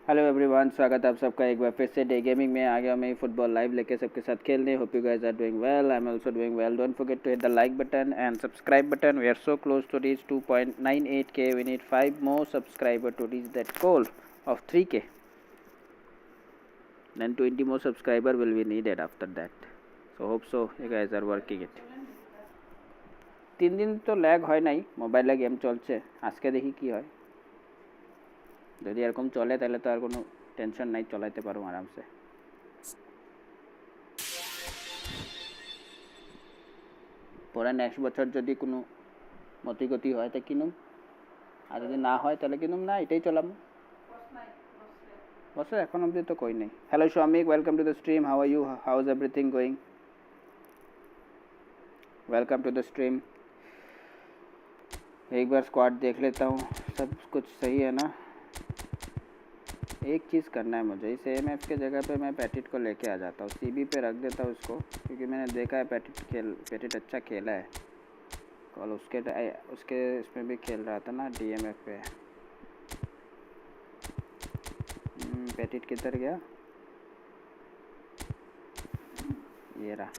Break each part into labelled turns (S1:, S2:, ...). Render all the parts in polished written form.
S1: Hello everyone, स्वागत है आप सबका एक बार फिर से डे गेमिंग में। आ गया मैं फुटबॉल लाइव लेके सबके साथ खेलने। Hope you guys are doing well, I am also doing well. Don't forget to hit the like button and subscribe button. We are so close to reach 2.98k. We need 5 more subscribers to reach that goal of 3k. Then 20 more subscribers will be needed after that. So hope so you guys are working it. 3 दिन तो lag হয় নাই, মোবাইলে game চলছে। আজকে দেখি কি হয়। যদি এরকম চলে তাহলে তো আর কোনো টেনশন নাই, চলাইতে পারো আরামসে। পরে নেক্সট বছর যদি কোনো মতিগতি হয় তো কিনুম, আর যদি না হয় তাহলে কিনুম না, এটাই চলাম। বস এখন অবধি তো কই নেই। Hello Shamik, welcome to the stream. How are you? How is everything going? Welcome to the stream. एक बार स्क्वाड देख लेता हूँ, सब कुछ सही है ना। एक चीज़ करना है मुझे, इस एएमएफ के जगह पे मैं पैटिट को लेके आ जाता हूँ, सीबी पे रख देता हूँ उसको, क्योंकि मैंने देखा है पैटिट अच्छा खेला है कल। उसके इसमें भी खेल रहा था ना, डीएमएफ पे। पैटिट किधर गया? ये रहा,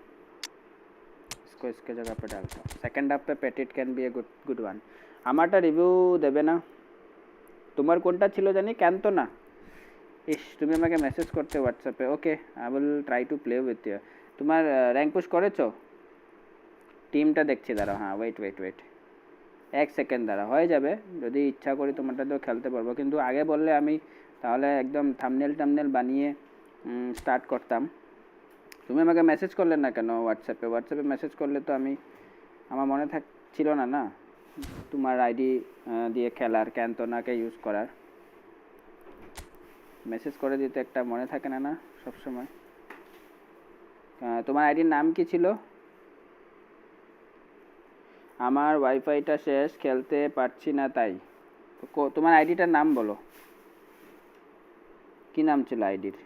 S1: इसको इसके जगह पे डालता हूँ। सेकेंड हाफ पे पैटिट can be a good one. আমারটা রিভিউ দেবে না? তোমার কোনটা ছিল জানি, ক্যান্তো না। ইস, তুমি আমাকে মেসেজ করতে হোয়াটসঅ্যাপে। Okay, I will try to play with you. তোমার র্যাঙ্ক পুশ করেছো? টিমটা দেখছি, দাঁড়াও। হ্যাঁ, ওয়েট 1 সেকেন্ড দাঁড়া, হয়ে যাবে। যদি ইচ্ছা করি তোমারটা তো খেলতে পারবো, কিন্তু আগে বললে আমি তাহলে একদম থাম্বনেল বানিয়ে স্টার্ট করতাম। তুমি আমাকে মেসেজ করলে না কেন হোয়াটসঅ্যাপে মেসেজ করলে তো আমি, আমার মনে ছিল না তোমার আইডি দিয়ে খেলার, ক্যান্তনাকে ইউজ করার। মেসেজ করে দিতে একটা মনে থাকে না সব সময়। তোমার আইডির নাম কি ছিল? আমার ওয়াইফাইটা শেষ, খেলতে পারছি না তাই। তোমার আইডিটার নাম বলো, কি নাম ছিল আইডির?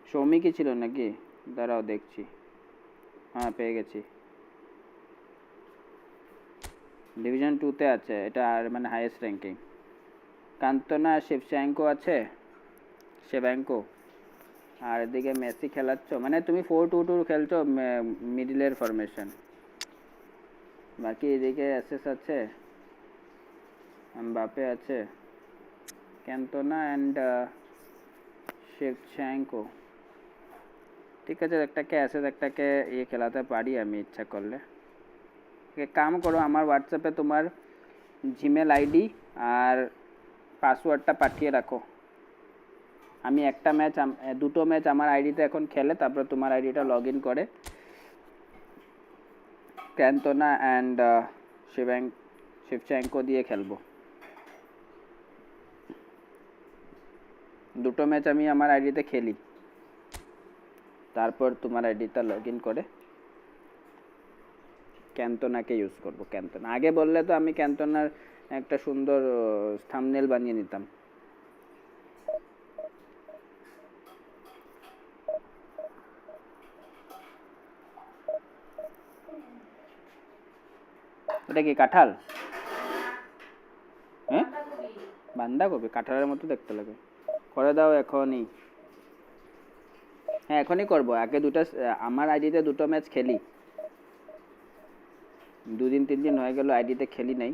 S1: সৌমি কি ছিল নাকি? দাঁড়াও দেখছি। হ্যাঁ, পেয়ে গেছি। ডিভিশন 2-তে আছে এটা, আর মানে হাইয়েস্ট র্যাঙ্কিং। কান্তনা শেভচ্যাঙ্কো আছে, শেভ্যাঙ্কো। আর এদিকে মেসি খেলাচ্ছ, মানে তুমি 4-2-2 খেলছো, মিডলের ফরমেশন। বাকি এদিকে এসএস আছে, এমবাপে আছে, কান্তনা অ্যান্ড শেভচ্যাঙ্কো। ঠিক আছে, একটাকে অ্যাসেস একটাকে ইয়ে খেলাতে পারি আমি ইচ্ছা করলে। এক কাম করো, আমার হোয়াটসঅ্যাপে তোমার জিমেল আইডি আর পাসওয়ার্ডটা পাঠিয়ে রাখো। আমি দুটো ম্যাচ আমার আইডিতে এখন খেলে, তারপর তোমার আইডিটা লগ ইন করে ক্যান্তনা অ্যান্ড শেভচ্যাঙ্কো দিয়ে খেলবো। দুটো ম্যাচ আমি আমার আইডিতে খেলি, তারপর তোমার আইডিটা লগ ইন করে ক্যান্তনাকে ইউজ করবো। ক্যান্তনা আগে বললে তো আমি ক্যান্তনার একটা সুন্দর থাম্বনেল বানিয়ে নিতাম। এটা কি কাঁঠাল? হ্যাঁ, বাঁধাকপি। কাঁঠালের মতো দেখতে লাগে। করে দাও এখনই। হ্যাঁ, এখনই করবো। আগে আমার আইডিতে দুটো ম্যাচ খেলি, 2 দিন 3 দিন হয়ে গেল আইডিতে খেলি নাই।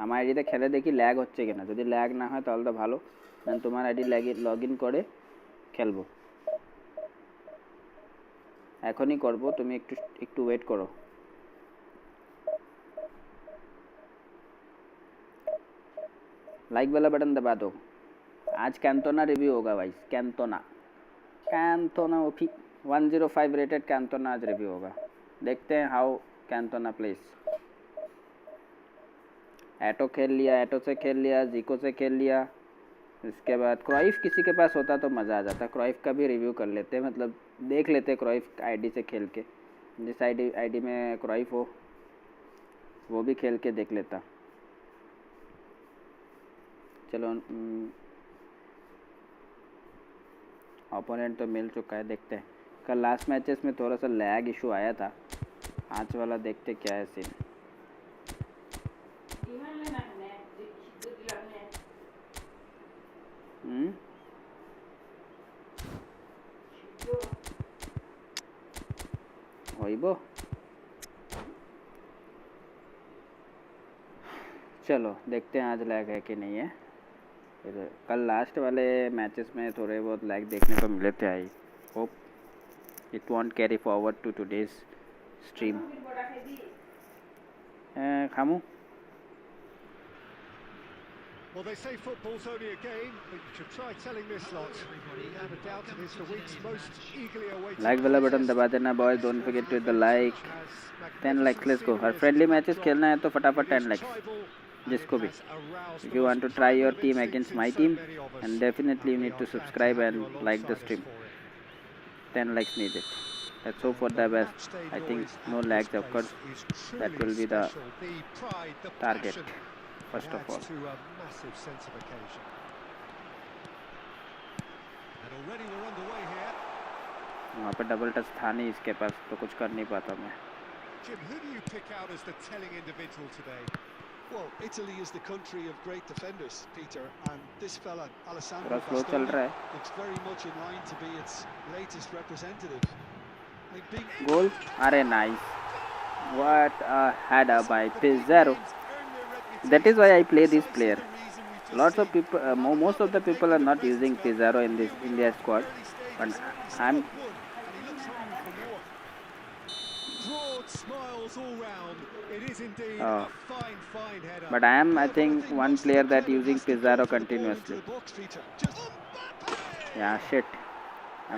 S1: আমার আইডিতে খেলে দেখি ল্যাগ হচ্ছে কিনা। যদি ল্যাগ না হয় তাহলে তো ভালো, তোমার আইডি লগ ইন করে খেলবো। এখনই করবো, তুমি একটু ওয়েট করো। लाइक वाला बटन दबा दो। आज कैंटोना रिव्यू होगा भाई। कैंटोना 105 रेटेड कैंटोना आज रिव्यू होगा। देखते हैं हाउ कैंटोना प्लेस। एटो खेल लिया, एटो से खेल लिया, जीको से खेल लिया। इसके बाद क्राइफ किसी के पास होता तो मज़ा आ जाता। क्राइफ का भी रिव्यू कर लेते, मतलब देख लेते क्राइफ आईडी से खेल के। जिस आईडी में क्राइफ हो वो भी खेल के देख लेता। चलो, ओपोनेंट तो मिल चुका है, देखते हैं। कल लास्ट मैचेस में थोड़ा सा लैग इशू आया था, आज वाला देखते क्या है सीन। होइबो। चलो देखते हैं आज लैग है कि नहीं है। फिर कल लास्ट वाले मैचेस में थोड़े बहुत लैग देखने को मिले थे। I hope it won't carry forward to today's stream. खामू
S2: Well, they say football's only a game, but you should try telling this lot. Without a doubt, it is the week's most eagerly awaited.
S1: Like वाला button दबा देना boys, don't forget to the like. 10 likes, let's go. और friendly matches खेलना है तो फटाफट 10 likes जिसको भी। If you want to try your team against my team and definitely you need to subscribe and like the stream. 10 likes needed. Let's hope for the best. I think no lags, of course. That will be the target first of all.
S2: Massive sense of occasion. And already we're underway here.
S1: वहाँ पे double touch था नहीं इसके पास, तो कुछ कर नहीं पाता मैं।
S2: Jim, who do you pick out as the telling individual today? Well, Italy is the country of great defenders, Peter, and this fella, Alessandro Bastoni, looks very much in line to be its latest representative.
S1: Goal? Are nice. What a header by Pizarro. That is why I play this player. Lots of people, most of the people are not using Pizarro in this India squad, but I'm.
S2: Smiles all round. It is indeed a fine header.
S1: But I am, I think, one player that using Pizarro continuously. Yeah, shit.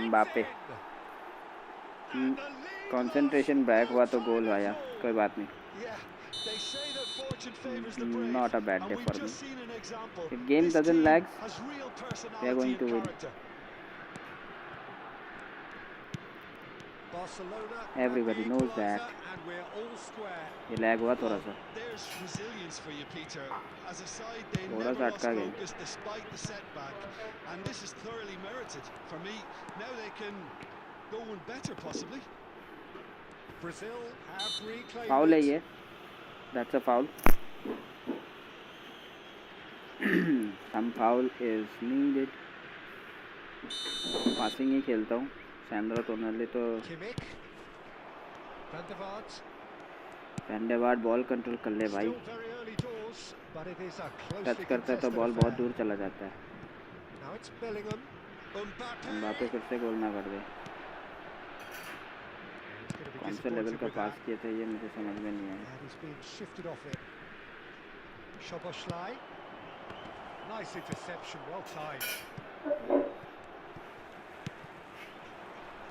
S1: Mbappe. Concentration back हुआ तो गोल आया, कोई बात नहीं. Not a bad day for me. If game doesn't lag, we are going to win. Everybody knows that. ये lag हुआ थोड़ा सा, थोड़ा सा अटका गया। फाउल है ये, that's a foul. Some foul is needed. Passing ही खेलता हूँ। सैंड्रो टोनली तो वैंडेवार्ड बॉल कंट्रोल कर ले भाई। टच करता है तो बॉल बहुत दूर चला जाता है। एम्बापे फिर से गोल ना कर दे। कौन से लेवल का पास किया था ये मुझे समझ में नहीं आया।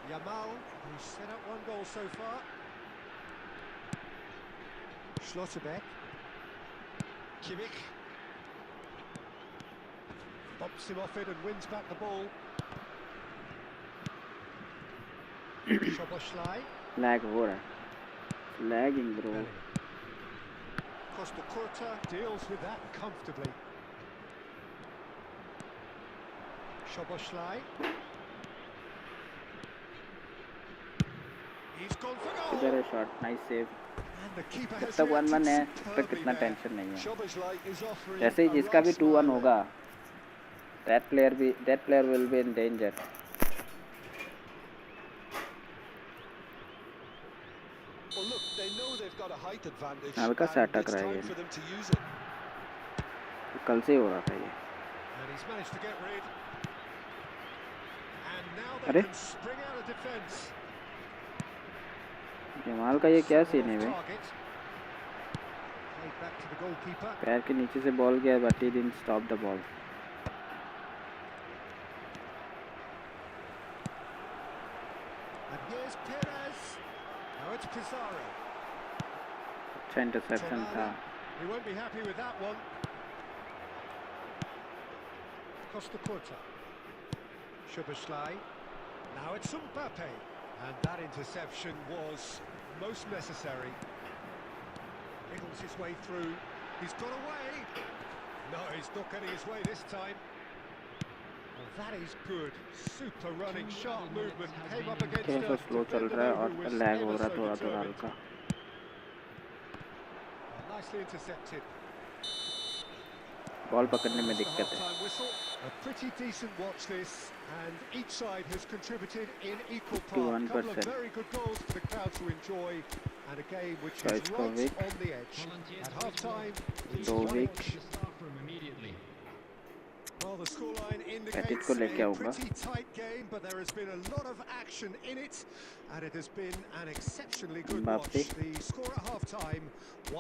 S2: Yamal, who's set up one goal so far. Schlotterbeck. 𝙀𝙃. Bumps him off it and wins back the ball. 𝙎𝙏𝙍𝙅.
S1: Lag हो रहा है. Lagging bro.
S2: 𝙎𝙏𝙍𝙀 deals with that comfortably. 𝙎𝙏𝙍𝙅.
S1: इधर है शॉट, नाइस सेव। जब तक 1-1 है तब तक कितना टेंशन नहीं है। जैसे ही जिसका भी 2-1 होगा, that player will be in danger. हल्का सा अटक रहा है ये, कल से हो रहा था ये। अरे जमाल का ये क्या सीन है भाई? पैर के नीचे से बॉल गया but he didn't stop the ball. अच्छा इंटरसेप्शन था।
S2: Now it's Mbappe. And that interception was most necessary. Wiggles his way through. He's got away. No, he's not getting his way this time. Well, that is good. Super running, sharp movement. Came up against him.
S1: Slow चल रहा है और lag हो रहा है थोड़ा हल्का।
S2: Nicely intercepted.
S1: Ball पकड़ने में
S2: That's the
S1: दिक्कत है.
S2: half-time whistle. A pretty decent watch this, and each side has contributed in equal part. Couple of
S1: 51%.
S2: very good goals for the crowd to enjoy, and a game which is
S1: Choice
S2: right
S1: Kovic.
S2: on the edge. At half-time, it's
S1: Dovic.
S2: 1-1. Well, the scoreline
S1: Petit
S2: indicates
S1: को लेके
S2: a
S1: आऊँगा.
S2: pretty tight game, but there has been a lot of action in it, and it has been an exceptionally good watch.
S1: Mbappe.
S2: The score at half-time,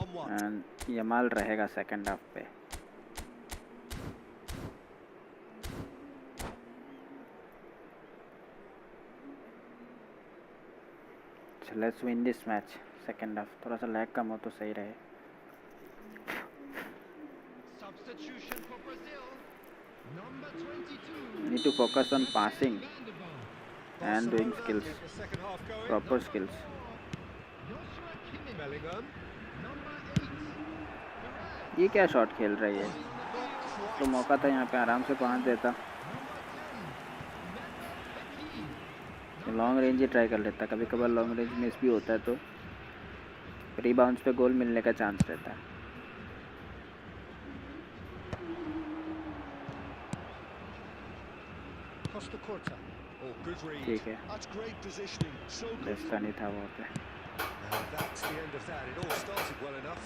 S2: 1-1.
S1: And Yamal रहेगा second half पे. So let's win this match. Second half थोड़ा सा lag कम हो तो सही रहे.
S3: Substitution for Brazil. Number 22.
S1: Need to focus on passing and doing
S2: Barcelona
S1: skills,
S2: get the second half going.
S1: proper skills.
S2: Bellingham.
S1: ये क्या shot खेल रही है? तो मौका था यहाँ पे आराम से पहुँच देता. लॉन्ग रेंज ही ट्राई कर लेता. कभी कभार लॉन्ग रेंज मिस भी होता है तो रीबाउंड्स पे गोल मिलने का चांस रहता है.
S2: Costa Curta. Oh, good read.
S1: ठीक है.
S2: That's great positioning. So good.
S1: Resta नहीं था वहाँ पे.
S2: And that's the end of that. It all started well enough.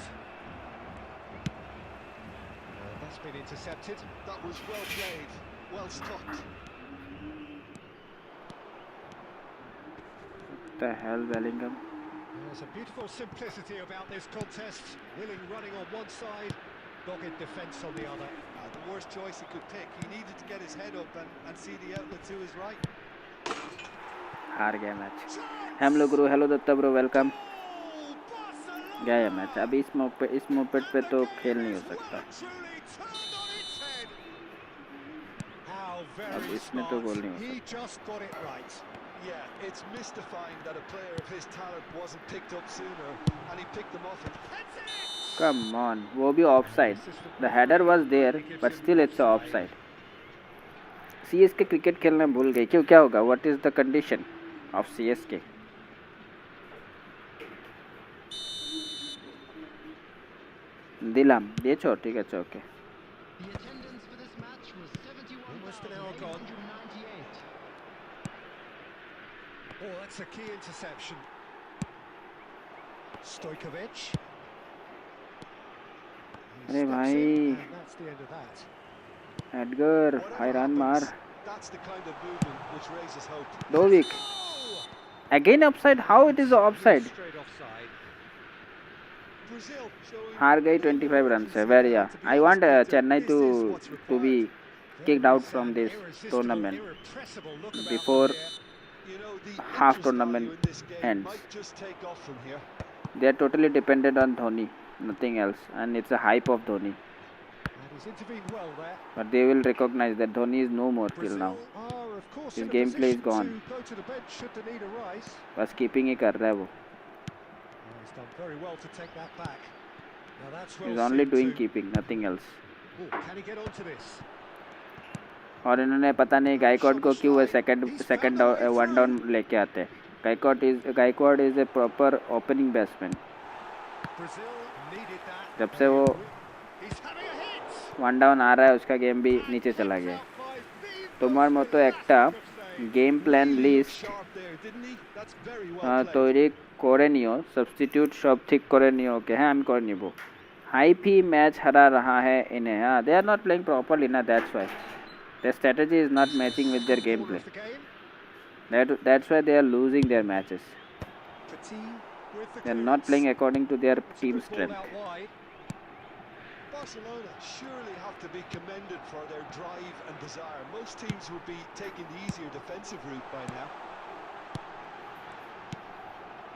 S2: That's been intercepted. That was well played. Well stopped.
S1: What the hell, Bellingham?
S2: There's a beautiful simplicity about this contest. Willing running on one side, dogged defence on the other.
S4: The worst choice he could pick. He needed to get his head up and see the outlet to his right.
S1: हार गया match. हम लोग गुरु. Hello Datta bro, welcome. गया है match. अभी इस moped पे तो खेल नहीं हो सकता. अब इसमें तो गोल नहीं हो
S2: He
S1: सकता.
S2: just got it right.
S4: Yeah, it's mystifying that a player of his talent wasn't picked up sooner, and he picked them off.
S1: Come on, वो भी offside. The header was there, but still it's offside. CSK cricket खेलना भूल गई. क्यों, क्या होगा? What is the condition of CSK? दिलाम दे छोड़. ठीक है, okay.
S3: The attendance for this match was
S2: Almost an hour gone.
S3: 71,898.
S2: Oh, that's a key interception. Stojkovic.
S1: अरे भाई,
S2: That's the end of that.
S1: Edgar
S4: Whatever
S1: हैरान मार.
S4: happens, that's the kind of movement which raises hope.
S1: Dovic again offside. How it is offside?
S2: Straight offside.
S4: Brazil showing
S1: हार गई 25 run से. Very I want Chennai to be kicked out from this tournament
S2: Irrepressible look about
S1: before
S2: them here.
S4: you know the
S1: half
S4: interest
S1: tournament
S4: value in this game
S1: ends.
S4: might just take off from here.
S1: They are totally dependent on Dhoni, nothing else, and it's a hype of Dhoni.
S2: And he's intervened well there.
S1: But they will recognize that Dhoni is no more till now.
S2: Brazil are of course
S1: His
S2: in a
S1: gameplay is
S2: position
S1: gone.
S2: to go to the bench should the need arise.
S1: बस keeping ही कर रहा है वो.
S2: He's done very well to take that back. Now that's well
S1: He's only
S2: seen
S1: doing
S2: too.
S1: keeping, nothing else.
S2: Oh, can he get onto this?
S1: और इन्होंने पता नहीं गायकवाड को क्यों सेकंड वन डाउन लेके आते हैं. Gaikwad is a proper opening batsman.
S2: Brazil needed that.
S1: जब से वो
S2: He's having a hit.
S1: One down आ रहा है उसका गेम भी नीचे चला गया. তোমার মতো একটা game plan list
S4: Sharp there, didn't he? That's very well played.
S1: তৈরি করে নিও. সাবস্টিটিউট সব ঠিক করে নিও. ওকে, হ্যাঁ আমি করে নিব. हाइप ही मैच हरा रहा है इन्हें. हाँ, they are not playing properly ना, that's why their strategy is not matching with their gameplay. That's why they are losing their matches. They are not playing according to their team strength.
S4: Barcelona surely have to be commended for their drive and desire. Most teams would be taking the easier defensive route by now.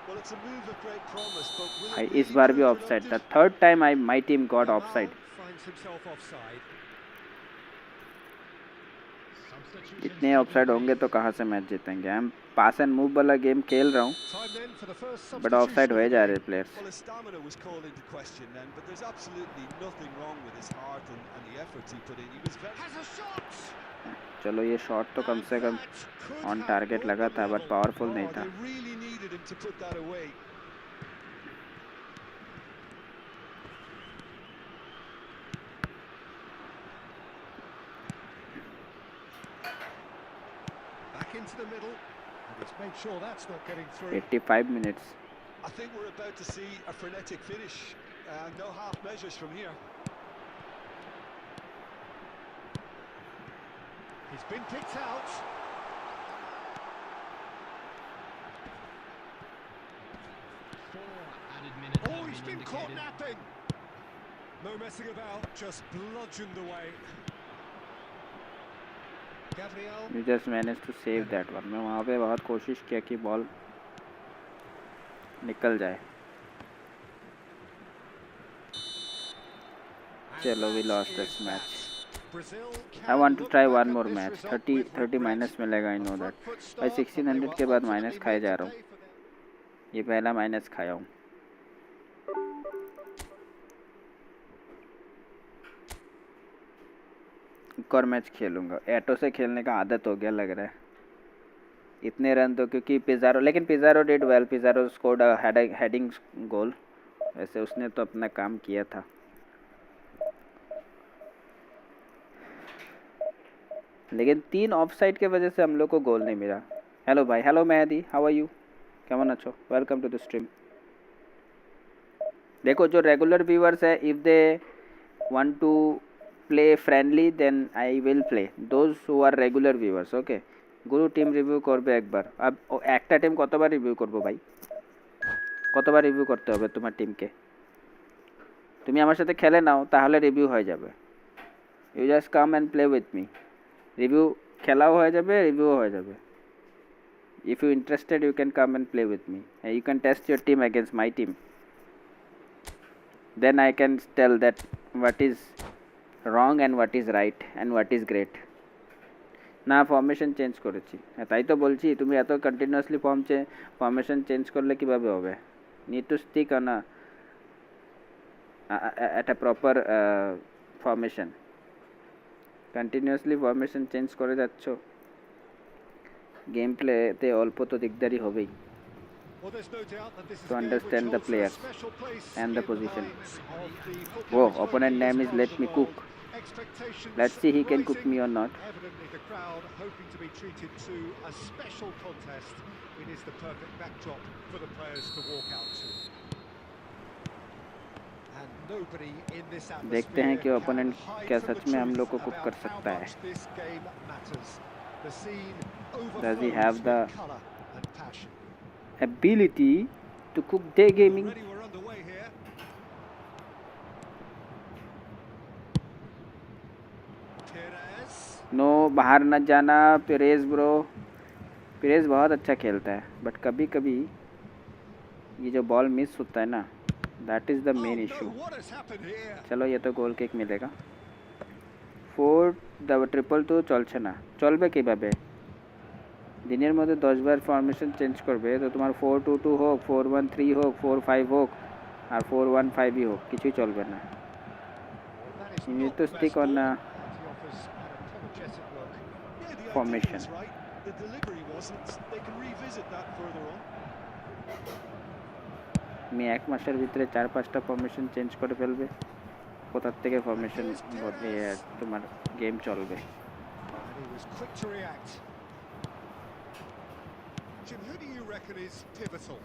S4: Well, it's a move of great promise, but will it
S1: इस बार भी offside. The third time my team got offside.
S2: Finds himself offside.
S1: इतने offside होंगे तो कहाँ से match जीतेंगे. हम पास and move वाला गेम खेल रहा हूँ, बट ऑफसाइड हो जा रहे players.
S4: Well, his stamina was called into question then, but there's absolutely nothing wrong with his heart and the efforts he put in. He was very...
S2: Has a shot.
S1: चलो ये shot तो कम से come on target लगा था, but powerful नहीं था.
S4: They really needed him to put that away.
S2: back into the middle. And it's made sure that's not getting through.
S1: 85 minutes.
S4: I think we're about to see a frenetic finish. No half measures from here.
S2: He's been picked out. Oh, he's been caught napping. No messing about, just bludgeoned away. Gabriel.
S1: You just managed to save that one. मैं वहाँ पे बहुत कोशिश किया कि ball निकल जाए. चलो, we lost this match. I want to try one more match. 30 minus मिलेगा, I know that. भाई 1600 के बाद माइनस खाए जा रहा हूँ. ये पहला माइनस खाया हूँ. एक और मैच खेलूँगा. एटो से खेलने का आदत हो गया लग रहा है. इतने रन तो क्योंकि पिज़ारो, लेकिन Pizarro did well. Pizarro scored heading goal. वैसे उसने तो अपना काम किया था. लेकिन 3 ऑफसाइड के वजह से हम लोग को गोल नहीं मिला. हेलो भाई, hello Mehdi, how are you? केमन अच्छो? Welcome to the stream. देखो, जो रेगुलर व्यूअर्स है, if they want to play friendly then I will play. Those who are regular viewers, okay. गुरु टीम रिव्यू करबे একবার. अब একটা টিম কতবার রিভিউ করব ভাই? কতবার রিভিউ করতে হবে তোমার টিমকে? তুমি আমার সাথে খেলে নাও, তাহলে রিভিউ হয়ে যাবে. You just come and play with me. Review খেলাও হয়ে যাবে, রিভিউ হয়ে যাবে. If you interested, you can come and play with me. And you can test your team against my team. Then I can tell that what is wrong and what is right and what is great. না, formation change করেছি. তাই তো বলছি, তুমি এত continuously formation change করলে কিভাবে হবে? Need to stick on at a proper formation. Continuously formation change করে যাচ্ছ, गेम प्ले ते अल्प तो दिकदारी होबेई to understand the players and the position. Oh, opponent name is Let Me Cook. Let's see he can cook me or not.
S2: Evidently the crowd hoping to be treated to a special contest. It is the perfect backdrop for the players to walk out to. And nobody in this atmosphere.
S1: देखते हैं कि opponent क्या सच में हम लोग को cook कर सकता है. Does he have the ability to cook DEYGAMING? No, बाहर न जाना पेरेज ब्रो. पेरेज बहुत अच्छा खेलता है, बट कभी कभी ये जो बॉल मिस होता है ना, that is the main issue. चलो, ये तो गोल किक मिलेगा. 4-2 চলছে না. চলবে কিভাবে? দিনের মধ্যে 10 বার ফরমেশন চেঞ্জ করবে, তো তোমার 4-2-2 হোক, 4-1-3 হোক, 4-5 হোক, আর 4-1-5 হোক, কিছুই চলবে না. You need to stick on formation. আমি এক মাসের ভিতরে 4-5টা ফরমেশন চেঞ্জ করে ফেলবে. কোথা থেকে ফরমেশন বদলিয়ে তোমার গেম চলবে?
S2: Who do you reckon is pivotal?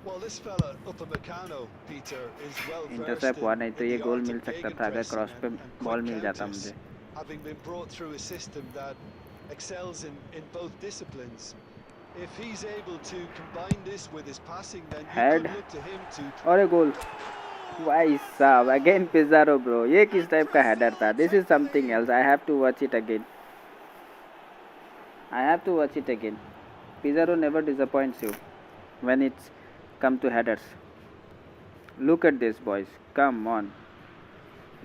S4: Well, this fella 𝙀𝙀𝙀, Peter, is well versed
S1: intercept हुआ नहीं तो ये गोल मिल सकता था अगर क्रॉस पे बॉल मिल जाता मुझे.
S4: Having been brought through a system that excels in both disciplines, if he's able to combine this with his passing, then you could look to him to.
S1: और एक गोल. भाई साहब, अगेन पिज़ारो ब्रो. ये किस type का header था? This is something else. I have to watch it again. Pizarro never disappoints you when it's come to headers. Look at this, boys. Come on.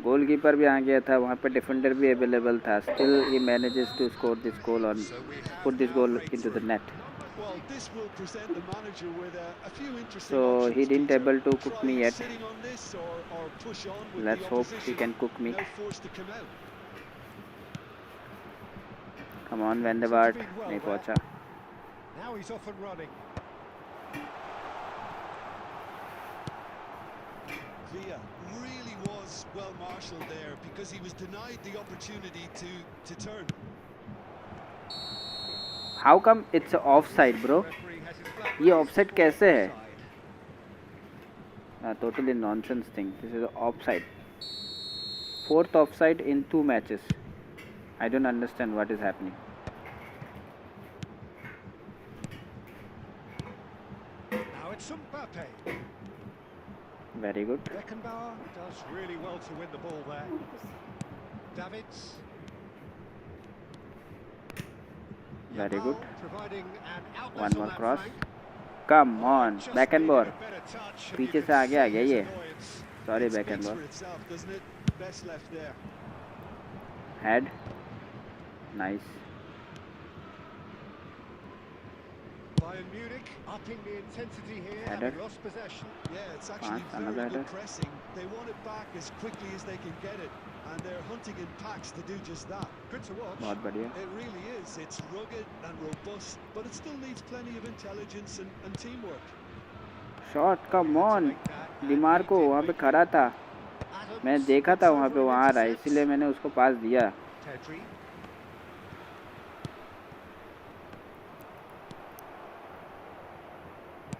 S1: Goalkeeper भी आ गया था, वहाँ पे defender भी अवेलेबल था. Still he manages to score this goal on put this goal into the net. So he didn't able to cook me yet. Let's hope he can cook me. Come on, Van de Vaart. नहीं पहुँचा.
S2: Now he's off and running.
S4: Villa really was well marshalled there because he was denied the opportunity to turn.
S1: How come it's of side bro? ये of side कैसे है? Totally nonsense thing. This is offside. 4th offside in 2 matches. I don't understand what is happening.
S2: Now it's 𝙀𝙀𝙀.
S1: Very good.
S2: Beckenbauer does really well to win the ball there. Davids.
S1: Very good.
S2: Providing an outlet
S1: One
S2: on
S1: more
S2: that
S1: cross.
S2: flank.
S1: Come on,
S2: Just
S1: back and
S2: needed
S1: ball.
S2: a better touch, and
S1: पीछे
S2: you
S1: से
S2: can
S1: आगे आ
S2: see
S1: गया
S2: his
S1: ये.
S2: annoyance.
S1: Sorry,
S4: It
S1: back and
S4: speaks
S1: ball.
S4: for itself, doesn't it? Best left there.
S1: Head. Nice.
S2: Bayern Munich upping the intensity here,
S1: Header.
S2: having lost possession.
S4: Yeah, it's actually
S1: another
S4: very
S1: header.
S4: good pressing. They want it back as quickly as they can get it, and they're hunting in packs to do just that.
S2: Good to watch.
S1: बहुत बढ़िया.
S4: It really is. It's rugged and robust, but it still needs plenty of intelligence and teamwork.
S1: Shot, come on. डिमार को वहाँ पे खड़ा था. मैं देखा था वहाँ पे वहाँ रहा, इसीलिए मैंने उसको पास दिया.
S2: Pedri.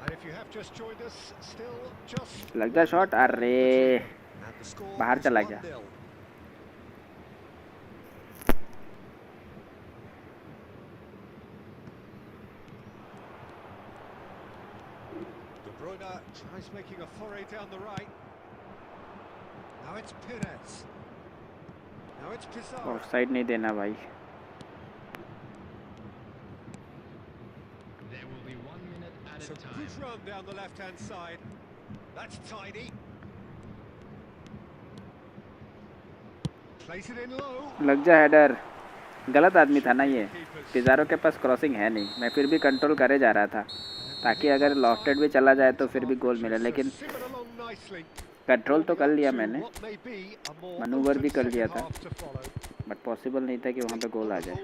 S2: And if you have just joined us, still just
S1: लग जा शॉट. अरे
S2: and the score
S1: बाहर
S2: is
S1: चला गया.
S2: 1-0. De Bruyne tries making a foray down the right. Now it's Pires. Now it's Pizarro.
S1: Of side नहीं देना भाई.
S3: There will be 1 minute at
S2: It's
S3: a
S2: a
S3: time.
S2: good run down the left-hand side. That's tidy. Plays it in low.
S1: लग जा header. गलत आदमी था ना ये. पिज़ारो के पास क्रॉसिंग है नहीं. मैं फिर भी कंट्रोल करे जा रहा था ताकि अगर लॉफ्टेड भी चला जाए तो फिर भी गोल मिले, लेकिन कंट्रोल तो कर लिया मैंने, मनूवर भी कर लिया था, बट पॉसिबल नहीं था कि वहाँ पे गोल आ जाए.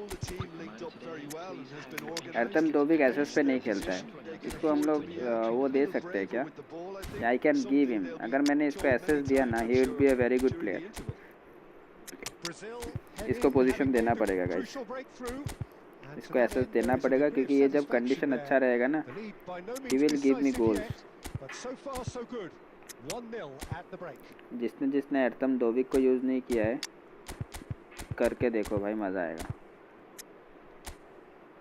S1: 𝙀𝙀𝙆𝙀 एसएस पे नहीं खेलता है. इसको हम लोग वो दे सकते हैं क्या? I can give him. अगर मैंने इसको एसएस दिया ना, he would be a very good player. इसको पोजीशन देना पड़ेगा गाइस. इसको एसएस देना पड़ेगा क्योंकि ये जब कंडीशन अच्छा रहेगा ना, he will give me goals. जिसने 𝙀𝙀𝙆𝙀 को यूज़ नहीं किया है, करके देखो भाई, मज़ा आएगा.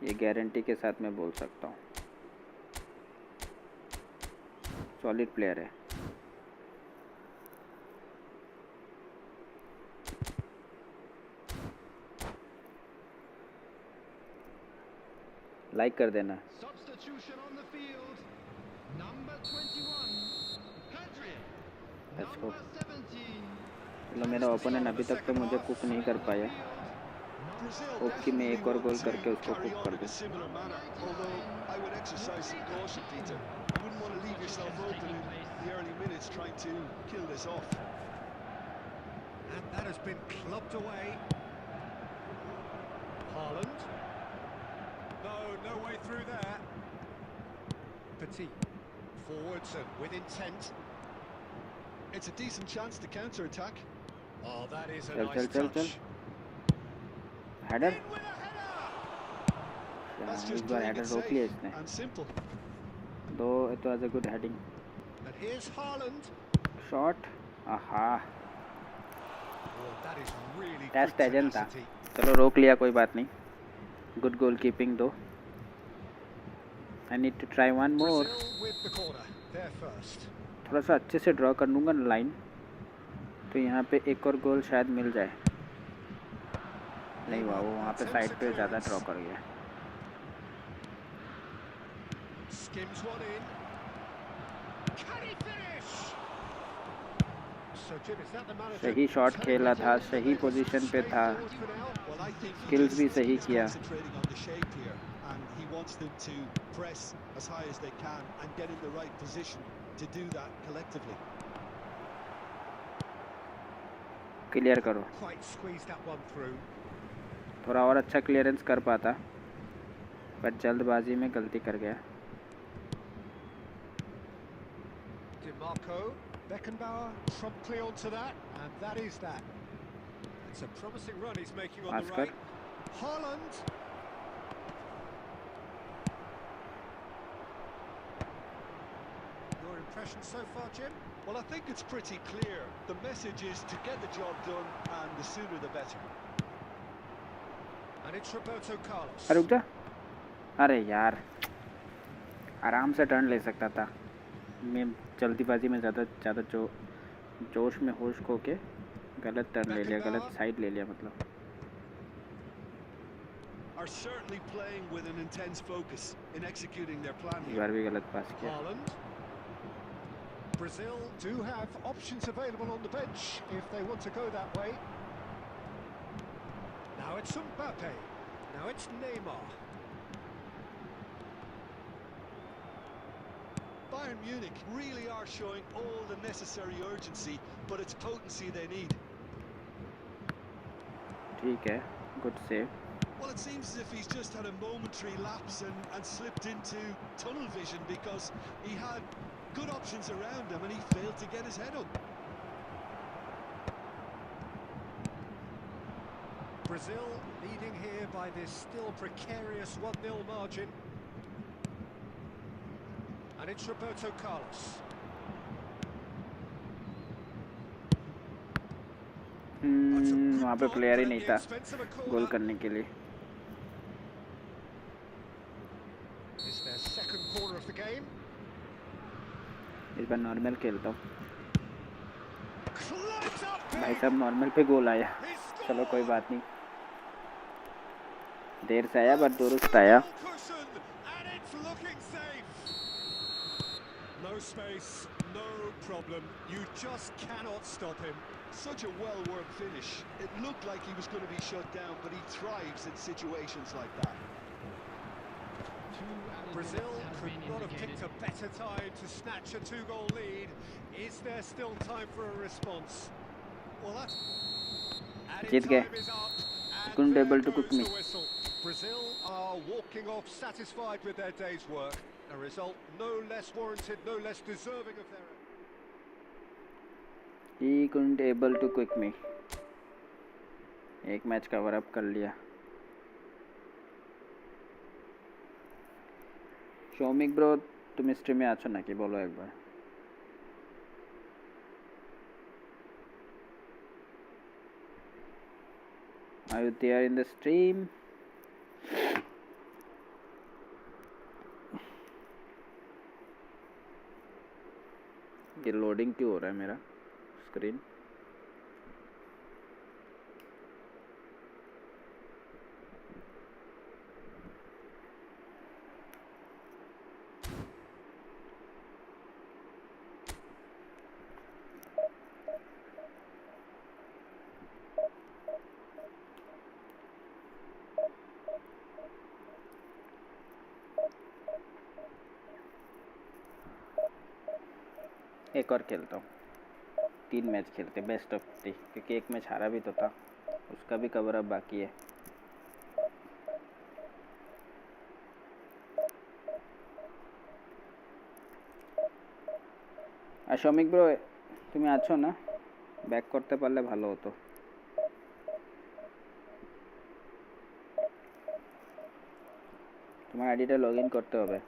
S1: ये गारंटी के साथ मैं बोल सकता हूँ. सॉलिड प्लेयर है. लाइक कर देना.
S3: Substitution on the field. Number 21, Pedri.
S1: Let's go.
S3: Number 17.
S1: चलो, मेरा ओपोनेंट अभी तक तो मुझे कुक नहीं कर पाया. होप कि मैं एक और गोल करके उसको कुक कर दूँ.
S2: And that has been clubbed away. Haaland. No way through there. Petit. Forwards and with intent.
S4: It's a decent chance to counter-attack.
S2: Oh, that is a
S1: चल
S2: nice
S1: चल चल
S2: touch.
S1: चल. Header.
S2: In with a header.
S4: That's
S1: इस
S4: just
S1: बार
S4: playing
S1: header
S4: it
S1: रोक लिया
S4: safe
S1: इसने.
S4: and simple.
S1: Though it was a good heading.
S2: And here's Haaland.
S1: Shot. आहा,
S2: Oh, that is really
S1: टेस्ट
S2: good
S1: एजेंट था.
S2: tenacity.
S1: चलो रोक लिया, कोई बात नहीं. Good goalkeeping though. I need to try one more.
S2: Brazil with the corner. They're first.
S1: थोड़ा सा अच्छे से ड्रॉ कर लूँगा लाइन, तो यहाँ पे एक और गोल शायद मिल जाए. नहीं हुआ, वो वहाँ पे साइड पे ज़्यादा ड्रॉ कर गया.
S2: Skims one in. Can he finish? So Jim, is that the manager?
S1: सही शॉट खेला था, सही पोजीशन पे था,
S4: Well, I think he
S1: Skills
S4: just
S1: भी
S4: is
S1: सही किया.
S4: concentrating on the shape here, and he wants them to press as high as they can and get in the right position to do that collectively.
S1: Clear करो.
S2: Quite squeezed that one through.
S1: थोड़ा और अच्छा clearance कर पाता, but जल्दबाजी में गलती कर गया.
S2: DiMarco, Beckenbauer promptly onto that, and that is that. It's a promising run he's making on the
S1: Oscar.
S2: right. Haaland. impressions so far, Jim?
S4: Well, I think it's pretty clear. The message is to get the job done, and the sooner the better.
S2: And it's Roberto Carlos.
S1: रुक जा, अरे यार आराम से turn ले सकता था, मैं जल्दीबाजी में ज़्यादा जोश में होश खो के गलत टर्न ले लिया, गलत साइड ले लिया मतलब।
S4: Are certainly playing with an intense focus in executing their plan
S1: इस
S4: here.
S1: बार भी गलत पास किया।
S2: Haaland. Brazil do have options available on the bench if they want to go that way. Now it's Mbappe. Now it's Neymar.
S4: Bayern Munich really are showing all the necessary urgency, but it's potency they need.
S1: ठीक है, good save.
S4: Well, it seems as if he's just had a momentary lapse and slipped into tunnel vision, because he had good options around him and he failed to get his head up.
S2: Brazil leading here by this still precarious 1-0 margin. And it's Roberto Carlos.
S1: वहाँ पे player ही नहीं था गोल करने के लिए।
S2: It's their second corner of the game.
S1: इस बार normal खेलता हूँ
S2: Climbs up
S1: भाई
S2: big.
S1: साहब, नॉर्मल पे गोल आया,
S2: He
S1: चलो कोई
S2: scores.
S1: बात नहीं, देर से आया पर दुरुस्त आया।
S2: Cushion, and it's looking safe. No space, no problem. You just cannot stop him.
S4: Such a well-worked finish. It looked like he was going to be shut down, but he thrives in situations like that.
S2: Brazil could not have picked a better time to snatch a 2-goal lead. Is there still time for a response? Well, that's...
S1: जीत गए।
S2: Time is up, and
S1: Couldn't
S2: there
S1: able to
S2: goes
S1: cook me.
S2: the whistle. Brazil are walking off satisfied with their day's work. A result no less warranted, no less deserving of their...
S1: He couldn't able to quick me। एक match cover up कर लिया। Shoumik bro, तुम stream में आছো নাকি বলো একবার। Are you there in the stream? ये loading क्यों हो रहा है मेरा स्क्रीन? एक और खेलता हूँ, 3 मैच खेलते बेस्ट ऑफ 3, क्योंकि एक मैच हारा भी तो था, उसका भी कवर अप बाकी है। शौमिक ब्रो, তুমি আছো না? ব্যাক করতে পারলে ভালো হতো। তোমার আইডিটা লগইন করতে হবে।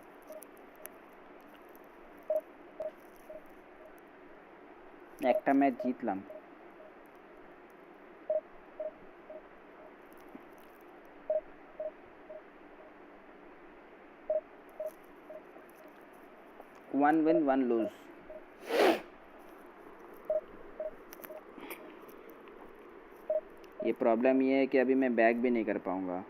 S1: একটা ম্যাচ জিতলাম। One win one lose. ये प्रॉब्लम ये है कि अभी मैं बैक भी नहीं कर पाऊंगा।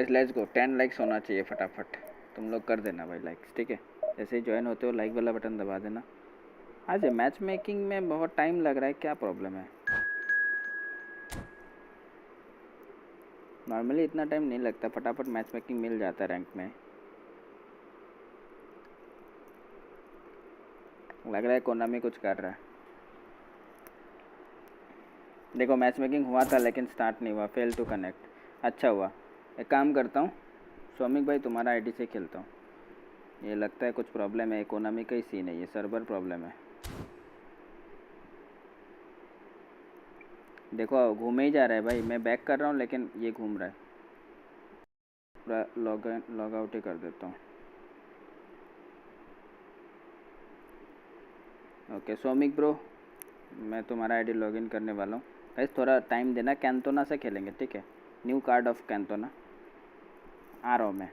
S1: लेट्स गो, 10 लाइक्स होना चाहिए फटाफट। तुम लोग कर देना भाई लाइक्स, ठीक है? जैसे ही ज्वाइन होते हो लाइक वाला बटन दबा देना। आज मैच मेकिंग में बहुत टाइम लग रहा है, क्या प्रॉब्लम है? नॉर्मली इतना टाइम नहीं लगता, फटाफट मैच मेकिंग मिल जाता है रैंक में। लग रहा है कोनामी कुछ कर रहा है। देखो मैच मेकिंग हुआ था लेकिन स्टार्ट नहीं हुआ, फेल टू कनेक्ट। अच्छा हुआ, एक काम करता हूँ शौमिक भाई, तुम्हारा आईडी से खेलता हूँ। ये लगता है कुछ प्रॉब्लम है, इकोनॉमी का ही सीन है, ये सर्वर प्रॉब्लम है। देखो घूमे ही जा रहा है भाई, मैं बैक कर रहा हूँ लेकिन ये घूम रहा है। पूरा लॉग आउट ही कर देता हूँ। ओके सौमिक ब्रो, मैं तुम्हारा आईडी लॉगिन करने वाला हूँ। गाइस थोड़ा टाइम देना, कैंटोना से खेलेंगे ठीक है। न्यू कार्ड ऑफ कैंटोना आ रहा हूँ मैं।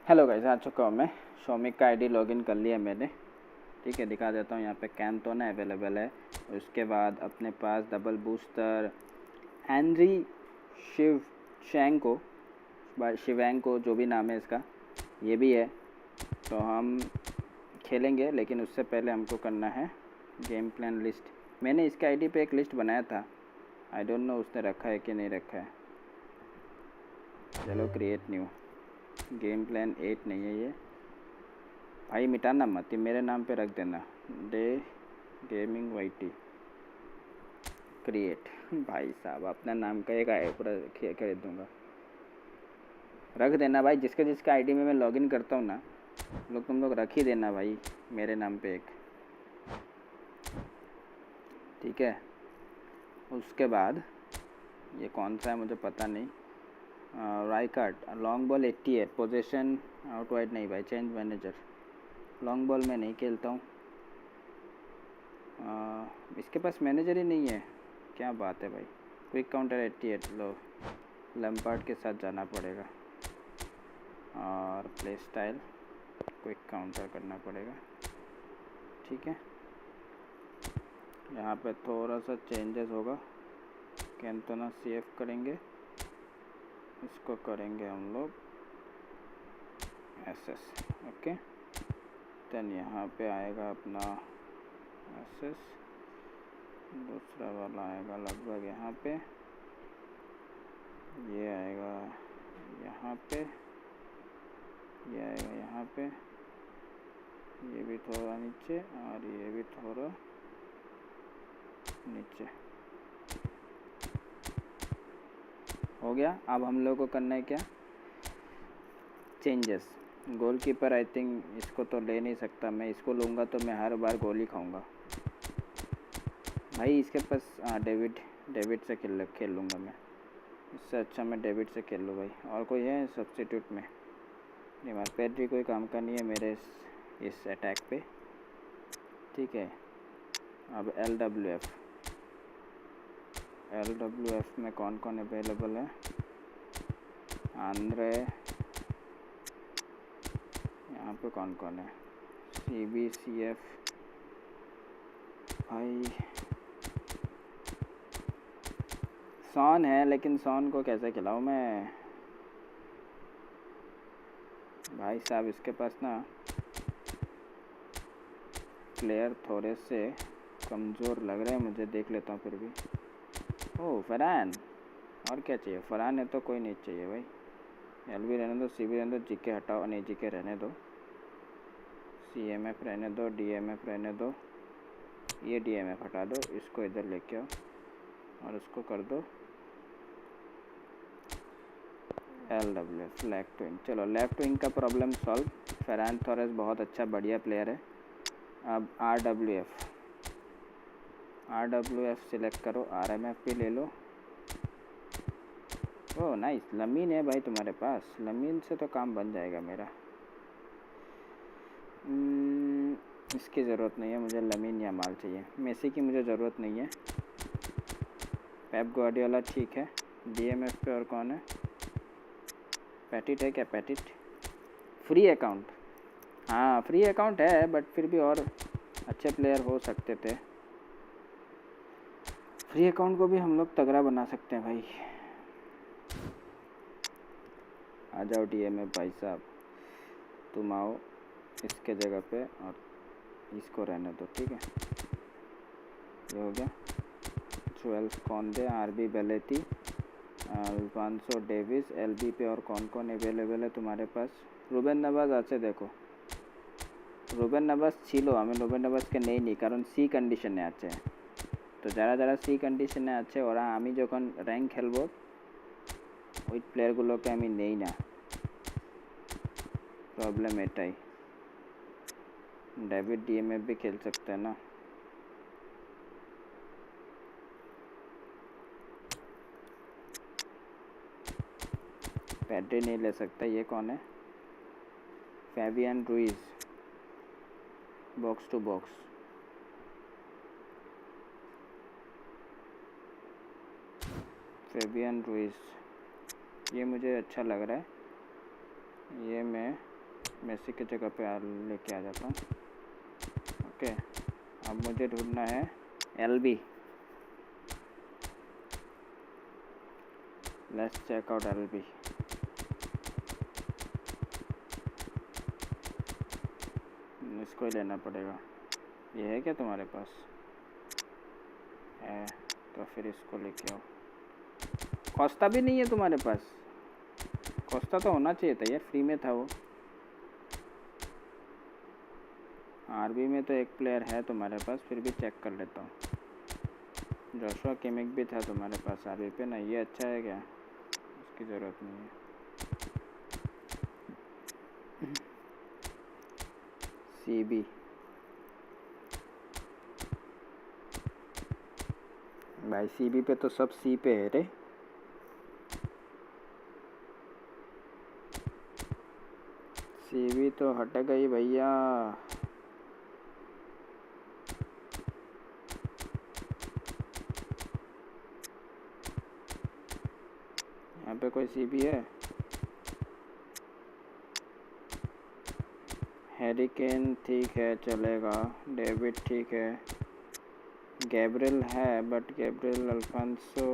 S1: हेलो गाइस, आ चुका हूँ मैं। शौमिक का आईडी लॉगिन कर लिया मैंने, ठीक है। दिखा देता हूँ, यहाँ पे कैंटोना अवेलेबल है। उसके बाद अपने पास डबल बूस्टर एंड्री शिवेंको जो भी नाम है इसका, ये भी है। तो हम खेलेंगे, लेकिन उससे पहले हमको करना है गेम प्लान लिस्ट। मैंने इसके आईडी पे एक लिस्ट बनाया था, आई डोंट नो उसने रखा है कि नहीं रखा है। चलो क्रिएट न्यू। गेम प्लान 8 नहीं है ये भाई, मिटाना मत, ये मेरे नाम पे रख देना, DEYGAMINGYT क्रिएट। भाई साहब अपना नाम का एक पूरा खरीद दूँगा, रख देना भाई। जिसके आईडी में मैं लॉगिन करता हूँ ना, तुम लोग रख ही देना भाई मेरे नाम पे एक, ठीक है। उसके बाद ये कौन सा है मुझे पता नहीं, Rijkaard long ball 88 position out wide नहीं भाई, चेंज मैनेजर। लॉन्ग बॉल में नहीं खेलता हूँ। इसके पास मैनेजर ही नहीं है, क्या बात है भाई। क्विक काउंटर 88 लो, लैम्पार्ड के साथ जाना पड़ेगा और प्ले स्टाइल क्विक काउंटर करना पड़ेगा, ठीक है। यहाँ पे थोड़ा सा चेंजेस होगा। कैंटोना CF करेंगे, इसको करेंगे हम लोग SS, ओके। देन यहाँ पे आएगा अपना SS, दूसरा वाला आएगा लगभग यहाँ पे, ये आएगा यहाँ पे, ये आएगा यहाँ पे, ये भी थोड़ा नीचे और ये भी थोड़ा नीचे। हो गया। अब हम लोग को करना है क्या, चेंजेस। गोलकीपर आई थिंक इसको तो ले नहीं सकता मैं, इसको लूँगा तो मैं हर बार गोल ही खाऊंगा भाई। इसके पास डेविड से खेल लूँगा मैं, इससे अच्छा मैं डेविड से खेल लूँ भाई। और कोई है सब्स्टिट्यूट में? नहीं मार, पेड्री कोई काम का नहीं है मेरे इस अटैक पे, ठीक है। अब LWF में कौन कौन अवेलेबल है? आंद्रे, यहाँ पे कौन कौन है? CF भाई, सॉन है, लेकिन सॉन को कैसे खिलाऊँ मैं भाई साहब। इसके पास ना प्लेयर थोड़े से कमज़ोर लग रहे हैं मुझे, देख लेता हूँ फिर भी। ओह फरहान, और क्या चाहिए? फरहान है तो कोई नहीं चाहिए भाई। LB रहने दो, CB रहने दो, GK हटाओ, नहीं GK रहने दो, CMF रहने दो, DMF रहने दो, ये DMF हटा दो, इसको इधर लेके आओ और उसको कर दो LWF लेफ्ट विंग। चलो लेफ्ट विंग का प्रॉब्लम सॉल्व। फरहान थोरेस बहुत अच्छा बढ़िया प्लेयर है। अब RWF सिलेक्ट करो, RMF भी ले लो। ओह नाइस, लमीन है भाई तुम्हारे पास, लमीन से तो काम बन जाएगा मेरा। इसकी ज़रूरत नहीं है मुझे, लमीन या माल चाहिए। मेसी की मुझे ज़रूरत नहीं है। पेप गार्डियोला ठीक है। DMF पे और कौन है? पैटिट है क्या? पैटिट फ्री अकाउंट, हाँ फ्री अकाउंट है, बट फिर भी और अच्छे प्लेयर हो सकते थे। फ्री अकाउंट को भी हम लोग तगड़ा बना सकते हैं भाई। आ जाओ DMF भाई साहब, तुम आओ इसके जगह पे और इसको रहने दो, ठीक है। ये हो गया। 12 कौंदे, RB बेलेती, अल्फांसो डेविस। LB पे और कौन कौन अवेलेबल है तुम्हारे पास? রুবেন নেভাজ আছে দেখো, রুবেন নেভাজ ছিল, আমি রুবেন নেভাজকে নেইনি কারণ সি কন্ডিশনে আছে। তো যারা যারা সি কন্ডিশনে আছে ওরা আমি যখন র্যাঙ্ক খেলবো ওই প্লেয়ারগুলোকে আমি নেই না, प्रॉब्लम এটাই। डेविड DMF भी खेल सकते हैं ना। पैड्री नहीं ले सकता, ये कौन है? Fabian Ruiz, box to box. Fabian Ruiz ये मुझे अच्छा लग रहा है, ये मैं मेसी के जगह पे लेके आ जाता हूँ। ओके, अब मुझे ढूंढना है LB। Let's check out LB। इसको ही लेना पड़ेगा। ये है क्या तुम्हारे पास? है तो फिर इसको लेके आओ। कोस्टा भी नहीं है तुम्हारे पास? कोस्टा तो होना चाहिए था यार, फ्री में था वो। RB में तो एक प्लेयर है तुम्हारे पास, फिर भी चेक कर लेता हूँ। जोशुआ किमिक भी था तुम्हारे पास RB पे ना, ये अच्छा है क्या? उसकी ज़रूरत नहीं है। CB भाई, CB पे तो सब C पे है रे। सीबी तो हट गई भैया। यहाँ पे कोई सीबी है? हैरी केन ठीक है, चलेगा। डेविड ठीक है। गैब्रियल है बट गैब्रियल अल्फांसो,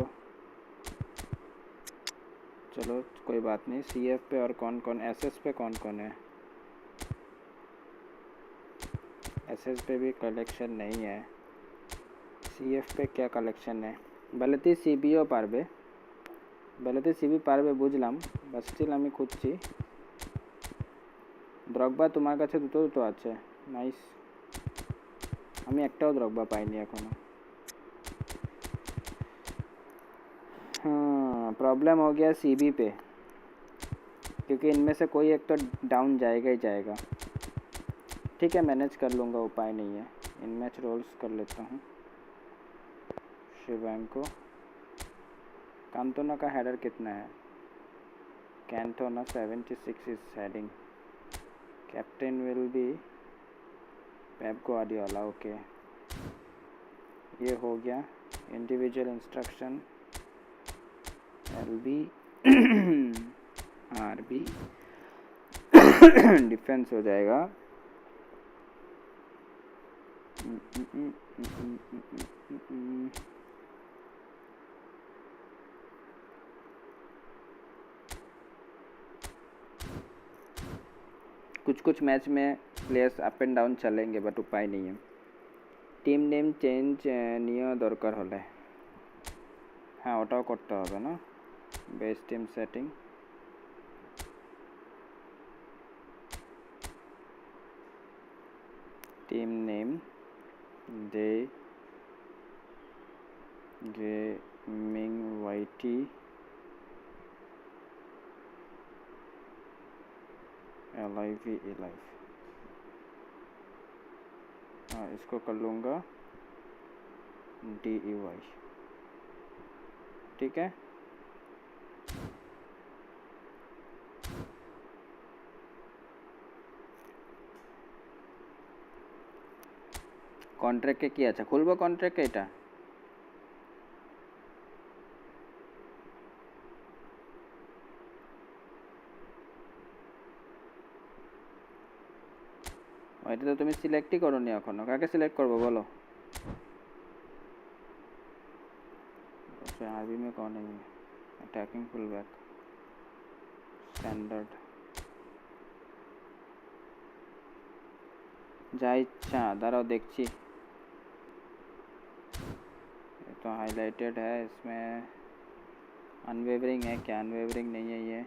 S1: चलो कोई बात नहीं। सीएफ पे और कौन कौन, एसएस पे कौन कौन है? एसएस पे भी कलेक्शन नहीं है। सीएफ पे क्या कलेक्शन है? बलती सीबीओ पारबे, बलती सीबी पारबे बुझलाम, बाट स्टिल आमी खुঁজছি। দ্রগবা তোমার কাছে দুটো দুটো আছে, নাইস। আমি একটাও দ্রগবা পাইনি এখনো। हाँ, प्रॉब्लम हो गया सीबी पे, क्योंकि इनमें से कोई एक तो डाउन जाएगा ही जाएगा। ठीक है, मैनेज कर लूँगा, उपाय नहीं है। इन मैच रोल्स कर लेता हूँ। शिवैंको, कांतोना का हेडर कितना है? Cantona 76 is heading. Captain will be Pep Guardiola, okay. ये हो गया। Individual instruction LB RB defence हो जाएगा। कुछ कुछ मैच में प्लेयर्स अप एंड डाउन चलेंगे, बट उपाय नहीं है। टीम नेम चेंज नियो दरकार होले, हाँ ওটাও করতে হবে না। Base team setting, team name DEYGAMINGYT, LIVE-EFOOTBALL, हाँ इसको कर लूँगा DEY, ठीक है। কন্ট্রাক্টে কি আছে? খুলবো কন্ট্রাক্টে এটা। এটা তো তুমি সিলেক্টই করোনি এখনো। কাকে সিলেক্ট করবো বলো? अच्छा आरबी में कौन है? अटैकिंग फुल बैक स्टैंडर्ड, যা ইচ্ছা। দাঁড়াও দেখছি। ये तो हाईलाइटेड है, इसमें अनवेवरिंग है क्या? अनवेवरिंग नहीं है ये।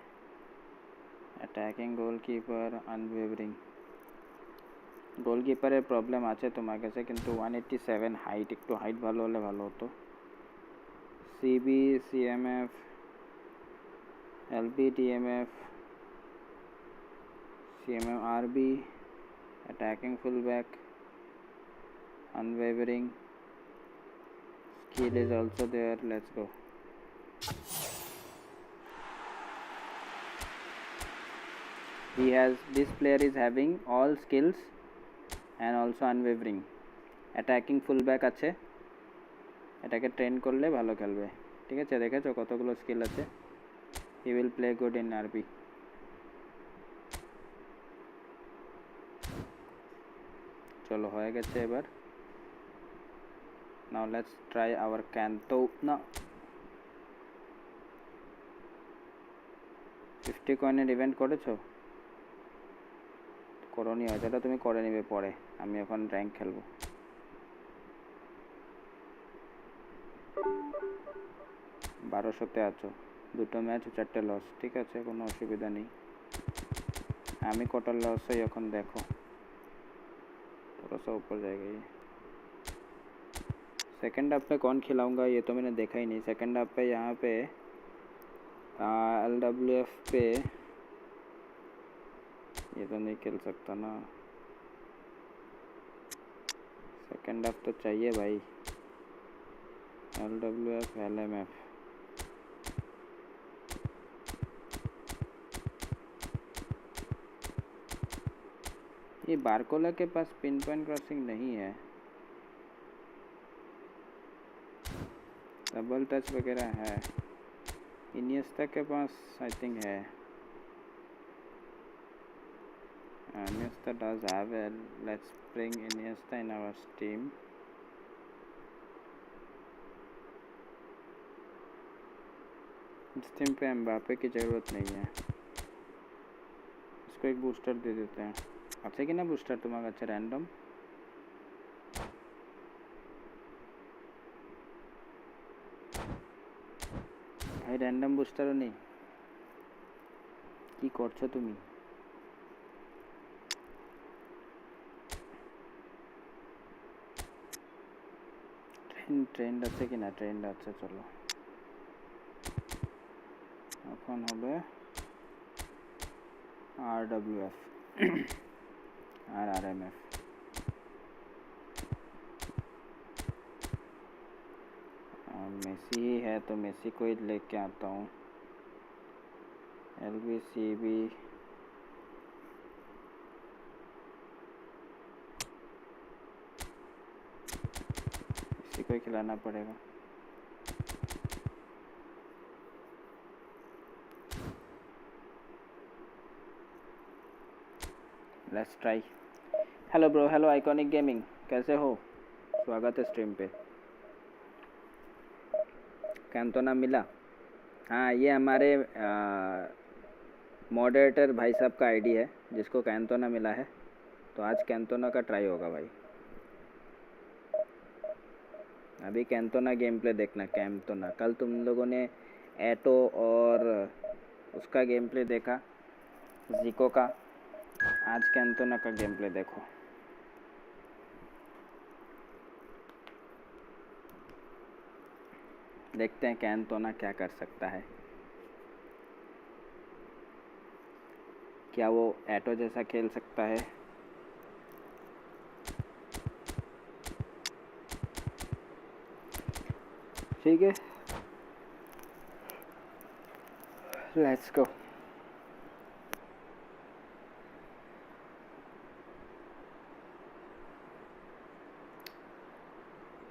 S1: अटैकिंग गोलकीपर अनवेवरिंग, গোলকিপারের প্রবলেম আছে তোমার কাছে, কিন্তু 187 হাইট, একটু হাইট ভালো হলে ভালো হতো। CB CMF LB DMF CMM RB attacking full back unwavering, skill is also there, let's go। this player is having all skills and also unwavering। attacking full back আছে, এটাকে ট্রেন করলে ভালো খেলবে। ঠিক আছে, দেখেছো কতগুলো স্কিল আছে। he will play good in RB। चलो हो गए एबार। Now let's try our Cantona. 50 কয়েনের ইভেন্ট করেছো? করনি, হয়তো তুমি করে নেবে পরে। আমি এখন র্যাঙ্ক খেলবো। 1200-তে আছো, দুটো ম্যাচ 4টে লস। ঠিক আছে, কোনো অসুবিধা নেই। আমি কটা লস হই এখন দেখো, थोड़ा सा ऊपर जाएगा ये। सेकंड हाफ पे कौन खिलाऊंगा ये तो मैंने देखा ही नहीं। सेकंड हाफ पे यहाँ पे LWF पे ये तो नहीं खेल सकता ना। सेकंड हाफ तो चाहिए भाई। LWF LMF ये बारकोला के पास पिन पॉइंट क्रॉसिंग नहीं है, डबल टच वगैरह है। इनिएस्टा के पास आई थिंक है। Iniesta does have a, let's bring Iniesta in our team. इस टीम पे एम्बापे की ज़रूरत नहीं है, इसको एक बूस्टर दे देते हैं। अच्छा कि ना बूस्टर तुम्हारा अच्छा रैंडम भाई, रैंडम बूस्टर नहीं কি করছো তুমি? ট্রেন্ড আছে কি না? ট্রেন্ড আছে, চলো এখন হবে RWF और RMF। मेसी ही है तो मेसी को ही लेके आता हूँ। LBCB इसी को ही खिलाना पड़ेगा। Let's try. Hello bro, hello iconic gaming, कैसे हो? स्वागत है स्ट्रीम पे। कैंटोना मिला? हाँ, ये हमारे मॉडरेटर भाई साहब का आईडी है जिसको कैंटोना मिला है, तो आज कैंटोना का ट्राई होगा भाई। अभी कैंटोना गेम प्ले देखना। कैंटोना कल तुम लोगों ने एटो और उसका गेम प्ले देखा, जिको का। आज कैंटोना का गेम प्ले देखो। देखते हैं कैंटोना क्या कर सकता है। क्या वो एटो जैसा खेल सकता है? ठीक है, लेट्स गो।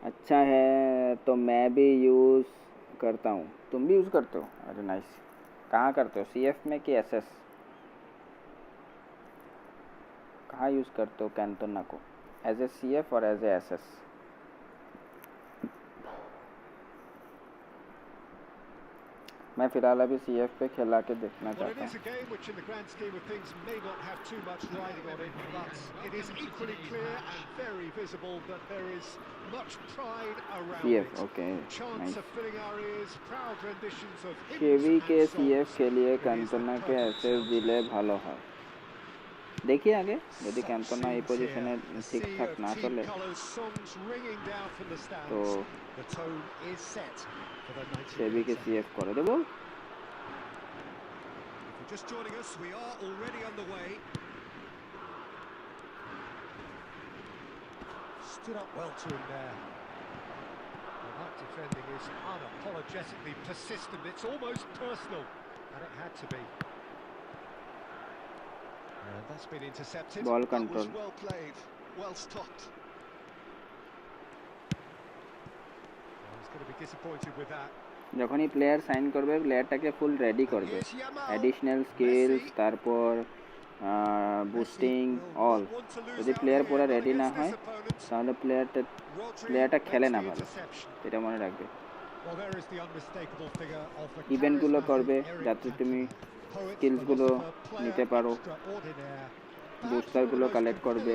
S1: अच्छा है तो मैं भी यूज़ करता हूँ। तुम भी यूज़ करते हो? अरे नाइस। कहाँ करते हो, CF में कि SS? कहाँ यूज़ करते हो कैंटोना को, एज ए CF और एज ए SS? मैं फ़िलहाल अभी CF पे खिला के देखना चाहता हूँ। CF okay, nice. केवी के CF के लिए कैंटोना के SS दिले ভালো হয়। देखिए आगे, यदि कैंटोना এই পজিশনে ঠিকঠাক না চলে তো केवी के CF করে দেবো।
S2: Just joining us, we are already underway. Stood up well to him there. Well, that defending is unapologetically persistent. It's almost personal, and it had to be. That's been intercepted.
S1: Ball control.
S4: That was well played, well stopped.
S2: He's going to be disappointed with that.
S1: যখনই player sign করবে প্লেয়ারটাকে full ready করবে, additional skills, তারপর boosting all. যদি player পুরো ready না হয় তাহলে প্লেয়ারটা খেলে না ভালো, এটা মনে রাখবে। ইভেন্টগুলো করবে যাতে তুমি স্কিলসগুলো নিতে পারো, বুস্টারগুলো কালেক্ট করবে।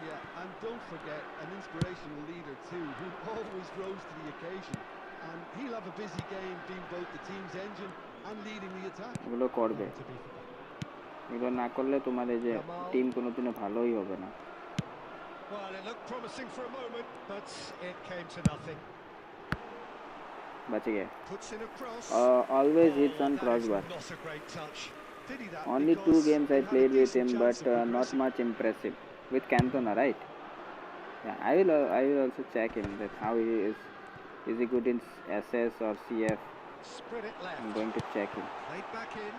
S4: Yeah, and don't forget an inspirational leader too, who always rose to the occasion. And he'll have a busy game being both the team's engine and leading the attack.
S1: এগুলো করবে, এগুলো না করলে তোমার এই যে টিম কোনোদিনও ভালোই হবে না।
S2: Well, it looked promising for a moment, but it came to nothing.
S1: बच गए।
S2: Puts in a cross.
S1: Always hits on crossbar.
S2: Not a great touch. Did he that?
S1: Only 2 games I played with him, but not much impressive. With Cantona, right? Yeah, I will also check him that how he is. Is he good in SS or CF?
S2: Spread it left.
S1: I'm going to check him.
S2: Laid back in.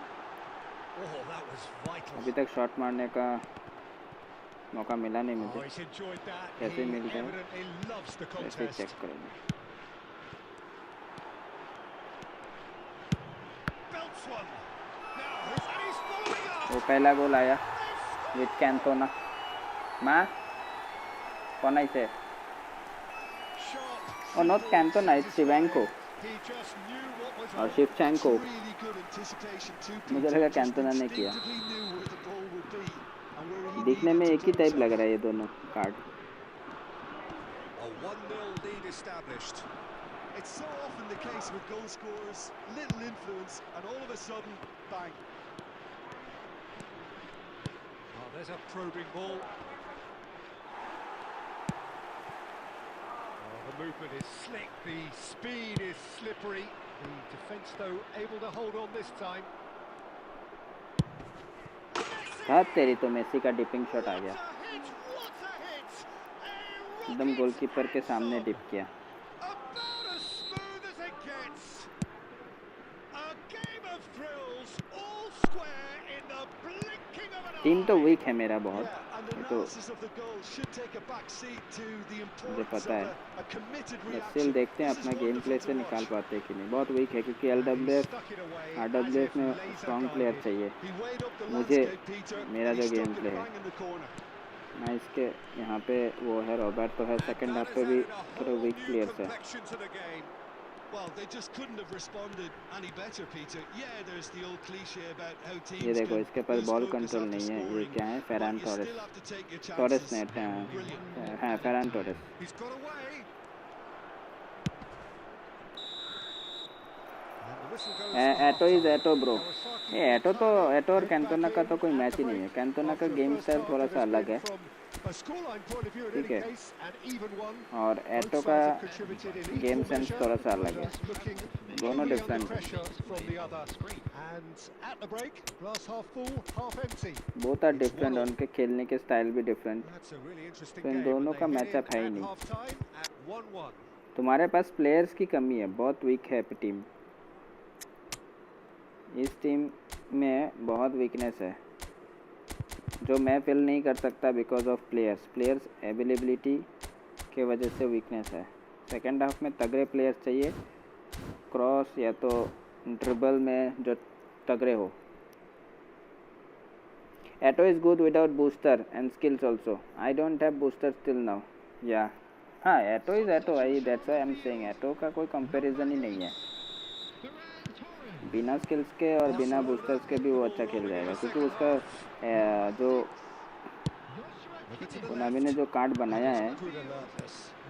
S2: Oh, that was vital.
S1: अभी तक shot मारने का मौका मिला नहीं
S2: Oh,
S1: मुझे,
S2: he's enjoyed that.
S1: कैसे
S2: He
S1: मिलता है
S2: evidently loves the
S1: ऐसे
S2: contest.
S1: चेक करेंगे।
S2: Belts one. Now, and he's following up.
S1: वो पहला गोल आया विथ कैंटोना माँ कौन ऐसे
S2: Sharp.
S1: और not Cantona it's Shevchenko
S2: He just knew what was
S1: और
S2: on.
S1: Shevchenko.
S4: Really good anticipation too,
S1: मुझे
S4: Peter.
S1: लगा
S4: Just
S1: कैंटोना ने किया।
S4: instinctively knew where the ball would be and where he
S1: दिखने में
S4: needed
S1: एक ही
S4: to
S1: टाइप
S4: do
S1: लग
S4: so.
S1: रहा है ये दोनों card.
S2: A 1-0 lead established.
S4: It's so often the case with goal scorers, little influence, and all of a sudden, bang.
S2: Oh, there's a probing ball. Oh, the movement is slick, the speed is slippery. The defence, though, able to hold on this time.
S1: था तेरी तो Messi का dipping shot आ गया,
S2: What a hit! What a hit! A
S1: एकदम
S2: rocket
S1: goalkeeper के सामने
S2: sub.
S1: Dip किया।
S2: About as smooth as it gets. A game of thrills, all square in the blinking of an
S1: team तो
S2: eye.
S1: Week है मेरा बहुत,
S4: Yeah, and
S1: ये तो
S4: analysis of the goal should take a back seat to the importance of
S1: पता है।
S4: a committed
S1: बस
S4: reaction.
S1: Still देखते हैं
S4: This is
S1: अपना गेम प्ले
S4: wonderful
S1: से
S4: to
S1: निकाल
S4: watch.
S1: पाते हैं कि नहीं। बहुत वीक है क्योंकि
S2: He
S1: LWF
S2: stuck it away as
S1: RWF
S2: if
S1: में
S2: laser
S1: स्ट्रॉन्ग प्लेयर
S2: guided.
S1: चाहिए।
S4: He weighed up the
S1: मुझे
S4: landscape, Peter,
S1: मेरा
S4: and
S1: जो
S4: he
S1: game
S4: stuck
S1: play
S4: it
S1: है
S4: bang in the corner.
S1: ना, इसके यहाँ पे वो है रॉबर्ट तो है, सेकंड
S2: That
S1: हाफ
S2: has
S1: पे भी
S2: added a
S1: थोड़े
S2: whole
S1: वीक
S2: new
S1: प्लेयर्स है।
S2: complexion to the game.
S4: Well, they just couldn't have responded any better, Peter. Yeah, there's the old cliche about how
S1: ये
S4: teams
S1: देखो
S4: can
S1: इसके पास
S4: lose
S1: ball
S4: focus
S1: control
S4: after
S1: नहीं है, ये
S4: scoring,
S1: क्या है,
S4: but
S1: Ferran
S4: you
S1: Torres,
S4: still have to take your
S1: Torres
S4: chances.
S1: ने
S4: Brilliant.
S1: हाँ Ferran Torres.
S2: He's got away. And the whistle goes for
S1: Eto'o is
S2: half-time.
S1: Eto'o bro.
S2: Kawasaki
S1: ये Eto'o
S2: full time,
S1: और
S2: head
S1: Cantona
S2: back
S1: का
S2: in
S1: तो कोई
S2: at
S1: match
S2: the
S1: ही नहीं है।
S2: break
S1: Cantona का
S2: after a
S1: game
S2: first
S1: style
S2: half
S1: थोड़ा
S2: that
S1: सा
S2: has
S1: अलग
S2: been
S1: है,
S2: from a scoreline point of view in
S1: ठीक
S2: any
S1: है,
S2: case, an even one.
S1: और
S2: Both
S1: एटो
S2: sides
S1: का
S2: have contributed in
S1: game
S2: equal
S1: sense
S2: measure,
S1: थोड़ा सा अलग है,
S2: neither looking
S1: दोनों
S2: overly under
S1: डिफरेंट है।
S2: pressure from the other. And at the break, glass half full, half empty.
S1: Both are different, उनके खेलने के स्टाइल भी different,
S2: That's a really interesting
S1: तो इन
S2: game.
S1: दोनों
S2: And
S1: का
S2: they head
S1: मैचअप है ही
S2: in at
S1: नहीं।
S2: half time at 1-1.
S1: तुम्हारे पास प्लेयर्स की कमी है, बहुत वीक है टीम। इस टीम में बहुत वीकनेस है जो मैं फिल नहीं कर सकता बिकॉज ऑफ प्लेयर्स अवेलेबिलिटी के वजह से वीकनेस है। सेकेंड हाफ में तगड़े प्लेयर्स चाहिए, क्रॉस या तो ड्रिबल में जो तगड़े हो। Eto'o is good without booster and skills also, I don't have booster still now. या हाँ, Eto'o is Eto'o, I that's why I am saying Eto'o का कोई कंपैरिजन ही नहीं है। बिना स्किल्स के और बिना बूस्टर्स के भी वो अच्छा खेल जाएगा क्योंकि उसका जो कोनामी ने जो कार्ड बनाया है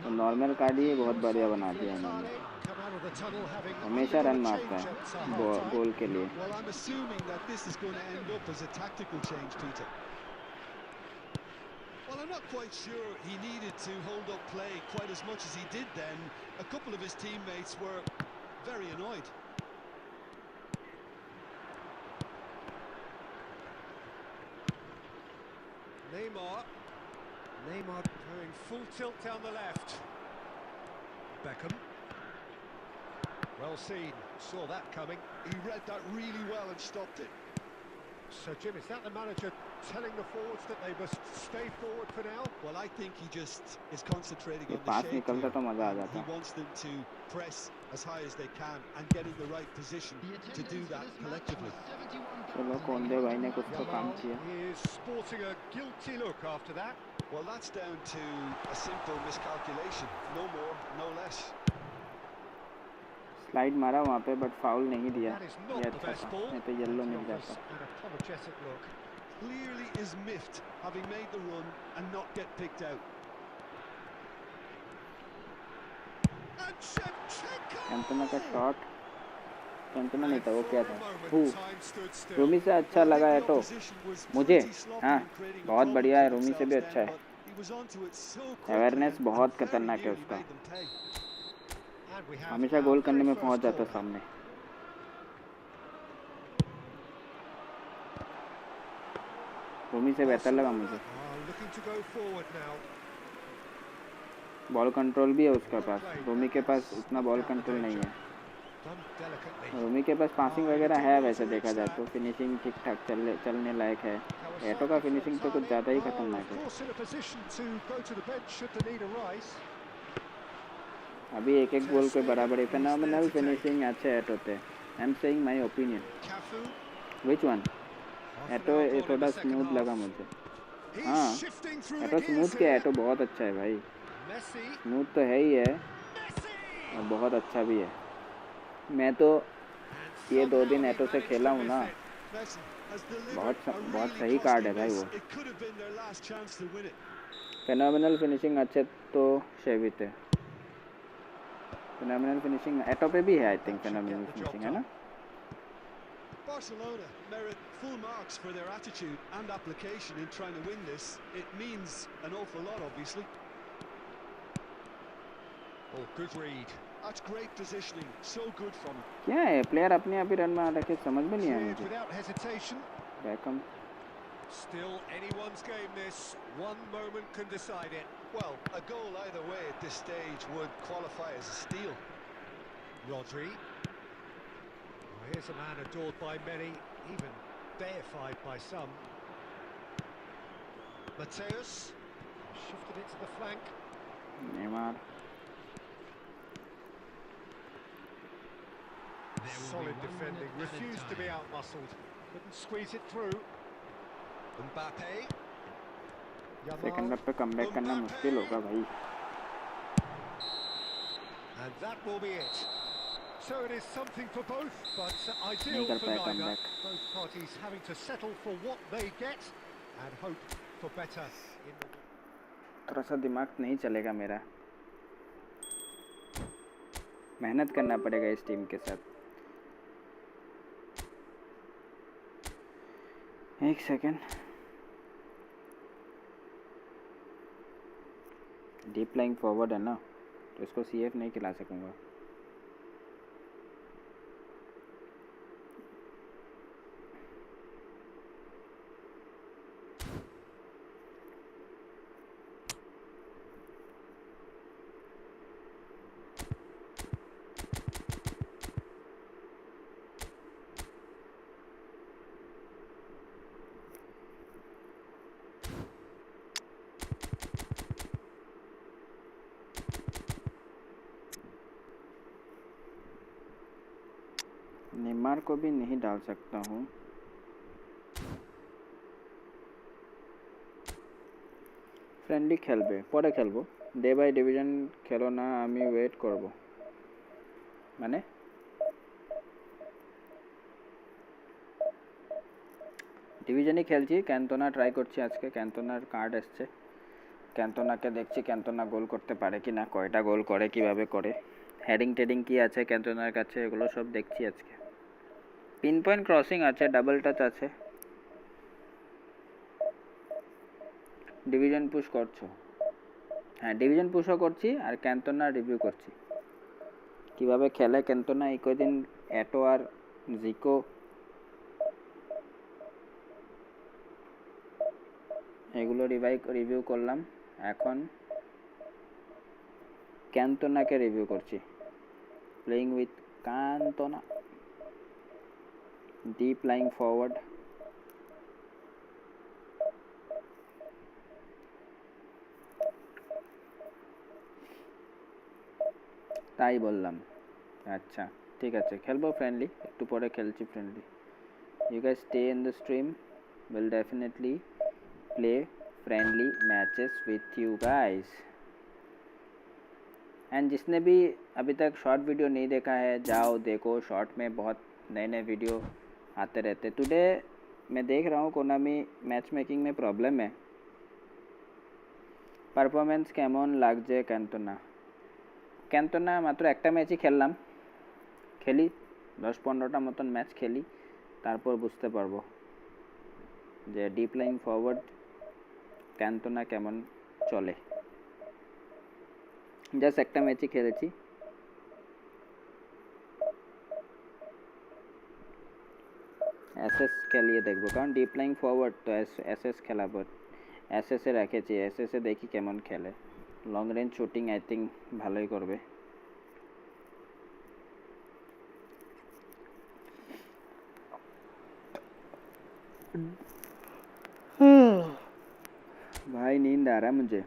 S1: तो नॉर्मल कार्ड ही बहुत बढ़िया बना दिया इन्होंने, हमेशा रन मारता है गोल के लिए।
S4: Well, I'm assuming that this is going to end up as a tactical change, Peter. Well, I'm not quite sure he needed to hold up play quite as much as he did then. A couple of his teammates were very annoyed.
S2: Neymar going full tilt down the left. Beckham. Well seen, saw that coming.
S4: He read that really well and stopped it.
S2: So Jim, is that the manager telling the forwards that they must stay forward for now?
S4: Well, I think he just is concentrating
S1: ये
S4: on the
S1: pass
S4: shape
S1: निकलता
S4: here.
S1: तो मज़ा आ जाता।
S4: He wants them to press as high as they can and get in the right position to do that collectively.
S1: चलो कोंदे भाई ने कुछ तो काम किया।
S2: He is sporting a guilty look after that.
S4: Well, that's down to a simple miscalculation. No more, no less.
S1: Slide मारा वहाँ पे बट फाउल नहीं दिया,
S2: That is
S1: ये
S2: not the
S1: अच्छा
S2: best
S1: था,
S2: ball.
S1: नहीं तो yellow
S2: That's
S1: mill
S2: an obvious
S1: जाता।
S2: and apologetic look.
S4: Clearly is miffed having made the run and not get picked out.
S2: And Shevchenko!
S1: Cantona का shot, Cantona नहीं था वो, क्या था
S2: Time stood still.
S1: रूमी से अच्छा लगा है तो मुझे, हाँ बहुत बढ़िया है, रूमी से भी अच्छा है। अवेयरनेस बहुत खतरनाक है उसका,
S2: And we have
S1: हमेशा
S2: our
S1: गोल करने
S2: very
S1: में
S2: first
S1: पहुंच जाता
S2: corner.
S1: सामने। रूमी से बेहतर लगा मुझे,
S2: Looking to go forward now.
S1: Ball control भी है उसके पास, रूमी के पास उतना बॉल कंट्रोल नहीं है।
S2: Done delicately.
S1: रूमी के पास पासिंग वगैरह है, वैसे देखा जाए तो फिनिशिंग ठीक ठाक चलने लायक है। एटो का फिनिशिंग तो कुछ ज़्यादा ही खतरनाक है। अभी एक एक गोल के बराबर है। फेनोमेनल फिनिशिंग अच्छे एटो थे। I am saying my opinion. Which one? Eto'o ये थोड़ा स्मूथ लगा मुझे। हाँ, एटो स्मूथ क्या है, एटो बहुत अच्छा है भाई। स्मूथ तो है ही है और बहुत अच्छा भी है। मैं तो ये 2 दिन एटो से खेला हूँ ना, बहुत सही कार्ड है भाई वो। फेनोमेनल फिनिशिंग अच्छे तो शेवी थे। फेनोमेनल फिनिशिंग एटो पे भी है, आई थिंक फेनोमेनल फिनिशिंग है ना।
S4: Barcelona merit full marks for their attitude and application in trying to win this. It means an awful lot, obviously.
S2: Oh, good read.
S4: That's great positioning. So good from him.
S1: क्या है player अपने आप ही run मार रखे, समझ में नहीं आया
S2: Cleared
S1: मुझे।
S2: without hesitation.
S1: Beckham
S2: Still anyone's game this. One moment can decide it.
S4: Well, a goal either way at this stage would qualify as a steal.
S2: Rodri. Well, here's a man adored by many, even deified by some. Mateus shifted it to the flank.
S1: Neymar
S2: Solid defending, refused to be out-muscled. Couldn't squeeze it through.
S4: Mbappe.
S1: Second half पे comeback करना मुश्किल होगा भाई।
S2: And that will be it. So it is something for both, but
S1: नहीं
S2: ideal
S1: कर
S2: for
S1: पाया
S2: neither.
S1: Comeback.
S2: Both parties having to settle for what they get and hope for better.
S1: थोड़ा सा दिमाग नहीं चलेगा मेरा, मेहनत करना पड़ेगा इस टीम के साथ। एक सेकेंड। डीप लाइंग फॉरवर्ड है ना, तो इसको सीएफ नहीं खिला सकूंगा। नेमार को भी नहीं डाल सकता हूँ। फ्रेंडली खेलबे परे खेलबो, डे बाय डिविजन खेलो ना, आमी वेट करबो। माने डिविजनই খেলছি। ক্যান্তোনা ট্রাই করছি আজকে। ক্যান্তোনার কার্ড আসছে, ক্যান্তোনাকে দেখছি ক্যান্তোনা গোল করতে পারে কি না, কয়টা গোল করে, কিভাবে করে, হেডিং টেডিং কি আছে ক্যান্তোনার কাছে, এগুলো সব দেখছি আজকে। পিন পয়েন্ট ক্রসিং আছে, ডাবল টাচ আছে। ডিভিশন পুশ করছো? হ্যাঁ, ডিভিশন পুশও করছি আর ক্যান্তোনা রিভিউ করছি কিভাবে খেলে ক্যান্তোনা। এই কদিন এটো আর জিকো এগুলো রিভিউ করলাম, এখন ক্যান্তোনাকে রিভিউ করছি। Playing with Cantona, deep lying forward, তাই বললাম। আচ্ছা ঠিক আছে, খেলবো ফ্রেন্ডলি, একটু পরে খেলছি friendly. You guys stay in the stream, will definitely play friendly matches with you guys. And जिसने भी अभी तक शॉर्ट वीडियो नहीं देखा है, जाओ देखो, शॉर्ट में बहुत नए नए वीडियो आते रहते। टुडे मैं देख रहा हूँ कोनामी मैच मेकिंग में प्रॉब्लम है। परफॉर्मेंस केमन लागছে ক্যান্তোনা? ক্যান্তোনা মাত্র একটা ম্যাচই খেললাম, খেলি 10-15টা মতন ম্যাচ খেলি, তারপর বুঝতে পারবো যে ডিপ লাইন ফরওয়ার্ড ক্যান্তোনা কেমন চলে। জাস্ট একটা ম্যাচই খেলেছি। এসএস খেলিয়ে দেখবো, কারণ ডিপ লাইং ফরওয়ার্ড তো এসএস খেলাবো। এসএসে রেখেছি, এসএসে দেখি কেমন খেলে। Long range shooting I think ভালোই করবে। भाई नींद आ रहा है मुझे।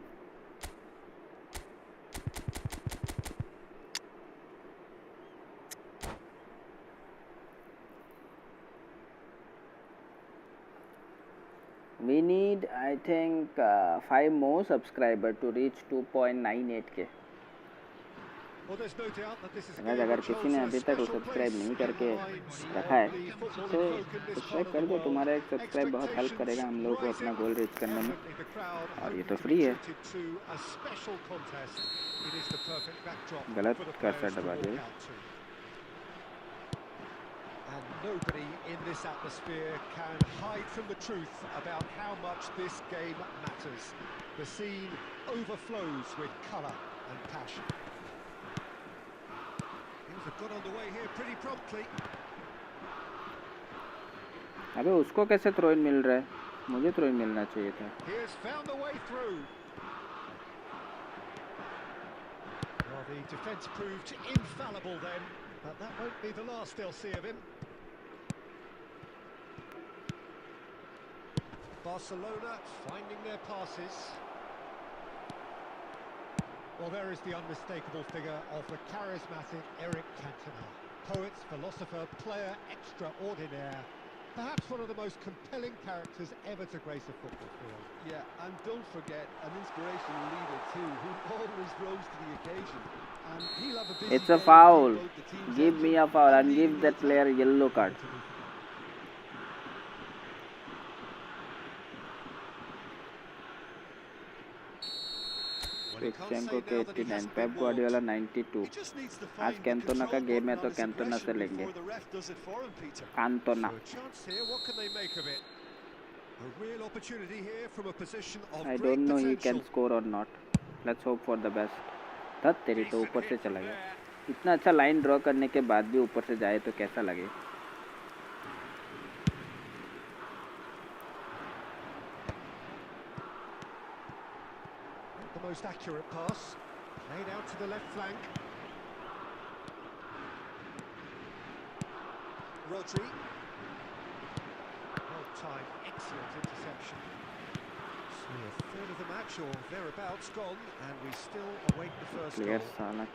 S1: We need, I think, 5 more subscribers to reach 2.98K. अगर किसी ने अभी तक सब्सक्राइब नहीं करके रखा है तो सब्सक्राइब कर दो। तुम्हारा एक सब्सक्राइब बहुत हेल्प करेगा हम लोग को अपना गोल रीच करने में, और ये तो फ्री है। गलत कर्सर दबा दिया।
S2: And nobody in this atmosphere can hide from the truth about how much this game matters. The scene overflows with colour and passion. Things have got underway here pretty promptly.
S1: अबे उसको कैसे throw in मिल रहा है? मुझे throw in मिलना चाहिए था।
S2: He has found the way through. Well, the defence proved infallible then, but that won't be the last they'll see of him. Barcelona finding their passes. Well, there is the unmistakable figure of the charismatic 𝙤𝙁𝙆𝙀. Poet, philosopher, player extraordinaire. Perhaps one of the most compelling characters ever to grace a football field.
S4: Yeah, and don't forget, an inspirational leader too, who always rose to the occasion. And he'll have a busy
S1: It's a
S4: day
S1: foul.
S4: with both the teams
S1: Give me a foul and give that player a yellow card. 𝙤𝙁𝙆𝙀 के 89, Pep Guardiola 92। आज Cantona का game है तो Cantona से लेंगे। Cantona. I don't know he can score or not. Let's hope for the best. धत तेरी तो ऊपर से चला गया। इतना अच्छा लाइन ड्रॉ करने के बाद भी ऊपर से जाए तो कैसा लगे?
S2: The most accurate pass, played out to the left flank. Rodri. Well timed, excellent interception. So a third of the match or thereabouts gone, and we still await the first goal. And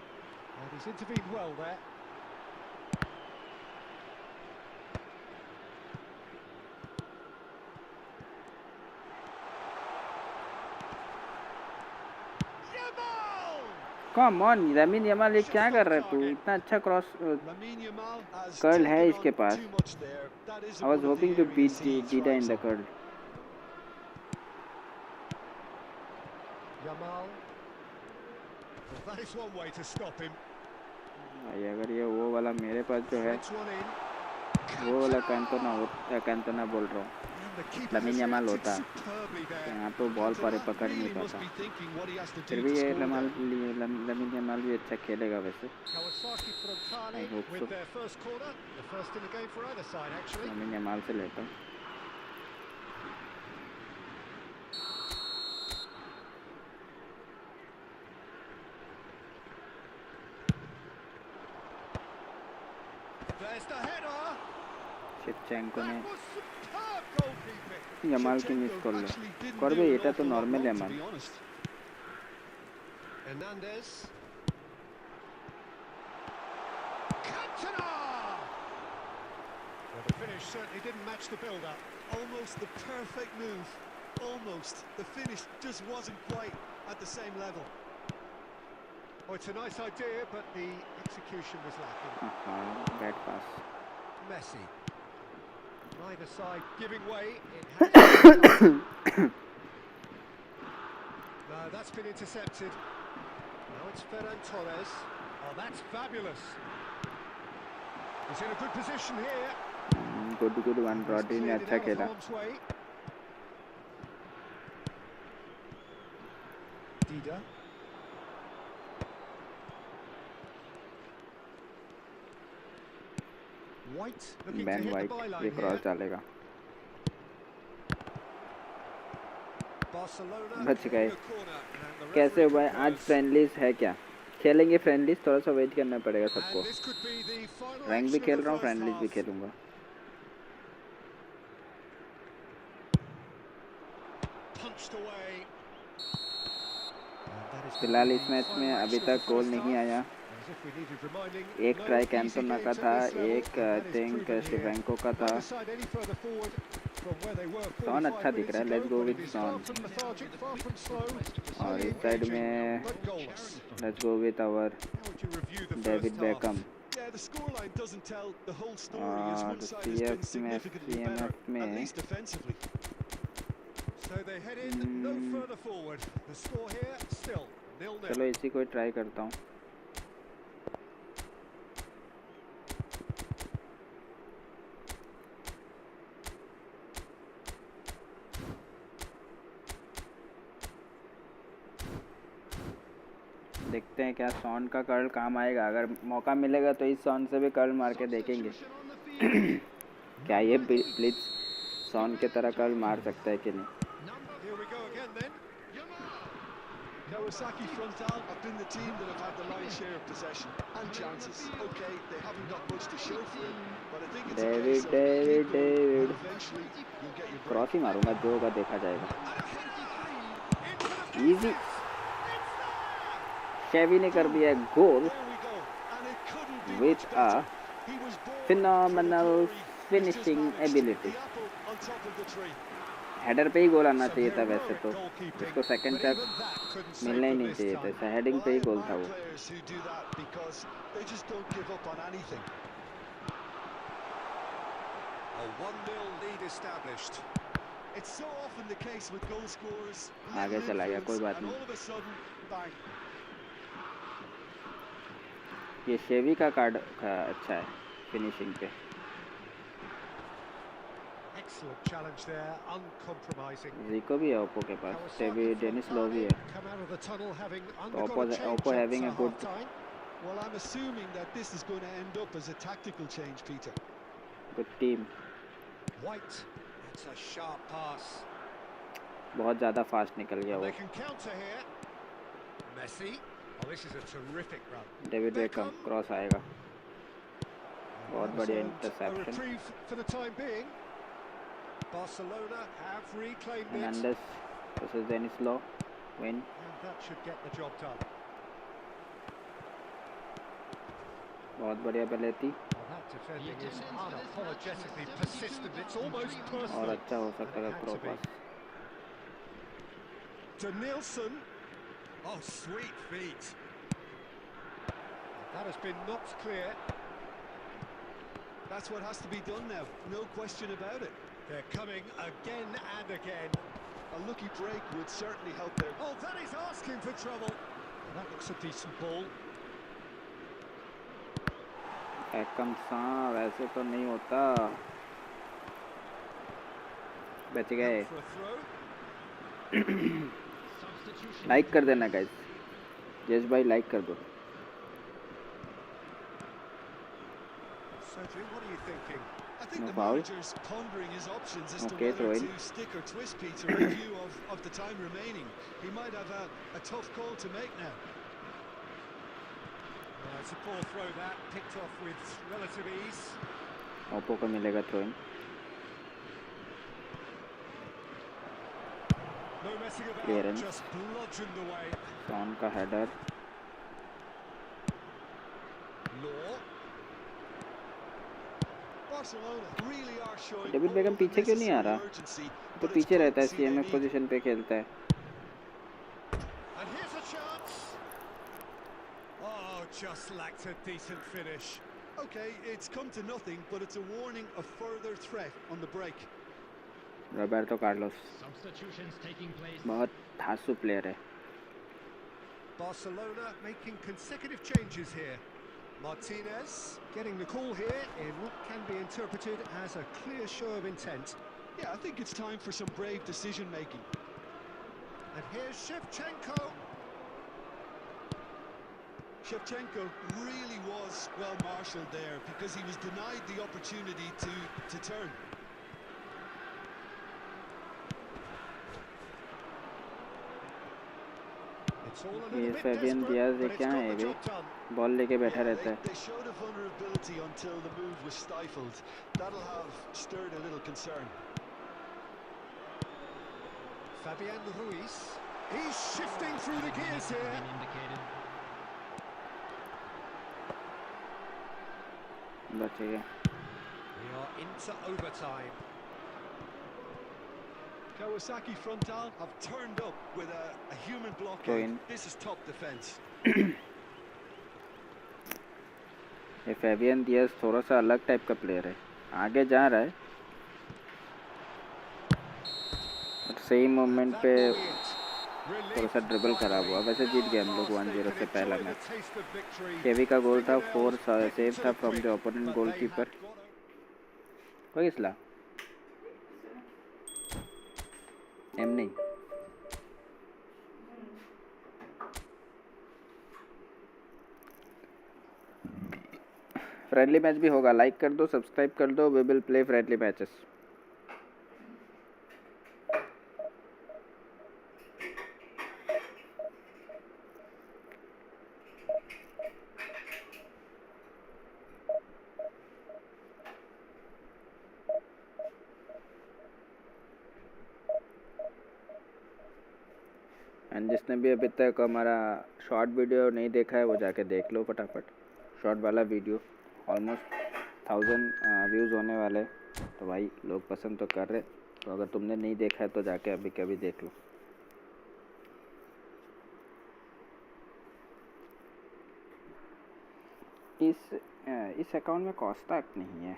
S2: he's intervened well there.
S1: Come on Lamine Yamal, ये क्या कर रहा है तू? इतना अच्छा cross curl है इसके पास। I was hoping to beat Dida in the curl.
S2: Yamal. Well, that is one way to stop him.
S1: भाई अगर ये वो वाला मेरे पास जो है वो वाला कैंटोना बोल रहा हूँ लमीन यमाल होता यहाँ तो बॉल पर पकड़ नहीं पाता। फिर भी ये लमीन यमाल भी अच्छा खेलेगा वैसे। I hope so. Lamin Yamal से लेता हूँ। शिवचेंको ने यमाल की मिस कर लो कर दे। এটা তো normal Yamal.
S2: Hernandez. Well, the finish certainly didn't match the build-up.
S4: Almost the perfect move. Almost. The finish just wasn't quite at the same level.
S2: Oh, it's a nice idea, but the execution was lacking.
S1: Bad pass.
S2: Messi. Neither side giving way. No, that's been intercepted. Now it's Ferran Torres. Oh, that's fabulous. He's in a good position here.
S1: Good one. Rodri ने अच्छा खेला।
S2: Dida.
S1: Ban white ये cross डालेगा। बच गए। कैसे हुआ है? आज फ्रेंडलीज है क्या? खेलेंगे फ्रेंडलीज, थोड़ा सा वेट करना पड़ेगा सबको। रैंक भी खेल रहा हूँ, फ्रेंडलीज भी खेलूंगा।
S2: poached away.
S1: फिलहाल इस मैच में अभी तक गोल नहीं आया। एक ट्राई कैंटोना का था, एक आई थिंक शिवेंको का था। सॉन अच्छा दिख रहा है, लेट्स गो विद सॉन। और इस साइड में let's go with our David Beckham. और सीएफ में सीएमएफ में चलो इसी को ट्राई करता हूँ। देखते हैं क्या सॉन का कर्ल काम आएगा। अगर मौका मिलेगा तो इस सॉन से भी कर्ल मार के देखेंगे क्या ये ब्लिट्ज सॉन के तरह कर्ल मार सकता है कि नहीं।
S4: Kawasaki Frontal have been the team that have had the lion's share of possession and chances. Okay, they haven't got much to show for it, but I think it's a case of keep going and eventually you'll get your
S1: cross ही मारूंगा, जो होगा देखा जाएगा। Easy शेवी ने कर दिया goal with a phenomenal finishing ability. Header पे ही गोल आना चाहिए था वैसे तो, इसको सेकंड चांस मिलना ही नहीं चाहिए था, ऐसा हेडिंग पे ही गोल था वो। आगे चला गया, कोई बात नहीं। ये शेवी का कार्ड अच्छा है फिनिशिंग पे। ज़ीको भी है ओप्पो के पास, शेवी डेनिस लो भी है। तो Oppo having a good team. बहुत ज़्यादा फास्ट निकल गया वो। डेविड बेकम क्रॉस आएगा, बहुत बढ़िया interception.
S2: Barcelona have reclaimed it.
S1: Hernandez versus Denis Law, win.
S2: And that should get the job done.
S1: बहुत बढ़िया penalty.
S2: That defending is unapologetically persistent. It's almost personal.
S1: और अच्छा हो सकता है cross.
S2: Denilson. Oh, sweet feet. That has been knocked clear.
S4: That's what has to be done now. No question about it.
S2: They're coming again and again.
S4: A lucky break would certainly help there.
S2: Oh, that is asking for trouble. That looks a decent ball.
S1: एकम सा वैसे तो नहीं होता। बच गए। Like कर देना guys. Yes भाई लाइक कर दो।
S2: What are you thinking?
S4: I think
S1: No
S4: the
S1: foul.
S4: manager's pondering his options as to
S1: Okay,
S4: whether
S1: throw in.
S4: to stick or twist Peter in view of the time remaining. He might have a tough call to make now.
S2: It's a poor throw that, picked off with relative ease.
S1: Oppo को मिलेगा throw in.
S2: No messing about,
S1: Clearance.
S2: just bludgeoned away.
S1: Son का header.
S2: Law.
S1: David Beckham पीछे क्यों नहीं आ रहा? तो पीछे रहता है, सीएमएफ पोजीशन पे खेलता है।
S2: And here's a chance. Oh, just lacked a decent finish.
S4: Okay, it's come to nothing, but it's a warning of further threat on the break.
S1: Roberto Carlos बहुत धांसू प्लेयर है।
S2: Barcelona making consecutive changes here. Martinez getting the call here in what can be interpreted as a clear show of intent.
S4: Yeah, I think it's time for some brave decision making.
S2: And here's Shevchenko.
S4: Shevchenko really was well marshalled there because he was denied the opportunity to turn.
S1: ये Fabian Diya's क्या है ये ball लेके बैठा रहता है।
S4: They showed a vulnerability until the move was stifled. That'll have stirred a little concern.
S2: Fabian Ruiz. He's shifting through the gears here.
S3: Been indicated.
S1: बच गया.
S2: We are into overtime.
S4: Kawasaki frontal have turned up with a human blockade.
S1: Tuhin.
S4: This is top defense.
S1: ये Fabian diyas थोड़ा सा अलग type का player है, आगे जा रहा है और सही मोमेंट पे थोड़ा सा ड्रिबल खराब हुआ. वैसे जीत गए हम लोग 1-0 से पहला मैच. केवी का गोल था, 4 सेव था फ्रॉम द ओपोनेंट गोलकीपर. कोई इसला एम नहीं. फ्रेंडली मैच भी होगा, लाइक कर दो, सब्सक्राइब कर दो. We will play friendly matches. And जिसने भी अभी तक हमारा शॉर्ट वीडियो नहीं देखा है वो जाके देख लो फटाफट. शॉर्ट वाला वीडियो ऑलमोस्ट 1000 व्यूज़ होने वाले, तो भाई लोग पसंद तो कर रहे. तो अगर तुमने नहीं देखा है तो जाके अभी कभी देख लो. इस अकाउंट में कोस्टा नहीं है.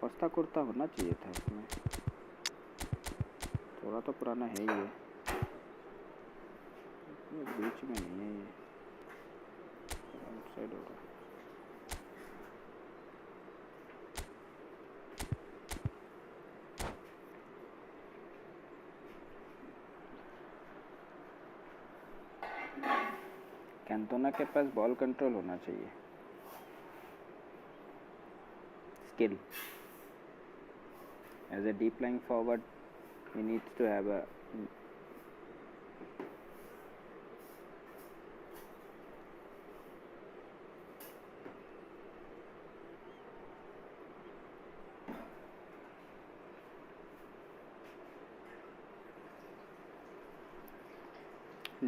S1: कोस्टा कुर्ता होना चाहिए था इसमें. थोड़ा तो पुराना है ही है, बीच में नहीं है. ये आउटसाइड होगा. कैंटोना के पास बॉल कंट्रोल होना चाहिए. Skill as a deep lying forward he needs to have a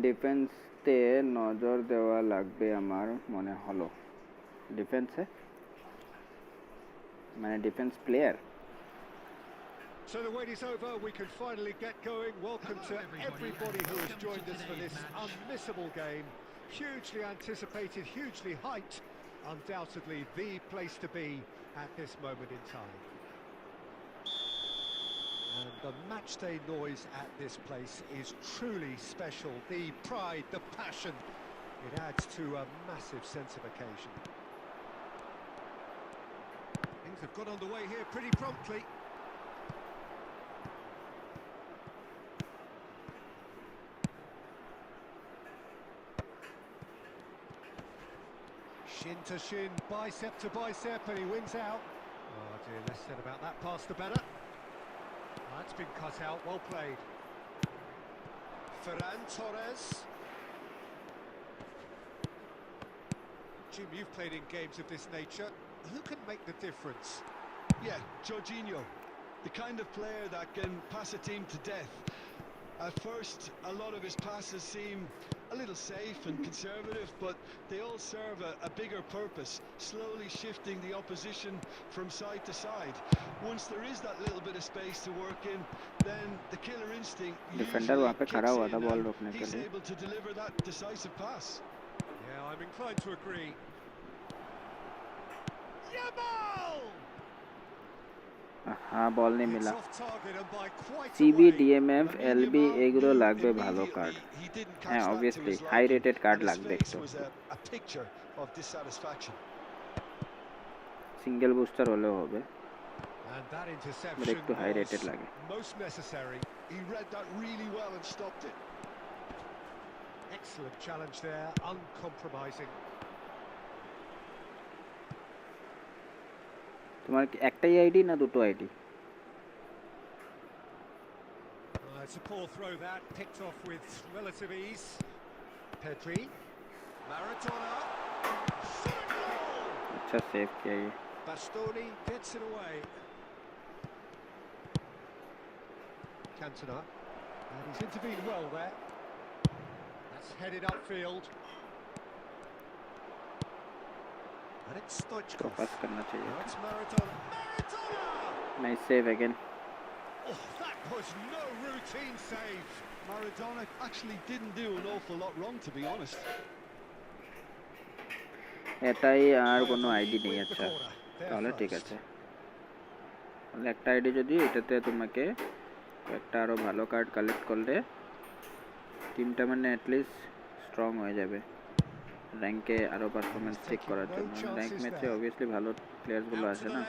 S1: ডিফেন্সতে নজর দেওয়া লাগবে আমার মনে হলো. ডিফেন্সে মানে defence player.
S2: So the wait is over, we can finally get going. Welcome to everybody who has joined us for this unmissable game. Hugely anticipated, hugely hyped. Undoubtedly the place to be at this moment in time. And the matchday noise at this place is truly special. The pride, the passion, it adds to a massive sense of occasion. Things have got underway here pretty promptly. Shin to shin, bicep to bicep, and he wins out. Oh dear, less said about that pass the better. That's been cut out, well played. Ferran Torres. Jim, you've played in games of this nature. Who can make the difference?
S4: Yeah, Jorginho, the kind of player that can pass a team to death. At first, a lot of his passes seem a little safe and conservative, but they all serve a bigger purpose, slowly shifting the opposition from side to side. Once there is that little bit of space to work in, then the killer instinct
S1: defender वहाँ पे खड़ा हुआ था ball रोकने के
S4: he's
S1: लिए.
S4: able to deliver that decisive pass.
S2: Yeah, I'm inclined to agree. Yamal!
S1: हाँ ball नहीं
S2: It's
S1: मिला.
S2: off target and by quite a
S1: CB
S2: way.
S1: DMF LB এগুলো লাগবে ভালো কার্ড.
S4: He didn't catch
S1: হ্যাঁ
S4: that to
S1: obviously
S4: his
S1: high
S4: liking,
S1: rated card
S4: and his
S1: লাগবে
S4: face
S1: একটু.
S4: was a picture of dissatisfaction.
S1: Single booster হলেও হবে,
S2: And that
S1: but
S2: interception
S1: একটু high rated
S2: was
S1: লাগে.
S2: most necessary.
S4: He read that really well and stopped it.
S2: Excellent challenge there, uncompromising.
S1: তোমার কি একটাই ID না দুটো ID?
S2: It's a poor throw that, picked off with relative ease. Pedri, Maradona, shot goal!
S1: अच्छा save किया ये.
S2: Bastoni gets it away. Cantona, And he's intervened well there. That's headed upfield. And it's
S1: इसको
S2: 𝙀𝙃𝘼𝙆.
S1: पास करना चाहिए
S2: Now
S1: था.
S2: it's Maradona. Maradona!
S1: Nice save again.
S2: Oh, that was no routine save.
S4: Maradona actually didn't do an awful lot wrong, to be honest.
S1: এটাই আর কোনো ID নেই. আচ্ছা তাহলে ঠিক আছে. তাহলে একটা আইডি যদি এটাতে তোমাকে একটা আরো ভালো কার্ড কালেক্ট করলে টিমটা মানে অ্যাটলিস্ট স্ট্রং হয়ে যাবে র্যাঙ্কে আরো পারফরম্যান্স চেক করার জন্য. র্যাঙ্ক ম্যাচে অবভিয়াসলি ভালো প্লেয়ার্সগুলো আসে না,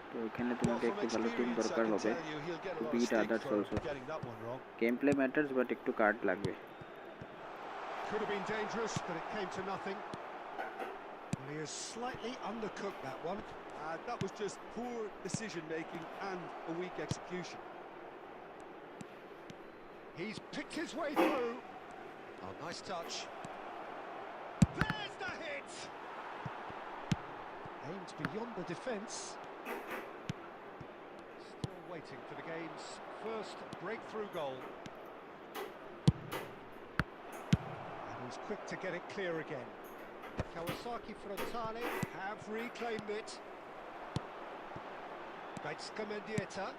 S1: তো এখানে তোমাকে একটু ভালো টিম দরকার হবে to beat others also. Game play matters but একটু কার্ড লাগবে.
S2: Could have been dangerous, but it came to nothing. Well, he has slightly undercooked that one.
S4: That was just poor decision making and a weak execution.
S2: He's picked his way through. Oh, nice touch. There's the hit. Aimed beyond the defence. Still waiting for the game's first breakthrough goal. And he's quick to get it clear again. 𝙀𝙀𝙈𝙆𝙀 have reclaimed it. 𝙁𝙀𝙆𝙀𝙈.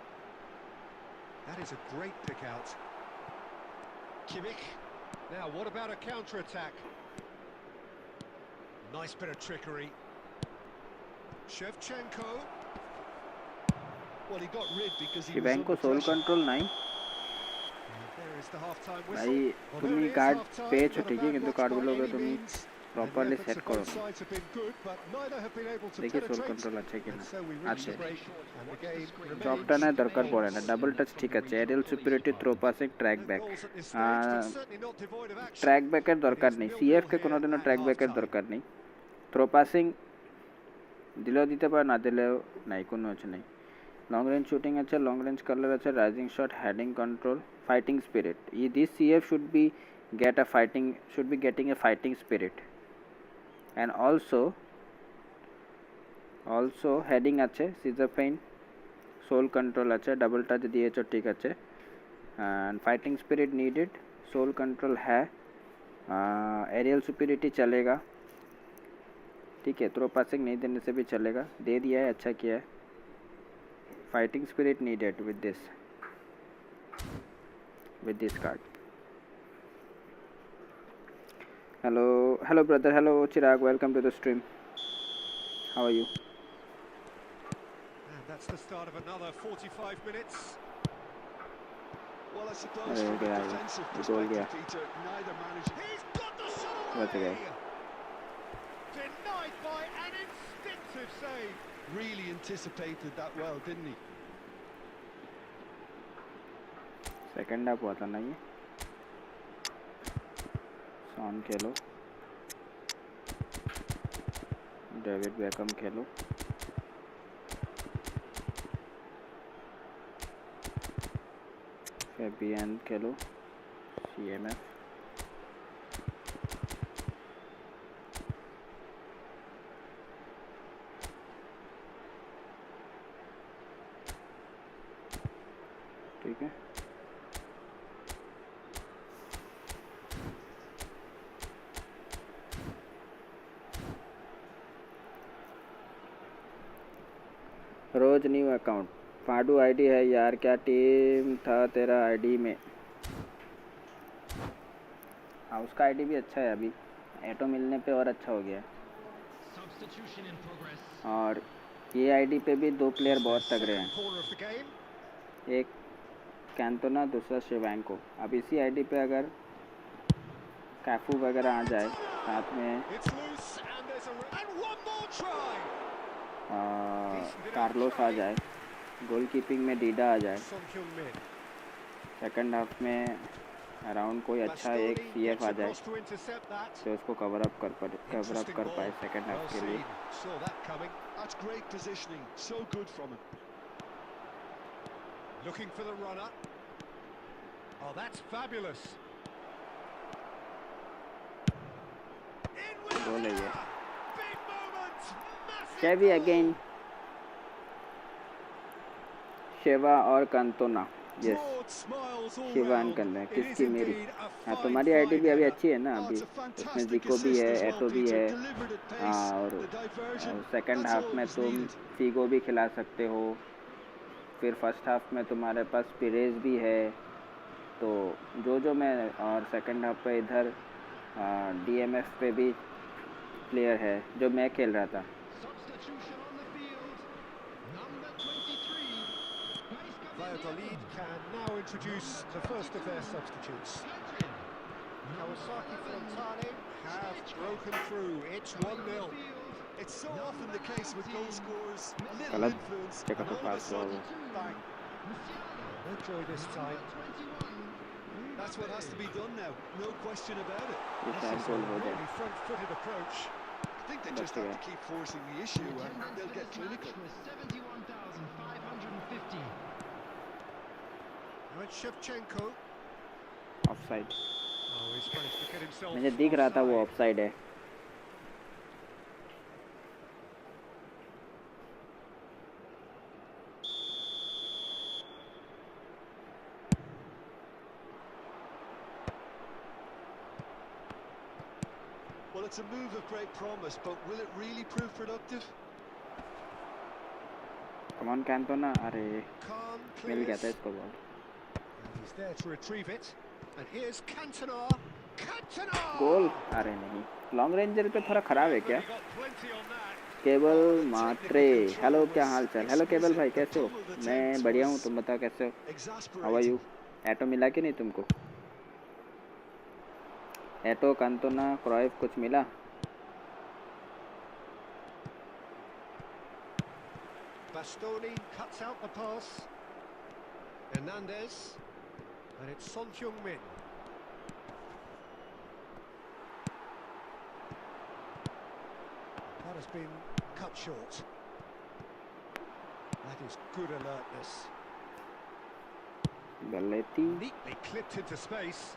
S2: That is a great pick out. 𝙀𝙃𝘼𝙆. Now, what about a counter-attack? Nice bit of trickery. Shevchenko.
S4: Well, he got rid because he was
S1: Shibanko
S4: under
S1: sole
S4: pressure.
S1: Control নাই.
S2: There is the half-time whistle.
S1: ভাই
S2: Well,
S1: তুমি
S2: there it is,
S1: card
S2: half-time.
S1: পেয়েছো
S2: Not a
S1: ঠিকই,
S2: bad
S1: কিন্তু
S2: watch by
S1: কার্ডগুলোকে
S2: any
S1: তুমি
S2: means.
S1: Properly
S2: The
S1: set
S2: efforts of
S1: করো.
S2: both sides have been good, but neither have been able to
S1: দেখি soul
S2: penetrate.
S1: Control আছে কিনা.
S2: And so we reach
S1: আছে.
S2: the break, and the game remains
S1: জবটা না দরকার পড়ে না. ডাবল টাচ ঠিক আছে. Aerial superiority, through passing, track
S2: No
S1: back.
S2: goals at this stage, but certainly not devoid of action.
S1: Track ব্যাকের দরকার নেই. সিএফ কে কোনোদিনও ট্র্যাক ব্যাকের দরকার নেই. থ্রো পাসিং দিলেও দিতে পারে, না দিলেও নাই, কোনো কিছু নেই. লং রেঞ্জ শুটিং আছে, লং রেঞ্জ কালার আছে, rising shot, heading control, fighting spirit. This CF should be getting a fighting spirit, and also heading আছে, সিজার পেইন, সোল কন্ট্রোল আছে, ডাবল টাচ দিয়েছো ঠিক আছে, and fighting spirit needed, sole control है, aerial superiority चलेगा, ठीक है. Throw passing नहीं देने से भी चलेगा. दे दिया है, अच्छा किया है. Fighting spirit needed with this card. hello brother, hello Chirag, welcome to the stream. How are you?
S2: And that's the start of another 45 minutes.
S4: Well, I suppose from a defensive perspective, Peter, neither manager.
S2: He's got the shot
S1: That's
S2: away.
S1: okay.
S2: Denied by an instinctive save.
S4: Really anticipated that well, didn't he?
S1: Second half हुआ था ना ये. Sworn खेलो, David become खेलो, Fabian खेलो, CMF, ठीक है. रोज new account. Pandu ID है यार, क्या team था तेरा आईडी में? हाँ, उसका आईडी भी अच्छा है. अभी एटो मिलने पे और अच्छा हो गया. और ये आईडी पे भी 2 प्लेयर बहुत तगड़े हैं. एक कैंटोना, दूसरा शिवांको. अब इसी आईडी पे अगर कैफू वगैरह आ जाए, साथ में कार्लोस आ जाए, गोल कीपिंग में डीडा आ जाए, सेकंड हाफ में अराउंड कोई अच्छा एक सीएफ आ जाए तो उसको कवर अप कर पाए सेकंड हाफ के लिए.
S4: That's great positioning, so good from him.
S2: Looking for the runner. Oh, that's fabulous.
S1: गोल है ये.
S2: Big moment.
S1: शेवी अगेन, शेवा और Cantona yes
S2: broad smiles all
S1: शिवान
S2: round.
S1: कर रहे हैं
S2: It is
S1: किसकी मेरी
S2: indeed a
S1: हाँ
S2: fine
S1: तुम्हारी आईडी
S2: fine
S1: भी अभी
S2: header.
S1: अच्छी है ना
S4: Oh,
S1: अभी
S4: it's a
S1: उसमें
S4: fantastic
S1: जिको भी
S4: assist
S1: है
S4: as well,
S1: एटो भी
S4: Peter.
S1: है
S4: Delivered at pace.
S1: हाँ और
S4: The diversion,
S1: second
S4: that's all
S1: half में
S4: was
S1: तुम
S4: needed.
S1: फीगो भी खिला सकते हो फिर फर्स्ट हाफ में तुम्हारे पास पिरेज भी है तो जो मैं और सेकंड हाफ पे इधर डीएमएफ पे भी प्लेयर है जो मैं खेल रहा था
S3: Substitution on the field. Number 23. Place comes in
S2: Valladolid can now introduce the first of their substitutes.
S3: Adrian.
S2: Kawasaki Frontale have broken through. It's 1-0.
S4: It's so often the case with goal scorers. A little
S1: गलत
S4: influence,
S1: जगह
S4: and
S1: पे
S4: all of a
S1: पास हुआ
S4: sudden,
S1: वो
S4: bang.
S2: No joy this time.
S4: That's what has to be done now. No question about it.
S1: ये
S2: This
S1: शायद
S2: is a
S1: गोल हो
S2: really
S1: जाए
S2: front-footed approach.
S4: I think they
S1: That's
S4: just have
S1: okay.
S4: to keep forcing the issue, and they'll get clinical.
S3: Was 71,550.
S2: Now it's Shevchenko.
S1: Offside
S2: Oh, he's managed to get himself
S1: मुझे दिख रहा था वो
S2: offside.
S1: Offside है
S4: Well, it's a move of great promise, but will it really prove productive?
S1: Come on Kane तो ना अरे
S2: Khan
S1: मिल गया था
S2: clears.
S1: इसको ball
S2: And he's there to retrieve it. And here's Cantona. Cantona!
S1: गोल अरे नहीं लॉन्ग रेंजर पे थोड़ा ख़राब है क्या
S2: Really got plenty on that.
S1: केबल मात्रे हेलो क्या हाल चाल हेलो केबल भाई कैसे हो मैं बढ़िया हूँ तुम बताओ कैसे हो हाउ आर यू एटो मिला कि नहीं तुमको एटो कंतोना क्रॉइफ कुछ मिला
S2: Bastoni cuts out the pass. Hernandez. And it's Son Heung-min. That has been cut short. That is good alertness.
S1: गलती
S2: Neatly clipped into space.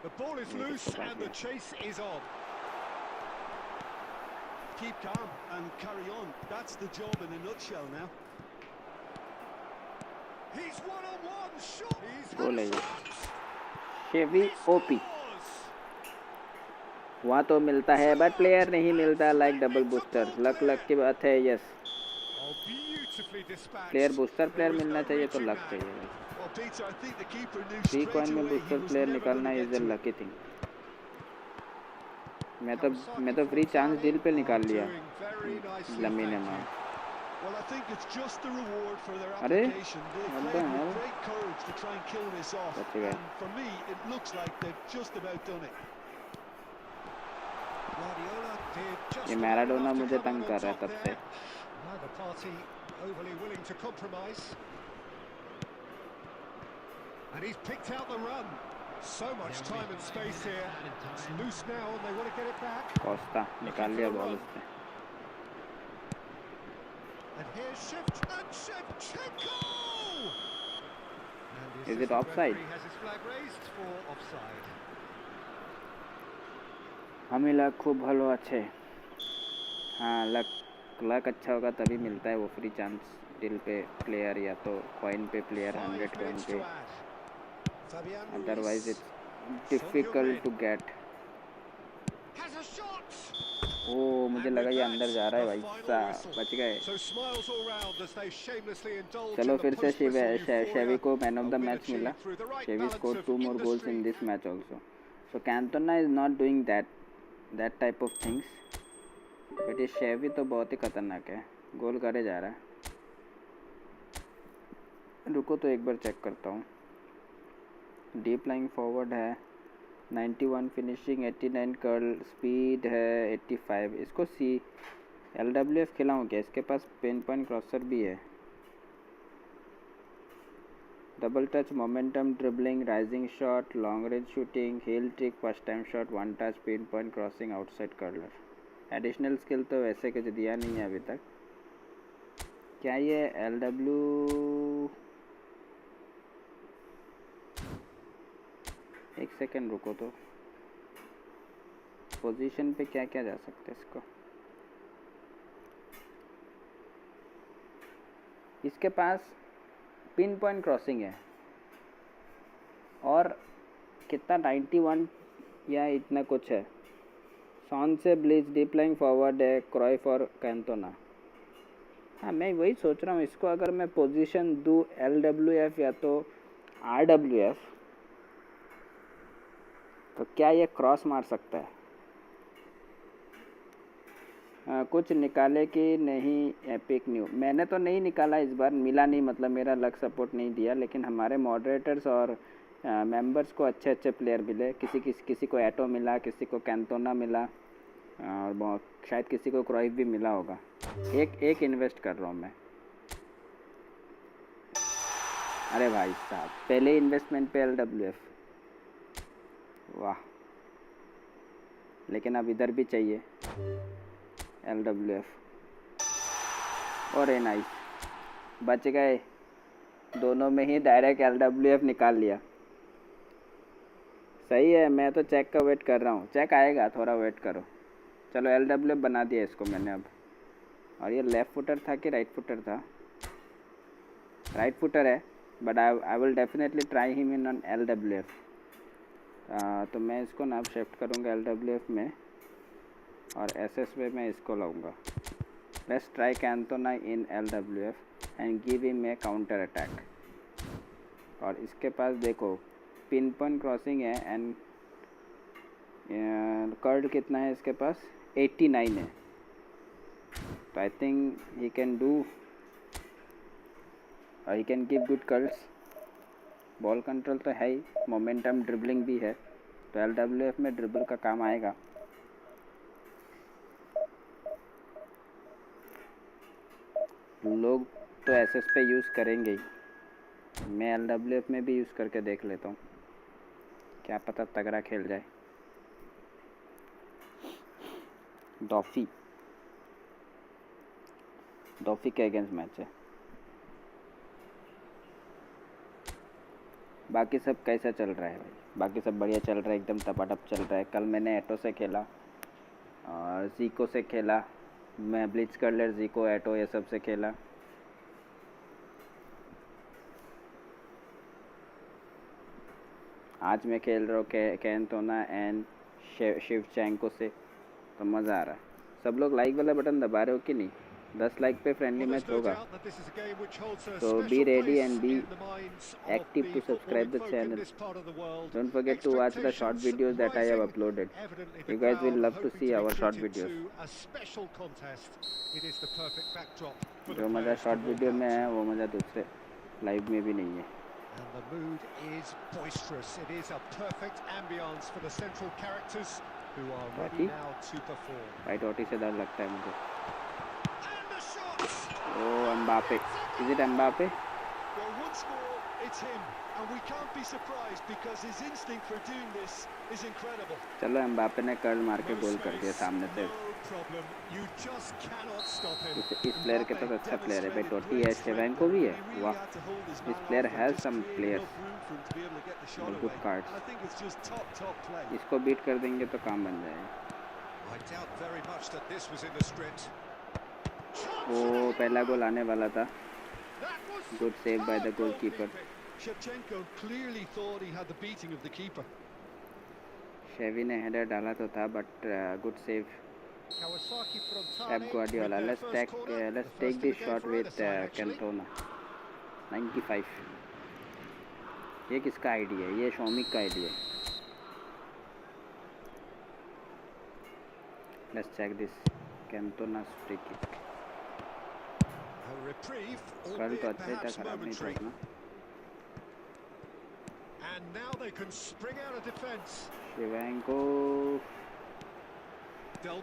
S2: The ball is
S1: Yeah,
S2: loose
S1: that's the
S2: and the chase is on.
S4: Keep calm and carry on. That's the job in a nutshell now.
S2: He's one-on-one shot. He's
S1: गोल है
S2: had a
S1: ये
S2: shot.
S1: शेवी
S2: He
S1: OP
S2: scores.
S1: वहाँ तो मिलता है but player नहीं मिलता like double booster luck luck की बात है yes
S2: Oh, beautifully dispatched.
S1: Player booster player
S2: There was
S1: मिलना
S2: no
S1: चाहिए तो
S2: reaching
S1: लक
S2: that.
S1: चाहिए भाई
S4: Well, Peter, I think the keeper knew
S1: free
S4: straight
S1: coin में
S4: away he
S1: booster
S4: was
S1: player
S4: never going
S1: निकालना
S4: to
S1: is
S4: get
S1: a
S4: to it.
S1: Lucky thing मैं
S2: Kawasaki
S1: तो free chance
S2: Frontale
S1: deal पे
S2: are
S1: निकाल लिया
S2: doing very nicely,
S1: लम्मी ने
S2: thank
S1: मार
S2: you.
S4: Well, I think it's just the reward for their
S1: अरे
S4: application. They
S1: what the
S4: played with
S1: hell
S4: great courage to try and kill this off.
S1: बच गए
S4: And for me, it looks like they've just about done it.
S2: Guardiola did just
S1: ये
S2: well
S1: Maradona
S2: enough to
S1: मुझे
S2: come
S1: तंग
S2: out
S1: कर
S2: on
S1: रहा है
S2: top
S1: तब से
S2: there. Neither party overly willing to compromise. And he's picked out the run. So much time and space here. It's loose now and they want to get it back.
S1: Costa निकाल लिया ball उसने
S2: And here's Shevchenko! And the
S1: Is it
S2: assistant
S1: offside?
S2: referee has his flag raised for offside.
S1: हमें luck खूब ভালো আছে हाँ luck अच्छा होगा तभी मिलता है वो फ्री चांस डील पे प्लेयर या तो कॉइन पे प्लेयर 100
S2: 5
S1: कॉइन
S2: minutes
S1: पे
S2: to add. Fabian
S1: otherwise
S2: Ruiz
S1: it's difficult to get
S2: has a shot.
S1: ओ मुझे
S2: And
S1: लगा
S2: with
S1: ये
S2: that,
S1: अंदर जा रहा है
S2: the
S1: भाई
S2: final
S1: साहब
S2: whistle.
S1: बच गए
S2: So smiles all round as they shamelessly indulge
S1: चलो
S2: in the
S1: फिर से
S2: post-whistle
S1: शेवी
S2: euphoria.
S1: को man of
S2: A
S1: the
S2: win
S1: match मिला
S2: achieved through the right
S1: शेवी
S2: balance
S1: score
S2: of
S1: 2 more goals
S2: industry
S1: in this match also so Cantona is not doing that type of things but ये शेवी तो बहुत ही खतरनाक है गोल करे जा रहा है रुको तो एक बार चेक करता हूँ डीप लाइंग फॉरवर्ड है 91 फिनिशिंग 89 कर्ल स्पीड है 85 इसको LWF खिलाऊँ क्या इसके पास पिन पॉइंट क्रॉसर भी है double touch momentum dribbling rising shot long range shooting heel trick first time shot one touch pinpoint crossing outside curler additional skill तो वैसे कुछ दिया नहीं है अभी तक क्या ये LW एक सेकंड रुको तो पोजीशन पे क्या क्या जा सकता है इसको इसके पास पिन पॉइंट क्रॉसिंग है और कितना 91 या इतना कुछ है। सॉन से ब्लीच डीप लाइंग फॉरवर्ड है क्रॉइफ और कैंटोना। हाँ मैं वही सोच रहा हूँ, इसको अगर मैं पोजीशन दूँ LWF या तो RWF तो क्या ये क्रॉस मार सकता है? कुछ निकाले कि नहीं एपिक न्यू? मैंने तो नहीं निकाला इस बार, मिला नहीं, मतलब मेरा लक सपोर्ट नहीं दिया, लेकिन हमारे मॉडरेटर्स और मेंबर्स को अच्छे अच्छे प्लेयर मिले। किसी को एटो मिला, किसी को कैंटोना मिला और शायद किसी को क्रॉइफ भी मिला होगा। एक इन्वेस्ट कर रहा हूँ मैं। अरे भाई साहब पहले इन्वेस्टमेंट पे LWF, वाह। लेकिन अब इधर भी चाहिए LWF। और नाइस, बच गए, दोनों में ही डायरेक्ट LWF निकाल लिया। सही है, मैं तो चेक का वेट कर रहा हूँ, चेक आएगा, थोड़ा वेट करो। चलो LWF बना दिया इसको मैंने अब। और ये लेफ़्ट फुटर था कि राइट फुटर था? राइट फुटर है, but I will definitely try him in on LWF। तो मैं इसको ना शिफ्ट करूँगा LWF में और SS में मैं इसको लाऊंगा। Let's try Cantona in LWF and give him a counter attack. और इसके पास देखो पिन पॉइंट क्रॉसिंग है एंड कर्ल कितना है इसके पास? 89 है। तो I think he can do, he can give good curls. Ball control तो है ही, मोमेंटम ड्रिबलिंग भी है, तो LWF में ड्रिबल का काम आएगा। लोग तो SS पे यूज़ करेंगे ही, मैं LWF में भी यूज़ करके देख लेता हूँ, क्या पता तगड़ा खेल जाए। डॉफी के अगेंस्ट मैच है। बाकी सब कैसा चल रहा है भाई? बाकी सब बढ़िया चल रहा है, एकदम टपाटप चल रहा है। कल मैंने एटो से खेला और ज़ीको से खेला, मैं ब्लिट्ज कर्लर, ज़ीको, एटो ये सब से खेला। आज मैं खेल रहा हूँ कैंटोना एंड शिवचेंको से, तो मज़ा आ रहा है। सब लोग लाइक वाला बटन दबा रहे हो कि नहीं? 10 लाइक पे फ्रेंडली मैच होगा, तो be ready and be active to subscribe the channel. Don't forget to watch the short videos that I have uploaded. You guys will love to see our short videos. जो मज़ा short video में है वो मज़ा दूसरे live में भी नहीं है।
S2: And the mood is boisterous. It is a perfect ambience for the central characters who are ready now to perform.
S1: Right OT से डर लगता है मुझे।
S2: And the shots!
S1: Oh, Mbappe. Is it Mbappe?
S4: Well, once more, it's him, and we can't be surprised because his instinct for doing this is incredible.
S1: चलो Mbappe ने curl मार के गोल कर दिया सामने से। इस प्लेयर के पास अच्छा प्लेयर है भाई, टोटी है, शेवेंको भी है। वाह, this player has some players good cards. इसको बीट कर देंगे तो काम बन जाएगा। वो पहला गोल आने वाला था। Good save by the goalkeeper.
S4: Shevchenko clearly thought he had the beating of the keeper.
S1: Sheva ने हेडर डाला तो था, but good save. 𝙎𝙀𝙆, let's take this shot with Cantona. 95। ये किसका आईडी है? ये शौमिक का आईडी है। Let's check this Cantona free kick. कल तो अच्छा ही था, खराब नहीं था अपना।
S2: And now they can spring out of defense.
S1: शेवेंको,
S2: Del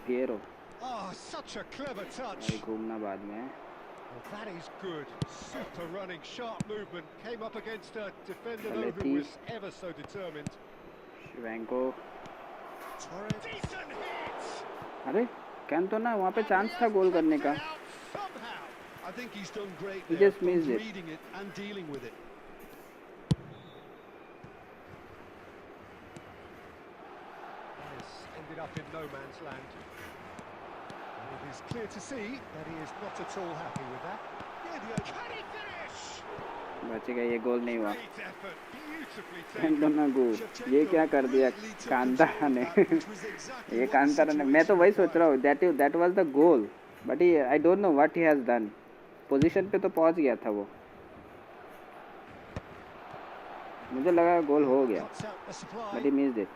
S2: Piero. Oh, such a clever touch.
S1: घूमना बाद में।
S2: Well, that is good. Super running, sharp movement. Came up against a defender though who was ever so determined.
S1: शेवेंको,
S2: Decent hit.
S1: अरे Cantona वहाँ पे chance था गोल करने का।
S2: Somehow.
S4: I think he's done great
S1: He
S4: there,
S1: just missed
S4: both
S1: it.
S4: reading it and dealing with it.
S2: Yes, ended up in no man's land. And it is clear to see that he is not at all happy with that.
S4: Yeah,
S2: Can he finish?
S1: बचेगा, ये गोल नहीं हुआ।
S2: Great effort, beautifully taken.
S1: Cantona go, ये क्या कर दिया कांतारा ने। ये कांतारा ने, मैं तो वही सोच रहा हूँ, that was the goal, but I don't know what he has done. Position पे तो पहुंच गया था वो, मुझे लगा गोल हो गया,
S2: Cuts out the supply.
S1: but he missed it.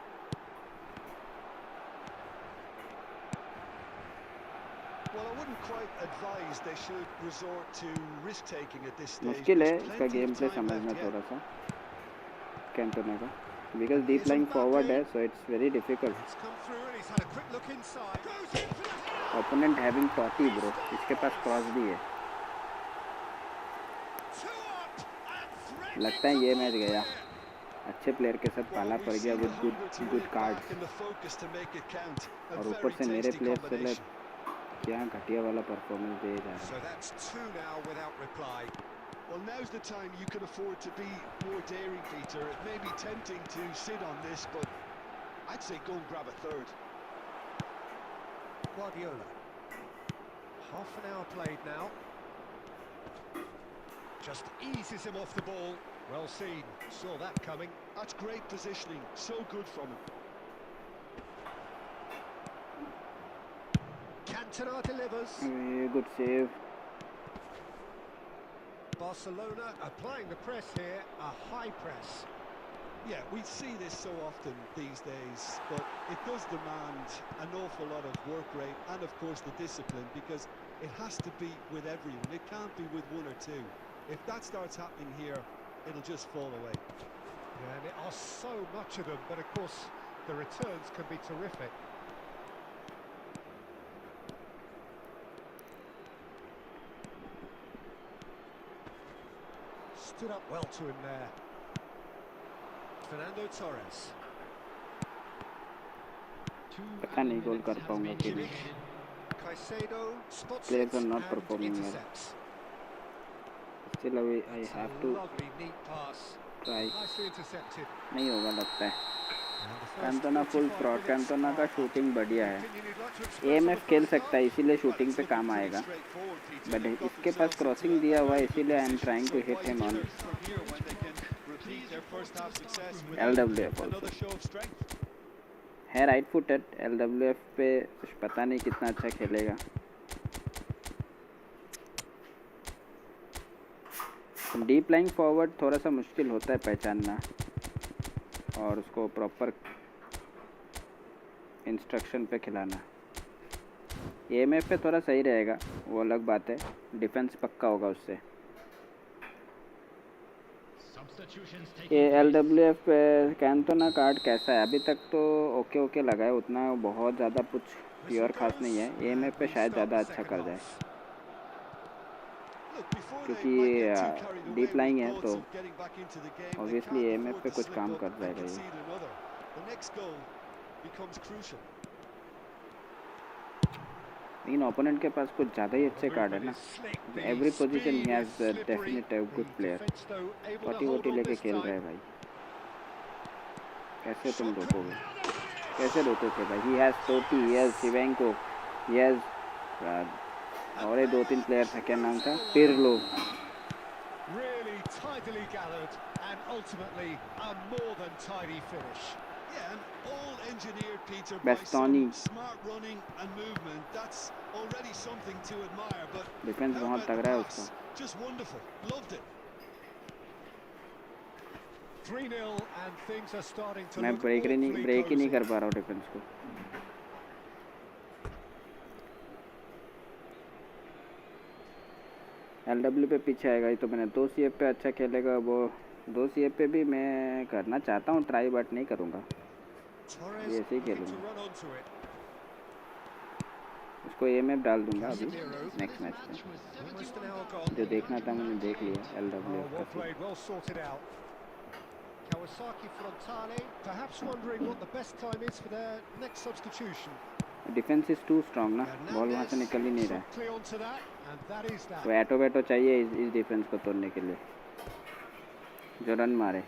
S4: Well, I wouldn't quite advise they should resort to risk taking at this stage.
S1: मुश्किल है
S4: There's
S1: इसका
S4: plenty
S1: game
S4: of
S1: play
S4: time
S1: समझना
S4: left yet.
S1: थोड़ा सा कैंटोना का, because deep lying forward है, so it's very difficult.
S2: It's come through and he's had a quick look inside. Goes in for the header.
S1: Opponent having 40 bro, इसके पास cross भी है।
S2: Two up and threatening
S1: लगता है
S2: to
S1: ये
S2: go
S1: match गया,
S2: there.
S1: अच्छे player के साथ पाला
S4: Well,
S1: पड़
S4: we've
S1: गया
S4: seen
S1: with
S4: the hunger to
S1: good
S4: win
S1: cards,
S4: back and the focus to make it count. A
S1: और ऊपर
S4: very
S1: से मेरे
S4: tasty
S1: प्लेयर से
S4: combination.
S1: क्या घटिया वाला परफॉर्मेंस दे जा रहा
S2: So that's two now without reply.
S4: Well, now's the time you can afford to be more daring, Peter. It may be tempting to sit on this, but I'd say go and grab a third.
S2: Guardiola. Half an hour played now. Just eases him off the ball. Well seen. Saw that coming.
S4: That's great positioning. So good from him.
S2: Cantona delivers.
S1: है। Good save,
S2: Barcelona applying the press here. A high press.
S4: Yeah, we see this so often these days, but it does demand an awful lot of work rate and, of course, the discipline, because it has to be with everyone. It can't be with one or two. If that starts happening here, it'll just fall away.
S2: Yeah, and there are so much of them, but of course the returns can be terrific. Stood up well to him there. Fernando Torres.
S1: पता नहीं गोल कर पाऊंगा कि नहीं।
S2: Caicedo spots
S1: Players
S2: it
S1: are not
S2: and
S1: performing well.
S2: intercepts.
S1: Still I have to
S2: Lovely neat pass.
S1: try,
S2: Nicely intercepted.
S1: नहीं होगा लगता है।
S2: And the first
S1: Cantona full
S2: 45
S1: प्रॉ,
S2: minutes
S1: कैंटोना का
S2: are up.
S1: शूटिंग बढ़िया है,
S2: Anything you'd like to express on the
S1: AMF खेल
S2: first
S1: सकता है,
S2: half?
S1: इसीलिए
S4: Well,
S1: शूटिंग
S4: it's
S1: पे
S4: looking
S1: काम
S4: pretty
S1: आएगा,
S4: straightforward, Peter.
S1: But
S4: They've got
S1: इसके पास
S4: themselves
S1: क्रॉसिंग
S4: into
S1: दिया
S4: a
S1: हुआ है,
S4: very good
S1: इसीलिए I am
S4: position.
S1: Trying
S4: So
S1: to hit
S4: why
S1: him on
S4: linger from here when they can repeat their first half success with
S1: LWF
S4: another
S1: also
S4: show of strength?
S1: है, right footed. एलडब्ल्यूएफ पे कुछ पता नहीं कितना अच्छा खेलेगा। Deep lying forward थोड़ा सा मुश्किल होता है पहचानना और उसको प्रॉपर इंस्ट्रक्शन पे खिलाना। एएमएफ पे थोड़ा सही रहेगा, वो अलग बात है, डिफेंस पक्का होगा उससे। ये एलडब्ल्यूएफ पे कैंटोना कार्ड कैसा है? अभी तक तो ओके ओके लगा है, उतना बहुत ज़्यादा कुछ प्योर खास नहीं है। एएमएफ पे शायद ज़्यादा अच्छा कर जाए, क्योंकि ये डीप लाइंग है तो ऑब्वियसली एएमएफ पे कुछ काम कर जाएगा ये। लेकिन ओपोनेंट के पास कुछ ज़्यादा ही अच्छे कार्ड है ना, every position he has definite good player. 40 लेके खेल रहे हैं भाई, कैसे तुम रोकोगे? कैसे रोकोगे भाई? ही हैज़ टोटी, ही हैज़ शिवेंको, ही हैज़ और ये 2-3 प्लेयर था, क्या नाम था? Pirlo.
S2: Really tidily gathered and ultimately a more than tidy finish.
S4: Yeah, and all engineered, Peter, by
S1: Bastoni.
S4: some smart running and movement. That's already something to admire. But
S1: defence
S4: how
S1: बहुत
S4: about
S1: तगड़ा
S4: the
S1: है
S4: pass?
S1: उसका।
S4: Just wonderful. Loved it.
S2: 3-0 and things are starting to
S1: मैं
S2: look
S1: break ही नहीं
S2: awfully
S1: कर
S2: cozy.
S1: पा रहा हूँ डिफेंस को। एलडब्ल्यू पे पीछे आएगा ही तो मैंने 2 सीएफ पे अच्छा खेलेगा वो। 2 सीएफ पे भी मैं करना चाहता हूँ ट्राई, बट नहीं करूँगा,
S2: Torres
S1: ये ऐसे ही
S2: looking to
S1: खेलूँगा।
S2: run onto it.
S1: उसको एएमएफ डाल दूँगा अभी नेक्स्ट मैच पे।
S2: Almost an hour gone.
S1: जो देखना था मैंने देख लिया
S2: Oh,
S1: एलडब्ल्यू
S2: well
S1: का।
S2: played, well sorted out. Kawasaki Frontale, perhaps wondering what the best time is for their next substitution.
S1: Defence is too strong ना, बॉल वहाँ से निकल ही नहीं रहा है।
S2: quickly onto that, and that is that.
S1: वो एटो better चाहिए इस डिफेंस को तोड़ने के लिए, जो रन मारे।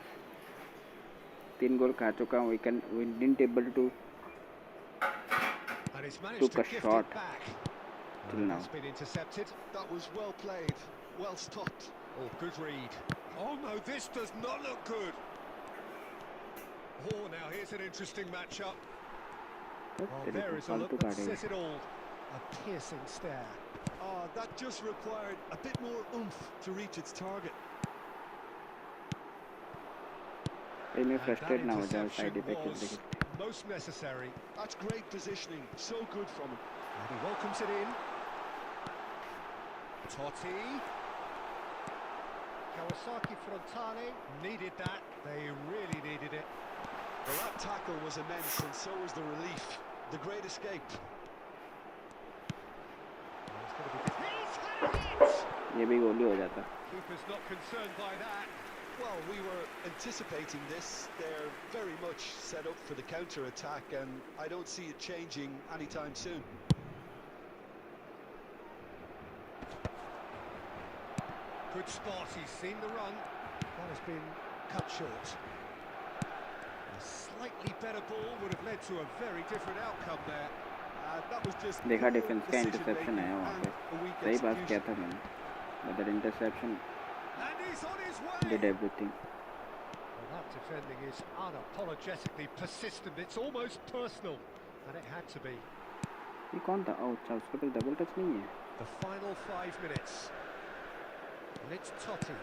S1: 3 गोल खा चुका हूँ। We didn't able to
S2: And it's managed
S1: took
S2: to
S1: a
S2: gift
S1: shot
S2: it back.
S1: till now.
S2: It's been intercepted.
S4: That was well played. well stopped.
S2: Oh, good read. Oh no, this does not look good. Oh, now here's an interesting matchup. Oh, there is a look that says it all. A piercing stare.
S4: Oh, that just required a bit more oomph to reach its target.
S1: मैं frustrate ना हो जाऊं side effect देख के
S2: most necessary.
S4: That's great positioning, so good from him.
S2: And he welcomes it in. Totti. 𝙤𝙼𝙆𝙀 needed that. They really needed it.
S4: Well, that tackle was immense, and so was the relief. The great escape.
S2: He's had a hit!
S1: ये भी गोली हो जाता.
S2: Keeper's not concerned by that.
S4: Well, we were anticipating this. They're very much set up for the counter-attack, and I don't see it changing anytime soon.
S2: Good spot, he's seen the run. That has been cut short. A slightly better ball would have led to a very different outcome there.
S4: That was just
S1: देखा defence का interception है वहाँ पे. सही बात किया था मैंने. But that interception did everything.
S2: Well, that defending is unapologetically persistent. It's almost personal, and it had to be.
S1: ये कौन था? ओह अच्छा, उसके पास डबल टच नहीं है.
S2: The final 5 minutes. And it's Totti.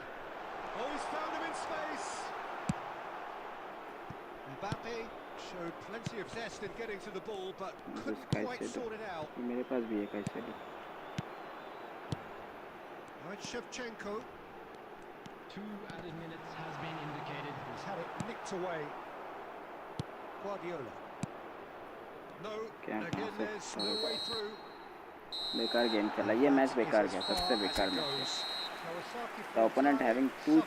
S2: Oh, he's found him in space. Mbappe showed plenty of zest in getting to the ball, but couldn't quite sort it out.
S1: मेरे पास भी है 𝙬𝙍.
S2: Now it's Shevchenko.
S3: 2 added minutes has been indicated.
S2: He's had it nicked away. Guardiola. No, and again there's no way through.
S1: बेकार game खेला. ये match बेकार गया, सबसे बेकार match. The opponent having too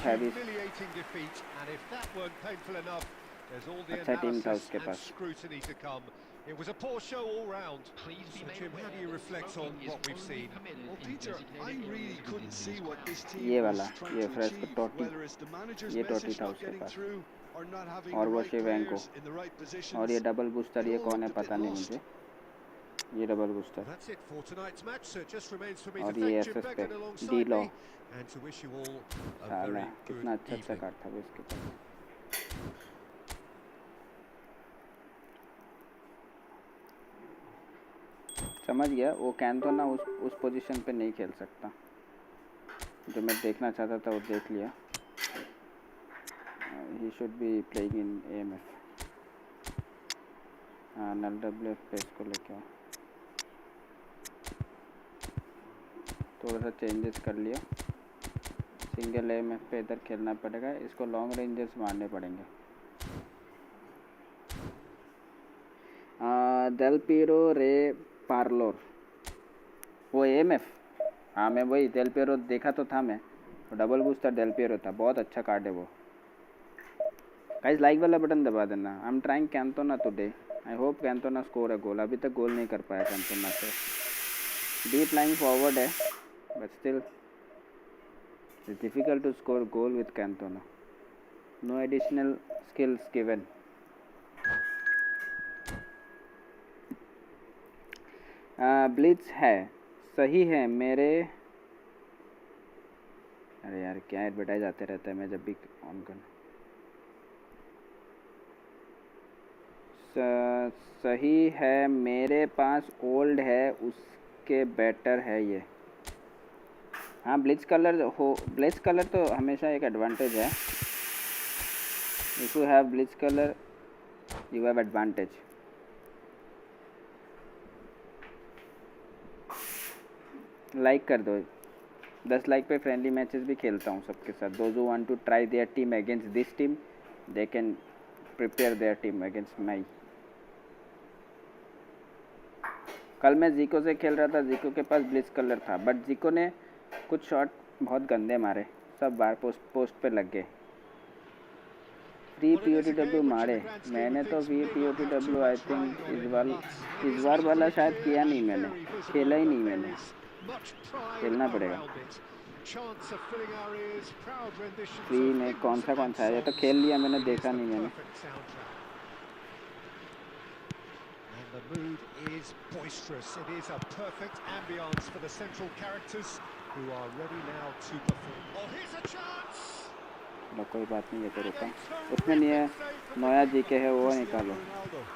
S1: heavy.
S2: Defeat, and if that weren't painful enough, there's all the
S1: अच्छा team था
S2: analysis
S1: उसके
S2: and
S1: pass.
S2: scrutiny to come. It was a poor show all round. So Jim, how do you reflect on what we've seen?
S4: Well, Peter, I really couldn't see what this team
S1: ये
S4: was
S1: वाला,
S4: trying
S1: ये
S4: to
S1: fresh
S4: achieve,
S1: टोटी.
S4: whether it's the manager's
S1: ये टोटी
S4: message
S1: था
S4: not
S1: उसके
S4: getting
S1: pass.
S4: through or not having
S1: और
S4: the
S1: वो
S4: right
S1: शिवेंको.
S4: players in the right positions.
S1: और ये डबल बूस्टर ये कौन है पता नहीं मुझे. ये double booster.
S2: That's it for tonight's match. So it just remains for me
S1: और
S2: to
S1: ये
S2: thank Jim
S1: SS पे
S2: Beggan alongside
S1: D-Law.
S2: me and to wish you all a
S1: साला
S2: very
S1: कितना
S2: good
S1: अच्छा
S2: evening.
S1: कार्ड था वो इसके पास. समझ गया. वो कैन तो ना उस पोजीशन पे नहीं खेल सकता. जो मैं देखना चाहता था वो देख लिया. He should be playing in AMF. हाँ LWF पे इसको लेके आओ. थोड़ा सा चेंजेस कर लिया. सिंगल AMF पे इधर खेलना पड़ेगा. इसको लॉन्ग रेंजर्स मारने पड़ेंगे. डेल पीरो रे पार्लोर वो AMF. हाँ मैं वही डेल पीरो देखा तो था मैं. डबल बूस्टर डेल पीरो था. बहुत अच्छा कार्ड है वो. गाइस लाइक वाला बटन दबा देना. I am trying Cantona today. I hope Cantona score है गोल. अभी तक गोल नहीं कर पाया कैंटोना से. डीप लाइन फॉरवर्ड है but still it's difficult to score goal with Cantona. No additional skills given. Blitz है सही है मेरे. अरे यार क्या एडवर्टाइज आते रहता है मैं जब भी ऑन कर. सही है मेरे पास ओल्ड है उसके बेटर है ये. हाँ ब्लिट्स कलर हो. ब्लिट्स कलर तो हमेशा एक एडवांटेज है. If you have Blitz colour you have advantage. Like कर दो. 10 लाइक पे फ्रेंडली मैचेस भी खेलता हूँ सबके साथ. Those who want to try their team against this team they can prepare their team against my. कल मैं जीको से खेल रहा था. जीको के पास ब्लिट्स कलर था बट जीको ने कुछ शॉट बहुत गंदे मारे. सब बार पोस्ट पे लग गए. फ्री POTW मारे. मैंने तो POTW आई थिंक इस बार वाला शायद किया नहीं. मैंने खेला ही नहीं. मैंने खेलना पड़ेगा. फ्री में कौन सा है. ये तो खेल लिया मैंने. देखा नहीं मैंने.
S2: The mood is boisterous. It is a perfect ambience for the central characters. who are ready now to perform. Oh, here's a chance.
S1: लो कोई बात नहीं, ये तो रुका, उसमें नहीं है, नया जी के है वो निकालो।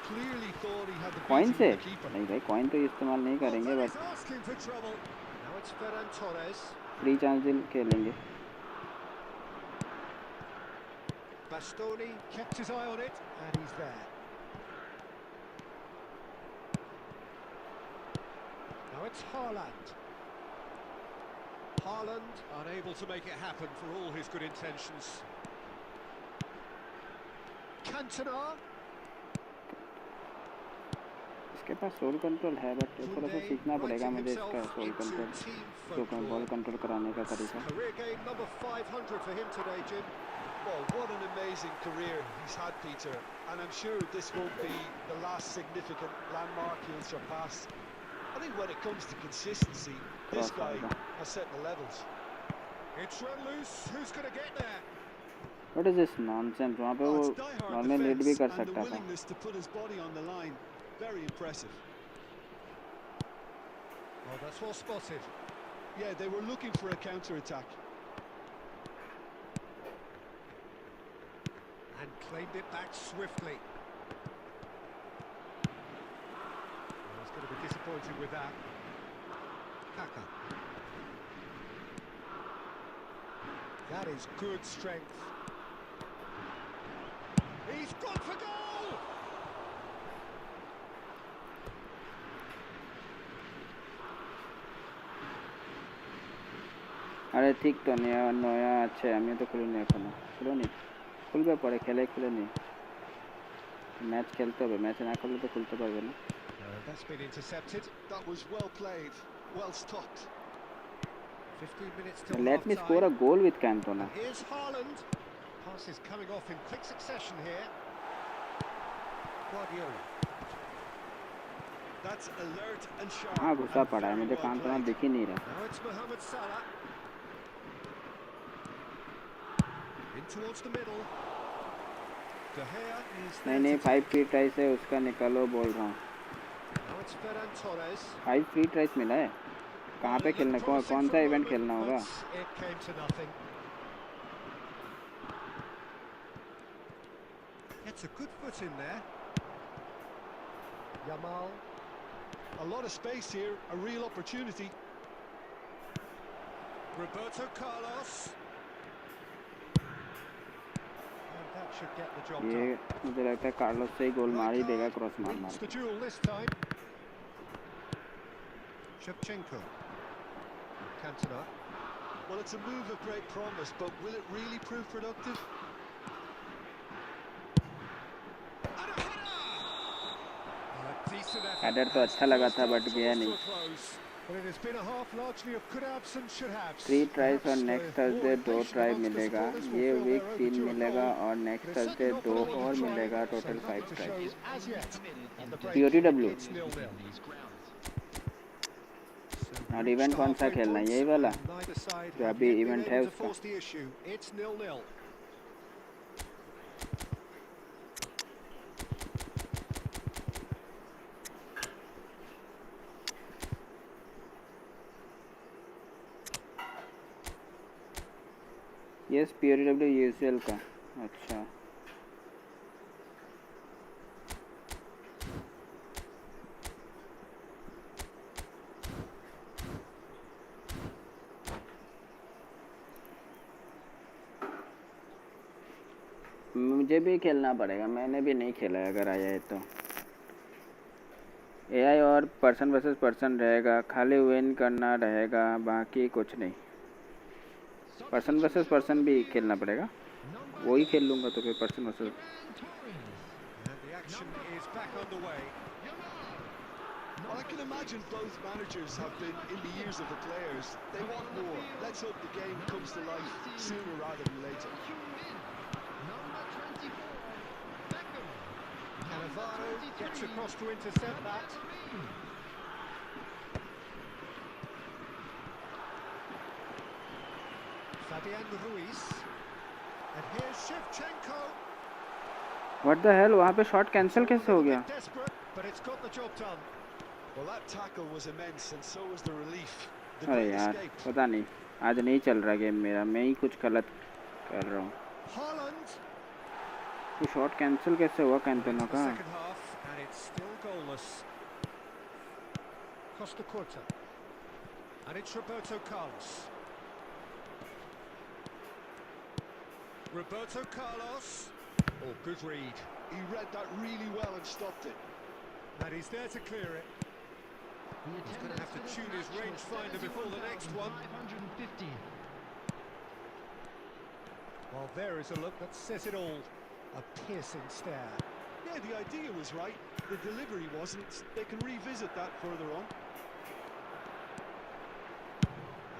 S2: Clearly thought he had the
S1: coin
S2: beating
S1: से
S2: of the keeper.
S1: नहीं भाई, कॉइन तो इस्तेमाल नहीं करेंगे, but
S2: Asking for trouble. Now it's Ferran Torres.
S1: Free chance दिल खेलेंगे।
S2: Bastoni kept his eye on it, and he's there. Now it's Haaland. Haaland unable to make it happen for all his good intentions. Cantona.
S1: इसके पास soul control है, but थोड़ा सा सीखना पड़ेगा मुझे इसका सोल कंट्रोल, बॉल कंट्रोल कराने का तरीका।
S2: Career game number 500 for him today, Jim.
S4: Well, what an amazing career he's had, Peter, and I'm sure this won't be the last significant landmark he'll surpass. I think when it comes to consistency, this guy has set the levels.
S2: It's run loose. Who's going to get there?
S1: What is this nonsense? वहाँ पे वो normal lead भी कर सकता था।
S4: willingness to put his body on the line, very impressive.
S2: Oh, that's well spotted.
S4: Yeah, they were looking for a counter-attack.
S2: And claimed it back swiftly. Well, he's going to be disappointed with that. Kaka. That is good strength. He's gone for goal!
S1: अरे ठीक तो नहीं है, नया अच्छे আমি তো খুলে नहीं এখনো, খুলনি, খুলবে পরে, খেলে খুলে নি, ম্যাচ খেলতে হবে, ম্যাচ না করলে তো খুলতে পারবে না।
S2: That's been intercepted.
S4: That was well played, well stopped.
S2: 15 minutes till
S1: Let me score a goal with Cantona.
S2: Here's Haaland. Pass is coming off in quick succession here. Guardiola.
S4: That's alert and sharp.
S1: हाँ घुसा पड़ा है, मुझे Cantona दिख ही नहीं रहा।
S2: Now it's Mohamed Salah. In towards the middle. 𝙬𝙗 is
S1: नहीं 5 free try से उसका निकालो बोल रहा हूँ।
S2: Now it's Ferran Torres.
S1: 5 free ट्राइस मिला है, कहाँ पे खेलने को, कौन सा इवेंट खेलना होगा?
S2: It came to nothing. Gets a good foot in there. Yamal.
S4: A lot of space here, a real opportunity.
S2: Roberto Carlos. And that should get the job
S1: ये
S2: done.
S1: मुझे लगता है कार्लोस से ही गोल मार ही देगा, क्रॉस मार
S2: Wins the
S1: के।
S2: duel this time. Shevchenko. Cantona.
S4: Well, it's a move of great promise, but will it really prove productive?
S2: And a header! A decent effort.
S1: Header तो अच्छा लगा था, बट गया नहीं।
S2: But it has been a half largely of 𝙀𝙗 and 𝙎𝙗.
S1: 3 ट्राइस और next Thursday 2 try मिलेगा, ये week 3 मिलेगा और नेक्स्ट थर्सडे 2 और मिलेगा, टोटल 5 ट्राइस। PUBGLIVE और इवेंट कौन सा खेलना है, यही वाला जो अभी इवेंट है उसका?
S2: It's 0-0.
S1: यस PUBGLIVE यूजुअल का, अच्छा मुझे भी खेलना पड़ेगा, मैंने भी नहीं खेला है, अगर आया है तो। AI और पर्सन वर्सेस पर्सन रहेगा, खाली विन करना रहेगा, बाकी कुछ नहीं। पर्सन वर्सेस पर्सन भी खेलना पड़ेगा, वही खेल लूँगा तो फिर person versus.
S2: And the action is back underway.
S4: Well, I can imagine both managers have been in the ears of the players. They want more. Let's hope the game comes to life sooner rather than later.
S2: Cannavaro gets across to intercept that. Fabian Ruiz. And here's Shevchenko.
S1: What the hell, वहाँ पे shot cancel कैसे हो गया?
S2: Desperate, but it's got the job done.
S4: Well, that tackle was immense, and so was the relief. The
S1: अरे
S4: great
S1: यार
S4: escape.
S1: पता नहीं, आज नहीं चल रहा गेम मेरा, मैं ही कुछ गलत कर रहा हूँ।
S2: Haaland.
S1: वो शॉट कैंसिल कैसे हुआ कैंटोना
S2: Into the
S1: का?
S2: second half, and it's still goalless. Costa Curta. And it's Roberto Carlos. Roberto Carlos. Oh, good read.
S4: He read that really well and stopped it.
S2: And he's there to clear it. He's going to have to tune his rangefinder before the next one.
S3: 550.
S2: Well, there is a look that says it all. A piercing stare.
S4: Yeah, the idea was right. The delivery wasn't. They can revisit that further on.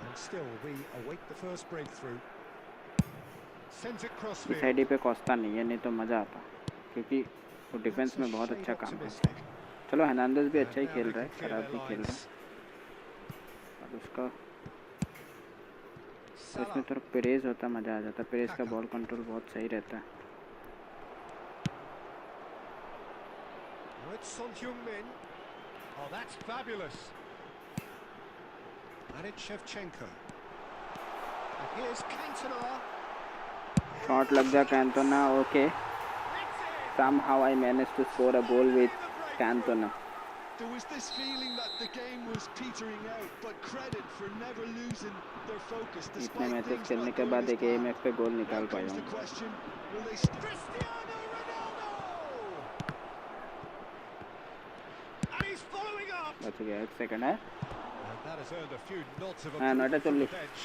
S2: And still, we await the first breakthrough. Sends it
S1: इस
S2: crossfield.
S1: ID पे Costa नहीं है, नहीं तो मज़ा आता, क्योंकि वो डिफेंस में बहुत अच्छा काम करता है। चलो हर्नांडेज़ भी अच्छा ही खेल रहा है, खराब भी खेल रहा है, और उसका इसमें थोड़ा पेरेज होता मज़ा आ जाता। पेरेज का बॉल कंट्रोल बहुत सही रहता है।
S2: It's Son Heung-min. Oh, that's fabulous. And it's Shevchenko. And here's Cantona.
S1: Shot लग गया Cantona, okay. Somehow I managed to score a goal with Cantona.
S4: There was this feeling that the game was petering out, but credit for never losing their focus
S1: इतने
S4: despite
S1: matches
S4: things
S1: खेलने
S4: not
S1: के
S4: going
S1: बाद
S4: as
S1: एक
S4: planned.
S1: AMF पे गोल
S4: Now
S1: निकाल पाया
S4: comes the
S1: हूँ।
S4: question, will they
S2: Cristiano Ronaldo! And he's following up.
S1: बच गया, एक सेकंड है।
S2: And that has earned a few nods of
S1: हाँ,
S2: approval
S1: नोटा
S2: from
S1: चल
S2: the bench.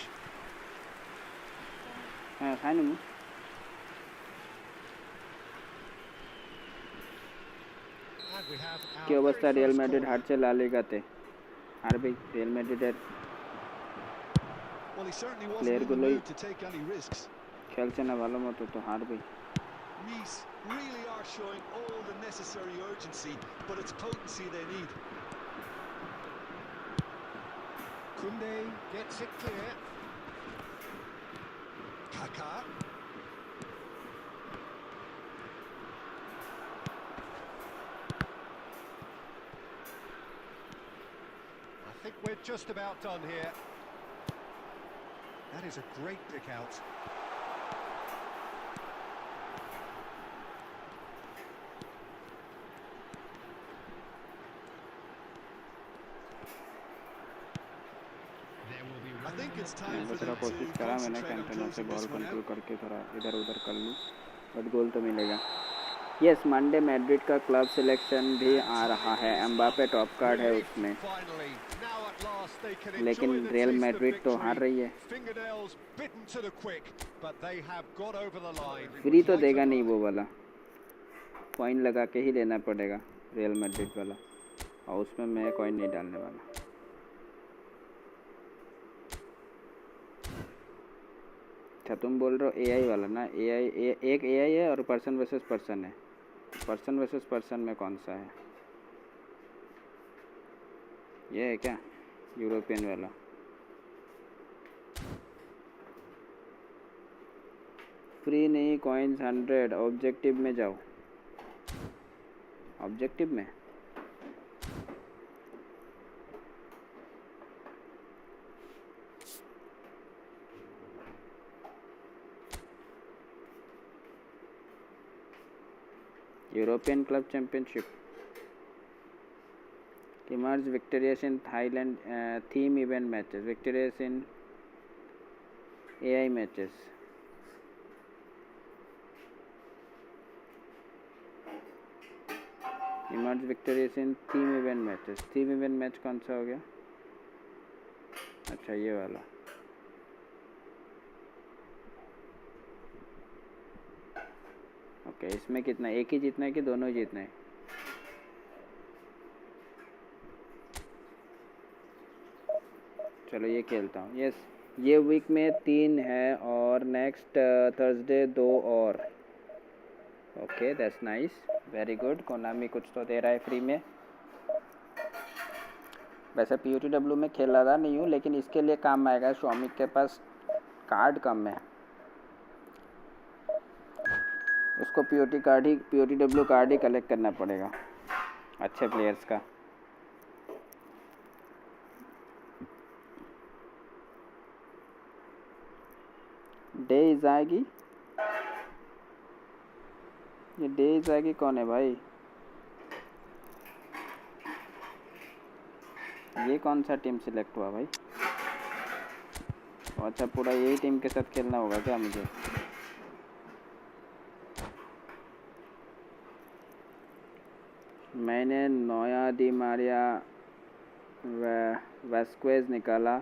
S1: हाँ खाई नहीं
S2: And we have our
S1: কি অবস্থা?
S2: very
S1: Real
S2: first
S1: Madrid
S2: corner.
S1: হারছে লা লিগাতে। হারবে রিয়াল ম্যাড্রিডের
S4: Well, he certainly wasn't
S1: player
S4: in the
S1: গুলোই
S4: mood to take any risks.
S1: খেলছে না ভালো মতো, তো হারবে।
S4: Nice really are showing all the necessary urgency, but it's potency they need.
S2: Koundé gets it clear. Kaka. I think we're just about done here. That is a great pick out.
S4: I think it's time for
S1: थोड़ा
S4: them
S1: कोशिश
S4: to
S1: करा मैंने
S4: concentrate on
S1: Cantona से
S4: closing
S1: ball
S4: this one
S1: control
S4: out.
S1: करके थोड़ा इधर उधर कर लूँ, बट गोल तो मिलेगा। यस, मंडे मैड्रिड का क्लब सिलेक्शन भी आ रहा है। एम्बापे टॉप कार्ड है उसमें,
S2: Finally, now at last they can
S1: लेकिन
S2: enjoy the
S1: real
S2: taste of
S1: Madrid तो हार
S2: victory.
S1: रही है।
S2: Fingernails bitten to the quick, but they have got over the line.
S1: Free तो देगा नहीं वो वाला, कॉइन लगा के ही लेना पड़ेगा रियल मैड्रिड वाला, और उसमें मैं कॉइन नहीं डालने वाला। अच्छा तुम बोल रहे हो एआई वाला ना? एआई एक एआई है और पर्सन वर्सेस पर्सन है। पर्सन वर्सेस पर्सन में कौन सा है? ये है क्या यूरोपियन वाला? फ्री नहीं, कॉइन्स 100। ऑब्जेक्टिव में जाओ, ऑब्जेक्टिव में European club championship. emerged victorious in Thailand theme event matches, victorious in AI matches. emerged victorious in theme event matches. theme event match कौन सा हो गया? अच्छा ये वाला। ओके, इसमें कितना, एक ही जीतना है कि दोनों ही जीतना है? चलो ये खेलता हूँ। यस, ये वीक में 3 है और नेक्स्ट थर्सडे 2 और। Okay, that's nice, very good. Konami कुछ तो दे रहा है फ्री में। वैसे PUTW में खेला था नहीं हूँ, लेकिन इसके लिए काम आएगा। स्वामी के पास कार्ड कम है, उसको PUTW कार्ड ही कलेक्ट करना पड़ेगा अच्छे प्लेयर्स का। 𝙎𝙬𝙆𝙀, ये 𝙎𝙬𝙆 कौन है भाई? ये कौन सा टीम सिलेक्ट हुआ भाई? अच्छा, पूरा यही टीम के साथ खेलना होगा क्या मुझे? मैंने नोया दी मारिया वेस्क्वेज निकाला,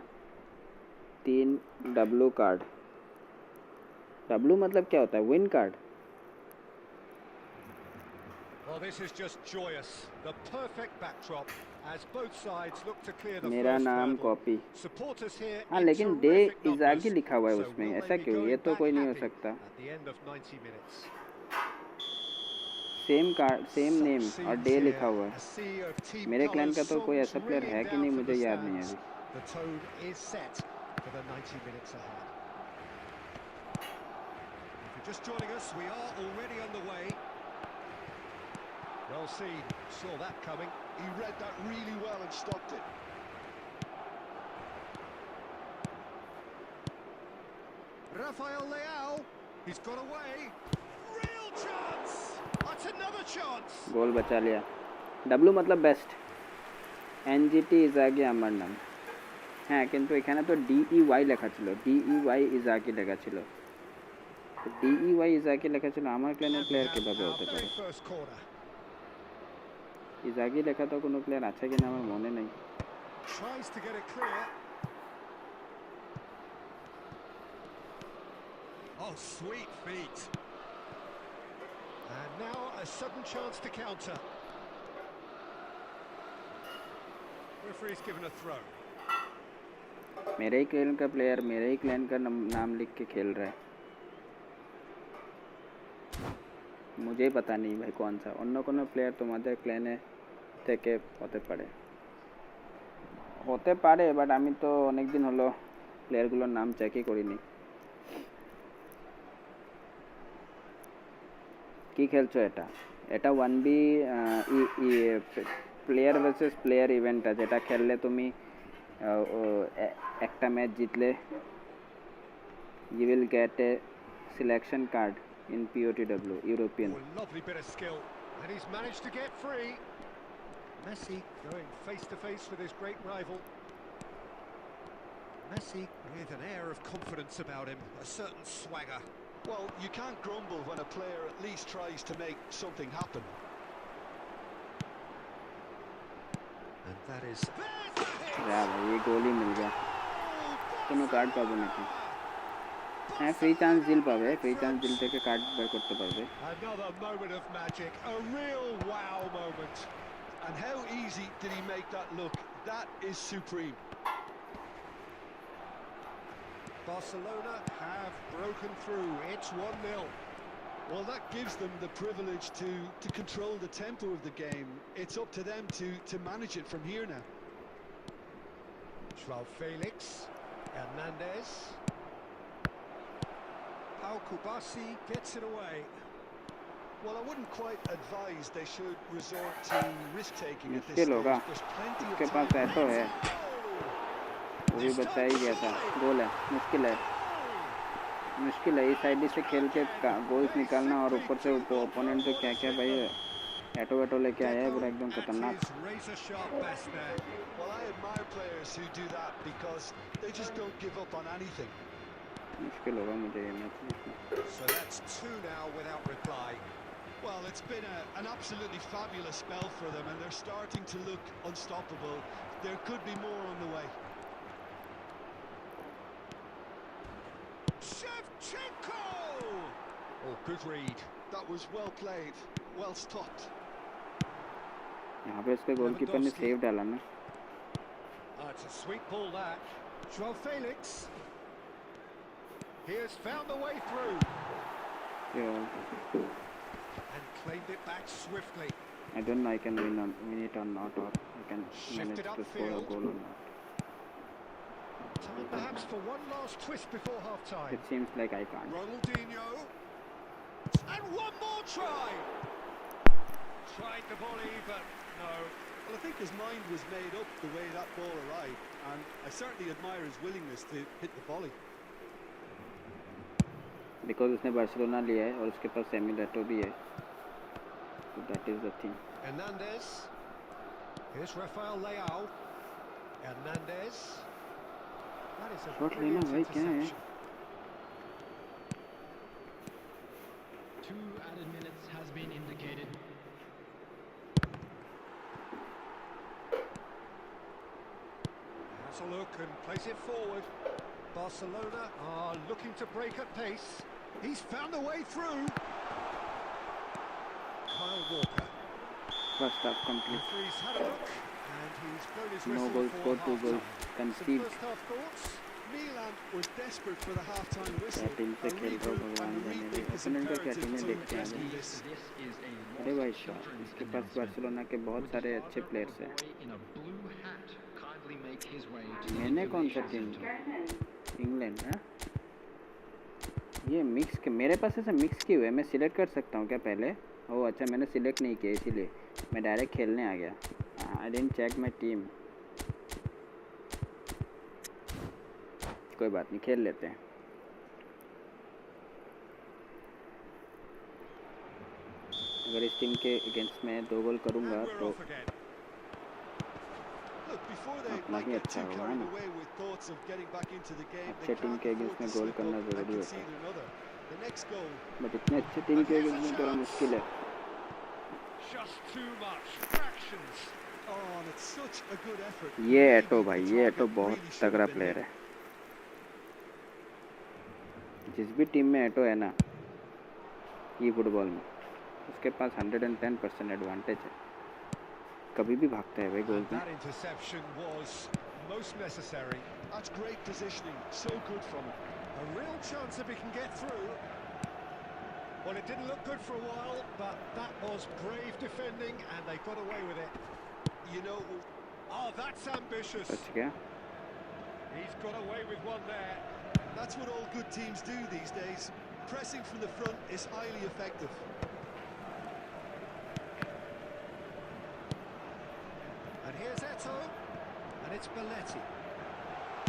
S1: 3 W कार्ड। W मतलब क्या होता है? Win card.
S2: Well, this is just joyous. The perfect backdrop as both sides look to clear the
S1: मेरा
S2: first
S1: नाम
S2: hurdle.
S1: कॉपी।
S2: Supporters here
S1: हाँ,
S2: in
S1: लेकिन
S2: terrific
S1: 𝙎𝙬𝙆
S2: numbers.
S1: लिखा हुआ है
S2: So
S1: उसमें,
S2: will
S1: ऐसा
S2: they be
S1: क्यों? ये
S2: going
S1: तो
S2: back
S1: कोई नहीं हो
S2: happy
S1: सकता।
S2: at the end of 90 minutes?
S1: Same card, same
S2: Such
S1: name और
S2: scenes
S1: डे
S2: here,
S1: लिखा हुआ
S2: a
S1: है।
S2: sea of team
S1: मेरे क्लैन
S2: colours,
S1: का तो कोई
S2: songs
S1: ऐसा प्लेयर
S2: ringing
S1: है कि
S2: down
S1: नहीं,
S2: from
S1: मुझे
S2: the
S1: याद नहीं है
S2: stands.
S1: अभी।
S2: The tone is set for the 90 minutes ahead. If you're just joining us, we are already underway. Well seen, saw that coming.
S4: He read that really well and stopped it.
S2: Rafael Leao, he's got away. Real chance! That's another chance!
S1: गोल बचा लिया। W मतलब best. NGT ইজাগি আমার নাম। হ্যাঁ, কিন্তু এখানে তো DEY লেখা ছিল, DEY ইজাগি লেখা ছিল। তো DEY ইজাগি লেখা ছিল, আমার ক্লানের প্লেয়ার কিভাবে হতে পারে? ইজাগি লেখা তো কোনো প্লেয়ার আছে কিনা আমার মনে নেই।
S2: Tries to get it clear. Oh, sweet feet. And now a sudden chance to counter. Referee's given a throw.
S1: मेरे ही क्लैन का प्लेयर मेरे ही क्लैन का नाम लिख के खेल रहा है, मुझे पता नहीं भाई कौन सा। অন্য কোনো প্লেয়ার তোমাদের ক্ল্যানে থেকে হতে পারে, বাট আমি তো অনেক দিন হলো প্লেয়ারগুলোর নাম চেকই করিনি। কি খেলছো এটা? এটা 1v player versus player event আছে, যেটা খেললে তুমি একটা ম্যাচ জিতলে you will get a selection card in PUBGLIVE European.
S2: Oh, lovely bit of skill, and he's managed to get free. Messi going face to face with his great rival. Messi with an air of confidence about him, a certain swagger.
S4: Well, you can't grumble when a player at least tries to make something happen.
S2: And that is...
S1: यार ये गोल ही मिल गया, কোনো card পাবো নাকি? হ্যাঁ, free chance দিল পাবে, free chance দিল থেকে কার্ড বের করতে পারবে।
S2: Another moment of magic, a real wow moment.
S4: And how easy did he make that look? That is supreme.
S2: Barcelona have broken through. It's 1-0.
S4: Well, that gives them the privilege to control the tempo of the game. It's up to them to manage it from here now.
S2: João Felix, Hernandez. 𝙀𝙁 gets it away.
S4: Well, I wouldn't quite advise they should resort to risk-taking at this
S1: मुश्किल
S4: stage.
S1: होगा,
S4: There's plenty
S1: उसके
S4: of
S1: pass
S4: time.
S1: ऐसा है, वो भी बचा ही गया था। गोल है, मुश्किल है, मुश्किल है। इस साइड से खेल के गोल्स निकालना और ऊपर से ओपोनेंट तो क्या क्या भाई एटो लेके आया है, पूरा एकदम खतरनाक।
S4: Well, I admire players who do that because they just don't give up on anything.
S1: मुश्किल होगा मुझे ये मैच देखना।
S2: So that's 2 now without reply.
S4: Well, it's been an absolutely fabulous spell for them, and they're starting to look unstoppable. There could be more on the way.
S2: Shevchenko! Oh, good read.
S4: That was well played, well stopped.
S1: यहाँ पे इसके goalkeeper ने save डाला ना।
S2: It's a sweet ball that. João Felix. He has found a way through. And claimed it back swiftly.
S1: I don't know I can win it or not, or I can manage to score a goal or not.
S2: Time perhaps for one last twist before half-time.
S1: It seems like I can't.
S2: Ronaldinho. And one more try. Tried the volley, but no.
S4: Well, I think his mind was made up the way that ball arrived, and I certainly admire his willingness to hit the volley.
S1: Because उसने Barcelona लिया है और उसके पास semi एटो भी है, तो that is the thing.
S2: Hernandez. Here's Rafael Leao. Hernandez. That is a
S1: shot लेना
S2: brilliant
S1: भाई, क्या है?
S2: interception.
S3: 2 added minutes has been indicated.
S2: Has a look and plays it forward. Barcelona are looking to break at pace. He's found a way through. Kyle Walker.
S1: First half complete,
S2: Referee's had a look and he's blown his
S1: no
S2: whistle
S1: goals
S2: for
S1: for 2
S2: half-time.
S1: Goals
S2: Some
S1: concede.
S2: first half thoughts.
S4: Milan were desperate for the half-time
S1: क्या
S4: whistle.
S1: Team से
S4: A
S1: खेल रहा
S4: regroup
S1: भगवान
S4: and a
S1: जाने,
S4: rethink is
S1: opponent का क्या
S4: imperative
S1: team है
S4: to
S1: देखते हैं
S4: rescue
S1: आगे।
S4: this.
S3: This is a
S1: अरे भाई शॉट, इसके पास बार्सिलोना के बहुत सारे अच्छे प्लेयर्स हैं।
S3: in a blue hat kindly make his way to
S1: मैंने कौन सा टीम? इंग्लैंड है ये मिक्स के, मेरे पास ऐसा मिक्स की हुए, मैं सिलेक्ट कर सकता हूँ क्या पहले? ओह अच्छा, मैंने सिलेक्ट नहीं किया इसीलिए मैं डायरेक्ट खेलने आ गया। I didn't check my team. कोई बात नहीं, खेल लेते हैं। अगर इस टीम के अगेंस्ट में 2 गोल करूँगा
S2: And we're
S1: तो
S2: off again.
S4: Look, before they
S1: अपना
S4: might
S1: ही
S4: get
S1: अच्छा
S4: too
S1: होगा
S4: carried
S1: ना।
S4: away with thoughts of getting back into the game,
S1: अच्छे
S4: they
S1: टीम
S4: can't
S1: के
S4: afford
S1: अगेंस्ट
S4: to
S1: में गोल
S4: slip
S1: करना
S4: up and
S1: ज़रूरी होता
S4: concede
S1: है,
S4: another. The next goal.
S1: But इतने अच्छे टीम के अगेंस्ट में थोड़ा मुश्किल है।
S2: Just too much. Fractions.
S4: Oh, and it's such a good effort.
S1: ये
S4: Maybe
S1: एटो
S4: the
S1: भाई, ये
S4: target
S1: एटो बहुत
S4: really should
S1: तगड़ा
S4: have been
S1: प्लेयर
S4: hit.
S1: है। जिस भी टीम में एटो है ना ई फुटबॉल में, उसके पास 110% एडवांटेज है, कभी भी भागता है भाई गोल
S2: And
S1: में।
S2: that interception was most necessary.
S4: That's great positioning. So good from him.
S2: A real chance if he can get through. Well, it didn't look good for a while, but that was brave defending and they got away with it.
S4: You know,
S2: Oh, that's ambitious.
S1: बच गया।
S2: He's got away with one there.
S4: that's what all good teams do these days. Pressing from the front is highly effective.
S2: And here's Eto'o, and it's Belletti.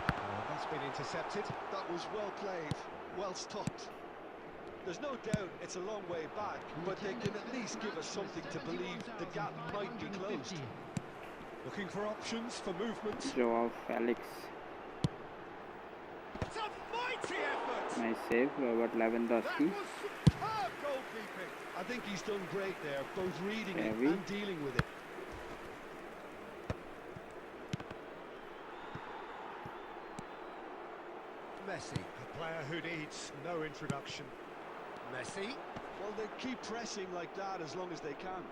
S2: Oh, that's been intercepted.
S4: That was well played, well stopped. There's no doubt it's a long way back, but they can at least give us something to believe the gap might be closed.
S2: Looking for options for movement.
S1: Joao Felix,
S2: It's a mighty effort.
S1: nice save, Robert
S2: That
S1: Lewandowski,
S2: was superb goalkeeping.
S4: I think he's done great there, both reading it
S1: Heavy.
S4: and dealing with it.
S2: Messi, a player who needs no introduction. Messi.
S4: Well, they keep pressing like that as long as they can.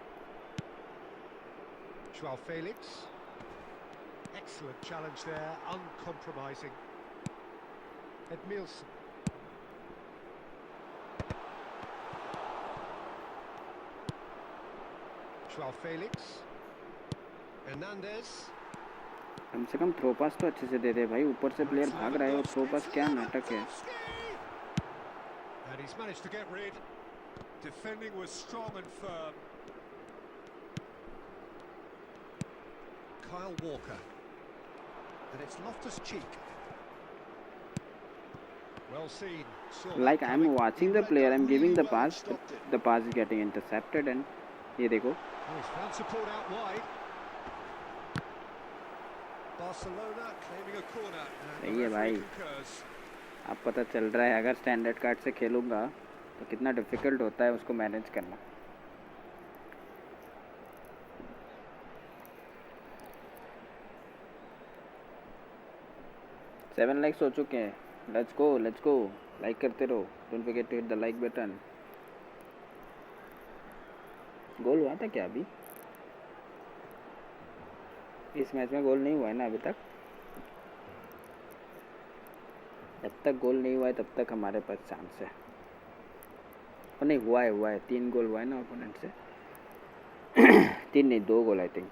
S2: Joao Felix. Excellent challenge there, uncompromising. Edmilson. Joao Felix. Hernandez.
S1: कम से कम throw पास तो अच्छे से दे दे भाई, ऊपर से player भाग रहा है और थ्रो पास क्या नाटक है।
S2: And he's managed to get rid. Defending was strong and firm. Kyle Walker. And it's Loftus-Cheek. Well seen.
S1: Like I'm watching the player, I'm giving the pass, the pass is getting intercepted and ये देखो।
S2: Oh, he's found support out wide. Barcelona claiming a corner. And
S1: सही
S2: the
S1: है भाई।
S2: referee concurs.
S1: अब पता चल रहा है अगर स्टैंडर्ड कार्ड से खेलूँगा तो कितना डिफ़िकल्ट होता है उसको मैनेज करना। सेवन लाइक्स हो चुके हैं। लेट्स गो लाइक करते रहो, don't forget to hit the like button. Goal हुआ था क्या अभी? इस मैच में गोल नहीं हुआ है ना अभी तक। जब तक गोल नहीं हुआ है तब तक हमारे पास चांस है। और नहीं हुआ है 3 गोल हुआ है ना ओपोनेंट से। 3 नहीं 2 गोल आई थिंक।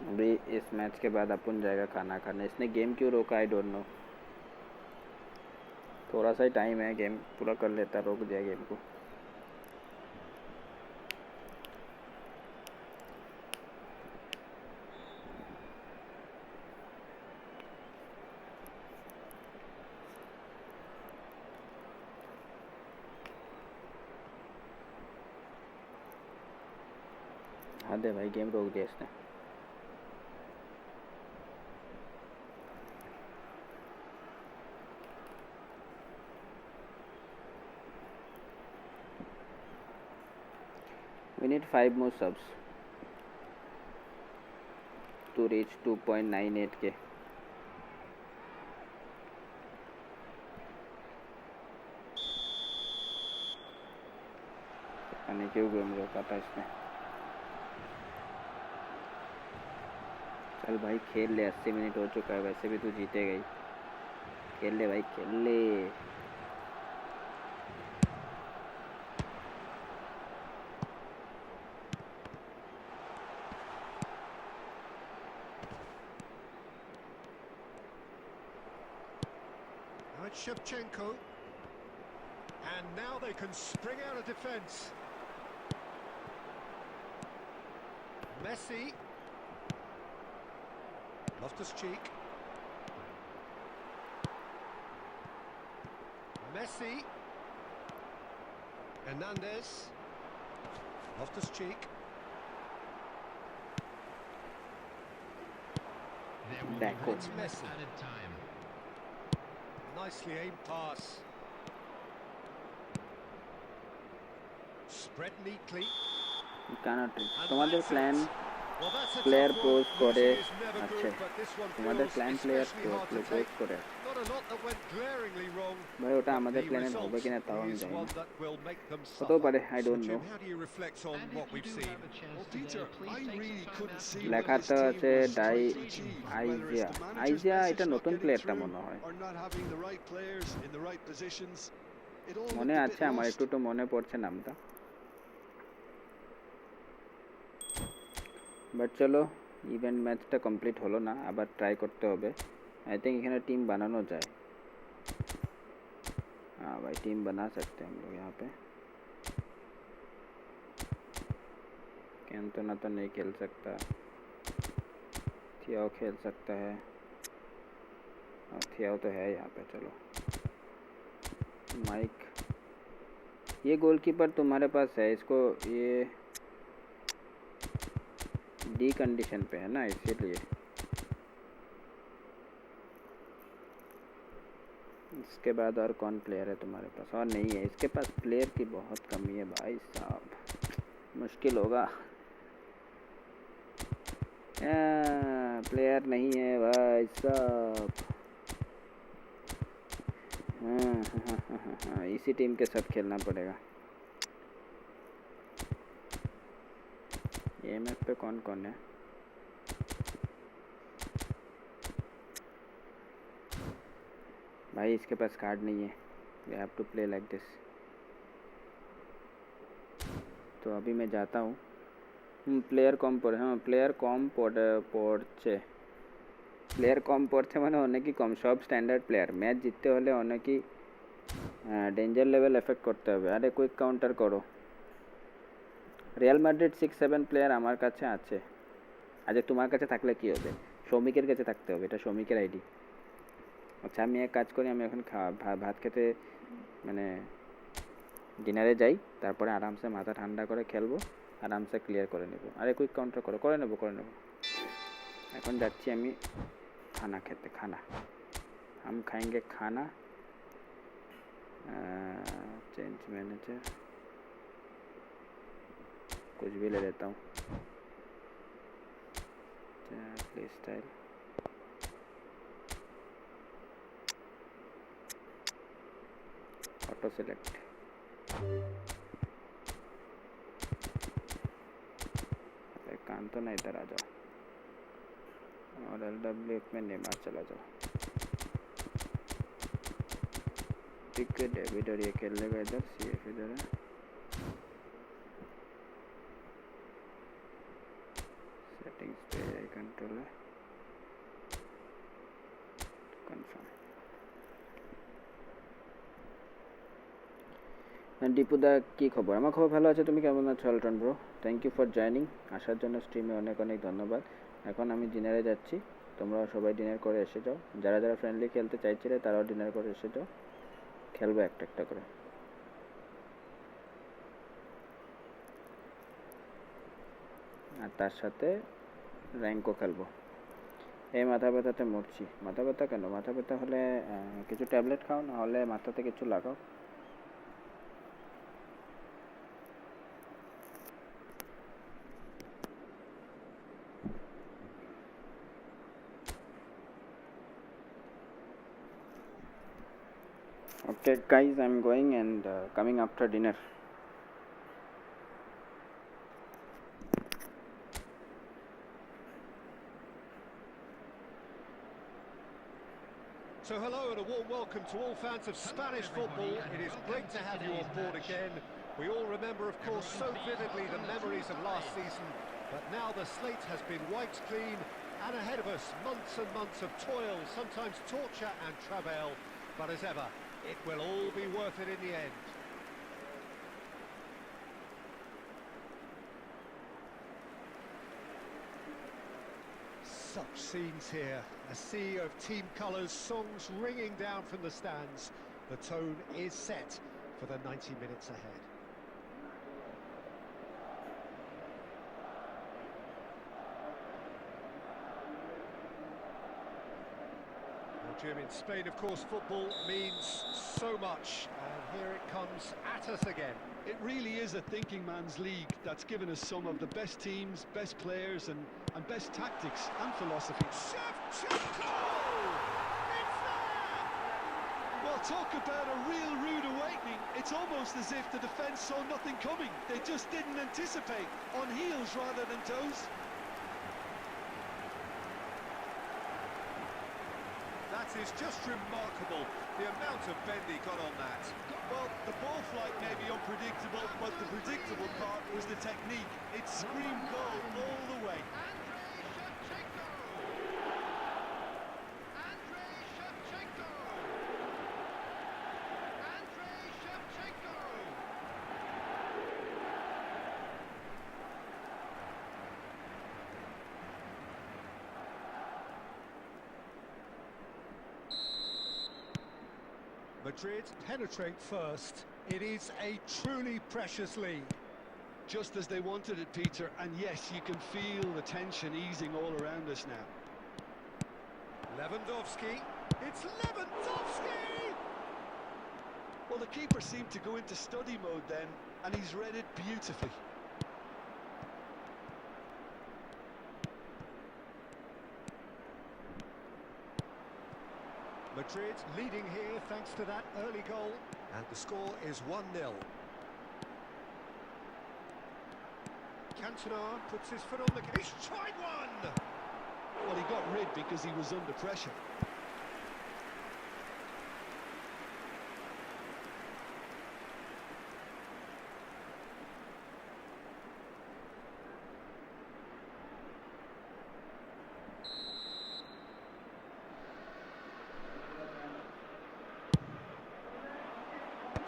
S1: अभी इस मैच के बाद अपन जाएगा खाना खाने। इसने गेम क्यों रोका आई डोंट नो। थोड़ा सा ही टाइम है, गेम पूरा कर लेता, रोक दिया गेम को। हद है भाई, गेम रोक दिया इसने। We need 5 more subs to reach 2.98k. पता क्यों गेम रोका था इसने। चल भाई खेल ले, 80 मिनट हो चुका है, वैसे भी तू जीतेगा ही। खेल ले भाई, खेल ले।
S2: Shevchenko, and now they can spring out of defence. Messi, Loftus-Cheek, Messi, Hernandez, Loftus-Cheek.
S3: There will
S1: Back
S3: be
S1: on.
S3: Messi. Added time.
S2: Nicely aimed pass. Spread neatly.
S1: You cannot reach.
S2: And
S1: তোমাদের
S2: that's
S1: plan
S2: it. Well, that's a
S1: player
S2: tough one.
S1: Post করে
S2: Losing is never
S1: আছে,
S2: good, but this one
S1: তোমাদের
S2: feels
S1: plan player
S2: especially hard to
S1: post
S2: take.
S1: করে।
S2: Not a lot that went glaringly wrong.
S1: ভাই ওটা
S2: but
S1: আমাদের
S2: the
S1: প্ল্যানে
S2: result
S1: হবে কিনা তাও আমি
S2: is
S1: জানি
S2: one
S1: না,
S2: that will make them
S1: হতেও
S2: suffer.
S1: পারে, I
S2: So,
S1: don't know।
S2: Jim, how do you reflect on
S3: And
S2: what
S3: if you
S2: we've
S3: do
S2: seen?
S3: have a chance
S4: Well,
S3: today,
S4: Peter,
S3: please
S4: I
S3: take
S4: really
S3: some time
S4: couldn't
S3: out
S4: see
S3: to
S4: what
S1: লেখা
S4: this
S1: তো
S4: team
S1: আছে
S4: was trying to achieve. Whether it's
S1: Isaiah,
S4: the manager's
S1: Isaiah
S4: message
S1: এটা
S4: not
S1: নতুন
S4: getting
S1: প্লেয়ারটা
S4: through
S1: মনে হয়,
S4: or not having the right players in the right positions. It all
S1: মনে
S4: looked a
S1: আছে
S4: bit
S1: আমার,
S4: lost.
S1: একটু মনে পড়ছে নামটা। বাট চলো, ইভেন্ট ম্যাচটা কমপ্লিট হলো না, আবার ট্রাই করতে হবে। आई थिंक এখানে टीम बनाना जाए। हाँ भाई टीम बना सकते हैं हम लोग यहाँ पे। कैंटोना तो नहीं खेल सकता, थियाओ खेल सकता है, और थियाओ तो है यहाँ पे। चलो माइक, ये गोलकीपर तुम्हारे पास है, इसको ये डी कंडीशन पे है ना, इसीलिए। इसके बाद और कौन प्लेयर है तुम्हारे पास? और नहीं है, इसके पास प्लेयर की बहुत कमी है भाई साहब, मुश्किल होगा। प्लेयर नहीं है भाई साहब। हाँ, इसी टीम के साथ खेलना पड़ेगा। ये मैच पे कौन कौन है? भाई इसके पास कार्ड नहीं है, we have to play like this. तो अभी मैं जाता हूँ। प्लेयर कम पड़े, हाँ प्लेयर कम पड़ছে, प्लेयर कम पड़ছে মানে অনেকই কম, সব স্ট্যান্ডার্ড প্লেয়ার। ম্যাচ জিততে হলে অনেকই ডেঞ্জার লেভেল এফেক্ট করতে হবে। আরে কুইক কাউন্টার করো। রিয়াল মাদ্রিদ 6-7 প্লেয়ার আমার কাছে আছে। আচ্ছা তোমার কাছে থাকলে কি হবে? সৌমিকের কাছে থাকতে হবে, এটা সৌমিকের আইডি। আচ্ছা আমি এক কাজ করি, আমি এখন ভাত খেতে মানে ডিনারে যাই, তারপরে আরামসে মাথা ঠান্ডা করে খেলবো, আরামসে ক্লিয়ার করে নেব। আরে কুইক কাউন্টার করে নেব। এখন যাচ্ছি আমি खाना खेते। खाना हम खाएंगे, खाना। चेंज मैनेजर कुछ भी ले लेता हूँ। Play style, auto select. कान तो ना इधर आ जाओ, और LWF में नेमार चला जाओ। ठीक है, डेविड और ये खेल लेगा इधर, CF इधर है। सेटिंग्स पे AI कंट्रोल है, कन्फर्म। দীপুদা কি খবর? আমার খবর ভালো আছে, তুমি কেমন আছো? Alton bro, thank you for joining. আসার জন্য স্ট্রিমে অনেক অনেক ধন্যবাদ। এখন আমি ডিনারে যাচ্ছি, তোমরাও সবাই ডিনার করে এসে যাও। যারা যারা ফ্রেন্ডলি খেলতে চাইছিলে তারাও ডিনার করে এসে যাও, খেলবো একটা একটা করে। আর তার সাথে র্যাঙ্কও খেলবো। এই মাথা ব্যথাতে মরছি। মাথা ব্যথা কেন? মাথা ব্যথা হলে কিছু ট্যাবলেট খাও, না হলে মাথাতে কিছু লাগাও। Okay guys, I'm going and coming after dinner.
S2: So hello and a warm welcome to all fans of Spanish football. It is great to have you on board again. We all remember, of course, so vividly the memories of last season, but now the slate has been wiped clean, and ahead of us, months and months of toil, sometimes torture and travail, but as ever, it will all be worth it in the end. Such scenes here, a sea of team colours, songs ringing down from the stands. The tone is set for the 90 minutes ahead. Well, Jim, in Spain, of course, football means so much, and here it comes at us again.
S4: It really is a thinking man's league that's given us some of the best teams, best players and best tactics and philosophy.
S2: Shevchenko! It's there!
S4: Well, talk about a real rude awakening. It's almost as if the defence saw nothing coming. They just didn't anticipate, on heels rather than toes.
S2: That is just remarkable, the amount of bend he got on that.
S4: Well, the ball flight may be unpredictable, but the predictable part was the technique. It screamed goal all the way.
S2: Madrid penetrate first. It is a truly precious lead.
S4: Just as they wanted it, Peter, and yes, you can feel the tension easing all around us now.
S2: Lewandowski, it's Lewandowski!
S4: Well, the keeper seemed to go into study mode then, and he's read it beautifully.
S2: Madrid leading here thanks to that early goal, and the score is 1-0. Cantona puts his foot on the... He's tried one!
S4: Well, he got rid because he was under pressure.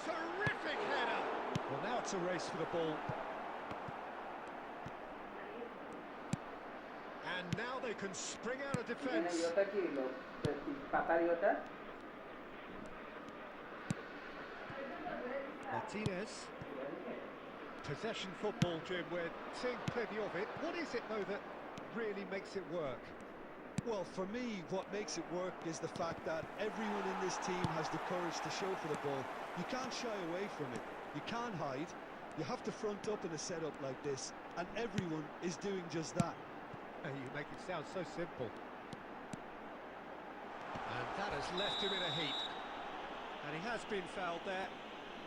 S2: Terrific header! Well, now it's a race for the ball. And now they can spring out of defence. Martinez. Possession football, Jim, we're seeing plenty of it. What is it, though, that really makes it work?
S4: Well, for me, what makes it work is the fact that everyone in this team has the courage to show for the ball. You can't shy away from it. You can't hide. You have to front up in a setup like this, and everyone is doing just that.
S2: You make it sound so simple. And that has left him in a heap. And he has been fouled there.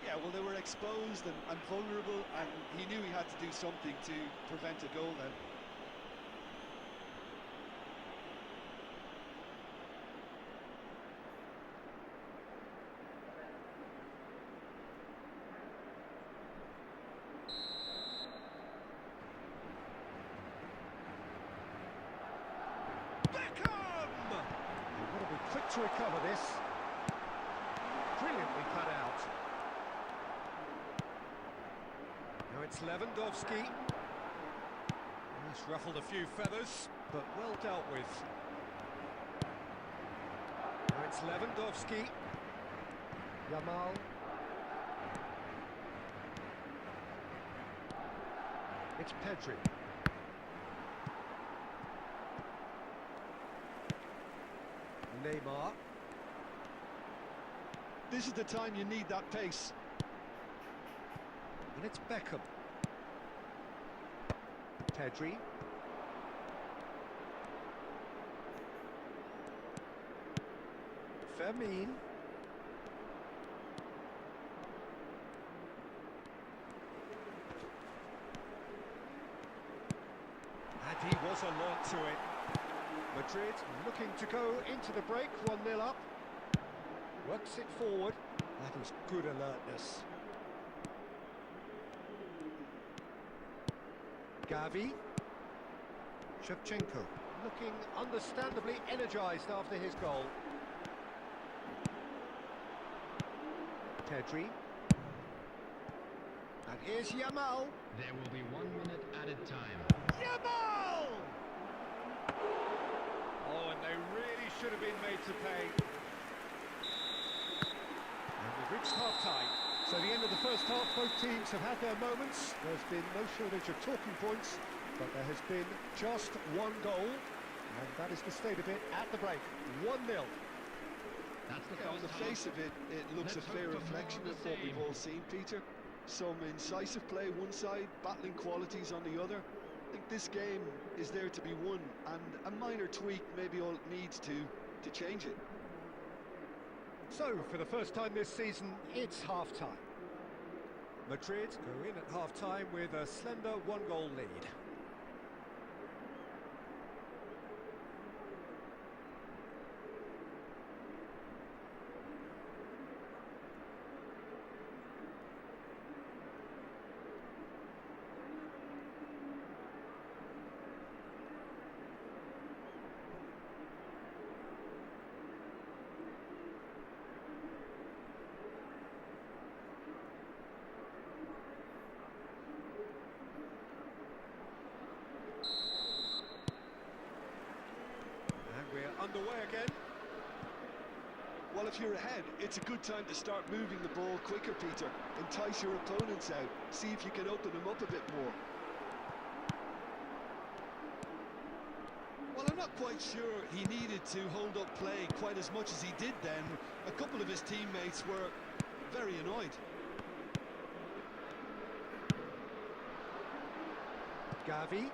S4: Yeah, well, they were exposed and vulnerable, and he knew he had to do something to prevent a goal then.
S2: To recover this. Brilliantly cut out. Now it's Lewandowski. He's ruffled a few feathers, but well dealt with. Now it's Lewandowski. Yamal. It's Pedri. Neymar.
S4: This is the time you need that pace.
S2: And it's Beckham. Pedri. Fermin. And he was alert to it. Madrid looking to go into the break, 1-0 up. Works it forward. That was good alertness. Gavi. Shevchenko looking understandably energised after his goal. Pedri. And here's Yamal.
S3: There will be 1 minute added time.
S2: Yamal! Oh, and they really should have been made to pay. And we've reached half-time. So the end of the first half, both teams have had their moments. There's been no shortage of talking points, but there has been just one goal, and that is the state of it at the break. 1-0.
S3: That's the
S4: On
S3: first
S4: the
S3: half.
S4: face of it, it looks a
S3: Let's
S4: fair
S3: hope for
S4: reflection
S3: more
S4: of
S3: of the
S4: what we've
S3: same.
S4: all seen, Peter. Some incisive play one side, battling qualities on the other. I think this game is there to be won, and a minor tweak maybe all it needs to change it.
S2: So, for the first time this season, it's half-time. Madrid go in at half-time with a slender 1-goal lead. We're underway again.
S4: Well, if you're ahead, it's a good time to start moving the ball quicker, Peter. Entice your opponents out. See if you can open them up a bit more. Well, I'm not quite sure he needed to hold up play quite as much as he did then. A couple of his teammates were very annoyed.
S2: Gavi.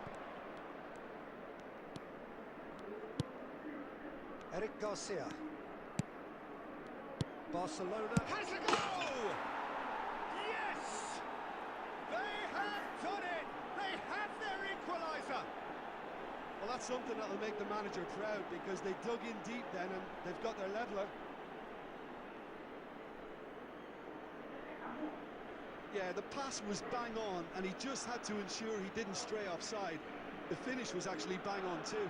S2: 𝙤𝙼𝙆𝙀. Barcelona has a goal! Yes! They have done it! They have their equaliser!
S4: Well, that's something that'll make the manager proud, because they dug in deep then and they've got their leveller. Yeah, the pass was bang on, and he just had to ensure he didn't stray offside. The finish was actually bang on too.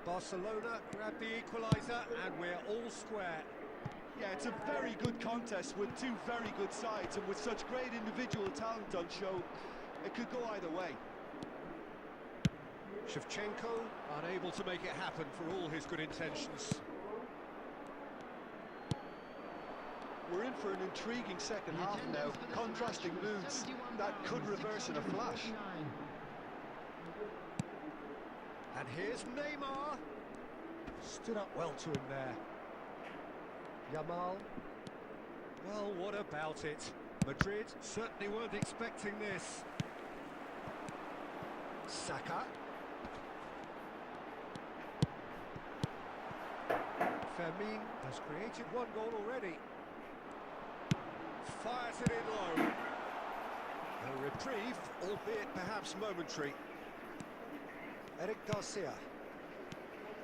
S2: Barcelona grab the equaliser, and we're all square.
S4: Yeah, it's a very good contest with two very good sides, and with such great individual talent on show, it could go either way.
S2: Shevchenko unable to make it happen for all his good intentions.
S4: We're in for an intriguing second half now. Contrasting moods that could reverse in a flash.
S2: And here's Neymar. Stood up well to him there. Yamal. Well, what about it? Madrid certainly weren't expecting this. Saka. Fermin has created one goal already. Fires it in low. A reprieve, albeit perhaps momentary. 𝙤𝙼𝙆𝙀.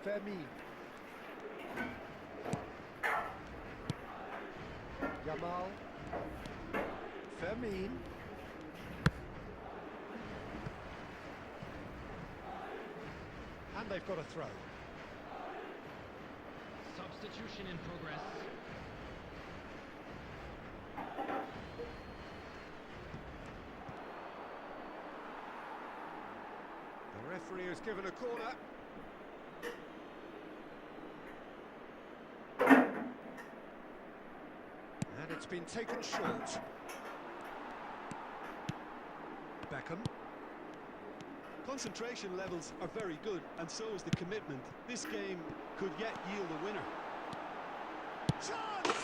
S2: Fermin. Yamal. Fermin. And they've got a throw.
S3: Substitution in progress.
S2: The referee has given a corner. And it's been taken short. Beckham.
S4: Concentration levels are very good, and so is the commitment. This game could yet yield a winner.
S2: Chance! Yes,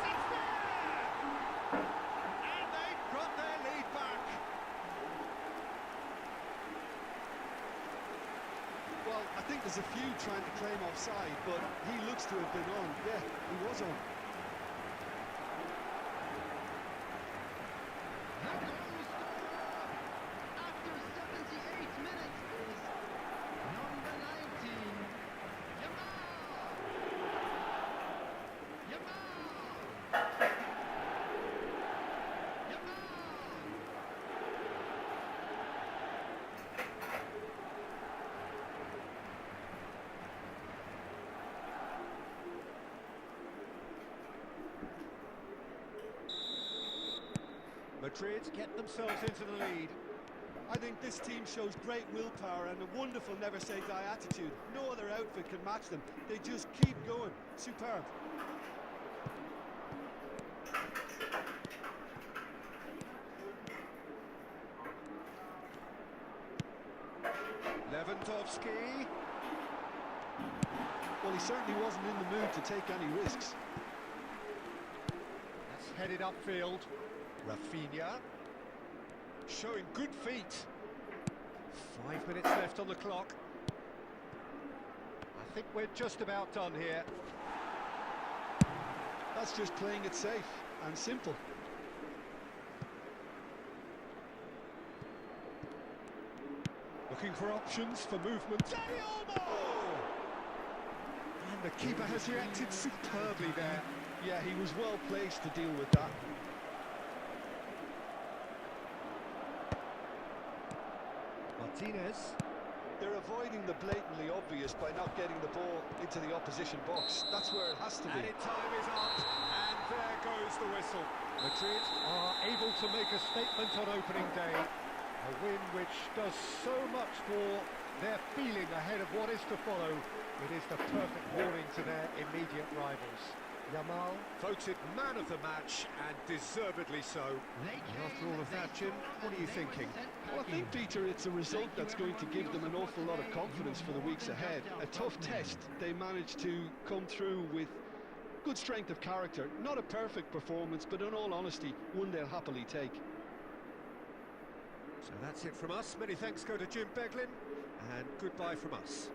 S2: it's there! And they've got their lead back.
S4: Well, I think there's a few trying to claim offside, but he looks to have been on. Yeah, he was on.
S2: Madrid get themselves into the lead.
S4: I think this team shows great willpower and a wonderful never-say-die attitude. No other outfit can match them. They just keep going. Superb.
S2: Lewandowski.
S4: Well, he certainly wasn't in the mood to take any risks.
S2: That's headed upfield. Rafinha. Showing good feet. 5 minutes left on the clock. I think we're just about done here.
S4: That's just playing it safe and simple.
S2: Looking for options for movement. Dani Olmo! And the keeper has reacted superbly there.
S4: Yeah, he was well placed to deal with that.
S2: Martinez.
S4: They're avoiding the blatantly obvious by not getting the ball into the opposition box. That's where it has to be.
S2: Added time is up, and there goes the whistle. Madrid are able to make a statement on opening day. A win which does so much for their feeling ahead of what is to follow. It is the perfect warning to their immediate rivals. Yamal voted man of the match, and deservedly so. And after all of that, Jim, what are you thinking?
S4: Well, I think, Peter, it's a result that's going to give them an awful lot of confidence for the weeks ahead. A tough test. They managed to come through with good strength of character. Not a perfect performance, but in all honesty, one they'll happily take.
S2: So that's it from us. Many thanks go to Jim Beglin, and goodbye from us.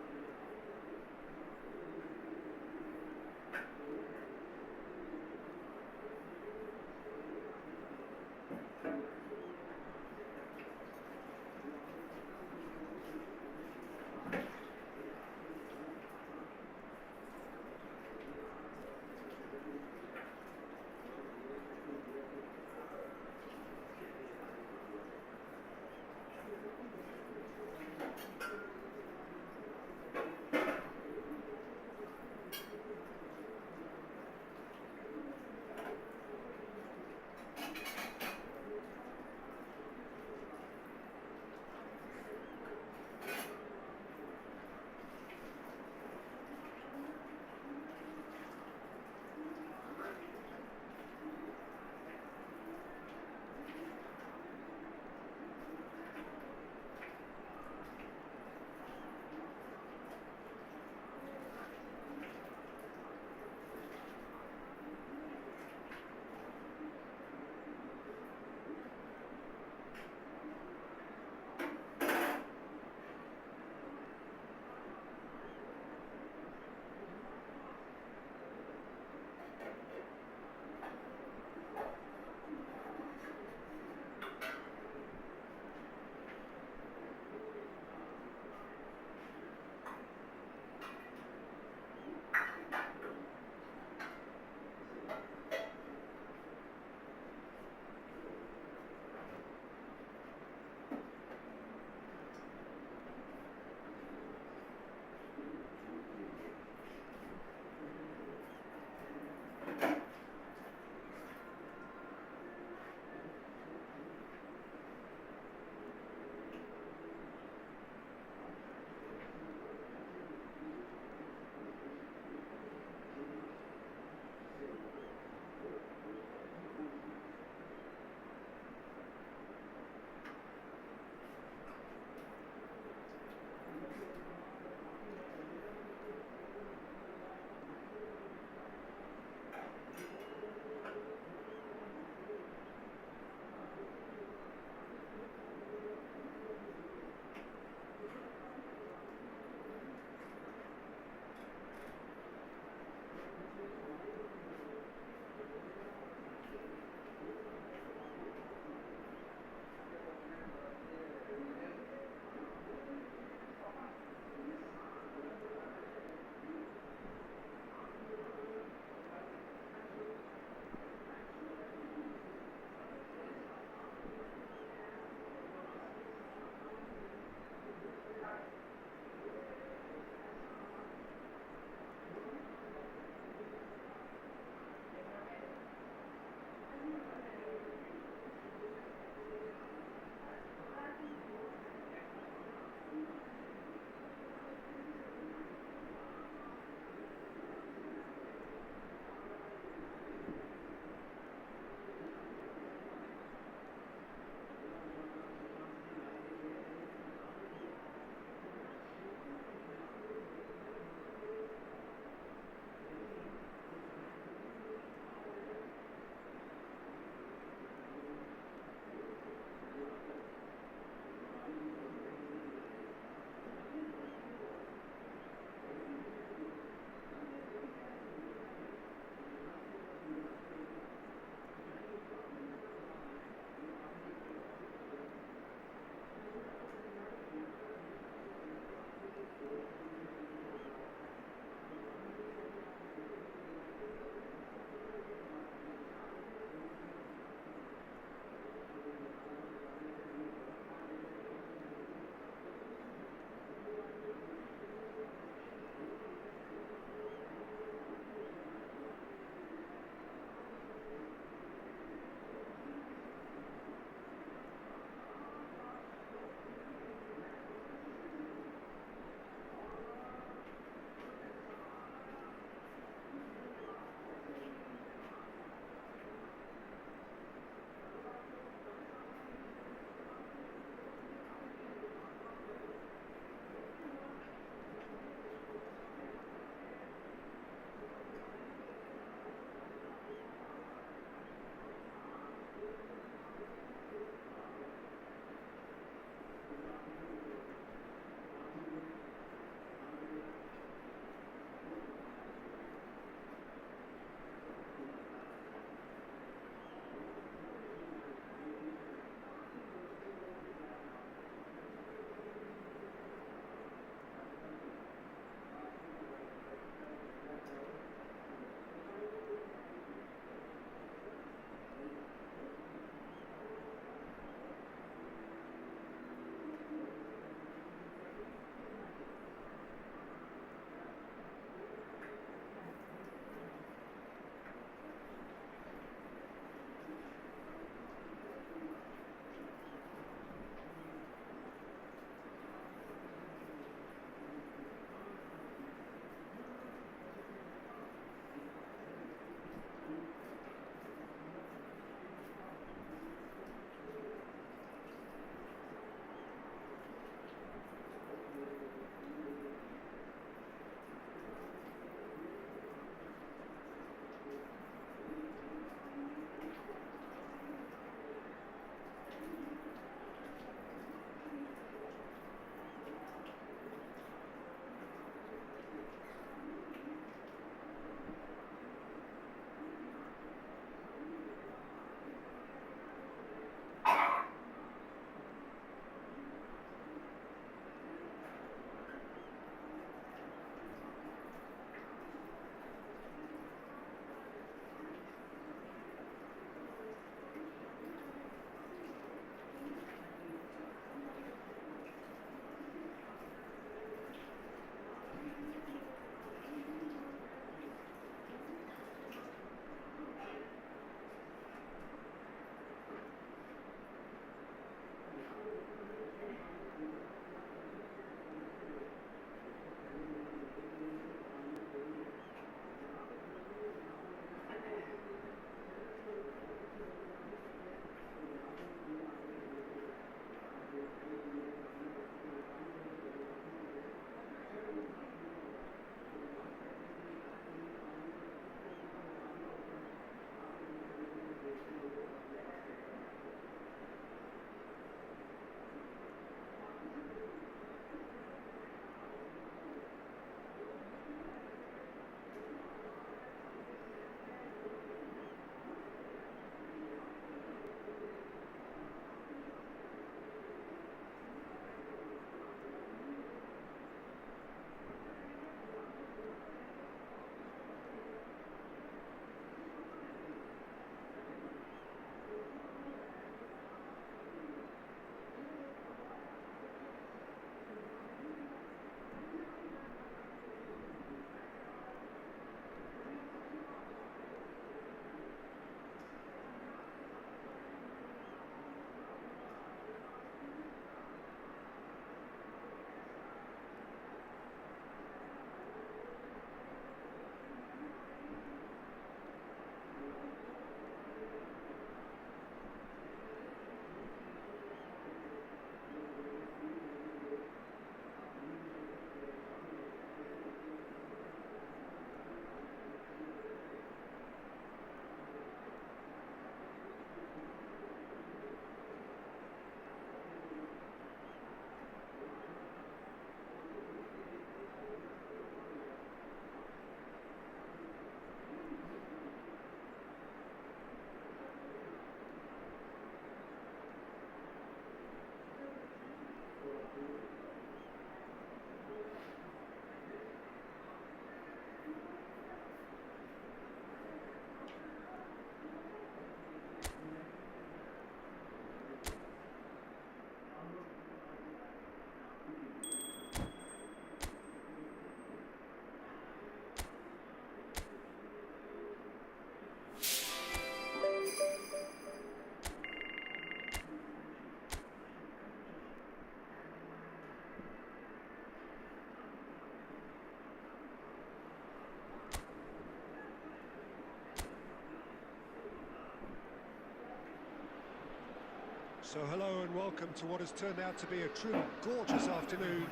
S2: So hello and welcome to what has turned out to be a truly gorgeous afternoon.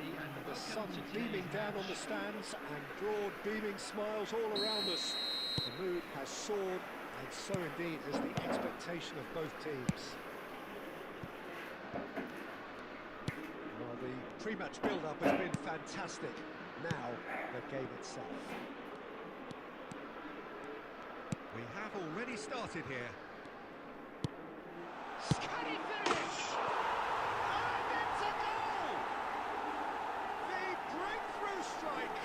S2: The sun beaming down on the stands and broad beaming smiles all around us. The mood has soared, and so indeed has the expectation of both teams. Well, the pre-match build-up has been fantastic. Now, the game itself. We have already started here. Can he finish? And it's a goal! The breakthrough strike!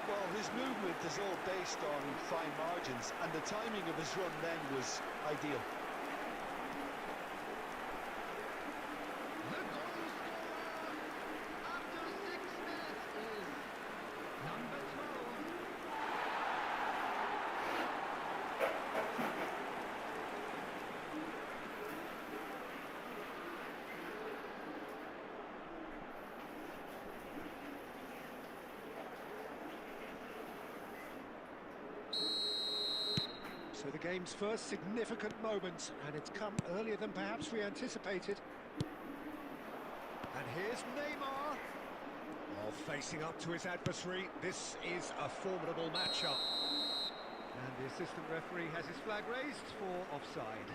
S4: Well, his movement is all based on fine margins, and the timing of his run then was ideal.
S3: The goal scorer after 6 minutes is number 12.
S2: So the game's first significant moment, and it's come earlier than perhaps we anticipated. And here's Neymar. Oh, facing up to his adversary, this is a formidable matchup. And the assistant referee has his flag raised for offside.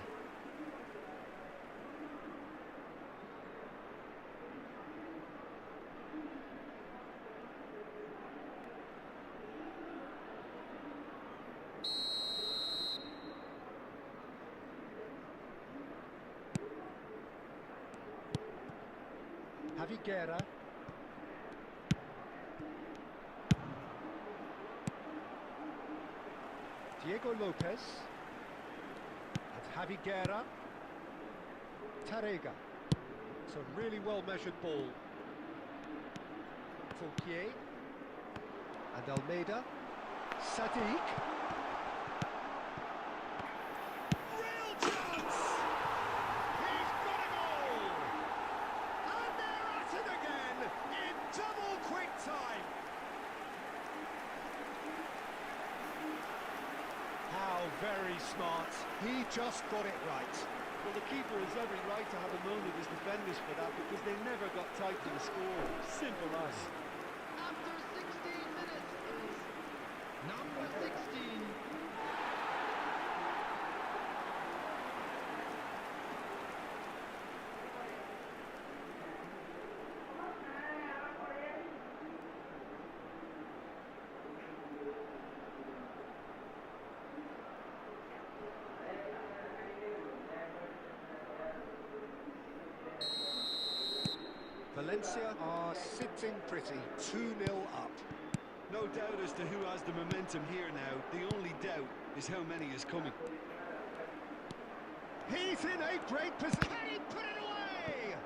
S2: 𝙎𝙼𝙆𝙆𝙀. Diego Lopez. And 𝙎𝙼𝙆𝙆𝙀. Tarega. It's a really well-measured ball. Purkait. And Almeida. Sabdip. Real chance! He's got a goal! And they're at it again in double quick time. How very smart. He just got it right.
S4: Well, the keeper has every right to have a moan at his defenders for that, because they never got tight to the score. Simple as.
S3: After 16 minutes is number 16.
S2: Valencia are sitting pretty, 2-0 up.
S4: No doubt as to who has the momentum here now. The only doubt is how many is coming.
S2: He's in a great position. Can he put it away?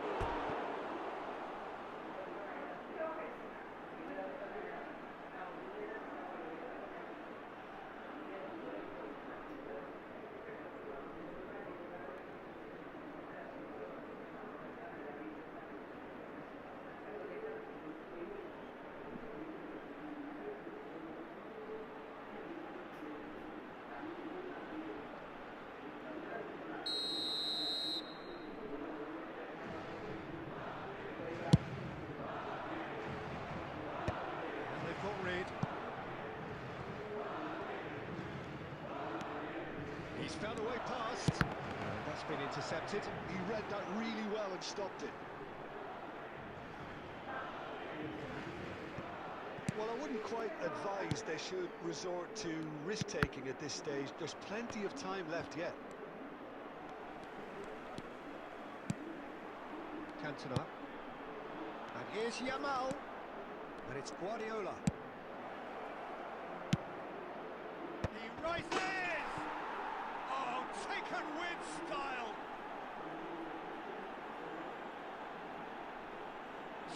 S2: He's found a way past. That's been intercepted.
S4: He read that really well and stopped it. Well, I wouldn't quite advise they should resort to risk-taking at this stage. There's plenty of time left yet.
S2: Cantona. And here's Yamal. And it's Guardiola. He rises! Oh, taken with style!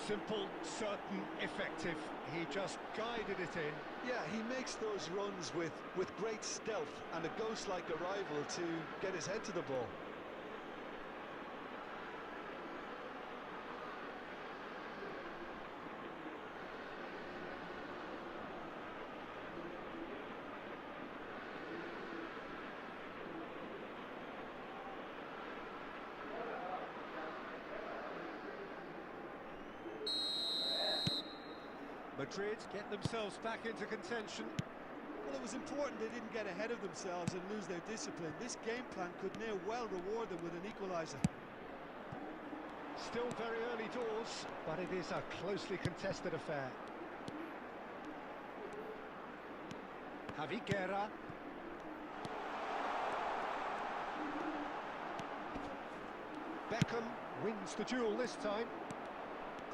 S2: Simple, certain, effective. He just guided it in.
S4: Yeah, he makes those runs with great stealth and a ghost-like arrival to get his head to the ball.
S2: Madrid get themselves back into contention.
S4: Well, it was important they didn't get ahead of themselves and lose their discipline. This game plan could near well reward them with an equaliser.
S2: Still very early doors, but it is a closely contested affair. 𝙎𝙬𝙆𝙀. Beckham wins the duel this time.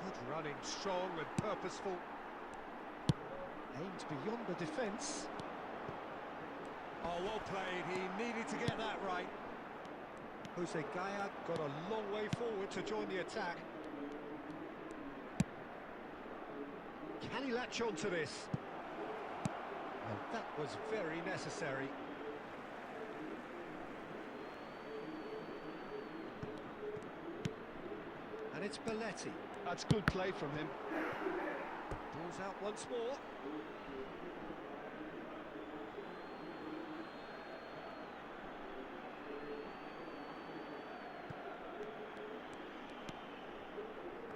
S2: Good running, strong and purposeful. Aimed beyond the defence. Oh, well played. He needed to get that right. 𝙎𝙬𝙆𝙀 got a long way forward to join the attack. Can he latch on to this? And that was very necessary. And it's Belletti.
S4: That's good play from him.
S2: Ball's out once more.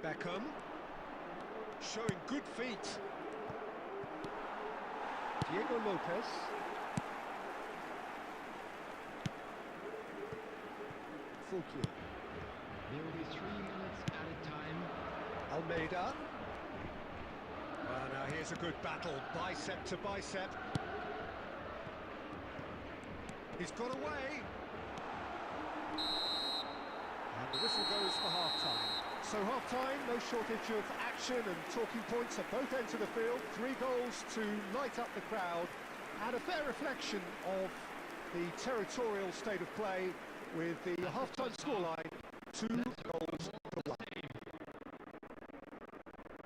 S2: Beckham. Showing good feet. Diego Lopez. 𝙀𝙀.
S3: There will be 3 minutes at a time.
S2: Almeida. Well, now here's a good battle, bicep to bicep. He's got away. And the whistle goes for half-time. So half-time, no shortage of action and talking points at both ends of the field. 3 goals to light up the crowd, and a fair reflection of the territorial state of play with the half-time scoreline, 2 goals to 1.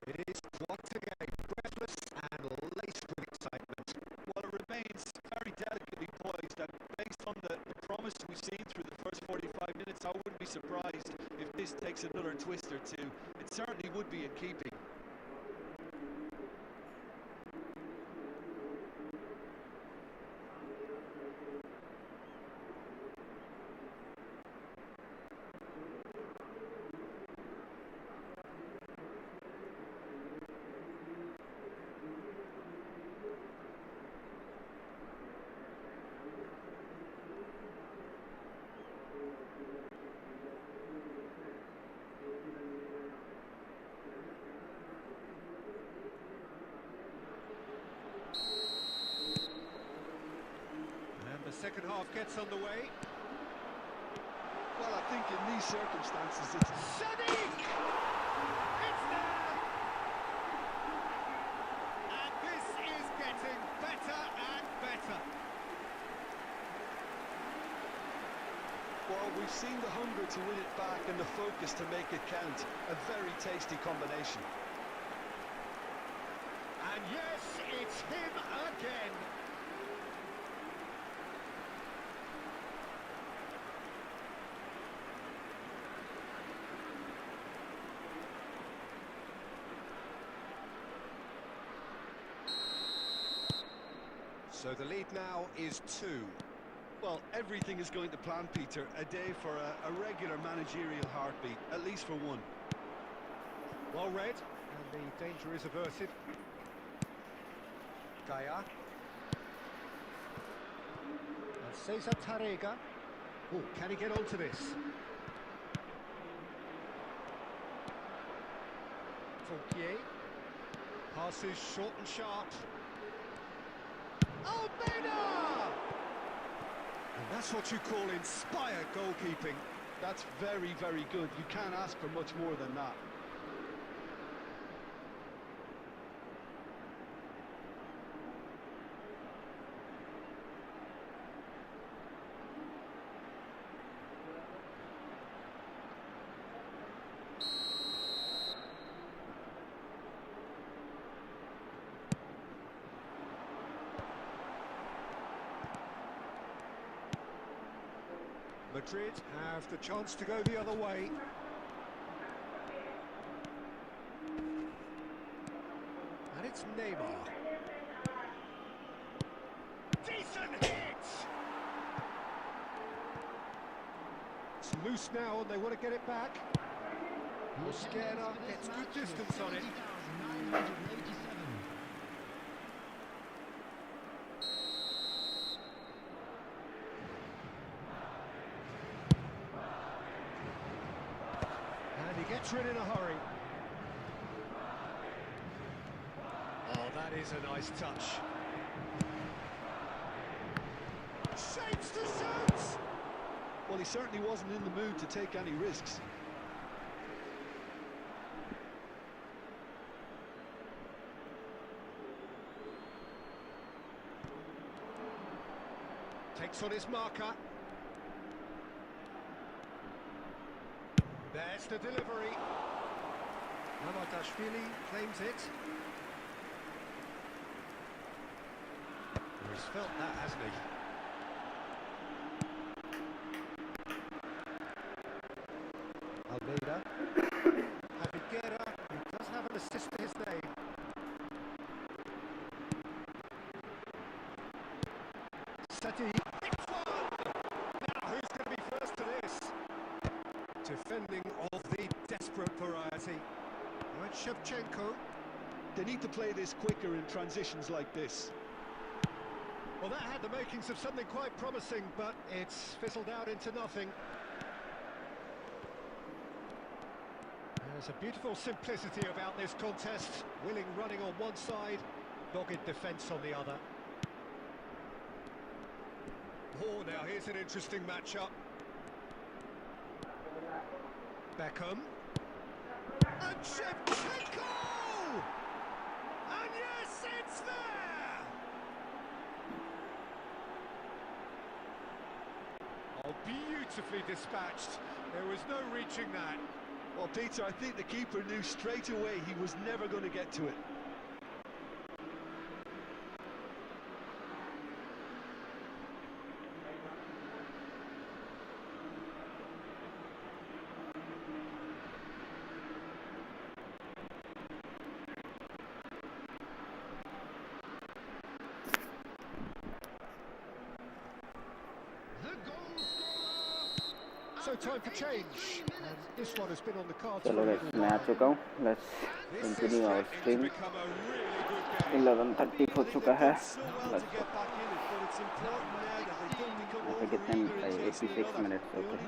S2: It is once again breathless and laced with excitement.
S4: Well, it remains very delicately poised, and based on the promise we've seen through the first 45 minutes, I wouldn't be surprised if this takes another twist or two. It certainly would be in keeping.
S2: The second half gets underway.
S4: Well, I think in these circumstances, it's...
S2: Sadiq! It's there! And this is getting better and better.
S4: Well, we've seen the hunger to win it back and the focus to make it count. A very tasty combination.
S2: And yes, it's him again. So the lead now is 2.
S4: Well, everything is going to plan, Peter. A day for a regular managerial heartbeat, at least for one.
S2: Well read, and the danger is averted. 𝙎𝙬. And Cesar Tarrega. Oh, can he get onto this? 𝙀𝙀. Passes short and sharp. Almeida! And that's what you call inspired goalkeeping.
S4: That's very, very good. You can't ask for much more than that.
S2: Madrid have the chance to go the other way. And it's Neymar. Decent hit! It's loose now and they want to get it back. Mosquera gets good distance on it.
S3: 70,987.
S2: counter in a hurry. Oh, that is a nice touch. Shapes to shoot!
S4: Well, he certainly wasn't in the mood to take any risks.
S2: Takes on his marker. There's the delivery. 𝙈𝙆𝙆𝙆 claims it. He's felt that, hasn't he? 𝙈𝙆𝙆𝙆. 𝙈𝙆𝙆𝙆, who does have an assist to his name. Sabdip. Now, who's going to be first to this? Defending of the desperate variety. 𝙈𝙆𝙆𝙆𝙆.
S4: They need to play this quicker in transitions like this.
S2: Well, that had the makings of something quite promising, but it's fizzled out into nothing. There's a beautiful simplicity about this contest. Willing running on one side, dogged defence on the other. Oh, now here's an interesting matchup. Beckham. And Shevchenko! And yes, it's there! Oh, beautifully dispatched. There was no reaching that.
S4: Well, Peter, I think the keeper knew straight away he was never going to get to it.
S2: So time for change, and this one has been on the cards.
S1: चलो guys, मैं आ चुका हूँ. Let's continue our stream. 11:30 हो चुका है. Let's go. कितने minute है? 86 minutes. Okay.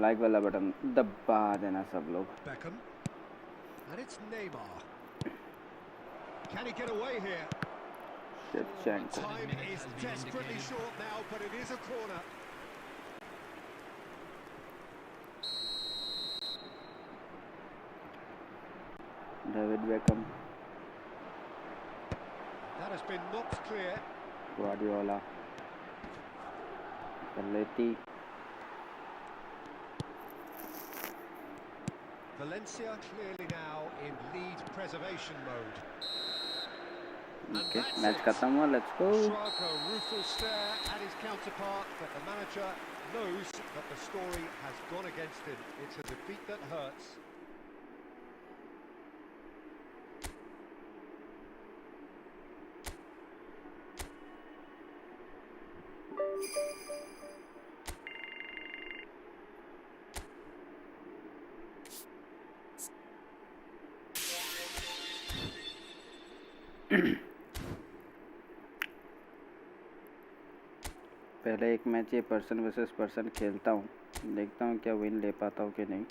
S1: Like वाला बटन दबा देना सब लोग.
S2: Beckham, and it's Neymar. Can he get away here?
S1: Shevchenko.
S2: Time is desperately short now, but it is a corner.
S1: David Beckham.
S2: That has been knocked clear.
S1: Guardiola. Paletti.
S2: Valencia clearly now in lead preservation mode.
S1: Okay, match खत्म हुआ. Let's go.
S2: Shrug, a rueful stare at his counterpart, but the manager knows that the story has gone against him. It's a defeat that hurts.
S1: पहले एक match ये person versus person खेलता हूँ, देखता हूँ क्या विन ले पाता हूँ कि नहीं.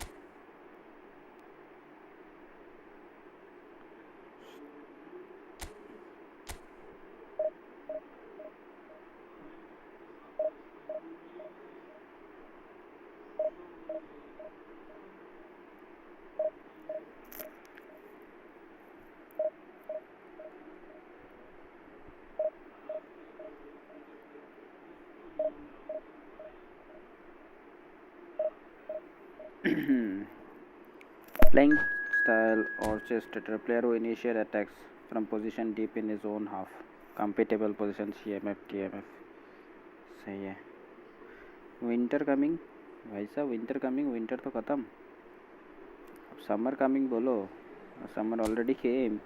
S1: Playing style orchestrator, player who initiate attacks from position deep in his own half. Compatible position CMF TMF. सही है. Winter coming, भाई साहब winter coming, winter तो खत्म. अब summer coming बोलो. Summer already came.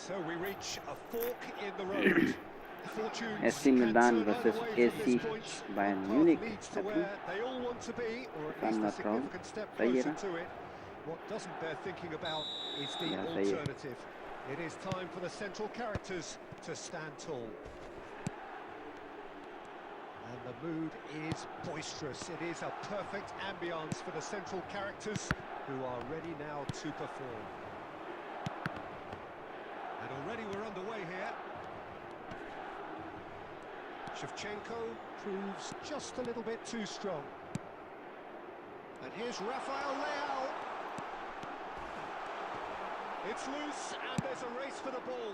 S2: So we reach a fork in the road. Fortunes
S1: AC
S2: can
S1: Milan
S2: turn
S1: versus
S2: either way from
S1: AC
S2: this point.
S1: Bayern
S2: One
S1: Munich.
S2: path leads
S1: I
S2: to
S1: think.
S2: where they all want to be, or
S1: If
S2: at
S1: I'm
S2: least a
S1: not wrong.
S2: significant step
S1: सही है
S2: closer
S1: ना?
S2: to it. What doesn't bear thinking about is the
S1: Yeah, सही है.
S2: alternative. It is time for the central characters to stand tall. And the mood is boisterous. It is a perfect ambience for the central characters who are ready now to perform. And already we're underway here. Shevchenko proves just a little bit too strong. And here's Rafael Leao. It's loose and there's a race for the ball.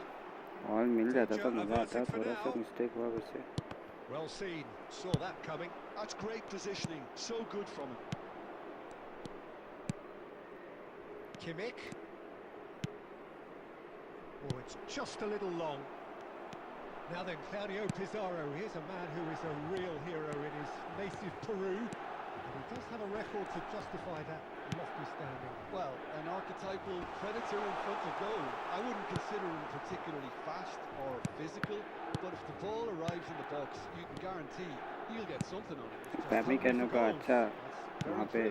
S1: और मिल जाता तो मजा आता. थोड़ा सा mistake हुआ वैसे.
S2: Well seen, saw that coming.
S4: That's great positioning, so good from him.
S2: Kimmich. Oh, it's just a little long. Now then, Claudio Pizarro, here's a man who is a real hero in his native Peru. And he does have a record to justify that lofty standing.
S4: Well, an archetypal predator in front of goal. I wouldn't consider him particularly fast or physical, but if the ball arrives in the box, you can guarantee he'll get something on it.
S1: पैमी कहने का अच्छा वहाँ पे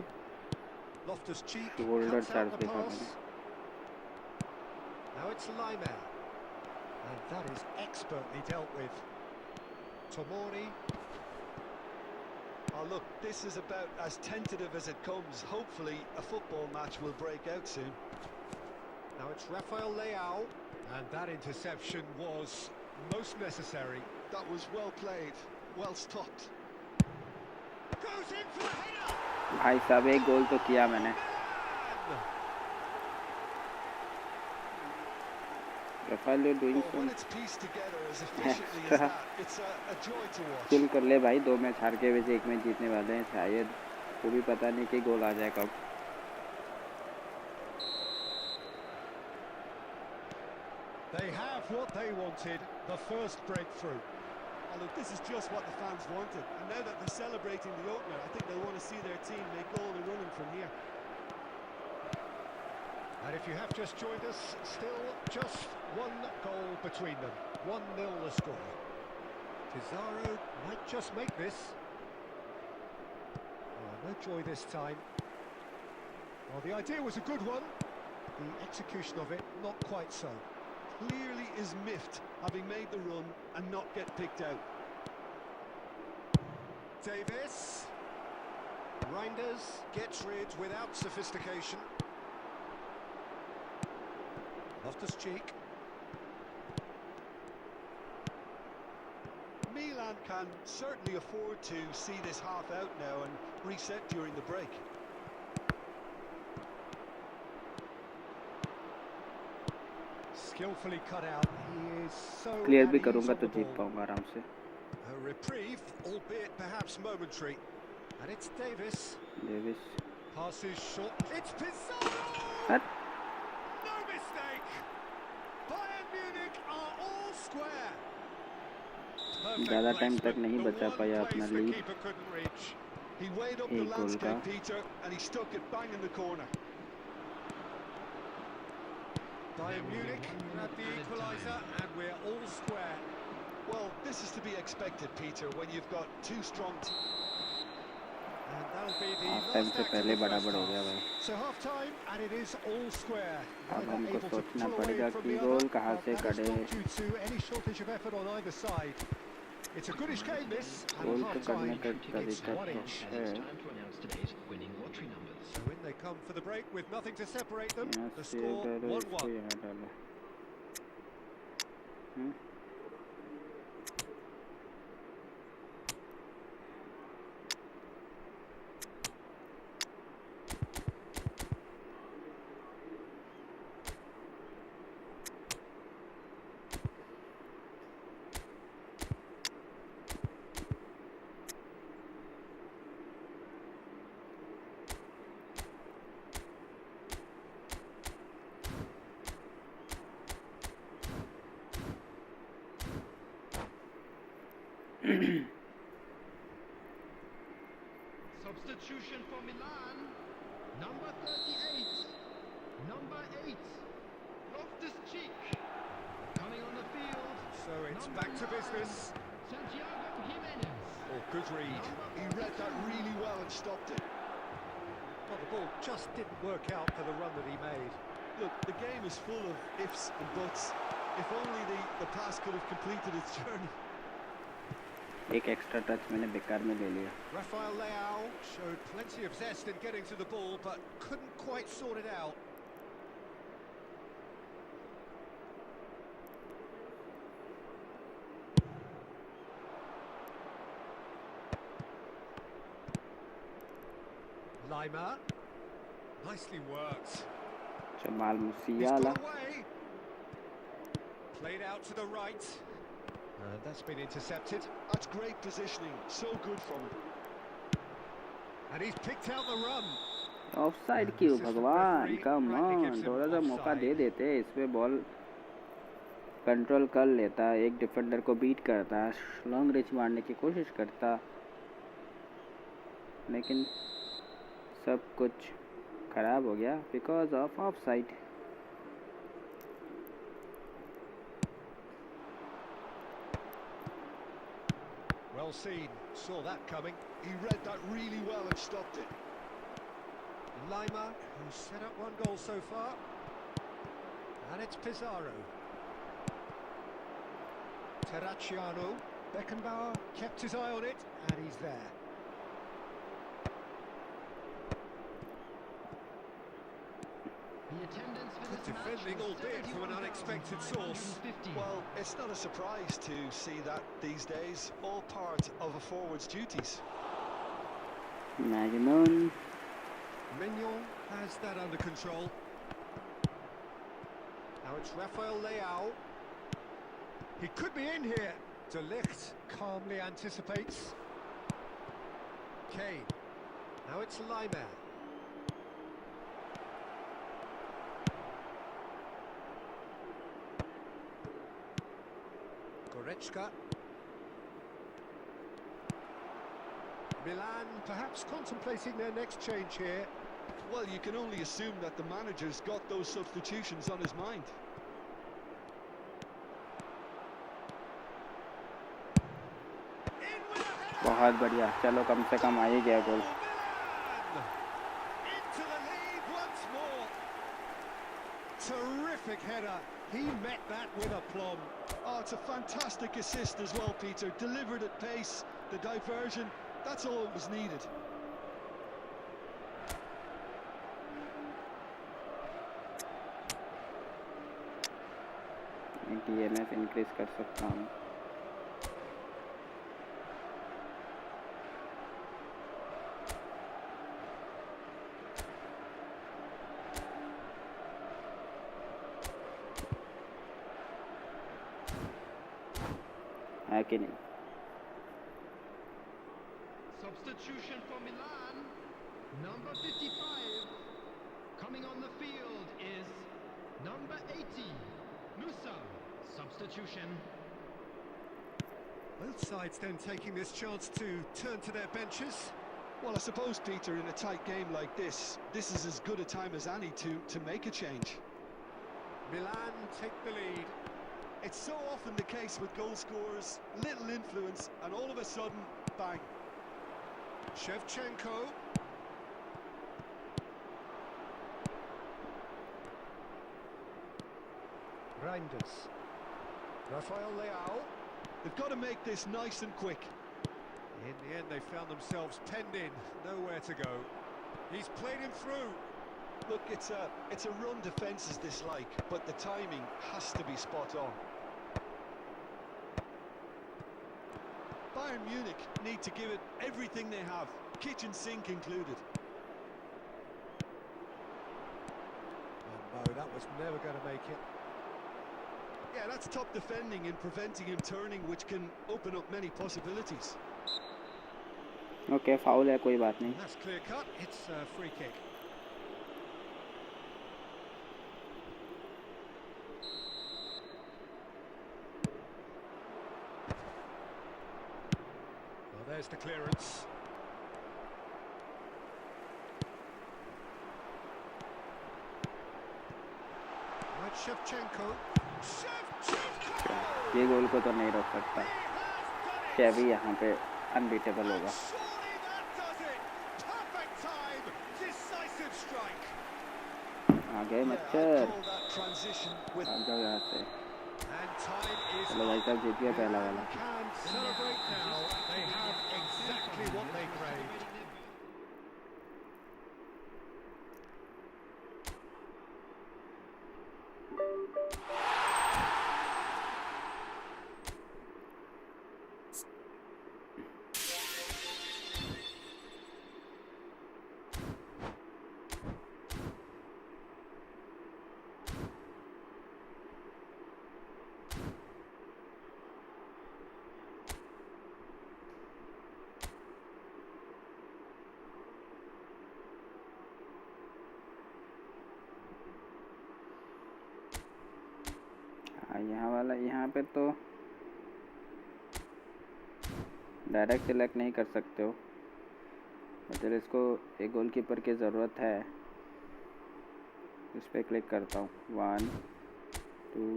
S2: Loftus-Cheek
S1: गोल्डर
S2: cuts out
S1: charge
S2: the
S1: देखा
S2: pass.
S1: मैंने.
S2: Now it's Laimer. And that is expertly dealt with. Tomori.
S4: Oh, look, this is about as tentative as it comes. Hopefully, a football match will break out soon.
S2: Now it's Rafael Leao. And that interception was most necessary.
S4: That was well played, well stopped.
S2: Goes in for the header!
S1: भाई साहब एक गोल तो किया मैंने. Rafael, you're doing
S4: Well, when
S1: some
S4: it's pieced together as efficiently as
S1: extra.
S4: that, it's a joy to watch.
S1: Chill कर ले भाई. 2 match हार के वजह 1 मैच जीतने वाले हैं शायद. वो भी पता नहीं कि गोल आ जाए कब.
S2: They have what they wanted, the first breakthrough.
S4: Oh, look, this is just what the fans wanted. And now that they're celebrating the opener, I think they want to see their team make all the running from here.
S2: And if you have just joined us, still just one goal between them. 1-0 the score. Pizarro might just make this. Oh, no joy this time. Well, the idea was a good one. The execution of it, not quite so.
S4: Clearly is miffed, having made the run and not get picked out.
S2: Davis. Reinders gets rid without sophistication. Loftus-Cheek.
S4: Milan can certainly afford to see this half out now and reset during the break.
S2: Skillfully cut out. He is so
S1: clear भी
S2: at ease
S1: करूँगा
S2: on
S1: तो
S2: the
S1: Jeet
S2: ball.
S1: पाऊँगा आराम से.
S2: A reprieve, albeit perhaps momentary. And it's Davis.
S1: Davis.
S2: Passes short. It's Pizarro!
S1: What?
S2: No mistake! Bayern Munich are all square. Perfect
S1: ज़्यादा time तक
S2: placement,
S1: नहीं
S2: the
S1: बचा
S2: one
S1: पाया
S2: place
S1: अपना
S2: the
S1: lead.
S2: keeper couldn't reach.
S4: He weighed up the
S1: एक गोल का.
S4: landscape, Peter, and he stuck it bang in the corner.
S2: Bayern Munich grab the equaliser and we're all square.
S4: Well, this is to be expected, Peter, when you've got two strong teams.
S2: And that'll be the
S1: half time
S2: last
S1: से
S2: act of
S1: पहले
S2: the
S1: बराबर
S2: first
S1: हो गया
S2: half.
S1: भाई.
S2: So half time and it is all square.
S1: अब
S2: Neither
S1: हमको
S2: able to
S1: सोचना
S2: pull away
S1: पड़ेगा
S2: from
S1: कि
S2: the
S1: गोल
S2: other,
S1: कहाँ
S2: but
S1: से
S2: that is
S1: करें.
S2: not due to any shortage of effort on either side. It's a goodish game this, and
S1: goal
S2: at
S1: तो
S2: half
S1: करने
S2: time
S1: का
S2: it's
S1: तरीका
S2: 1
S1: तो
S2: each.
S1: है.
S2: So in they come for the break with nothing to separate them.
S1: यहाँ
S2: The
S1: से
S2: score
S1: डालो, इसको
S2: 1-1.
S1: यहाँ डालो.
S3: Substitution for Milan. Number 38. Number 8. Loftus-Cheek.
S2: It's back to business.
S3: Santiago Jimenez.
S2: Oh, good read.
S4: He read that really well and stopped it.
S2: Well, the ball just didn't work out for the run that he made.
S4: Look, the game is full of ifs and buts. If only the pass could have completed its journey.
S1: एक extra touch मैंने बेकार में ले लिया.
S2: 𝙈𝙆𝙆𝙁 showed plenty of zest in getting to the ball, but couldn't quite sort it out. Lima, nicely worked.
S1: Jamal
S2: He's
S1: Musiala.
S2: got away. Played out to the right. And that's been intercepted.
S4: That's great positioning. So good from him.
S2: And he's picked out the run.
S1: Offside क्यों भगवान, come on, थोड़ा सा मौका दे देते. इसमें ball control कर लेता, एक डिफेंडर को बीट करता, लॉन्ग रेंज मारने की कोशिश करता, लेकिन सब कुछ खराब हो गया because of offside.
S2: Well seen, saw that coming.
S4: He read that really well and stopped it.
S2: Lima, who's set up one goal so far. And it's Pizarro. Terracciano. Beckenbauer kept his eye on it, and he's there.
S3: The attendance for
S2: Good
S3: this match
S2: defending,
S3: was
S2: albeit from an unexpected source.
S3: 71,550.
S4: Well, it's not a surprise to see that these days. All part of a forward's duties.
S1: Magnum.
S2: Mignon has that under control. Now it's 𝙈𝙆𝙆𝙁. He could be in here. 𝙈𝙃𝙍𝙁 calmly anticipates. Kane. Now it's Lima. Goretzka. Milan perhaps contemplating their next change here.
S4: Well, you can only assume that the manager's got those substitutions on his mind.
S1: बहुत बढ़िया, चलो कम से कम आ ही गया गोल.
S2: Into the lead once more. Terrific header. He met that with aplomb.
S4: Oh, it's a fantastic assist as well, Peter. Delivered at pace, the diversion, that's all that was needed.
S1: DNF increase कर सकता हूँ. है कि नहीं?
S3: Substitution for Milan, number 55. Coming on the field is number 80, Musa. Substitution.
S2: Both sides then taking this chance to turn to their benches.
S4: Well, I suppose, Peter, in a tight game like this is as good a time as any to make a change.
S2: Milan take the lead.
S4: It's so often the case with goal scorers, little influence, and all of a sudden, bang.
S2: Shevchenko. Reinders. 𝙈𝙆𝙆𝙁.
S4: They've got to make this nice and quick.
S2: In the end, they found themselves penned in, nowhere to go. He's played him through.
S4: Look, it's a run defence is dislike, but the timing has to be spot on. Bayern Munich need to give it everything they have, kitchen sink included.
S2: Oh no, that was never going to make it.
S4: Yeah, that's top defending and preventing him turning, which can open up many possibilities.
S1: Okay, foul है, कोई बात नहीं.
S2: That's clear cut. It's a free kick. Well, there's the clearance. Right, Shevchenko. Shevchenko!
S1: ये गोल को तो नहीं रोक सकता। शेवी यहाँ पे अनबीटेबल होगा। आ गए मच्छर, भाग जाओ यहाँ से। चलो भाई साहब जीत गया पहला वाला। यहाँ वाला, यहाँ पे तो डायरेक्ट सिलेक्ट नहीं कर सकते हो, मतलब इसको एक गोलकीपर की ज़रूरत है। इस पर क्लिक करता हूँ। 1 2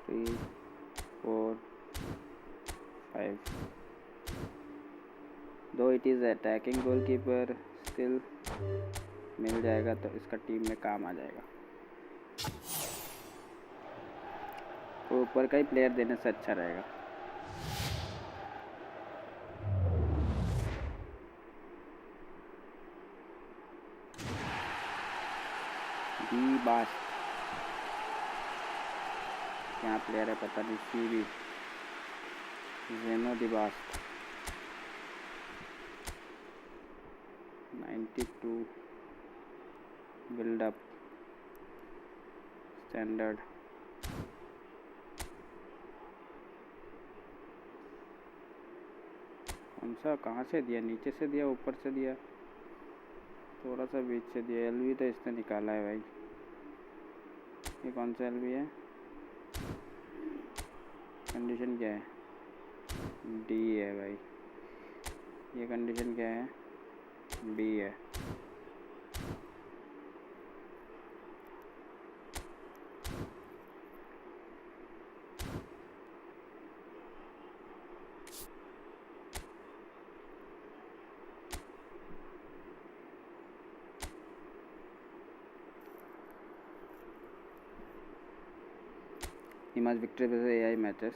S1: 3 4 5। Though it is attacking goalkeeper, still मिल जाएगा तो इसका टीम में काम आ जाएगा। ऊपर का ही प्लेयर देने से अच्छा रहेगा। दी बास क्या प्लेयर है पता नहीं। सीबी जेनो दी बास 92 बिल्डअप स्टैंडर्ड। कौन सा, कहाँ से दिया? नीचे से दिया, ऊपर से दिया, थोड़ा सा बीच से दिया। एलवी तो इसने निकाला है भाई। ये कौन सा एलवी है? कंडीशन क्या है? डी है भाई। ये कंडीशन क्या है? बी है। Hima's victory with AI matches.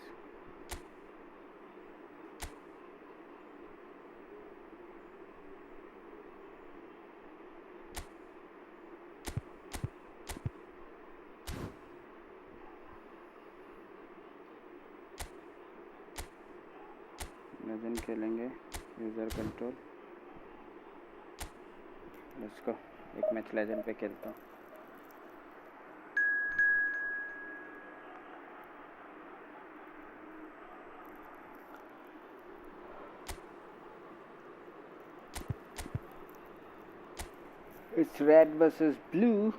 S1: Legend खेलेंगे, यूज़र कंट्रोल। लेट्स गो, एक मैच लेजेंड पे खेलता हूँ। It's red versus blue.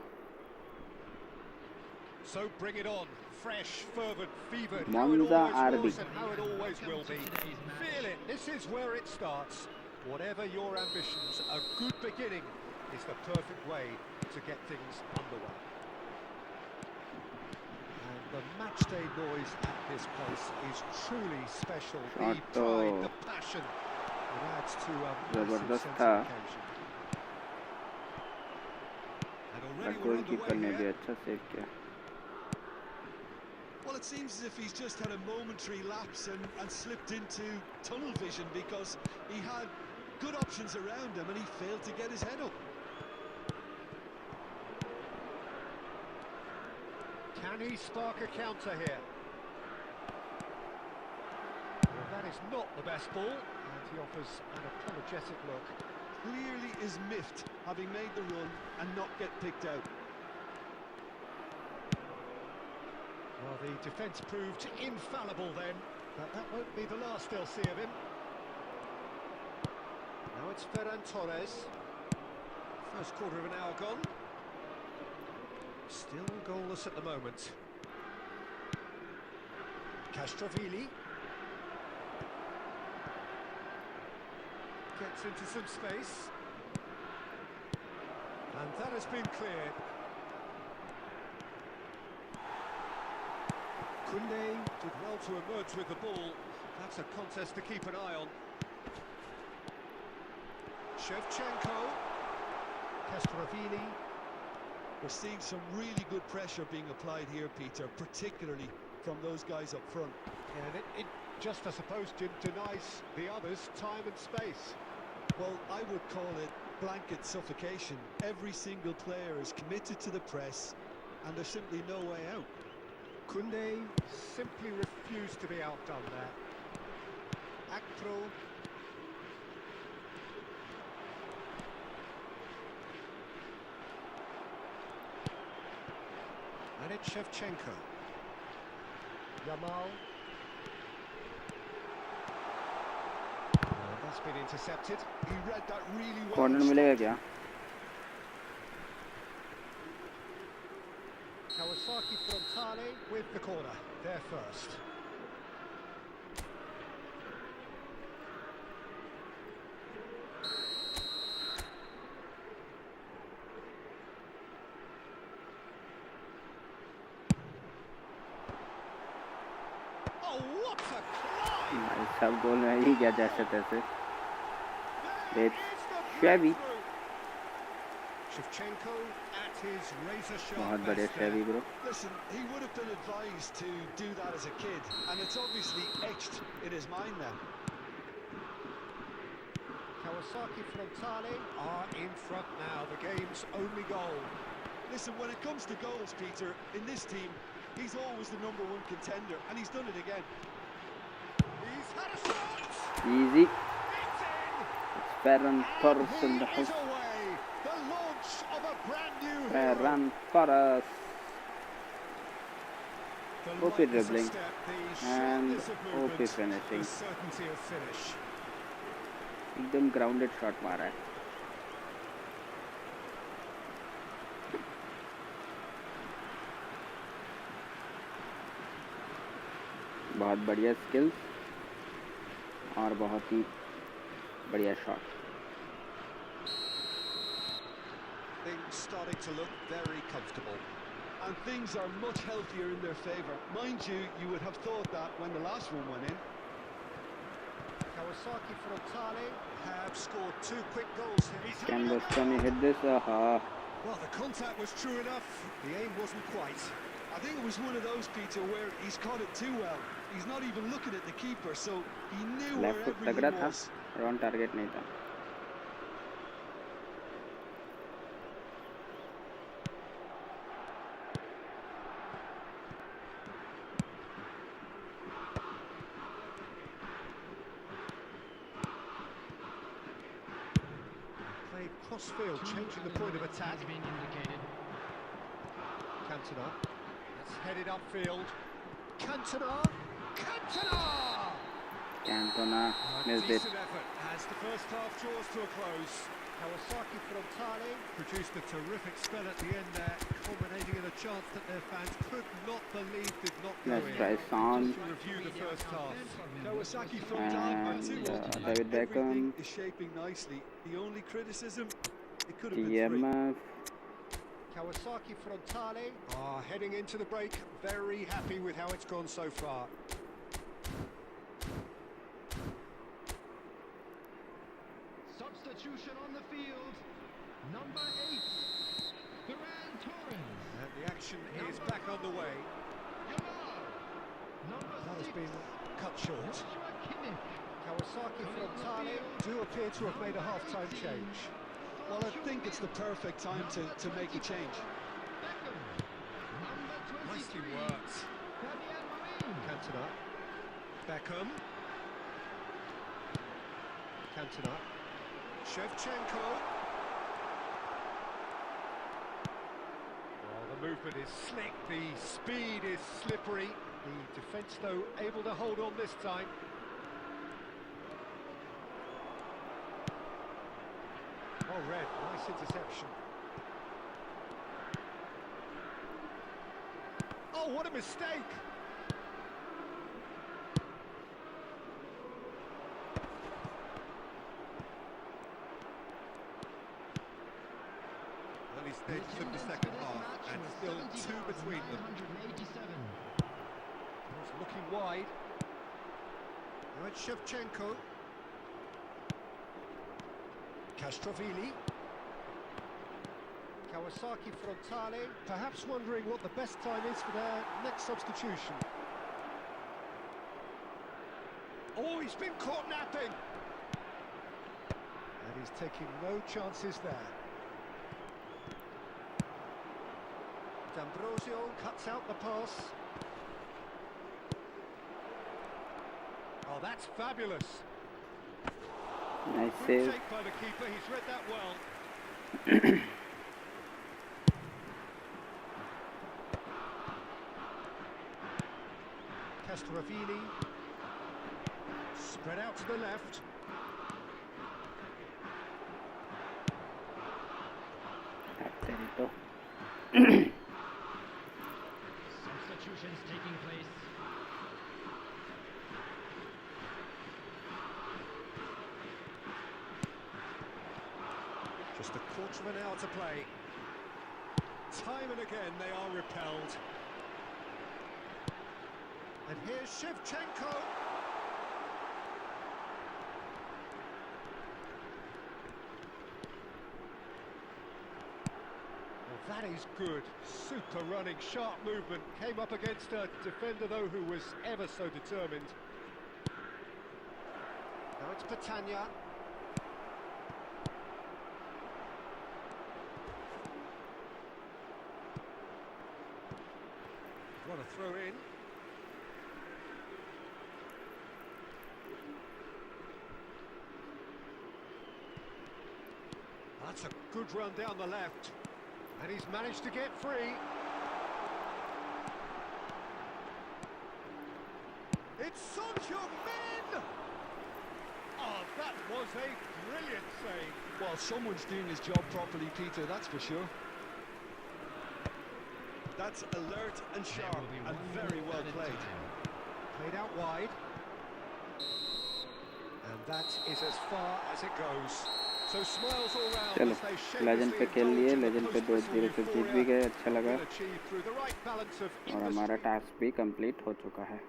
S2: So bring it on. Fresh, fervent, fevered.
S1: Monza RB.
S2: And how it always will be. Feel it. This is where it starts. Whatever your ambitions, a good beginning is the perfect way to get things underway. And the match day noise at this place is truly special. The pride, the passion. It adds to a massive sense of occasion.
S1: Goalkeeper ने भी अच्छा save किया।
S4: Well, it seems as if he's just had a momentary lapse and slipped into tunnel vision, because he had good options around him and he failed to get his head up.
S2: Can he spark a counter here? Well, that is not the best ball, and he offers an apologetic look.
S4: Clearly is miffed, having made the run and not get picked out.
S2: Well, the defence proved infallible then, but that won't be the last they'll see of him. Now it's Ferran Torres. First quarter of an hour gone. Still goalless at the moment. Castrovili gets into some space. And that has been cleared. Koundé to did well to emerge with the ball. That's a contest to keep an eye on. Shevchenko. Kestravili.
S4: We're seeing some really good pressure being applied here, Peter, particularly from those guys up front.
S2: Yeah, and it just, I suppose, denies the others time and space.
S4: Well, I would call it blanket suffocation. Every single player is committed to the press, and there's simply no way out.
S2: 𝙀𝙀 simply refused to be outdone there. Akpro. And it's Shevchenko. Yamal. That's been intercepted.
S4: He read that really well.
S1: Corner मिलेगा क्या?
S2: 𝙈𝙀𝙆𝙀 with the corner. There first. Oh, what a climb!
S1: भाई सब गोल में ही गया जैसे तैसे.
S2: Shevchenko at his razor-sharp
S1: बहुत
S2: best
S1: बढ़िया
S2: there.
S1: Sheva bro.
S4: Listen, he would have been advised to do that as a kid, and it's obviously etched in his mind now.
S2: 𝙈𝙀𝙆𝙀 are in front now, the game's only goal.
S4: Listen, when it comes to goals, Peter, in this team, he's always the #1 contender, and he's done it again.
S2: He's had a shot!
S1: Easy.
S2: It's in!
S1: Ferran Torres in
S2: And
S1: the
S2: he is
S1: house.
S2: away! The launch of a brand new hero.
S1: Ferran Torres.
S2: The
S1: OP
S2: lightness of
S1: dribbling
S2: step, the
S1: and
S2: sharpness of
S1: OP
S2: movement,
S1: finishing.
S2: the certainty of finish.
S1: एकदम grounded shot मारा है. बहुत बढ़िया skills और बहुत ही बढ़िया shot.
S2: Things starting to look very comfortable.
S4: And things are much healthier in their favour. Mind you, you would have thought that when the last one went in.
S2: 𝙈𝙀𝙆𝙀 have scored 2 quick goals here.
S1: Can he hit this?
S2: Well, the contact was true enough. The aim wasn't quite.
S4: I think it was one of those, Peter, where he's caught it too well. He's not even looking at the keeper, so he knew
S1: left
S4: where
S1: foot
S4: everything
S1: तगड़ा था,
S4: was.
S1: Ron target नहीं था.
S2: Played cross-field, changing the point of attack.
S3: Has been indicated.
S2: Cantona. That's headed upfield. Cantona!
S1: Cantona
S2: A
S1: missed it.
S2: decent effort as the first half draws to a close. 𝙈𝙀𝙆𝙀 produced a terrific spell at the end there, culminating in a chance that their fans could not believe did not go
S1: Let's
S2: in.
S1: try Sayan
S2: To review the first half.
S4: Kawasaki from down by
S1: and
S4: 2-1, and
S1: David Beckham.
S4: everything is shaping nicely. The only criticism, it could have been 3.
S1: TMF.
S2: 𝙈𝙀𝙆𝙀 are heading into the break, very happy with how it's gone so far.
S3: Substitution on the field. Number 8, Ferran Torres.
S2: And the action is back underway.
S3: Yamal. Number
S2: That has
S3: 6,
S2: been cut short.
S3: Joshua Kimmich.
S2: 𝙈𝙀𝙆𝙀 do appear to have made a half-time change.
S4: Well, I think it's the perfect time to make a change.
S3: Beckham. Number 23,
S2: Nicely worked.
S3: Fabian Ruiz.
S2: Cantona. Beckham. Cantona. Shevchenko. Well, the movement is slick, the speed is slippery. The defence, though, able to hold on this time. Oh, red, nice interception. Oh, what a mistake! Early stages of the second half, and still 2 between them.
S3: 987.
S2: He's looking wide. Now it's Shevchenko. Castrovili. 𝙎𝙼𝙆𝙀𝙆𝙀, perhaps wondering what the best time is for their next substitution. Oh, he's been caught napping! And he's taking no chances there. D'Ambrosio cuts out the pass. Oh, that's fabulous.
S1: Nice
S2: Good
S1: save.
S2: take by the keeper, he's read that well. Castrovili. Spread out to the left.
S1: Atento.
S3: Substitutions taking place.
S2: Just a quarter of an hour to play. Time and again they are repelled. And here's Shevchenko. Well, that is good. Super running, sharp movement. Came up against a defender, though, who was ever so determined. Now it's Petagna. What a throw in. That's a good run down the left. And he's managed to get free. It's Son Heung-min! Oh, that was a brilliant save.
S4: Well, someone's doing his job properly, Peter, that's for sure. That's alert and sharp and very well played.
S2: Played out wide. And that is as far as it goes. So smiles all round
S1: चलो
S2: as they
S1: legend पे खेल लिए, legend पे 2-0 से जीत भी गए, अच्छा लगा।
S2: achieved through the right balance of
S1: और हमारा टास्क भी कंप्लीट हो चुका है।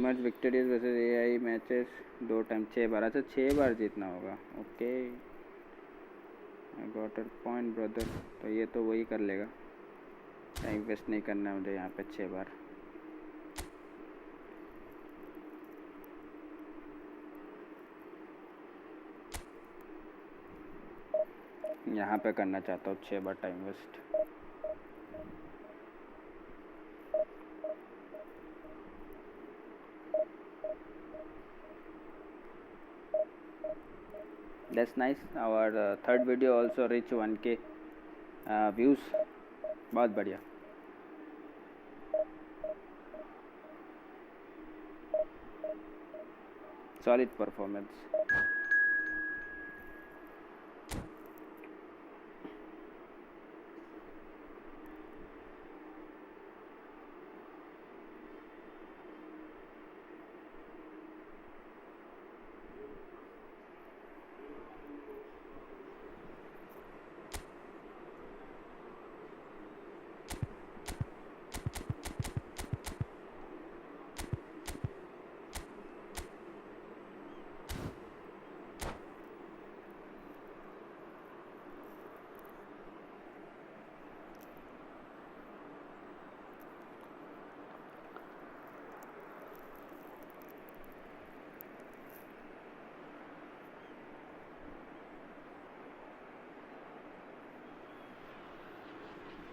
S1: Match victories versus AI matches 2 time 6 बार। अच्छा 6 बार जीतना होगा। Okay I got a point brother. तो ये तो वही कर लेगा, टाइम वेस्ट नहीं करना है मुझे यहाँ पे 6 बार। यहाँ पे करना चाहता हूँ 6 बार time waste. That's nice. Our third video also reach 1K views. बहुत बढ़िया। Solid performance.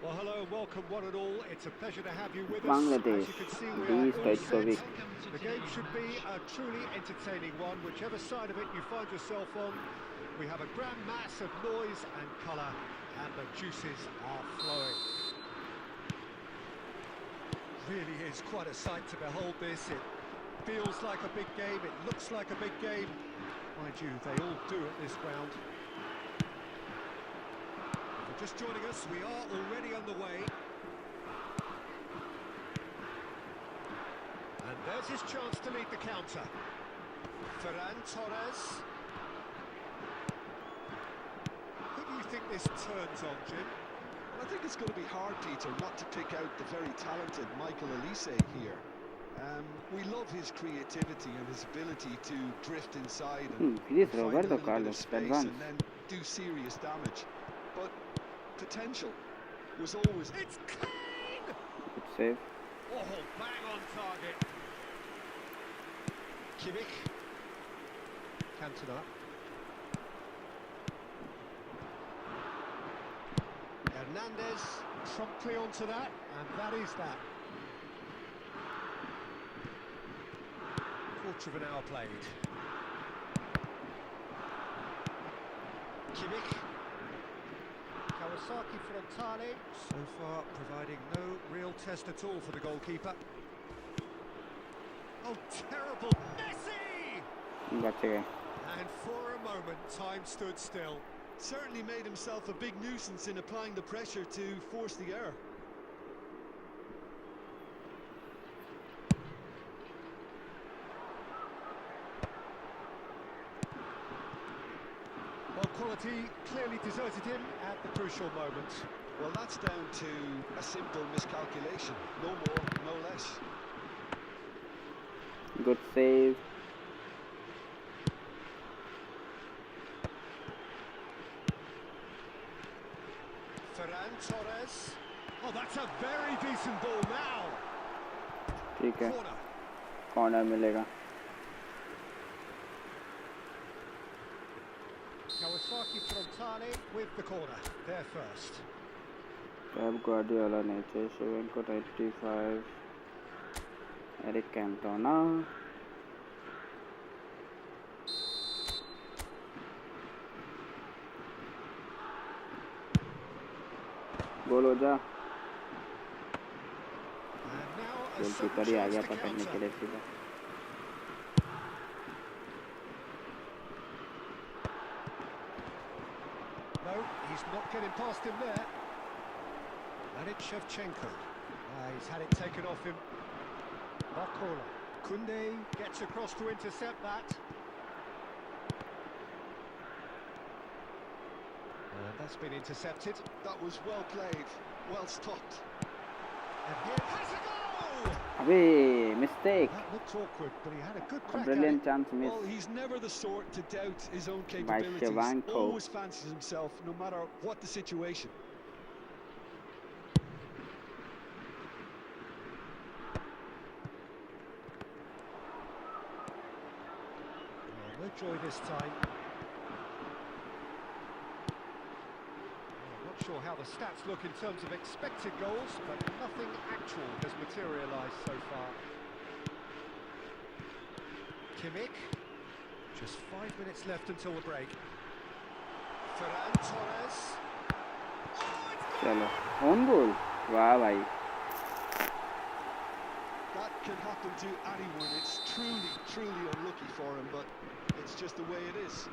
S2: Well, hello and welcome one and all. It's a pleasure to have you with us.
S1: Bangladesh,
S2: As you can see, we are all
S1: 𝙬𝙆𝙀𝙆𝙀.
S2: set. The game should be a truly entertaining one, whichever side of it you find yourself on. We have a grand mass of noise and colour, and the juices are flowing. Really is quite a sight to behold this. It feels like a big game, it looks like a big game. Mind you, they all do at this ground. Just joining us, we are already on the way. And there's his chance to lead the counter. Ferran Torres. Who do you think this turns on, Jim?
S4: Well, I think it's going to be hard, Peter, not to pick out the very talented 𝙈𝙆𝙆𝙆 here. We love his creativity and his ability to drift inside and
S1: He is
S4: find a
S1: Roberto
S4: little bit of
S1: Carlos,
S4: space
S1: advanced.
S4: and then do serious damage. But potential was always...
S2: It's clean!
S1: Good save.
S2: Oh, bang on target. 𝙀𝙀. Cantona. Hernandez promptly onto that, and that is that. Quarter of an hour played. 𝙀𝙀. Kawasaki Frontale, so far providing no real test at all for the goalkeeper. Oh, terrible! Messi!
S1: Gotcha.
S2: And for a moment, time stood still.
S4: Certainly made himself a big nuisance in applying the pressure to force the error.
S2: Well, quality clearly deserted him at the crucial moment.
S4: Well, that's down to a simple miscalculation. No more, no less.
S1: Good save.
S2: Ferran Torres. Oh, that's a very decent ball now.
S1: ठीक है.
S2: Corner.
S1: Corner मिलेगा.
S2: Kawasaki Frontale with the corner. There first.
S1: Pep Guardiola नीचे, Shevchenko 85, Eric Cantona. गोल हो जा.
S2: And now a
S1: goalkeeper
S2: sudden
S1: ही आ
S2: chance
S1: गया
S2: to
S1: पकड़ने के
S2: counter.
S1: लिए सीधा.
S2: No, he's not getting past him there. And it's Shevchenko. He's had it taken off him. Barcola. Koundé gets across to intercept that. And that's been intercepted.
S4: That was well played, well stopped.
S2: And here has a goal!
S1: अबे mistake.
S2: That looked awkward, but he had a good
S1: A
S2: crack
S1: brilliant
S2: at
S1: chance miss.
S4: Well, he's never the sort to doubt his own
S1: By
S4: capabilities.
S1: Shevchenko.
S4: Always fancies himself, no matter what the situation.
S2: No joy this time. I'm not sure how the stats look in terms of expected goals, but nothing actual has materialised so far. 𝙀𝙀. Just 5 minutes left until the break. Ferran Torres. Oh, it's
S1: चलो own goal. वाह भाई.
S4: That can happen to anyone. It's truly, truly unlucky for him, but it's just the way it is.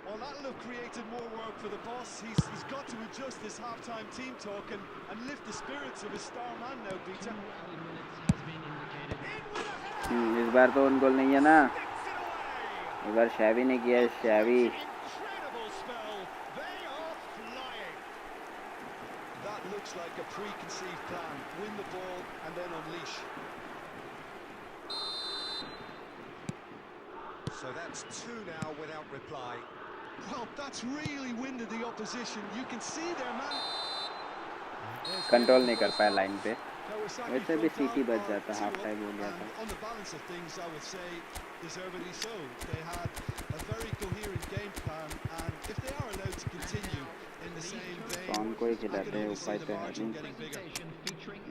S4: Well, that'll have created more work for the boss. He's got to adjust his half-time team talk and lift the spirits of his star man now, Peter.
S2: in with a header.
S1: इस बार तो own goal नहीं है ना.
S2: Sticks it away.
S1: इस बार शैवी ने किया. Shaivi.
S2: Incredible spell. They are flying.
S4: That looks like a preconceived plan. Win the ball and then unleash.
S2: So that's 2 now without reply.
S4: Well, that's really winded the opposition. You can see their man.
S1: Control नहीं कर पाया line पे.
S4: Kawasaki
S1: वैसे भी
S4: front
S1: सीटी
S4: down
S1: बच
S4: are
S1: जाता.
S4: 2
S1: half
S4: up,
S1: time हो गया था.
S4: and on the balance of things, I would say deservedly so. They had a very coherent game plan, and if they are allowed to continue in the same vein,
S1: Son को ही
S4: I can
S1: खिलाते हैं.
S4: only see
S1: ऊपर
S4: the
S1: से
S4: margin
S1: Honey.
S4: getting bigger.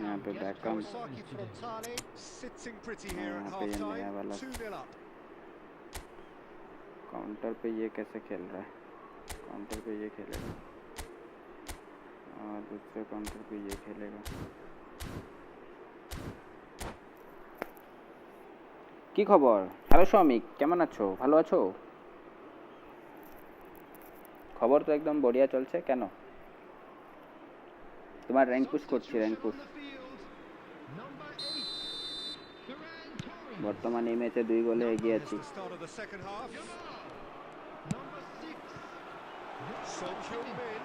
S1: यहाँ पे backup.
S2: Kawasaki Frontale sitting pretty here at
S1: यहाँ पे ये नया
S2: half-time.
S1: वाला
S2: 2-0 up.
S1: काउंटर पे ये कैसे खेल रहा है. काउंटर पे ये खेलेगा और दूसरे काउंटर पे ये खेलेगा. কি খবর? হ্যালো শ্রমিক, কেমন আছো? ভালো আছো? খবর তো একদম বড়িয়া চলছে. কেন? তোমার র্যাঙ্ক পুশ করছি. Rank push.
S3: Number 8, Ferran Torres.
S1: বর্তমান এই ম্যাচে 2 গোলে এগিয়ে
S2: Here's
S1: আছি।
S2: the start of the second half.
S3: Number 6.
S2: Son Heung-min.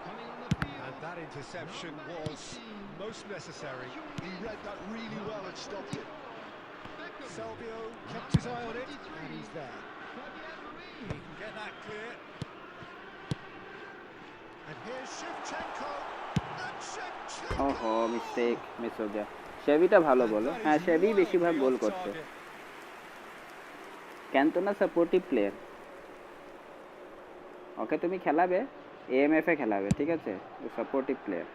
S3: Coming on the field.
S2: And that interception
S3: Number
S2: was
S3: 18.
S2: most necessary.
S4: He read that really well and stopped it.
S2: Salvio kept his eye on it, and he's there. He can get that clear. And here's Shevchenko. And Shevchenko.
S1: ওহো mistake, miss হয়ে গেল। শেভিটা ভালো বলো, হ্যাঁ শেভি বেশিরভাগ গোল করছে। ক্যান্তোনা supportive player, ওকে তুমি খেলাবে AMF এ খেলাবে, ঠিক আছে? ও supportive player.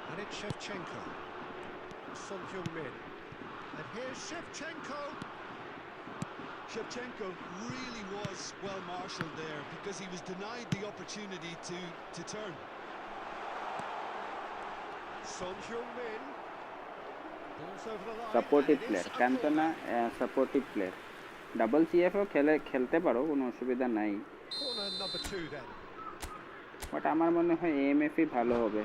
S2: And it's Shevchenko. Son Heung-min. And here's Shevchenko.
S4: Shevchenko really was well marshalled there because he was denied the opportunity to turn.
S2: Son Heung-min. Balls over the line.
S1: Supportive
S2: and it
S1: player,
S2: is a
S1: Cantona supportive player. Double CFO খেলতে পারো, কোনো অসুবিধা নাই,
S2: corner number 2 then.
S1: But আমার মনে হয় এএমএফই ভালো হবে।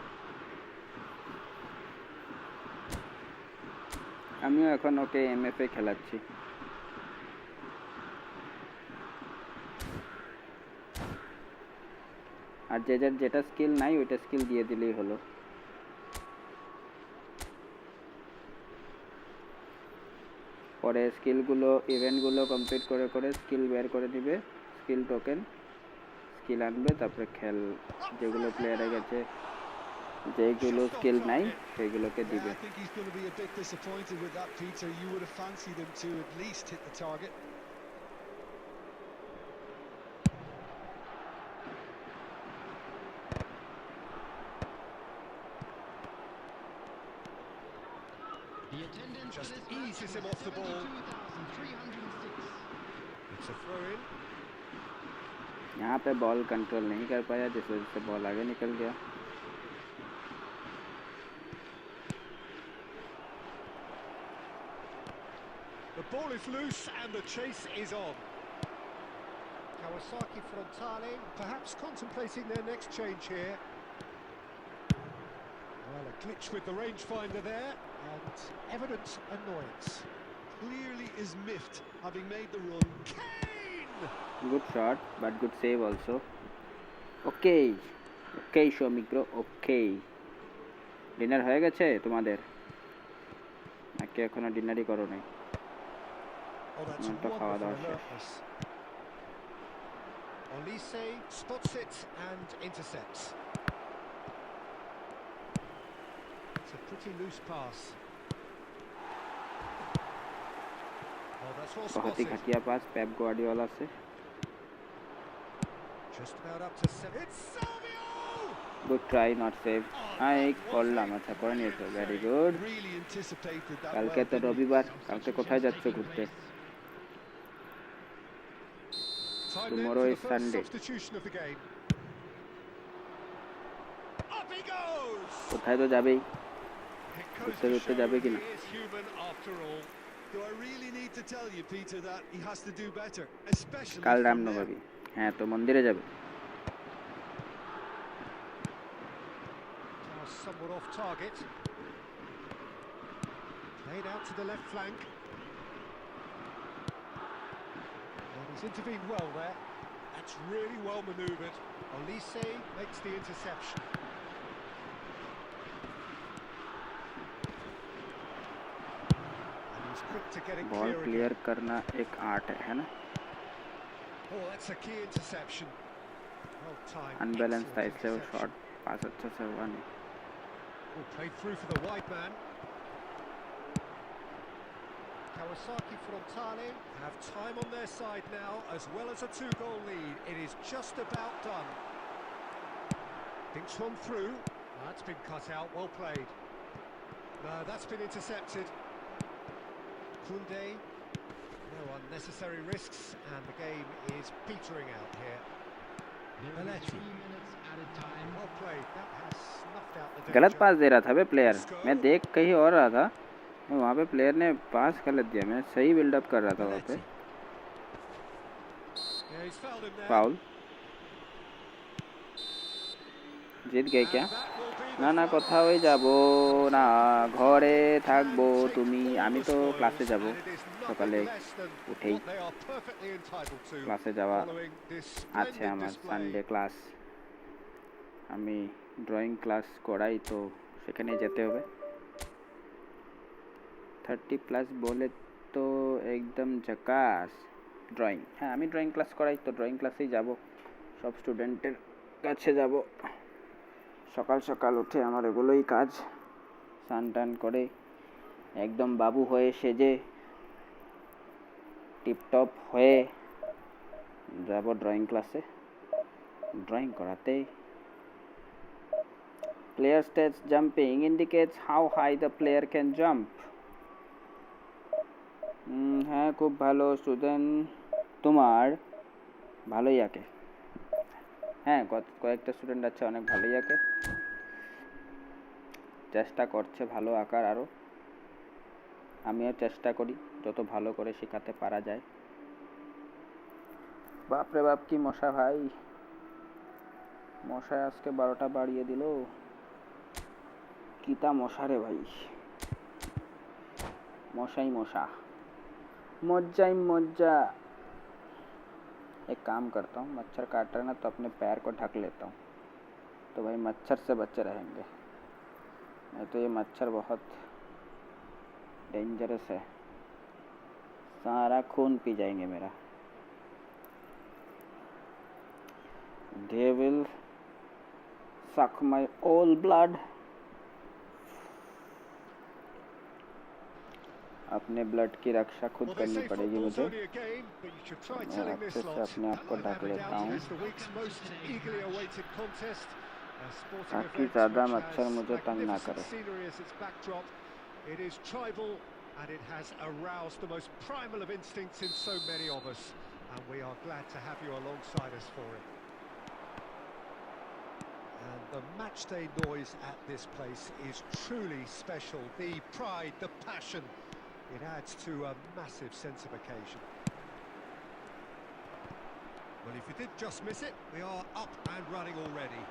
S1: আমিও এখন ওকে এএমএফ এ খেলাচ্ছি। আর যেটা স্কিল নাই ওইটা স্কিল দিয়ে দিলেই হলো। পরে স্কিলগুলো ইভেন্টগুলো কমপ্লিট করে স্কিল বের করে দিবে, স্কিল টোকেন, স্কিল আনবে, তারপরে যেগুলো প্লেয়ারে গেছে যেগুলো স্কিল নাই সেগুলোকে দিবে।
S4: I think he's going to be a bit disappointed with that, Peter. You would have fancied him to at least hit the target.
S3: The attendance
S2: Just
S3: for this match
S2: eases
S3: was
S2: him off the ball.
S3: 72,306.
S2: It's a throw-in.
S1: यहाँ पे ball control नहीं कर पाया, जिस वजह से ball आगे निकल गया।
S2: The ball is loose and the chase is on. Kawasaki Frontale perhaps contemplating their next change here. Well, a glitch with the rangefinder there and evident annoyance.
S4: Clearly is miffed, having made the run.
S2: Kane!
S1: Good shot, but good save also. Okay, okay, Shomik bro, okay. Dinner হয়ে গেছে তোমাদের নাকি এখনো ডিনারই করো নাই?
S2: Oh, that's
S1: তো খাওয়া দাওয়া শেষ।
S2: alertness. Olise spots it and intercepts. It's a pretty loose pass. Oh, that's well
S1: बहुत ही
S2: spotted.
S1: घटिया पास पेप गार्डियोला से।
S2: Just about up to 7. It's Salvio!
S1: Good try, not save. হ্যাঁ এই করলাম, আচ্ছা করে নিয়েছো, very good.
S4: Really anticipated that
S1: কালকে
S4: well,
S1: তো
S4: didn't he?
S1: রবিবার, কালকে কোথায় যাচ্ছ ঘুরতে?
S2: Time then
S1: Tomorrow
S2: for
S1: is
S2: the first
S1: Sunday.
S2: substitution of the game. Up he goes!
S1: কোথায় তো যাবেই,
S2: It goes
S1: ঘুরতে
S2: to
S1: ঘুরতে
S2: show
S1: যাবে
S2: he
S1: কিনা?
S2: is human after all.
S4: Do I really need to tell you, Peter, that he has to do better, especially
S1: কাল
S4: from there?
S1: Ramnavami, হ্যাঁ তো মন্দিরে যাবে।
S2: Now somewhat off target. Played out to the left flank. And he's intervened well there. That's really well manoeuvred. Olise makes the interception. And he's quick to get it
S1: ball
S2: clear
S1: clear
S2: again.
S1: करना एक art है ना?
S2: Oh, that's a key interception. Well timed.
S1: Unbalance था,
S2: Excellent
S1: इससे वो
S2: interception.
S1: Shot पास अच्छा से हुआ नहीं।
S2: Oh, played through for the wide man. Kawasaki Frontale have time on their side now, as well as a 2-goal lead. It is just about done. Thinks one through. That's been cut out, well played. No, that's been intercepted. 𝙀𝙀, no unnecessary risks, and the game is petering out here.
S3: There will be 3 minutes at a time.
S2: Well played, that has snuffed out the
S1: गलत
S2: danger.
S1: पास दे रहा था बे player, मैं देख कहीं और रहा था, मैं वहाँ पे प्लेयर ने पास गलत दिया, मैं सही बिल्डअप कर रहा था वहाँ पे।
S2: Yeah, he's fouled him there.
S1: Foul, जीत गए क्या?
S2: And that will be
S1: না না কোথাওই যাব না, ঘরে থাকবো তুমি। আমি তো ক্লাসে যাব, সকালে উঠেই ক্লাসে যাওয়া আছে আমার, সানডে ক্লাস। আমি ড্রয়িং ক্লাস করাই, তো সেখানে যেতে হবে। 30+ বলে তো একদম ঝাকাস ড্রয়িং। হ্যাঁ, আমি ড্রয়িং ক্লাস করাই, তো ড্রয়িং ক্লাসেই যাব, সব স্টুডেন্টের কাছে যাব। সকাল সকাল উঠে আমার এগুলোই কাজ। স্নান টান করে একদম বাবু হয়ে সেজে টিপটপ হয়ে যাব ড্রয়িং ক্লাসে, ড্রয়িং করাতে। Player stage jumping indicates how high the player can jump. হ্যাঁ, খুব ভালো স্টুডেন্ট তোমার, ভালোই আঁকে। হ্যাঁ, কয়েকটা স্টুডেন্ট আছে অনেক ভালোই আঁকে, চেষ্টা করছে ভালো আঁকার আরও। আমিও চেষ্টা করি যত ভালো করে শেখাতে পারা যায়। বাপরে বাপ কি মশা ভাই, মশায় আজকে 12টা বাড়িয়ে দিল। কিতা মশা রে भाई, मशाई मशा, मज्जा ही मज्जा। एक काम करता हूँ, मच्छर काट रहा है ना तो अपने पैर को ढक लेता हूँ, तो भाई मच्छर से बचे रहेंगे। नहीं तो ये मच्छर बहुत डेंजरस है, सारा खून पी जाएंगे मेरा। They will suck my all blood. अपने ब्लड की रक्षा खुद करनी पड़ेगी मुझे। मैं अच्छे से अपने आप को ढक लेता हूँ ताकि ज़्यादा मच्छर मुझे तंग ना करे।
S2: It is tribal and it has aroused the most primal of instincts in so many of us, and we are glad to have you alongside us for it. And the match day noise at this place is truly special. The pride, the passion, it adds to a massive sense of occasion. Well, if you did just miss it, we are up and running already.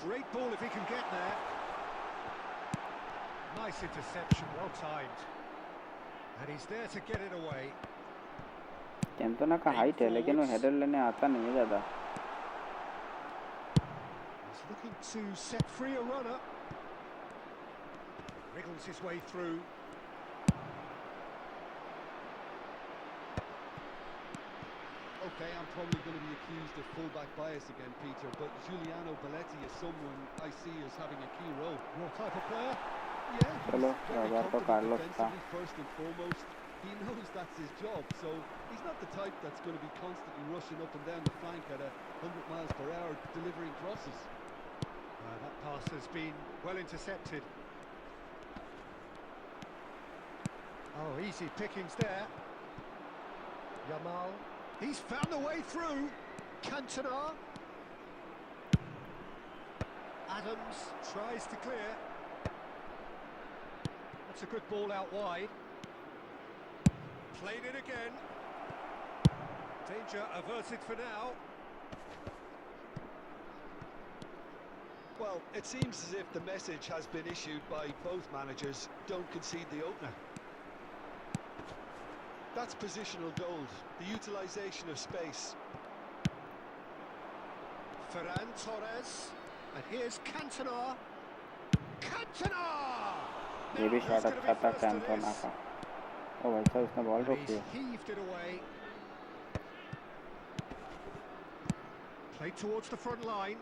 S2: Great ball if he can get there. Nice interception, well timed. And he's there to get it away.
S1: Cantona का height है लेकिन वो header लेने आता नहीं है ज़्यादा।
S2: He's looking to set free a runner. Wriggles his way through.
S4: Okay, I'm probably going to be accused of fullback bias again, Peter, but 𝙎𝙬𝙆𝙀𝙆 is someone I see as having a key role.
S2: Your type of player?
S4: Yeah,
S1: चलो
S4: he's very
S1: Roberto
S4: competent
S1: Carlos था।
S4: defensively first and foremost. He knows that's his job, so he's not the type that's going to be constantly rushing up and down the flank at 100 miles per hour delivering crosses.
S2: That pass has been well intercepted. Oh, easy pickings there. Yamal, he's found the way through. Cantona. Adams tries to clear. That's a good ball out wide. Played it again. Danger averted for now.
S4: Well, it seems as if the message has been issued by both managers: don't concede the opener. That's positional gold, the utilisation of space.
S2: Ferran Torres, and here's Cantona. Cantona!
S1: ये भी shot अच्छा था Cantona का। ओ भाई साहब उसने ball रोक दिया।
S2: Heaved it away. Played towards the front line.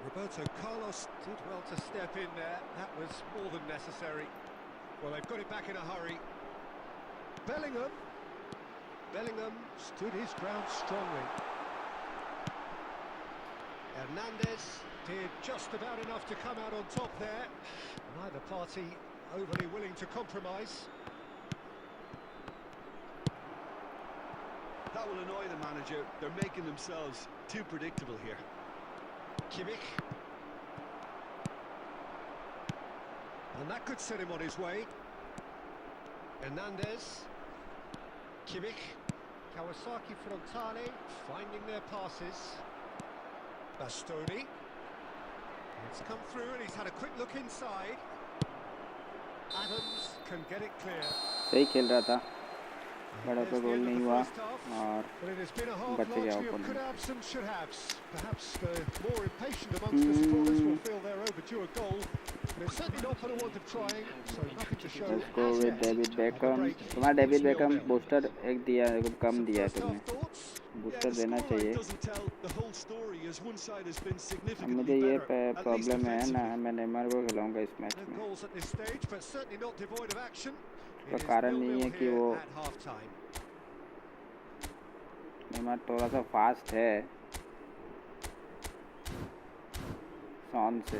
S2: Roberto Carlos did well to step in there. That was more than necessary. Well, they've got it back in a hurry. Bellingham stood his ground strongly. Hernandez did just about enough to come out on top there. Neither party overly willing to compromise.
S4: That will annoy the manager. They're making themselves too predictable here.
S2: 𝙀𝙀𝙀. And that could set him on his way. Hernandez. 𝙀𝙀𝙀. 𝙬𝙼𝙆𝙀 finding their passes. Bastoni. It's come through and he's had a quick look inside. Adams can get it clear.
S1: सही खेल रहा था, बड़ा पे गोल नहीं हुआ और
S2: But it has been a half
S1: बच गया
S2: largely of
S1: opponent.
S2: 𝙬𝙼𝙆𝙀 and 𝙎𝙏𝙃. Perhaps the more impatient amongst the supporters will feel they're overdue a goal. They've certainly not put a want of trying, so nothing to show.
S1: Let's go
S2: as
S1: with
S2: yet.
S1: David
S2: And the
S1: become.
S2: break
S1: तुम्हारा
S2: is
S1: David
S2: 0-0.
S1: Become booster एक दिया है, कम
S2: Some
S1: दिया है
S2: first
S1: तुमने,
S2: half thoughts?
S4: Yeah,
S1: booster
S4: the
S1: देना
S4: scoreline
S1: चाहिए।
S4: doesn't tell the whole story as one side has been
S1: अब
S4: significantly
S1: मुझे ये
S4: better, at least
S1: प्रॉब्लम है ना,
S4: defensively.
S1: मैं नेमार को खिलाऊंगा इस मैच
S2: No
S1: में।
S2: goals at this stage, but certainly not devoid of action.
S1: तो
S2: It is
S1: कारण नहीं
S2: 0-0
S1: है कि
S2: here
S1: वो
S2: at half-time.
S1: नेमार थोड़ा सा फास्ट है सॉन से।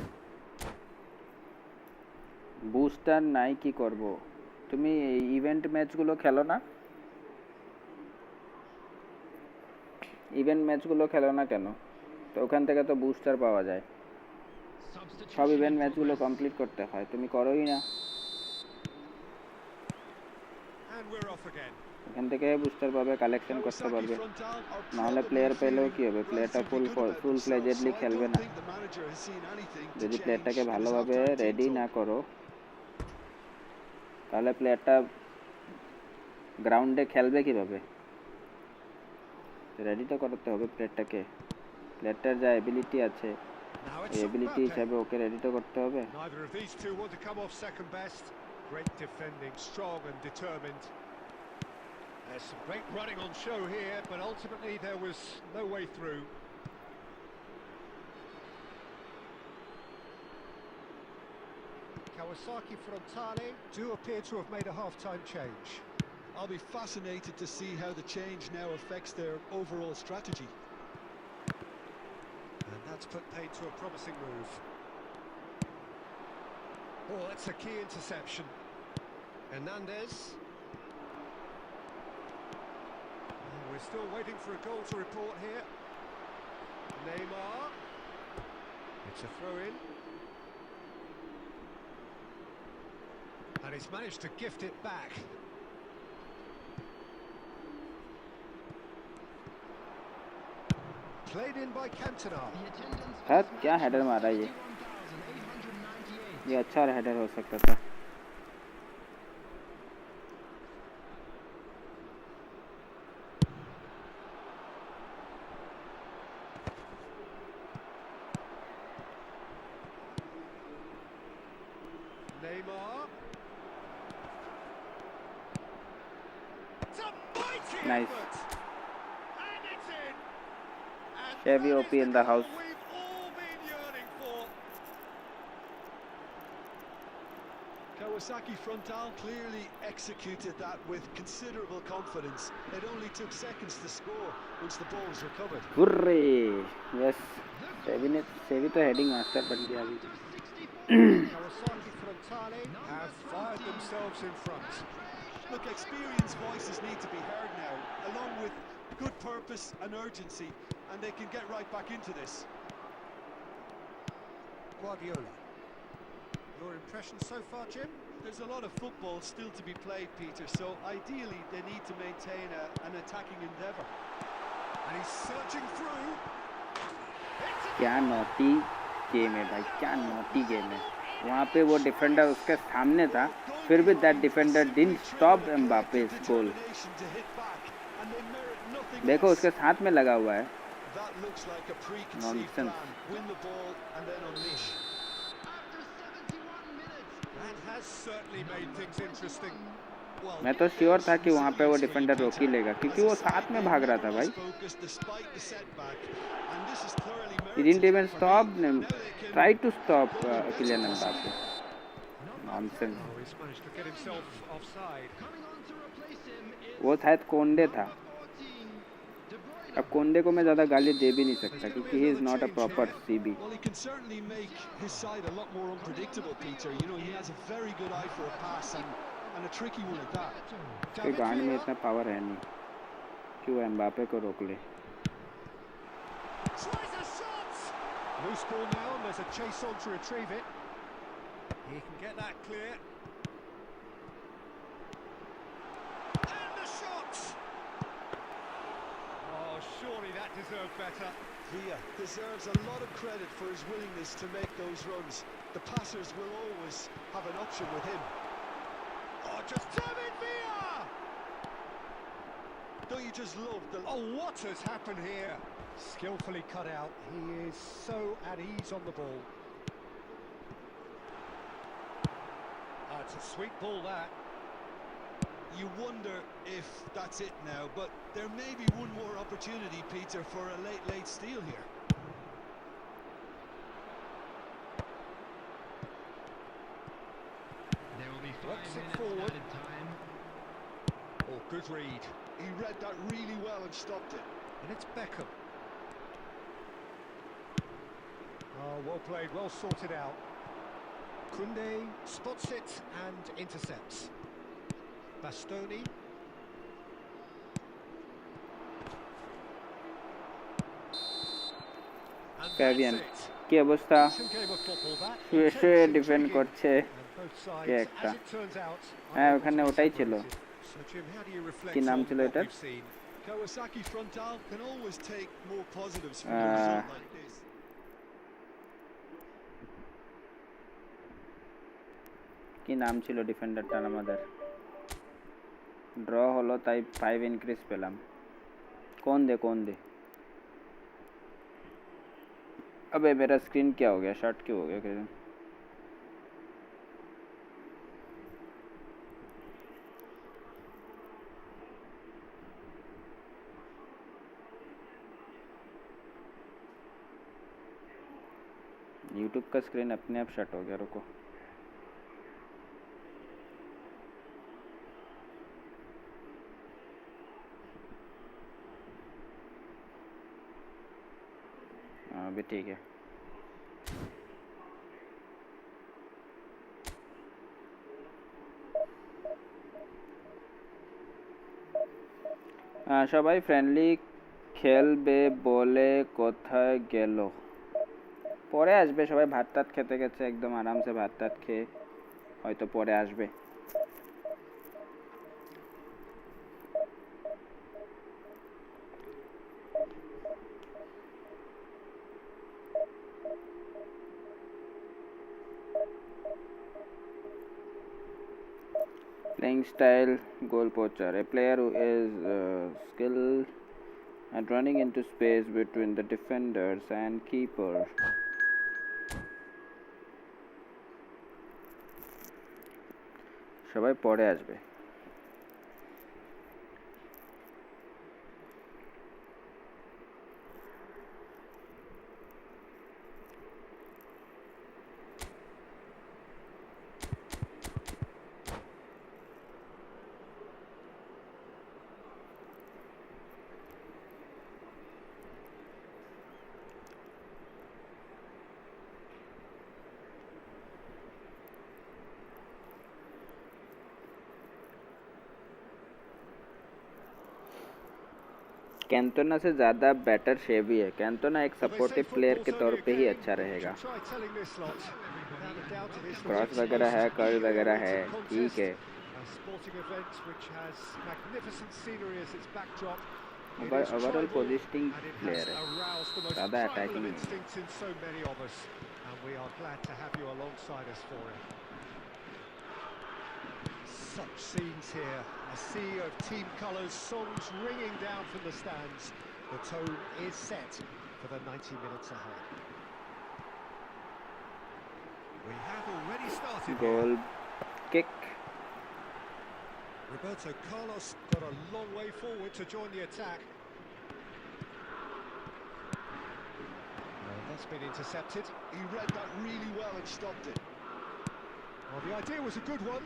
S1: বুস্টার নাই কি করব, তুমি ইভেন্ট ম্যাচগুলো খেলো না, ইভেন্ট ম্যাচগুলো খেলো না কেন? তো ওখান থেকে তো বুস্টার পাওয়া যায়, সব ইভেন্ট ম্যাচগুলো কমপ্লিট করতে হয়, তুমি করোই না।
S2: And we're off again.
S1: এখান থেকে বুস্টার পাবে, কালেকশন করতে
S4: Kawasaki
S1: পারবে,
S4: Frontal are
S1: নাহলে
S4: probably
S1: প্লেয়ার পেলেও
S4: feeling
S1: কি হবে, প্লেয়ারটা
S4: relatively good about
S1: full
S4: themselves,
S1: ফ্লেজেডলি
S4: so I
S1: খেলবে
S4: don't
S1: না।
S4: think the manager has seen anything to
S1: যদি
S4: change
S1: প্লেয়ারটাকে
S4: in his
S1: ভালোভাবে
S4: half-time team
S1: রেডি না
S4: talk.
S1: করো তাহলে প্লেয়ারটা গ্রাউন্ডে খেলবে কীভাবে? রেডি তো করতে হবে প্লেয়ারটাকে, প্লেয়ারটার যা এবিলিটি আছে
S2: Now
S1: এই
S2: it's
S1: এবিলিটি
S2: Purkait.
S1: হিসাবে ওকে রেডি তো করতে হবে।
S2: Neither of these two want to come off second best. Great defending, strong and determined. There's some great running on show here, but ultimately there was no way through. Kawasaki Frontale do appear to have made a half-time change.
S4: I'll be fascinated to see how the change now affects their overall strategy.
S2: And that's put paid to a promising move. Oh, that's a key interception. Hernandez. Oh, we're still waiting for a goal to report here. Neymar. It's a throw-in. And he's managed to gift it back. Played in by Cantona.
S1: है क्या header मारा ये अच्छा header हो सकता था।
S2: Neymar. It's a mighty
S1: Nice.
S2: effort. And it's in. And
S1: Heavy
S2: that
S1: OP
S2: is
S1: in
S2: the
S1: the
S2: goal
S1: house.
S2: we've all been yearning for.
S4: Kawasaki Frontal clearly executed that with considerable confidence. It only took seconds to score once the ball was recovered.
S1: Hurray yes, सेवी तो heading master बन गया अभी।
S2: Kawasaki Frontale have fired themselves in front.
S4: Look, experienced voices need to be heard now, along with good purpose and urgency, and they can get right back into this.
S2: Guardiola. Your impression so far, Jim?
S4: There's a lot of football still to be played, Peter, so ideally they need to maintain an attacking endeavour.
S2: And he's searching through.
S1: क्या naughty game है भाई, क्या naughty game है। वहाँ पे वो defender उसके सामने था, फिर भी दैट डिफेंडर डिडंट स्टॉप एम्बापे's गोल। देखो उसके साथ में लगा हुआ है। Nonsense.
S2: That has certainly made things interesting.
S1: मैं तो श्योर था कि वहाँ पे वो डिफेंडर रोक ही लेगा, क्योंकि वो साथ में भाग रहा था भाई। He didn't even stop, try to stop Kylian Mbappe. Nonsense.
S2: Oh, he's managed to get himself offside.
S1: वो शायद कोंडे था। अब कोंडे को मैं ज़्यादा गाली दे भी नहीं सकता, क्योंकि he is not a proper CB.
S4: Well, he can certainly make his side a lot more unpredictable, Peter. You know, he has a very good eye for a pass and a tricky one at that.
S1: उसके गांड में इतना power है नहीं कि वो Mbappe को रोक ले।
S2: Tries a shot. Loose ball now, and there's a chase on to retrieve it. He can get that clear. And the shot. that deserved better.
S4: Villa deserves a lot of credit for his willingness to make those runs. The passers will always have an option with him.
S2: Oh, just David Villa!
S4: Don't you just love the...
S2: Oh, what has happened here? Skillfully cut out. He is so at ease on the ball. It's a sweet ball, that.
S4: You wonder if that's it now, but there may be one more opportunity, Peter, for a late steal here.
S3: There will be 5
S2: Works it
S3: minutes
S2: forward.
S3: added time.
S2: Oh, good read.
S4: He read that really well and stopped it.
S2: And it's Beckham. Oh, well played, well sorted out. 𝙀𝙀 spots it and intercepts. Bastoni. And
S1: Fabian,
S2: that's it.
S1: কি অবস্থা?
S2: Decent game of football, that.
S1: শুয়ে শুয়ে
S2: Intense,
S1: defend
S2: intriguing,
S1: করছে
S2: and both sides,
S1: কে একটা।
S2: as it turns out,
S1: হ্যাঁ,
S2: are
S1: ওখানে
S2: able to be
S1: ওটাই ছিল।
S2: separated. So, Jim, how do you reflect
S1: কি নাম
S2: on
S1: ছিল
S2: what
S1: এটার?
S2: we've seen?
S4: Kawasaki Frontal can always take more positives from a result like this.
S1: কি নাম ছিল ডিফেন্ডারটার আমাদের? ড্র হলো তাই 5 ইনক্রিজ পেলাম। कौन दे अबे मेरा स्क्रीन क्या हो गया? शॉट क्यों हो गया? क्या यूट्यूब का स्क्रीन अपने आप शट हो गया। रुको, अभी ठीक है। সবাই ফ্রেন্ডলি খেলবে বলে কোথায় গেল? পরে আসবে সবাই, ভাত টাত খেতে গেছে, একদম আরামসে ভাত টাত খেয়ে হয়তো পরে আসবে। Playing style, goal poacher, a player who is skilled at running into space between the defenders and keeper. সবাই পরে আসবে। कैंटोना से ज़्यादा बेटर शेव ही है। कैंटोना एक सपोर्टिव प्लेयर के तौर पे ही अच्छा रहेगा। क्रॉस वगैरह है, कर्ल वगैरह है, ठीक है, ओवरऑल पोजिशनिंग प्लेयर है, ज़्यादा अटैकिंग नहीं।
S2: Such scenes here, a sea of team colours, songs ringing down from the stands. The tone is set for the 90 minutes ahead. We have already started.
S1: Goal kick.
S2: Roberto Carlos got a long way forward to join the attack. That's been intercepted.
S4: He read that really well and stopped it.
S2: Well, the idea was a good one.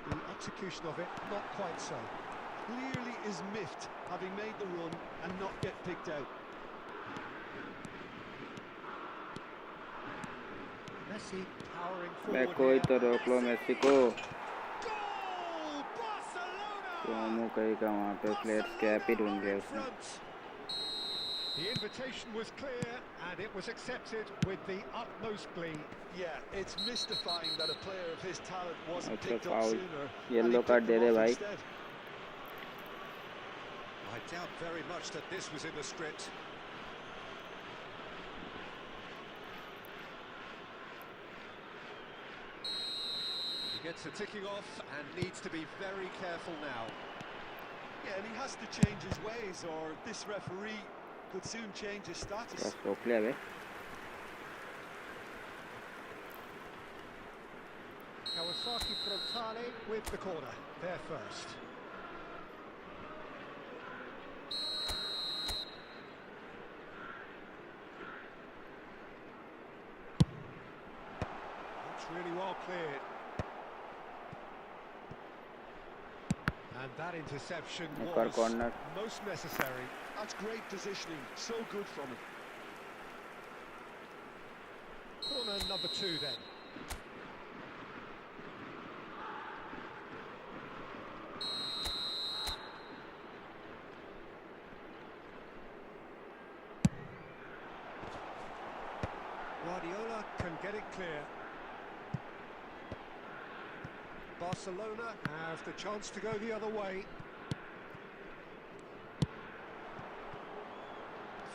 S2: The execution of it, not quite so.
S4: Clearly is miffed, having made the run and not get picked out.
S2: Messi powering forward.
S1: मैं कोई तो रोक लो Messi को।
S2: Goal, Barcelona!
S1: तो मुँह कहेगा वहाँ पे प्लेयर्स कैप ही ढूंढ रहे उसने।
S2: The invitation was clear and it was accepted with the utmost glee.
S4: Yeah, it's mystifying that a player of his talent wasn't
S1: अच्छा
S4: picked up
S1: foul,
S4: sooner.
S1: Yellow card दे दे भाई।
S2: I doubt very much that this was in the script. He gets a ticking off and needs to be very careful now.
S4: Yeah, and he has to change his ways, or this referee could soon change his status.
S2: 𝙈𝙼𝙆𝙀𝙆 with the corner, there first. That's really well cleared. And that interception was most necessary.
S4: That's great positioning, so good from him.
S2: Corner number 2 then. Guardiola can get it clear. Barcelona have the chance to go the other way.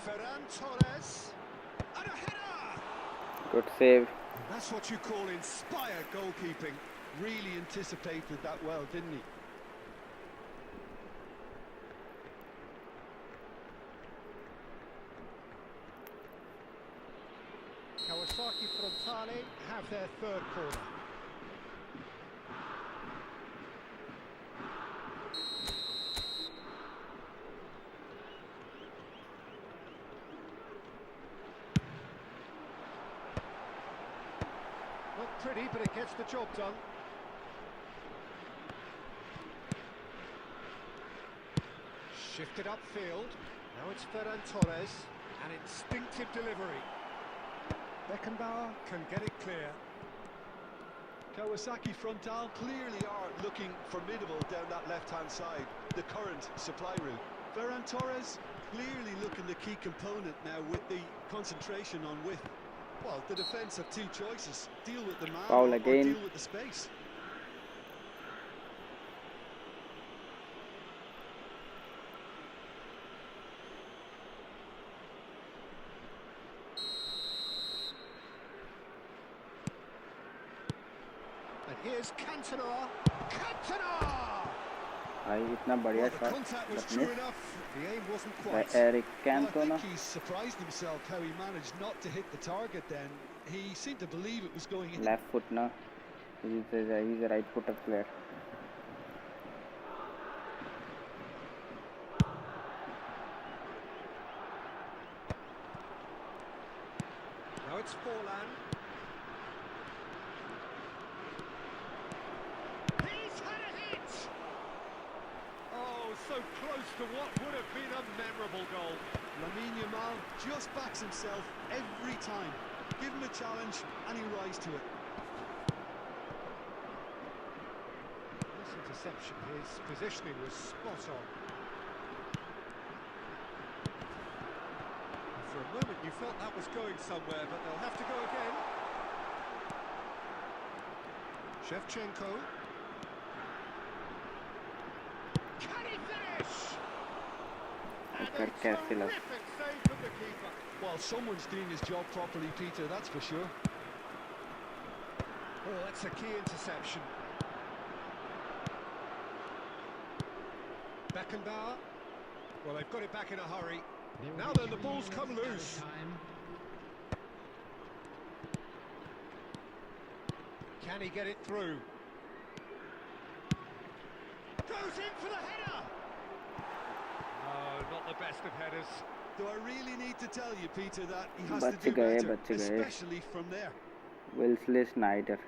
S2: Ferran Torres and a header!
S1: Good save.
S2: And that's what you call inspired goalkeeping.
S4: Really anticipated that well, didn't he?
S2: 𝙈𝙼𝙆𝙀 have their third corner. Not pretty, but it gets the job done. Shifted upfield. Now it's Ferran Torres. An instinctive delivery. Beckenbauer can get it clear.
S4: 𝙈𝙼𝙆𝙀 clearly are looking formidable down that left-hand side, the current supply route. Ferran Torres clearly looking the key component now with the concentration on width. Well, the defence have two choices: deal with the man or deal with the space.
S2: Here's Cantona.
S1: इतना बढ़िया shot
S2: The aim wasn't quite.
S1: Eric
S4: Well, I
S1: Cantona.
S4: think he's surprised himself how he managed not to hit the target then. He seemed to believe it was going in.
S1: Left foot na. He's a right footer player.
S2: Now it's Forlan. So close to what would have been a memorable goal.
S4: Lamine Yamal just backs himself every time. Give him a challenge and he rise to it.
S2: This interception, his positioning was spot on. And for a moment you felt that was going somewhere, but they'll have to go again. Shevchenko.
S4: Well, someone's doing his job properly, Peter, that's for sure.
S2: Oh, that's a key interception. Beckenbauer. Well, they've got it back in a hurry. Now then, the ball's come loose. Can he get it through? Goes in for the header! Oh, not the best of headers.
S4: Do I really need to tell you, Peter, that he has to do better, especially from there?
S1: Wesley Sneijder.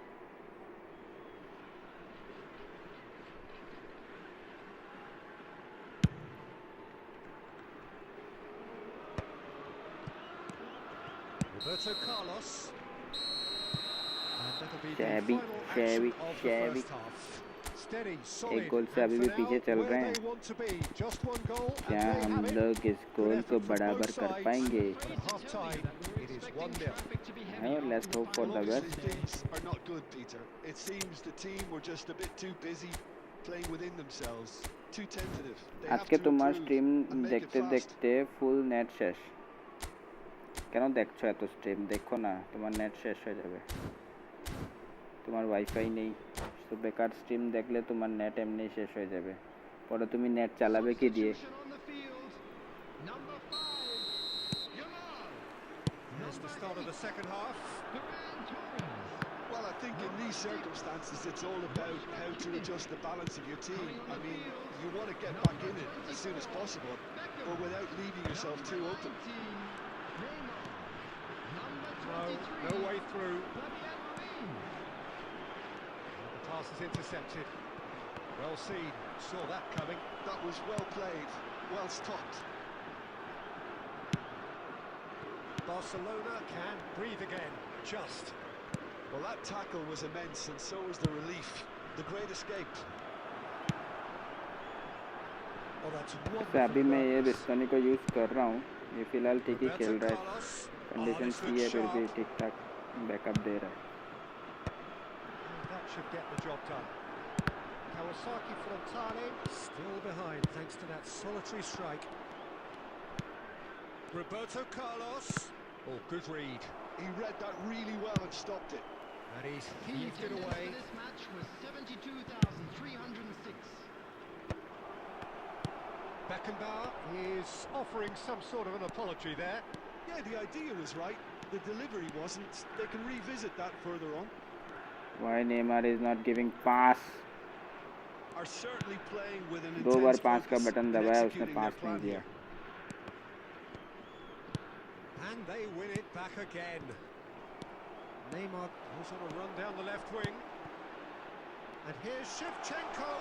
S2: Roberto Carlos. And that'll be the
S1: Shabby,
S2: final action of the
S1: shabby.
S2: first half. Steady,
S1: एक
S2: solid,
S1: गोल से अभी भी पीछे चल रहे हैं। क्या हम लोग इस गोल को बराबर कर पाएंगे? Let's hope for the best.
S4: Are not good, Peter. It seems the team were just a bit too busy playing within themselves, too tentative.
S1: आज के तुम्हार स्ट्रीम देखते देखते फुल नेट शेष কেন দেখছো এত স্ট্রিম? দেখো না, তোমার নেট শেষ হয়ে যাবে। তোমার ওয়াইফাই নেই, তো বেকার স্ট্রিম দেখলে তোমার নেট এমনি শেষ হয়ে যাবে, পরে তুমি নেট চালাবে কি দিয়ে?
S3: Substitution on the field. Number 5, Yamal.
S2: Here's the start of the second half.
S3: Ferran Torres.
S4: Well, I think in these circumstances, it's all about how to adjust the balance of your team. I mean, you want to get back in it as soon as possible, but without leaving yourself too open.
S3: Neymar. Number
S2: No
S3: 23.
S2: way through.
S3: Fabian.
S2: The pass is intercepted. Well seen, saw that coming.
S4: That was well played, well stopped.
S2: Barcelona can breathe again, just.
S4: Well, that tackle was immense, and so was the relief. The great escape.
S2: Oh, that's
S1: तो अभी मैं ये
S2: wonderful.
S1: बिस्तानी को use कर रहा हूँ, ये फ़िलहाल ठीक ही खेल रहा है,
S2: Carlos.
S1: कंडीशन
S2: this
S1: की
S2: looks
S1: है, फिर भी
S2: sharp.
S1: ठीक ठाक बैकअप दे रहा है।
S2: That should get the job done. 𝙀𝙀𝙆𝙀𝙆 still behind thanks to that solitary strike. Roberto Carlos. Oh, good read.
S4: He read that really well and stopped it.
S2: And he's
S3: The
S2: heaved it
S3: attendance
S2: away.
S3: for this match was 72,306.
S2: Beckenbauer is offering some sort of an apology there.
S4: Yeah, the idea was right. The delivery wasn't. They can revisit that further on.
S1: Why Neymar is not giving pass?
S4: Are certainly playing with an
S1: दो बार
S4: intense
S1: पास का
S4: focus
S1: button
S4: and
S1: दबाया, उसने
S4: executing
S1: pass
S4: their
S1: नहीं
S4: plan
S1: दिया।
S4: here.
S2: And they win it back again. Neymar goes on a run down the left wing. And here's Shevchenko.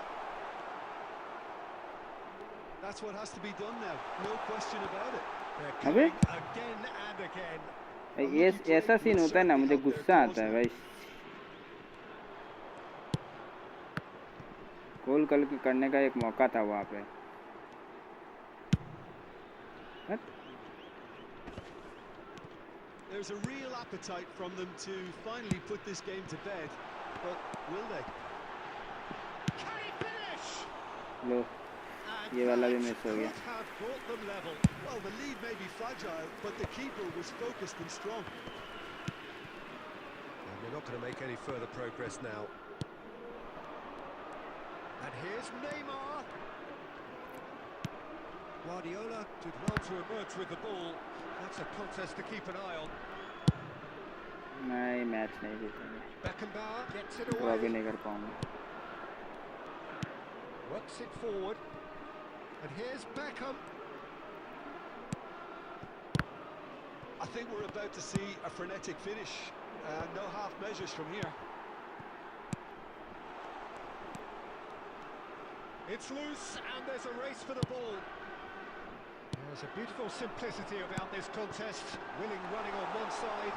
S4: That's what has to be done now. No question about it.
S2: They're
S1: अबे
S2: coming again and again.
S1: ये ऐसा scene होता है ना, मुझे गुस्सा आता है भाई। गोल करने का एक मौका था वहाँ पे।
S4: There's a real appetite from them to finally put this game to bed, but will they?
S2: Can he finish?
S1: Low,
S2: And
S1: ये वाला भी
S2: that
S1: मिस हो गया।
S2: could have brought them level.
S4: Well, the lead may be fragile, but the keeper was focused and strong.
S2: And they're not going to make any further progress now. And here's Neymar. Guardiola did well to emerge with the ball. That's a contest to keep an eye on.
S1: नहीं, match नहीं जीतेंगे,
S2: Beckenbauer gets it
S1: तो अभी
S2: away.
S1: नहीं कर पाऊंगा।
S2: Works it forward. And here's Beckham.
S4: I think we're about to see a frenetic finish. No half measures from here.
S2: It's loose and there's a race for the ball. There's a beautiful simplicity about this contest. Willing running on one side.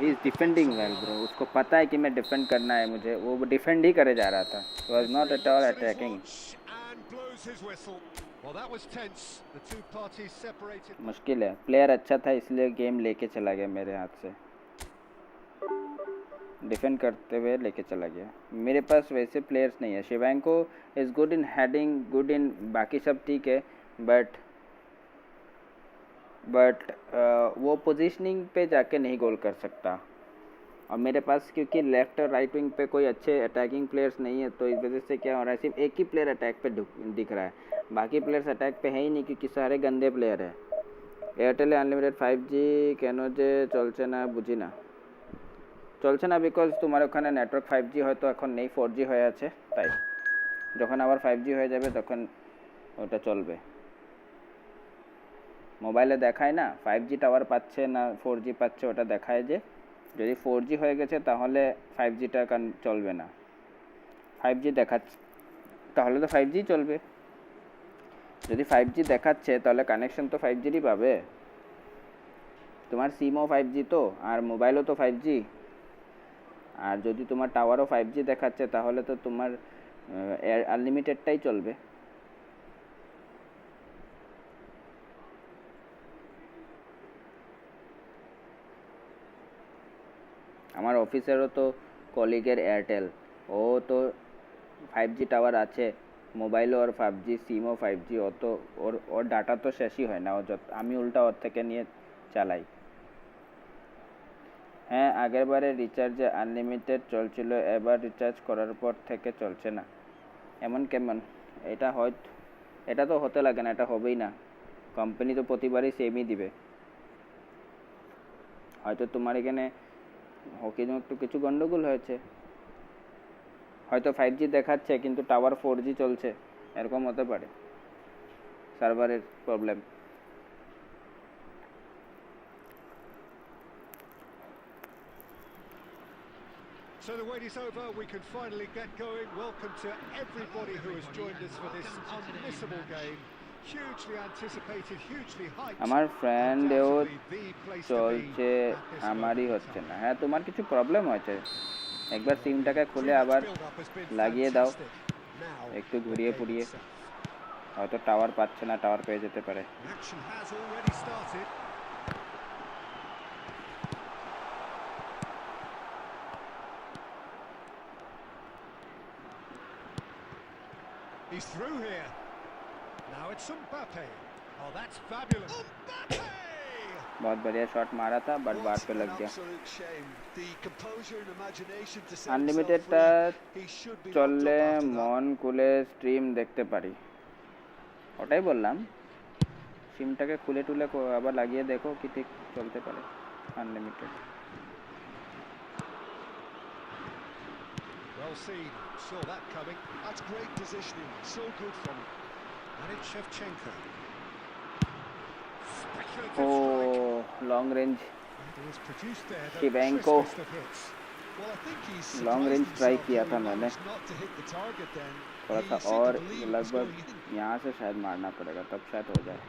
S1: He is defending well, bro. उसको पता है कि मैं defend करना है मुझे, वो defend ही करे जा रहा था. He was not at all attacking.
S2: And blows his whistle. Well, that was tense. The two parties separated.
S1: मुश्किल है, प्लेयर अच्छा था इसलिए गेम लेके चला गया मेरे हाथ से, डिफेंड करते हुए लेके चला गया। मेरे पास वैसे प्लेयर्स नहीं है। Shevchenko is good in heading, good in बाकी सब ठीक है, बट वो पोजीशनिंग पे जाके नहीं गोल कर सकता। और मेरे पास क्योंकि लेफ्ट और राइट विंग पे कोई अच्छे अटैकिंग प्लेयर्स नहीं है, तो इस वजह से क्या हो रहा है, सिर्फ एक ही प्लेयर अटैक पे दिख रहा है, बाकी प्लेयर्स अटैक पे है ही नहीं, क्योंकि सारे गंदे प्लेयर है। एयरटेल अनलिमिटेड 5G কেন যে চলছে না বুঝি না, চলছে না বিকজ তোমার ওখানে নেটওয়ার্ক 5G হয়তো এখন নেই, 4G হয়ে আছে, তাই যখন আবার 5G হয়ে যাবে তখন ওটা চলবে। মোবাইলে দেখায় না 5G টাওয়ার পাচ্ছে না 4G পাচ্ছে, ওটা দেখায় যে যদি 4G হয়ে গেছে তাহলে 5Gটা চলবে না, 5G দেখাচ্ছে তাহলে তো 5G চলবে। যদি 5G দেখাচ্ছে তাহলে কানেকশন তো 5Gরই পাবে, তোমার সিমও 5G তো, আর মোবাইলও তো 5G, আর যদি তোমার টাওয়ারও 5G দেখাচ্ছে তাহলে তো তোমার আনলিমিটেডটাই চলবে। আমার অফিসেরও তো কলিগের এয়ারটেল, ও তো 5G টাওয়ার আছে, মোবাইলও ওর 5G, সিমও 5G, ও তো ওর ডাটা তো শেষই হয় না, আমি উল্টা ওর থেকে নিয়ে চালাই। হ্যাঁ আগেরবারে রিচার্জে আনলিমিটেড চলছিল, এবার রিচার্জ করার পর থেকে চলছে না, এমন কেমন? এটা হয়তো, এটা তো হতে লাগে না, এটা হবেই না, কোম্পানি তো প্রতিবারই সেমই দিবে। হয়তো তোমার এখানে একটু কিছু গন্ডগোল হয়েছে, হয়তো 5G দেখাচ্ছে কিন্তু টাওয়ার 4G চলছে, এরকম হতে পারে, সার্ভারের problem.
S2: So the wait is over, we can finally get going. Welcome to everybody who has joined us for this unmissable game. Hugely anticipated, hugely hyped.
S1: আমার ফ্রেন্ডেও চলছে, আমারই হচ্ছে না। হ্যাঁ তোমার কিছু প্রবলেম হয়েছে, একবার সিমটাকে খুলে আবার লাগিয়ে দাও, একটু ঘুরিয়ে পুড়িয়ে, হয়তো টাওয়ার পাচ্ছে না, টাওয়ার পেয়ে যেতে পারে।
S2: Action has already started. He's through here. Now it's 𝙀𝙀𝙀. Oh, that's fabulous. 𝙀𝙀𝙀!
S1: बहुत बढ़िया शॉट मारा था बट बार पे लग गया। আনলিমিটেডটা চললে মন খুলে স্ট্রিম দেখতে পারি, ওটাই বললাম, সিমটাকে খুলে টুলে আবার লাগিয়ে দেখো কি ঠিক চলতে পারে unlimited.
S2: Well seen, saw that coming.
S4: That's great positioning, so good from him.
S2: And it's 𝙎𝙬𝙀.
S1: Oh, long range
S2: Was produced there, the
S1: 𝙬𝙀𝙀
S2: crispest of hits.
S4: Well, I think he's
S1: long range strike किया था मैंने,
S4: not to hit the target then.
S1: थोड़ा सा और लगभग यहाँ से शायद मारना पड़ेगा तब शायद हो जाए।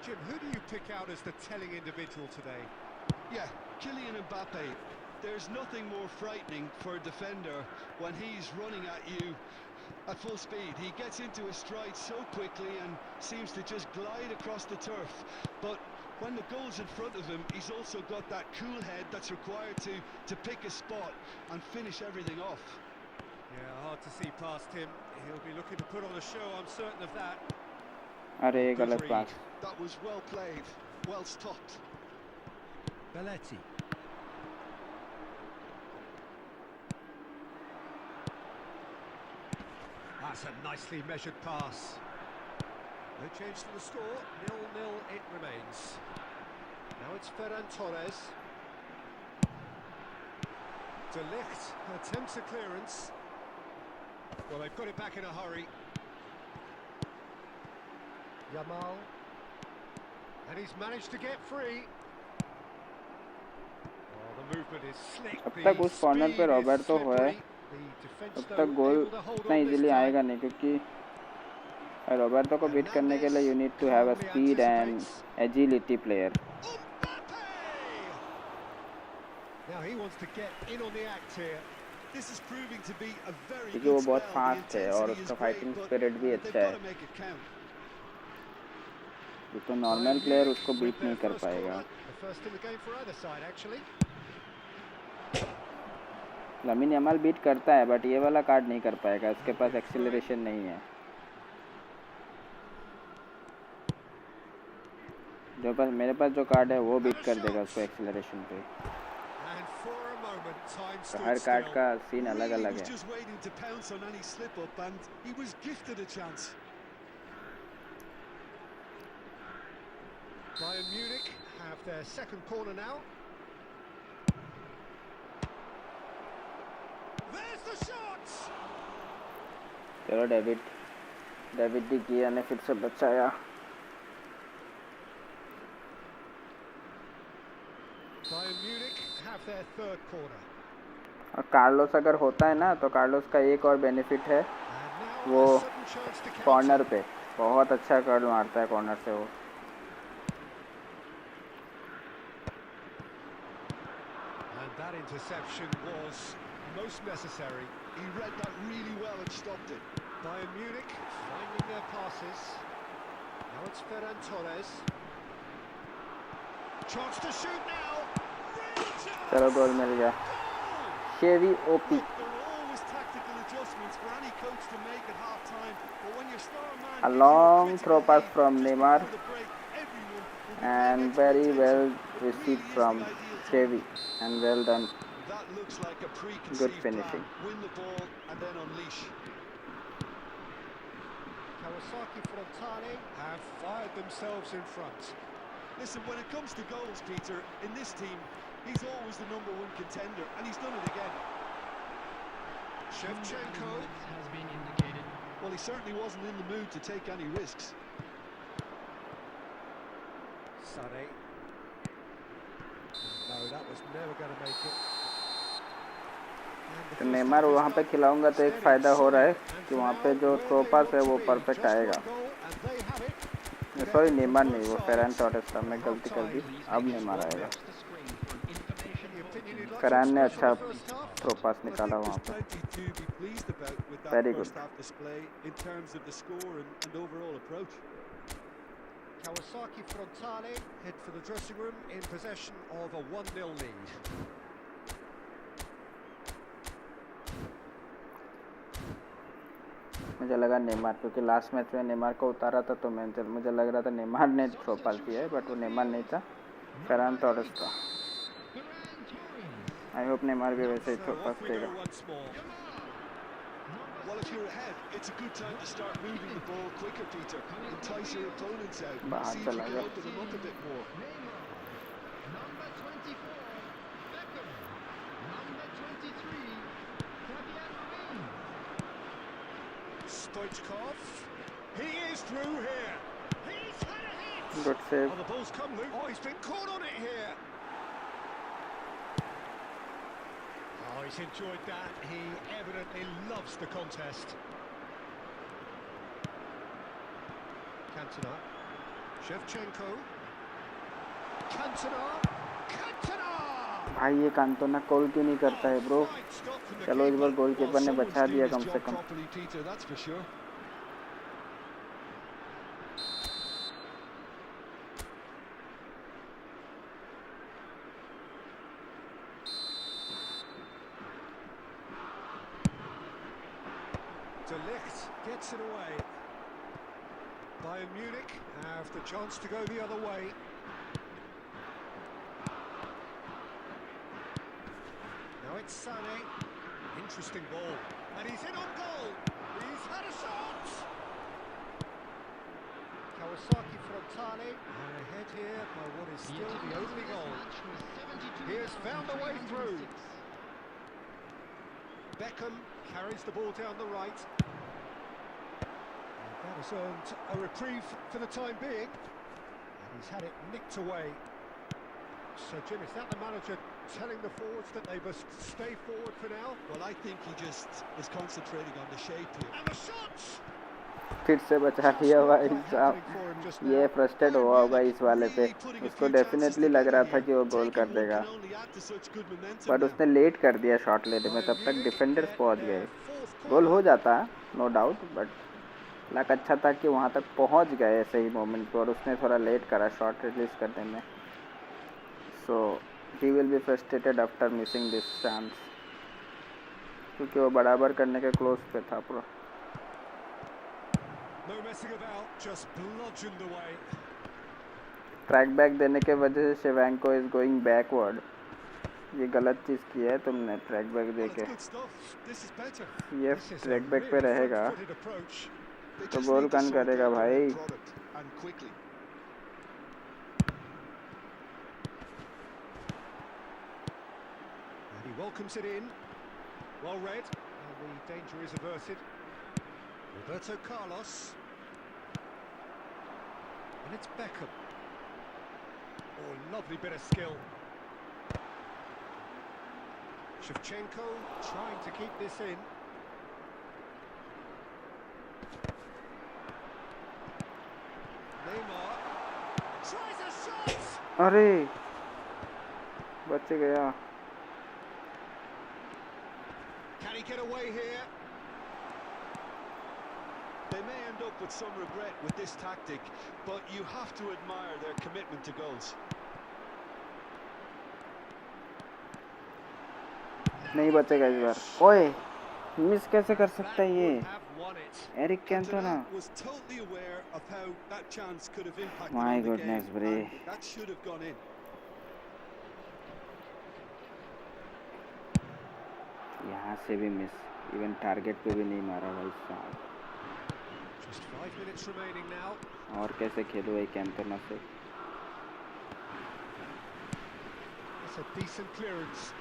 S2: Jim, who do you pick out as the telling individual today?
S4: Yeah, Kylian Mbappe. There's nothing more frightening for a defender when he's running at you at full speed. He gets into a stride so quickly and seems to just glide across the turf. But when the goal's in front of him, he's also got that cool head that's required to pick a spot and finish everything off.
S2: Yeah, hard to see past him. He'll be looking to put on a show, I'm certain of that.
S1: अरे गलत पास।
S4: That was well played, well stopped.
S2: Belletti. That's a nicely measured pass. No change to the score, 0-0 it remains. Now it's Ferran Torres. De Ligt attempts a clearance. Well, they've got it back in a hurry. Yamal. And he's managed to get free. Oh, the movement is slick.
S1: अब तक उस corner पे Roberto है, अब तक गोल इतना easily आएगा नहीं, क्योंकि रॉबर्टो को बीट करने के लिए you need to have a speed and agility player. क्योंकि वो बहुत फास्ट है और उसका फाइटिंग स्पिरिट भी अच्छा है, तो नॉर्मल प्लेयर उसको बीट नहीं कर पाएगा। लामिन यमाल बीट करता है बट ये वाला कार्ड नहीं कर पाएगा, उसके पास एक्सेलरेशन नहीं है। जो पास मेरे पास जो कार्ड है वो बीट कर देगा उसको एक्सेलरेशन पे। तो हर कार्ड का सीन अलग अलग है।
S2: Bayern Munich have their second corner now. There's the shot.
S1: चलो डेविड डी गिया ने फिर से बचाया।
S2: Bayern Munich have their third corner.
S1: और कार्लोस अगर होता है ना तो कार्लोस का एक और बेनिफिट है, वो कॉर्नर पे बहुत अच्छा कार्ड मारता है कॉर्नर से वो।
S2: That interception was most necessary.
S4: He read that really well and stopped it.
S2: Bayern Munich finding their passes. Now it's Ferran Torres. Chance to shoot now.
S1: चलो गोल मिल गया। शेवी OP.
S4: There are always tactical adjustments for any coach to make at half time, but when you're
S1: A long throw pass from Neymar and very well received from Xavi and well done.
S4: That looks like a preconceived
S1: Good finishing.
S4: plan. Win the ball and then unleash.
S2: 𝙀𝙀𝙈𝙆𝙀𝙆 have fired themselves in front.
S4: Listen, when it comes to goals, Peter, in this team, he's always the #1 contender, and he's done it again.
S2: Shevchenko.
S3: Has been indicated.
S4: Well, he certainly wasn't in the mood to take any risks.
S2: Sané. No, that was never going to make it.
S1: तो Neymar वहाँ पे खिलाऊंगा तो एक फ़ायदा हो रहा है कि वहाँ पे जो थ्रो पास है वो परफेक्ट आएगा. सॉरी नेमार नहीं, वो फेरान टॉरेस था, मैं गलती कर दी. अब नेमार आएगा. फेरान ने अच्छा थ्रो पास निकाला वहाँ पे. Very good.
S2: 𝙀𝙀𝙈𝙆𝙀 head for the dressing room in possession of a 1-0 lead.
S1: मुझे लगा नेमार, क्योंकि लास्ट मैच में नेमार को उतारा था तो मुझे लग रहा था नेमार ने थ्रो पास किया है, बट वो नेमार नहीं था, फेरान टॉरेस था. आई होप नेमार भी वैसे ही थ्रो पास देगा.
S4: Well, if you're ahead, it's a good time to start moving the ball quicker, Peter. Entice your opponents out.
S1: बाहर
S4: See if you
S1: चला
S4: can
S1: गया.
S4: open them up a bit more.
S3: Number 24, Beckham. Number 23,
S2: Stoichkov. He is through here. He's had a hit.
S1: Good save.
S2: Oh, the ball's come loose. Oh, he's been caught on it here. Oh, he's enjoyed that. He evidently loves the contest. Cantona. Shevchenko. Cantona. Cantona.
S1: भाई ये कांतोना call क्यों नहीं करता है bro? चलो इस बार goalkeeper ने बचा दिया कम से कम.
S2: 𝙁𝙆𝙇𝙇 gets it away. Bayern Munich have the chance to go the other way. Now it's Sané. Interesting ball. And he's in on goal. He's had a shot. 𝙀𝙀𝙈𝙆𝙀 are ahead here by what is still the only goal. He has found a way through. Beckham carries the ball down the right. And that has earned a reprieve for the time being. And he's had it nicked away. So, Jim, is that the manager telling the forwards that they must stay forward for now?
S4: Well, I think he just is concentrating on the shape here.
S2: And the shots!
S1: फिर से बचा लिया भाई साहब. ये frustrate हुआ होगा इस वाले पे. उसको डेफिनेटली लग रहा था कि वो गोल कर देगा, बट उसने लेट कर दिया शॉट लेने में. तब तक डिफेंडर्स पहुंच गए. गोल हो जाता नो डाउट, बट लक अच्छा था कि वहां तक पहुंच गए सही मोमेंट पर, और उसने थोड़ा लेट करा शॉट रिलीज करने में. So he will be frustrated after missing this chance, क्योंकि वो बराबर करने के क्लोज पे था पूरा.
S2: No messing about, just bludgeoned away.
S1: Track back देने के वजह से शेवैंको इज गोइंग बैकवर्ड. ये गलत चीज़ की है तुमने ट्रैक बैक दे के. ये ट्रैक बैक पे रहेगा तो गोल कौन करेगा भाई?
S2: And he welcomes it in. Well read. And the danger is averted. Roberto Carlos. And it's Beckham. Oh, lovely bit of skill. Shevchenko trying to keep this in. Neymar tries a shot.
S1: अरे बच गया.
S2: Can he get away here?
S4: They may end up with some regret with this tactic, but you have to admire their commitment to goals.
S1: नहीं बचेगा इस बार. ओए miss कैसे कर सकता है ये?
S2: won it.
S1: Eric Cantona
S4: was totally aware of how that chance could have impacted
S1: My
S4: on the
S1: goodness,
S4: game,
S1: bre.
S4: and that should have gone in.
S1: यहाँ से भी मिस इवन टारगेट पे भी नहीं मारा भाई साहब
S2: Just 5 minutes remaining now.
S1: और कैसे खेलूँ एक कैंटोना से
S2: That's a decent clearance.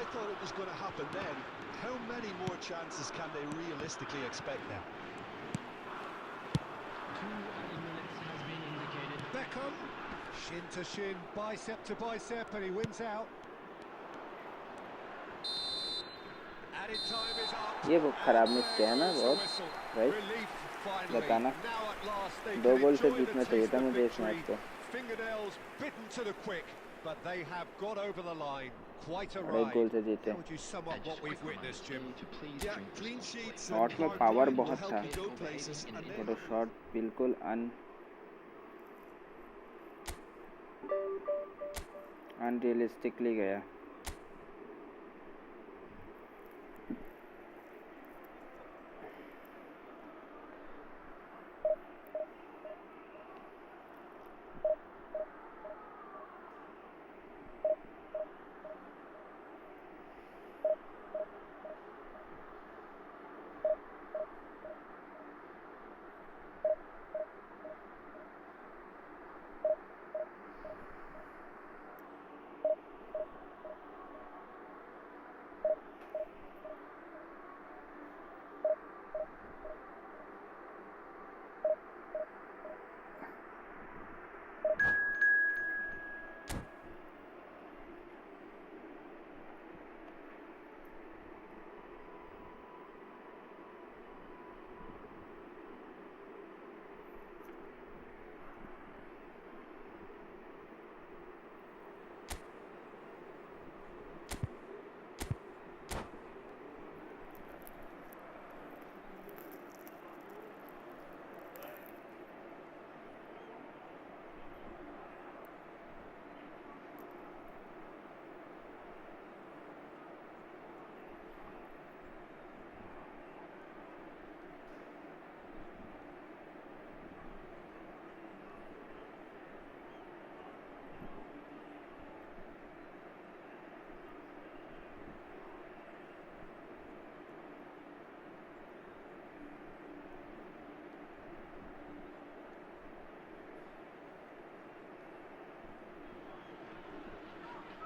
S4: I thought it was going to happen then. How many more chances can they realistically expect now?
S3: 2 added minutes has been indicated.
S2: Beckham, shin to shin, bicep to bicep, and he wins out. Added time is up.
S1: ये वो खराब miss किया है ना बहुत right बताना 2 गोल से जीतना चाहिए था मुझे इस मैच को
S2: Fingernails bitten to the quick, but they have got over the line. Quite a
S1: और 1
S2: ride.
S1: गोल से जीते
S2: How would you sum up what we've witnessed, Jim?
S4: Yeah, clean sheets
S1: shot
S4: and
S1: में
S4: hard
S1: पावर
S4: going will
S1: बहुत
S4: help
S1: था
S4: you go places, and then
S1: photo shot बिल्कुल unrealistically गया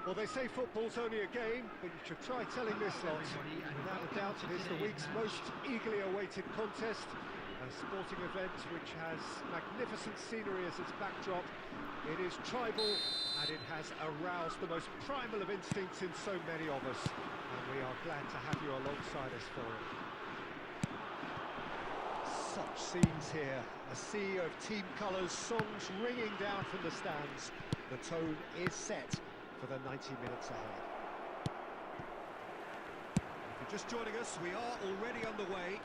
S2: Well, they say football's only a game, but you should try telling this lot. Without a doubt, it is the week's most eagerly awaited contest, a sporting event which has magnificent scenery as its backdrop. It is tribal, and it has aroused the most primal of instincts in so many of us, and we are glad to have you alongside us for it. Such scenes here, a sea of team colours, songs ringing down from the stands. The tone is set for the 90 minutes ahead. If you're just joining us, we are already underway.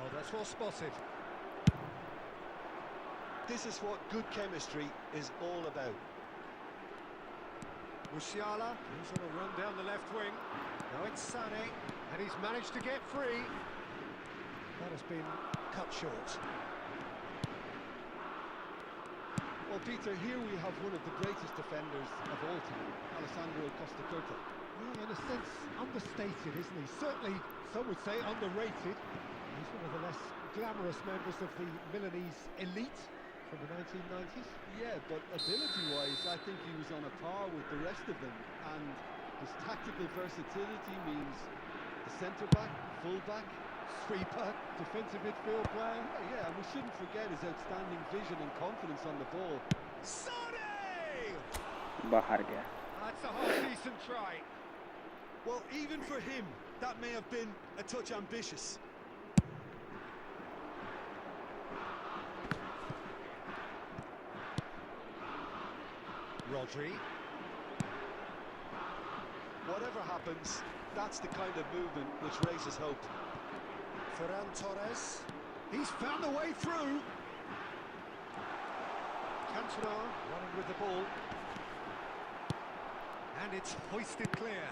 S2: Oh, that's well spotted.
S4: this is what good chemistry is all about.
S2: Musiala, who's on a run down the left wing. Now it's Sané, and he's managed to get free. That has been cut short.
S4: Well, Peter, here we have one of the greatest defenders of all time, 𝙈𝙀𝙆𝙀𝙁.
S2: Well, in a sense, understated, isn't he? Certainly, some would say underrated. He's one of the less glamorous members of the Milanese elite from the 1990s.
S4: Yeah, but ability-wise, I think he was on a par with the rest of them. And his tactical versatility means the centre-back, full-back,
S2: Sweeper, defensive midfield player.
S4: yeah, and we shouldn't forget his outstanding vision and confidence on the ball.
S2: Sané!
S1: बाहर गया
S2: That's a half-decent try.
S4: Well, even for him, that may have been a touch ambitious.
S2: Rodri.
S4: Whatever happens, that's the kind of movement which raises hope.
S2: Ferran Torres. He's found a way through. Cantona running with the ball. And it's hoisted clear.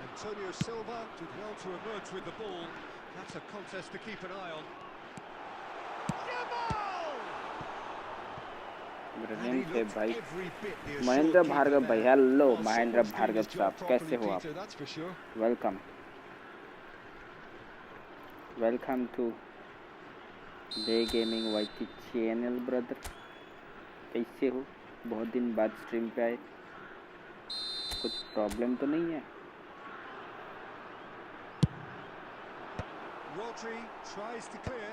S2: Antonio Silva did well to emerge with the ball. That's a contest to keep an eye on.
S1: Brilliant है भाई महेंद्र भार्गव भाई hello Mahendra Bhargava साहब कैसे हो आप welcome welcome to the gaming YT channel brother कैसे हो बहुत दिन बाद स्ट्रीम पे आए कुछ प्रॉब्लम तो नहीं है
S2: Rodri tries to clear.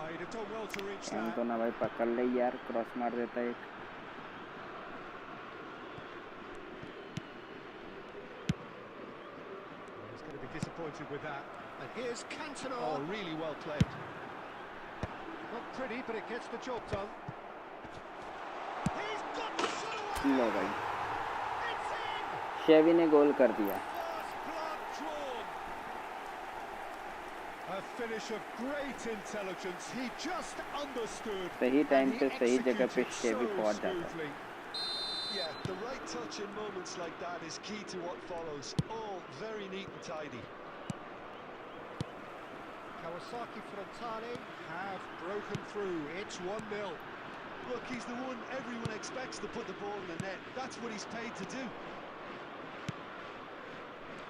S2: He'd have done well to reach that.
S1: तो ना भाई पकड़ ले यार क्रॉस मार देता है एक
S2: He's going to be disappointed with that. And here's Cantona.
S4: Oh, really well played.
S2: Not pretty, but it gets the job done. He's got the shot away.
S1: लो भाई
S2: It's in.
S1: शेवी ने गोल कर दिया
S2: First blood drawn. A finish of great intelligence. He just understood.
S1: सही time
S2: and
S1: पे
S2: he
S1: सही जगह पे
S2: executed
S1: शेवी
S2: so
S1: पहुंच जाता है
S2: smoothly.
S4: Yeah, the right touch in moments like that is key to what follows. All very neat and tidy.
S2: Kawasaki Frontale have broken through. It's 1-0.
S4: Look, he's the one everyone expects to put the ball in the net. That's what he's paid to do.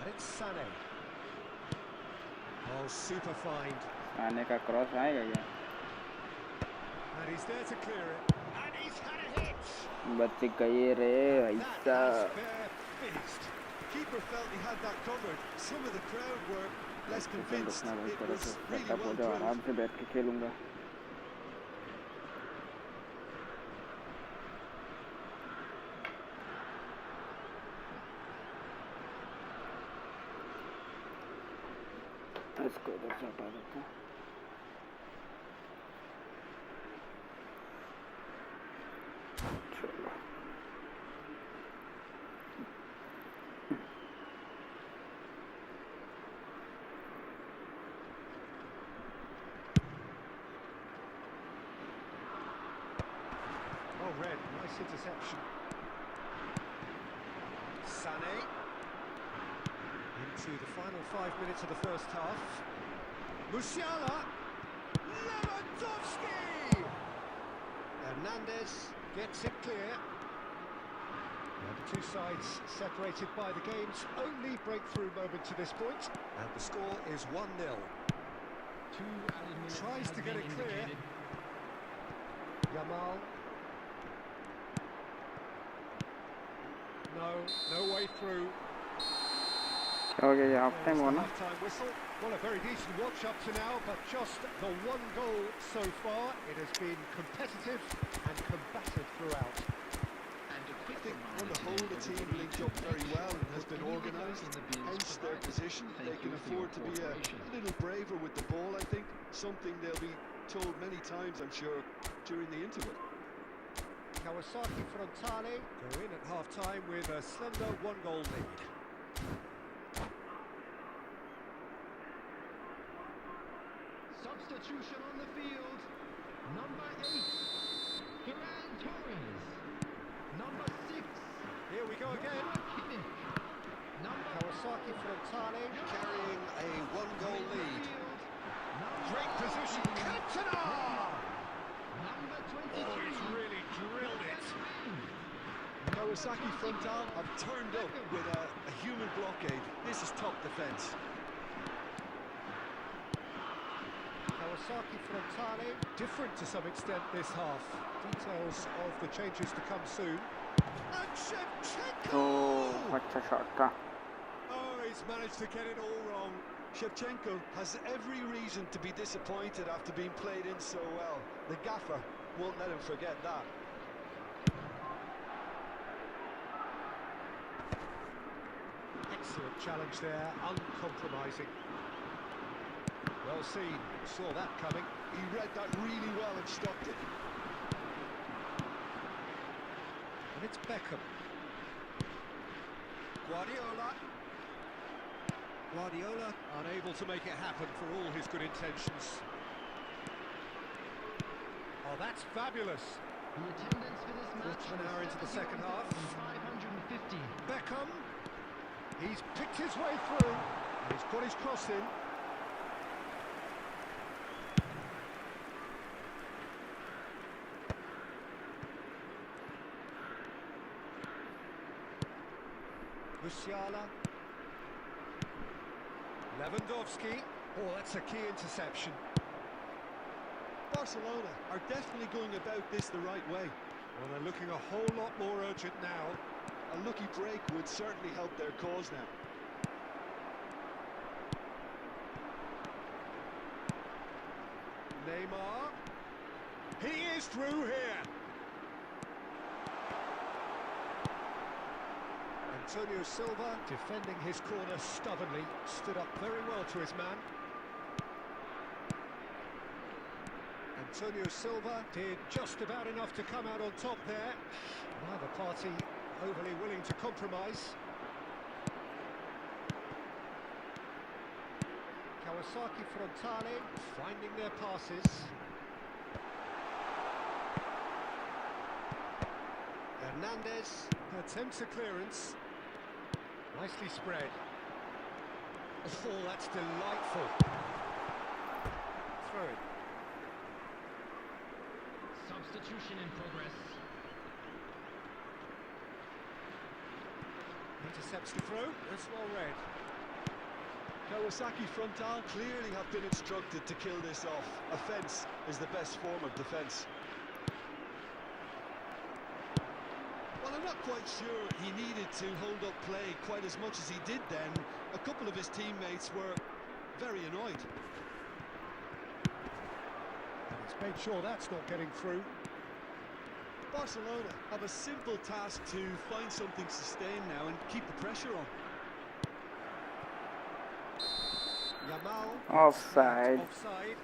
S2: And it's Sané. Oh, super find.
S1: आने का cross आएगा क्या
S2: And he's there to clear it. And he's had a hit.
S1: बच गए रे ऐसा
S2: That is finished.
S4: Keeper felt he had that covered. Some of the crowd were less convinced.
S1: रुकना भाई
S4: It
S1: थोड़ा
S4: was
S1: सा
S4: really
S1: सेटअप हो
S4: well
S1: जाओ
S4: drilled.
S1: आराम से बैठ के खेलूंगा इसको इधर से हटा देता हूँ चलो
S2: Oh, Red, nice interception. Sané. Into the final 5 minutes of the first half. Musiala. Lewandowski. Hernandez gets it clear. And the two sides separated by the game's only breakthrough moment to this point. And the score is 1-0. Tries to get it clear. Yamal. No way through.
S1: हो गया ये half time हो ना
S2: Half-time whistle. Well, a very decent watch up to now, but just the one goal so far. It has been competitive and combative throughout.
S4: I think on the whole the team linked up very well and has been organised, hence their position. They can afford to be a little braver with the ball, I think. Something they'll be told many times, I'm sure, during the interval.
S2: Kawasaki Frontale go in at half-time with a slender one-goal lead.
S3: Substitution on the field. Number 8, Ferran Torres. Number 6,
S2: Here we go again.
S3: 𝙀𝙀. Number
S2: Kawasaki Frontale carrying a one-goal lead. Great position, Cantona!
S3: Number
S2: Oh,
S3: 23.
S2: he's really drilled it.
S4: Kawasaki Frontal have turned up with a human blockade. This is top defence.
S2: Kawasaki Frontale different to some extent this half. Details of the changes to come soon. And Shevchenko!
S1: तो अच्छा shot था
S2: Oh, he's managed to get it all wrong.
S4: Shevchenko has every reason to be disappointed after being played in so well. The gaffer won't let him forget that.
S2: Excellent challenge there, uncompromising. Well seen, saw that coming.
S4: He read that really well and stopped it.
S2: And it's Beckham. Guardiola unable to make it happen for all his good intentions. Oh, that's fabulous.
S3: The attendance for this match
S2: Quarter of an hour into the second half.
S3: 550.
S2: Beckham. He's picked his way through. And he's got his cross in. Musiala. Lewandowski. Oh, that's a key interception.
S4: Barcelona are definitely going about this the right way.
S2: Well, they're looking a whole lot more urgent now.
S4: A lucky break would certainly help their cause now.
S2: Neymar. He is through here. Antonio Silva defending his corner stubbornly, stood up very well to his man. Antonio Silva did just about enough to come out on top there. Neither party overly willing to compromise. 𝙬𝙁𝙆𝙀 finding their passes. Hernandez attempts a clearance. Nicely spread. Oh, that's delightful. Throw it.
S3: Substitution in progress.
S2: Intercepts the throw. That's well read.
S4: 𝙬𝙁𝙆𝙀 clearly have been instructed to kill this off. Offence is the best form of defence. Well, I'm not quite sure he needed to hold up play quite as much as he did then. A couple of his teammates were very annoyed.
S2: And he's made sure that's not getting through.
S4: Barcelona have a simple task to find something sustained now and keep the pressure on.
S2: Yamal.
S1: Offside.
S2: Offside.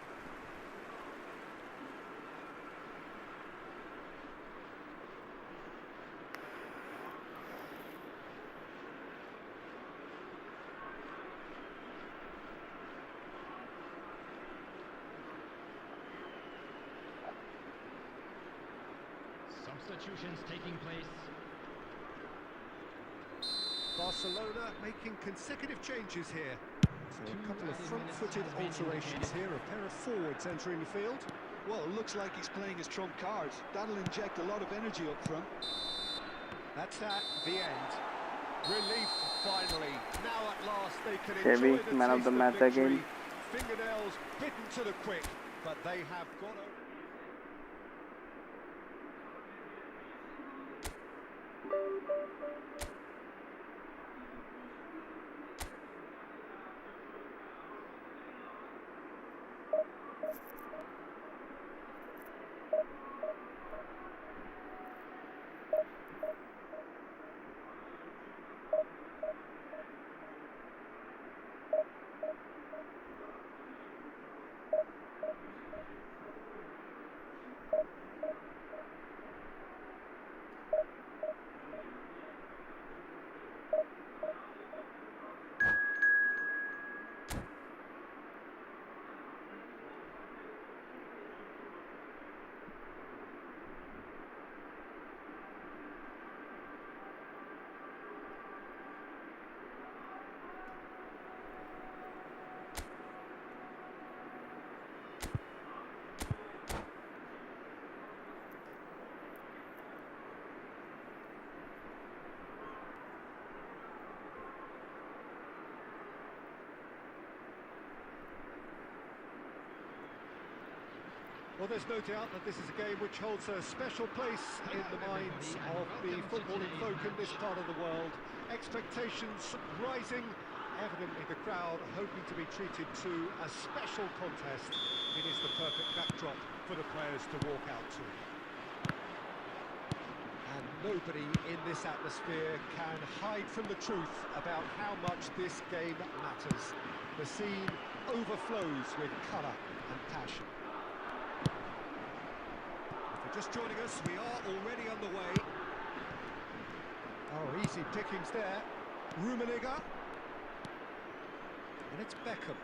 S3: Substitutions taking place.
S2: Barcelona making consecutive changes here. So a couple of front-footed alterations here, a pair of forwards entering the field.
S4: Well, it looks like he's playing his trump card. That'll inject a lot of energy up front.
S2: That's the end. Relief finally. Now at last they can
S1: Chevy,
S2: enjoy the
S1: man of
S2: taste
S1: the match
S2: victory.
S1: again.
S2: Fingernails bitten to the quick, but they have got over. Well, there's no doubt that this is a game which holds a special place in the minds of the footballing folk in this part of the world. Expectations rising, evidently the crowd hoping to be treated to a special contest. It is the perfect backdrop for the players to walk out to. And nobody in this atmosphere can hide from the truth about how much this game matters. The scene overflows with colour and passion. Just joining us, we are already on the way. Oh, easy pickings there. Rummenigge. And it's Beckham.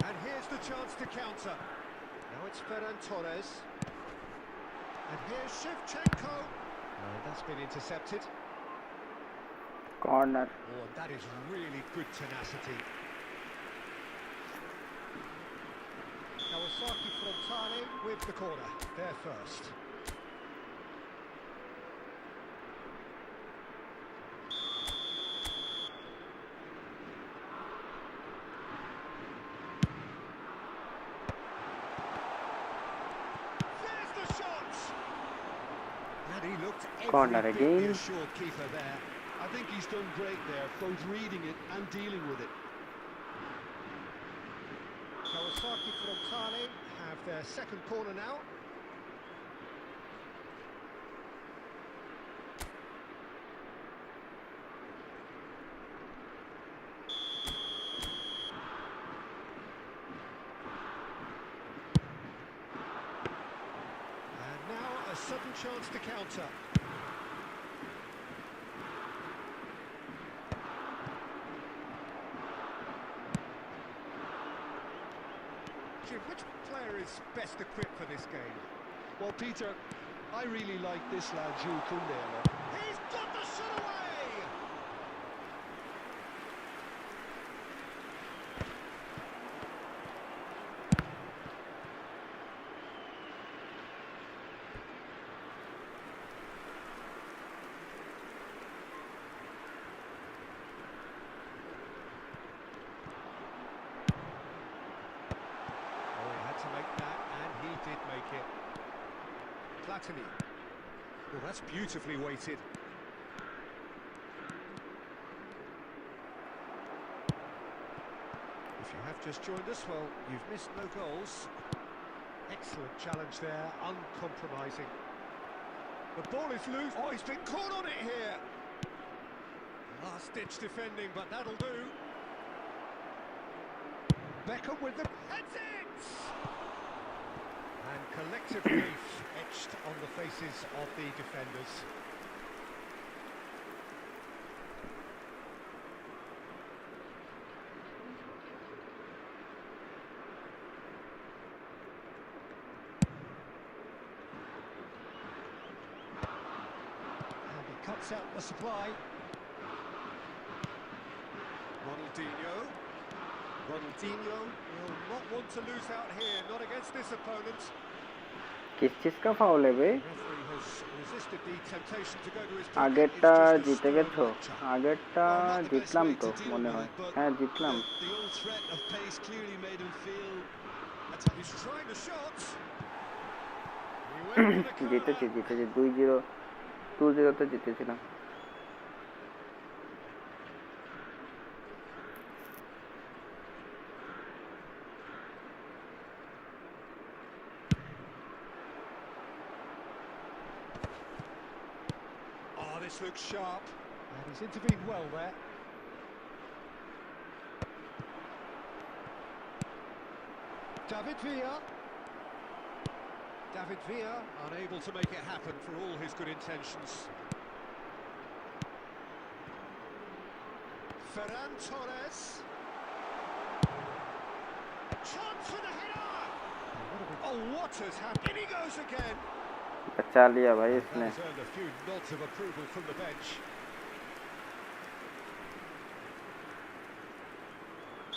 S2: And here's Here's the chance to counter. Now it's Ferran Torres. And here's Shevchenko. Oh, that's been intercepted.
S1: Corner.
S2: Oh, that is really good tenacity. Kawasaki Frontale with the corner. There first. There's the shot! And he looked
S1: Corner
S2: every bit
S1: again.
S2: the assured keeper there.
S4: I think he's done great there, both reading it and dealing with it.
S2: Kawasaki Frontale have their second corner now. And now a sudden chance to counter. Which player is best equipped for this game?
S4: Well, Peter, I really like this lad, 𝙬𝙀𝙀𝙀.
S2: He's got the shot away! To make that, and he did make it. Platini. Well, that's beautifully weighted. If you have just joined us, well, you've missed no goals. Excellent challenge there, uncompromising. The ball is loose. Oh, he's been caught on it here. Last-ditch defending, but that'll do. Beckham with the heads it! And collective relief etched on the faces of the defenders. And he cuts out the supply. Ronaldinho will not want to lose out here, not against this opponent.
S1: किस चीज का foul है बे?
S2: Referee has resisted the temptation to go to his pocket.
S1: আগেরটা
S2: It's just a
S1: জিতে
S2: stern
S1: গেছো?
S2: lecture.
S1: আগেরটা
S4: Well, not the best
S1: জিতলাম
S4: way
S1: তো
S4: to deal
S1: মনে
S4: with
S1: হয়।
S4: it, but
S1: হ্যাঁ জিতলাম।
S4: the old threat of pace clearly made him feel
S2: He's trying the shots. He went for the corner.
S1: জিতেছি 2-0 2-0 তে জিতেছিলাম।
S2: Oh, this looks sharp. And he's intervened well there. David Villa. David Villa unable to make it happen for all his good intentions. Ferran Torres. Chance for the header. Oh, what has happened? In he goes again.
S1: बचा लिया भाई
S2: That
S1: इसने।
S2: has earned a few nods of approval from the bench.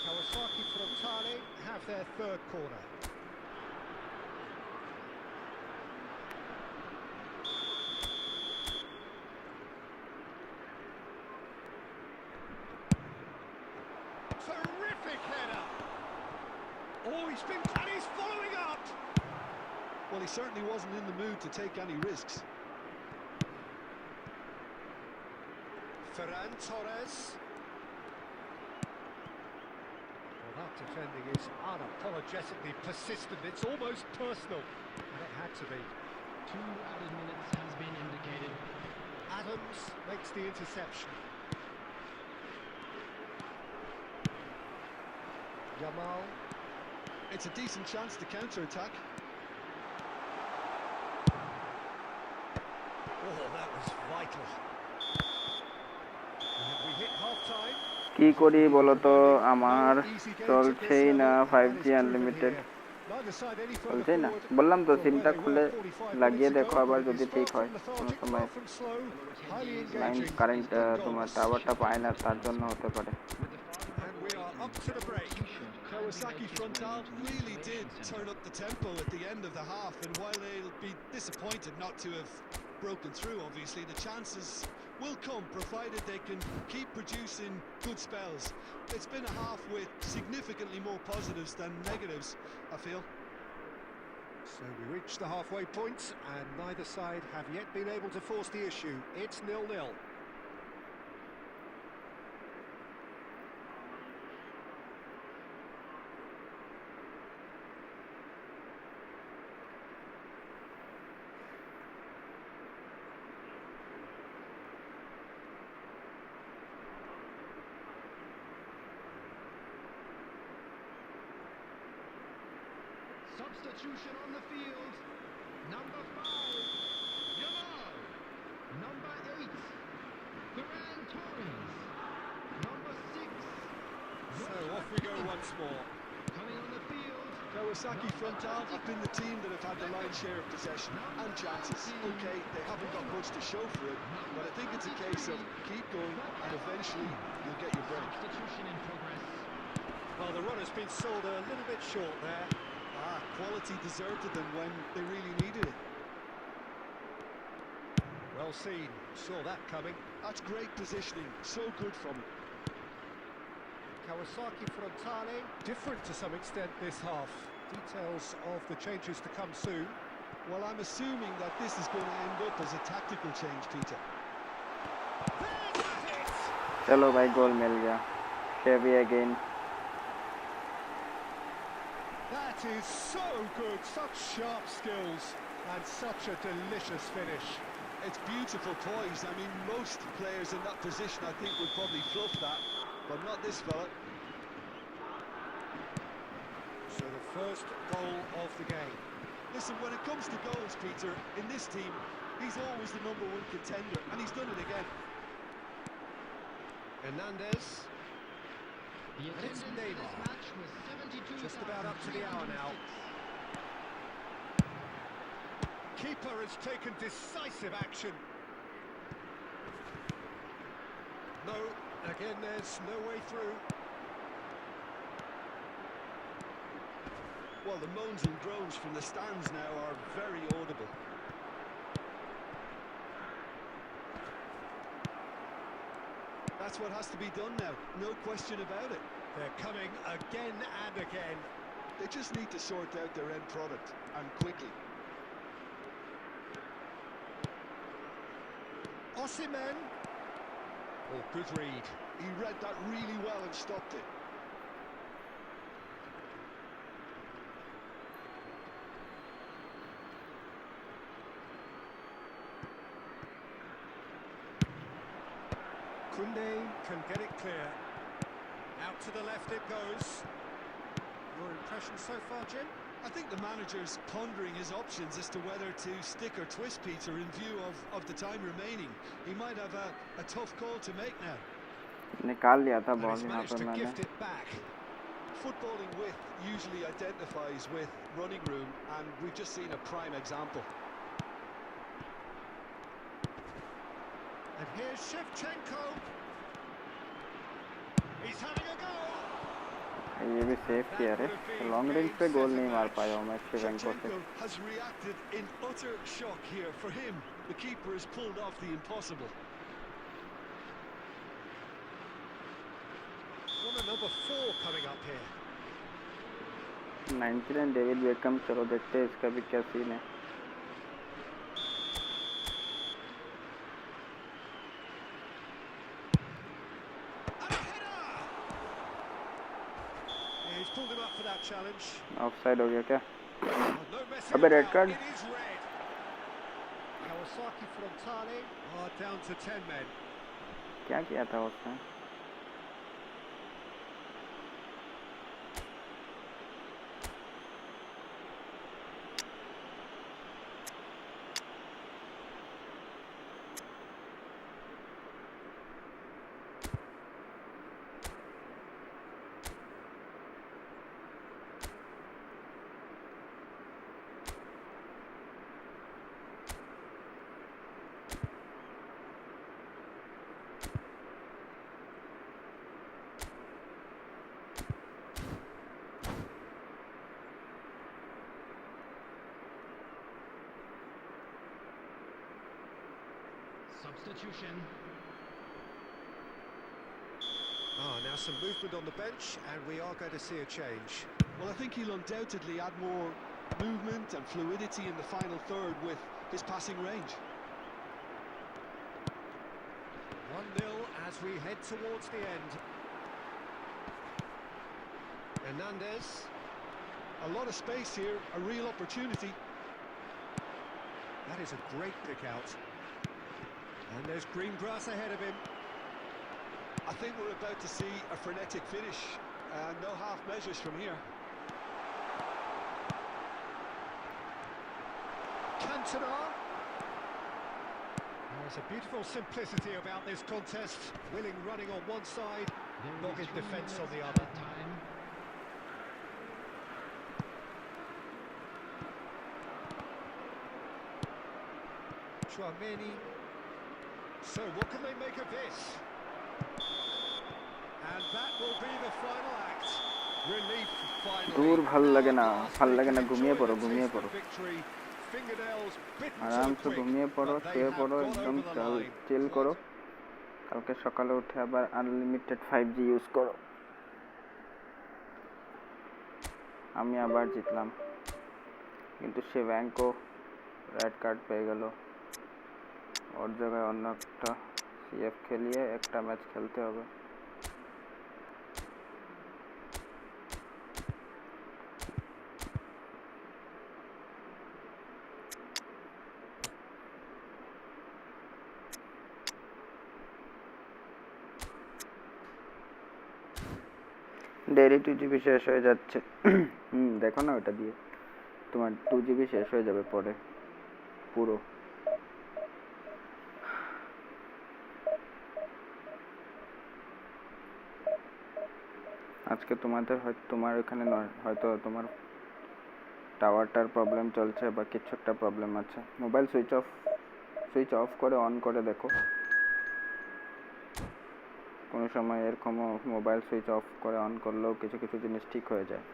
S2: Kawasaki Frontale have their third corner. Terrific header. Oh, he's following up.
S4: well, he certainly wasn't in the mood to take any risks.
S2: Ferran Torres. Well, that defending is unapologetically persistent. It's almost personal. And it had to be.
S3: 2 added minutes has been indicated.
S2: Adams makes the interception. Jamal.
S4: It's a decent chance to counter-attack.
S2: Oh, that was vital. And we hit half-time.
S1: কি করি বলো তো,
S2: Defending,
S1: আমার
S2: no easy game at this
S1: চলছেই না
S2: level, and that
S1: 5G
S2: is proven
S1: unlimited,
S2: here. Neither side any further
S1: চলছেই না,
S2: forward
S1: বললাম তো
S2: from where
S1: সিমটা
S2: they were
S1: খুলে
S2: 45
S1: লাগিয়ে
S2: minutes
S1: দেখো
S2: ago,
S1: আবার
S2: but it
S1: যদি
S2: is
S1: ঠিক
S2: far
S1: হয়
S2: from
S1: কোনো
S2: lethargic,
S1: সময়
S2: far from slow, highly
S1: line
S2: engaging.
S1: কারেন্টটা
S2: Good
S1: তোমার
S2: goals.
S1: টাওয়ারটা পায় না, তার জন্য হতে পারে।
S2: And we are up to the break.
S4: Kawasaki Frontal really did turn up the tempo at the end of the half, and while they'll be disappointed not to have broken through, obviously the chances will come provided they can keep producing good spells. It's been a half with significantly more positives than negatives, I feel.
S2: So we reach the halfway point, and neither side have yet been able to force the issue. It's 0-0.
S3: Substitution on the field. Number 5, Yamal. Number 8, 𝙈𝙆𝙆𝙀. Number 6,
S2: So off we go once more.
S3: coming on the field.
S4: Kawasaki Frontal have been the team that have had the lion's share of possession and chances. Okay, they haven't got much to show for it, but I think it's a case of keep going and eventually you'll get your break.
S3: Substitution in progress.
S2: Well, the run has been sold a little bit short there.
S4: Quality deserted them when they really needed it.
S2: Well seen, saw that coming.
S4: That's great positioning, so good from it.
S2: Kawasaki Frontale, different to some extent this half. Details of the changes to come soon.
S4: Well, I'm assuming that this is going to end up as a tactical change, Peter.
S2: There's it!
S1: चलो भाई गोल मिल गया, Chevy again.
S2: That is so good, such sharp skills and such a delicious finish.
S4: It's beautiful poise. I mean, most players in that position I think would probably fluff that, but not this fella.
S2: So the first goal of the game.
S4: Listen, when it comes to goals, Peter, in this team, he's always the #1 contender, and he's done it again.
S2: Hernandez.
S3: The
S2: And it's
S3: attendance in this
S2: Neymar.
S3: match was 72.
S2: Just about up to the hour now. Keeper has taken decisive action. No, again there's no way through.
S4: Well, the moans and groans from the stands now are very audible. That's what has to be done now, no question about it.
S2: They're coming again and again.
S4: They just need to sort out their end product, and quickly.
S2: Osimhen. Oh, good read.
S4: He read that really well and stopped it.
S2: Koundé can get it clear. Out to the left it goes. Your impression so far, Jim?
S4: I think the manager's pondering his options as to whether to stick or twist Peter in view of the time remaining. He might have a tough call to make now.
S1: निकाल लिया था
S2: And
S1: ball
S2: he's
S1: यहाँ
S2: managed
S1: पे
S2: to
S1: मैंने.
S2: gift it back.
S4: Footballing width usually identifies with running room, and we've just seen a prime example.
S2: And here's Shevchenko. He's having a go.
S1: ये भी safe किया रे, लॉन्ग रेंज पे गोल नहीं मार पाया हूँ मैं शिवेंको से.
S4: Shevchenko has reacted in utter shock here. For him, the keeper has pulled off the impossible.
S2: Corner number 4 coming up here.
S1: 99 David become, चलो देखते हैं इसका भी क्या सीन है.
S2: He's pulled him up for that challenge.
S1: Offside हो गया क्या?
S2: Oh, no messing
S1: अबे red
S2: about.
S1: Card.
S2: It is red. Kawasaki Frontale are down to 10 men.
S1: क्या किया था उसने?
S3: substitution.
S2: Now some movement on the bench, and we are going to see a change.
S4: Well, I think he'll undoubtedly add more movement and fluidity in the final third with his passing range.
S2: 1-0 as we head towards the end. Hernandez.
S4: A lot of space here, a real opportunity.
S2: That is a great pick out. And there's green grass ahead of him.
S4: I think we're about to see a frenetic finish. No half measures from here.
S2: Cantona. There's a beautiful simplicity about this contest. Willing running on one side, dogged defence on the other. Tchouameni. So what can they make of this? And that will be the final act. Relief finally.
S1: दूर ভাল লাগে না ঘুমিয়ে পড়ো आराम से घूमिए पड़ो শুয়ে পড়ো एकदम চিল করো কালকে সকালে উঠে আবার আনলিমিটেড 5G ইউজ করো আমি আবার জিতলাম কিন্তু সে ব্যাংকও রেড কার্ড পেয়ে গেল ওর জায়গায় অন্য একটা সিএফ খেলিয়ে একটা ম্যাচ খেলতে হবে डेरी 2GB शेष हो जाच्छे देखो ना ওটা দিয়ে তোমার 2GB শেষ হয়ে যাবে পরে পুরো আজকে তোমার ওখানে নয় হয়তো তোমার টাওয়ারটার প্রবলেম চলছে বা কিছু একটা প্রবলেম আছে মোবাইল সুইচ অফ করে অন করে দেখো কোনো সময় এরকম মোবাইল সুইচ অফ করে অন করলেও কিছু কিছু জিনিস ঠিক হয়ে যায়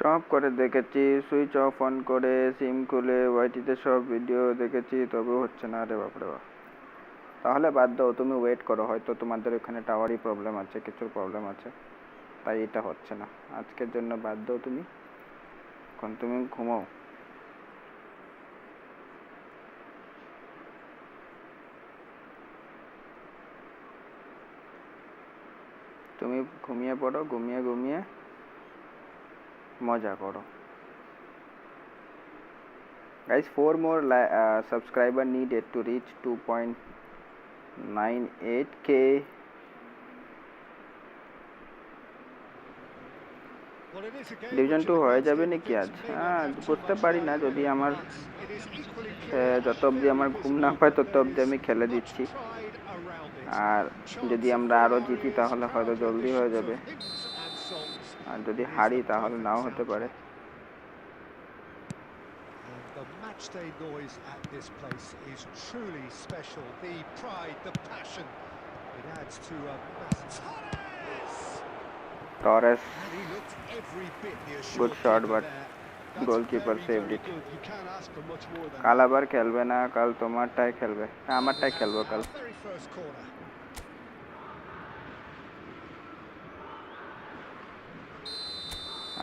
S1: সব করে দেখেছি সুইচ অফ অন করে সিম খুলে ওয়াইটিতে সব ভিডিও দেখেছি তবেও হচ্ছে না রে বাপ রে বাপ তাহলে বাদ দাও তুমি ওয়েট করো হয়তো তোমাদের ওখানে টাওয়ারই প্রবলেম আছে কিছুর প্রবলেম আছে তাই এটা হচ্ছে না আজকের জন্য বাদ দাও তুমি এখন তুমি ঘুমাও তুমি ঘুমিয়ে পড়ো ঘুমিয়ে মজা করো guys 4 more subscriber needed to reach 2.98k division 2 হয়ে যাবে নাকি আজ বুঝতে পারি না যদি আমার যত অবধি আমার ঘুম না পায় তত অবধি আমি খেলে দিচ্ছি আর যদি আমরা আরো জিতি তাহলে হয়তো জলদি হয়ে যাবে আর যদি হারি তাহলে নাও হতে পারে
S2: The match day noise at this place is truly special. The pride, the passion, it adds to a
S1: Torres.
S2: And he looked every bit the assured
S1: Good shot, but goalkeeper saved it. কাল আবার খেলবে না কাল তোমারটাই খেলবে আমারটাই খেলবো কাল
S2: very first corner.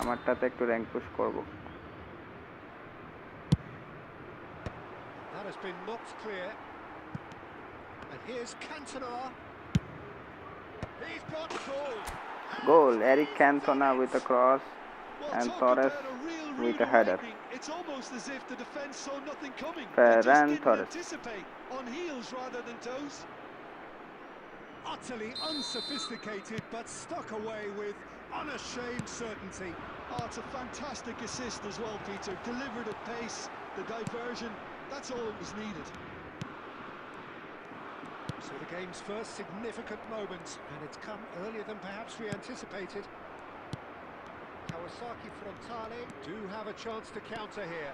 S1: আমারটাতে একটু rank push করব
S2: That has been knocked clear. And here's Cantona. He's got
S1: goal Eric Cantona with a cross and Torres with a header
S4: It's almost as if the defense saw nothing coming.
S1: Ferran Torres
S4: Anticipate on heels rather than toes.
S2: Utterly unsophisticated but stuck away with unashamed certainty.
S4: Oh, it's a fantastic assist as well, Peter. Delivered at pace, the diversion, that's all that was needed.
S2: So the game's first significant moment, and it's come earlier than perhaps we anticipated. 𝙬𝙼𝙆𝙀 do have a chance to counter here.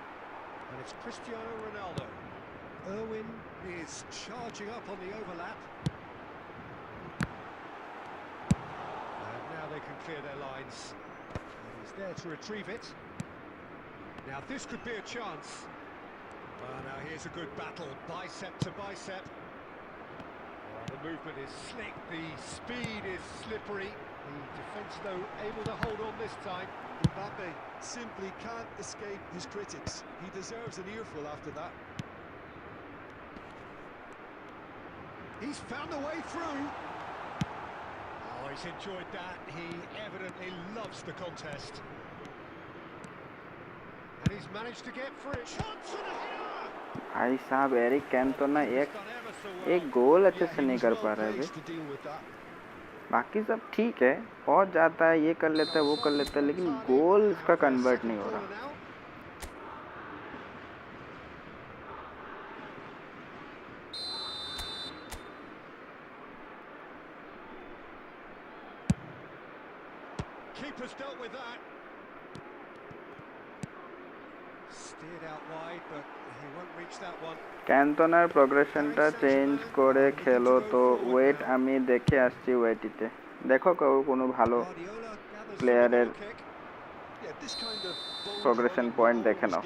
S2: And it's Cristiano Ronaldo. Irwin is charging up on the overlap. And now they can clear their lines. And he's there to retrieve it. Now this could be a chance. Well, now here's a good battle, bicep to bicep. Well, the movement is slick, the speed is slippery. The defence, though, able to hold on this time.
S4: Mbappe simply can't escape his critics. He deserves an earful after that.
S2: He's found a way through. Oh, he's enjoyed that. He evidently loves the contest. And he's managed to get free. Chance and a header!
S1: भाई साहब Eric Cantona एक गोल अच्छे से नहीं कर पा रहे अभी। बाकी सब ठीक है, पहुंच जाता है, ये कर लेता है, वो कर लेता है, लेकिन गोल इसका कन्वर्ट नहीं हो रहा।
S2: Keeper's dealt with that. Steered out wide, but he won't reach that one.
S1: ক্যান্টনার প্রোগ্রেশনটা চেঞ্জ করে খেলো তো। ওয়েট আমি দেখে আসছি ওয়েটিতে। দেখো কোনো ভালো প্লেয়ারের প্রোগ্রেশন পয়েন্ট দেখে নাও।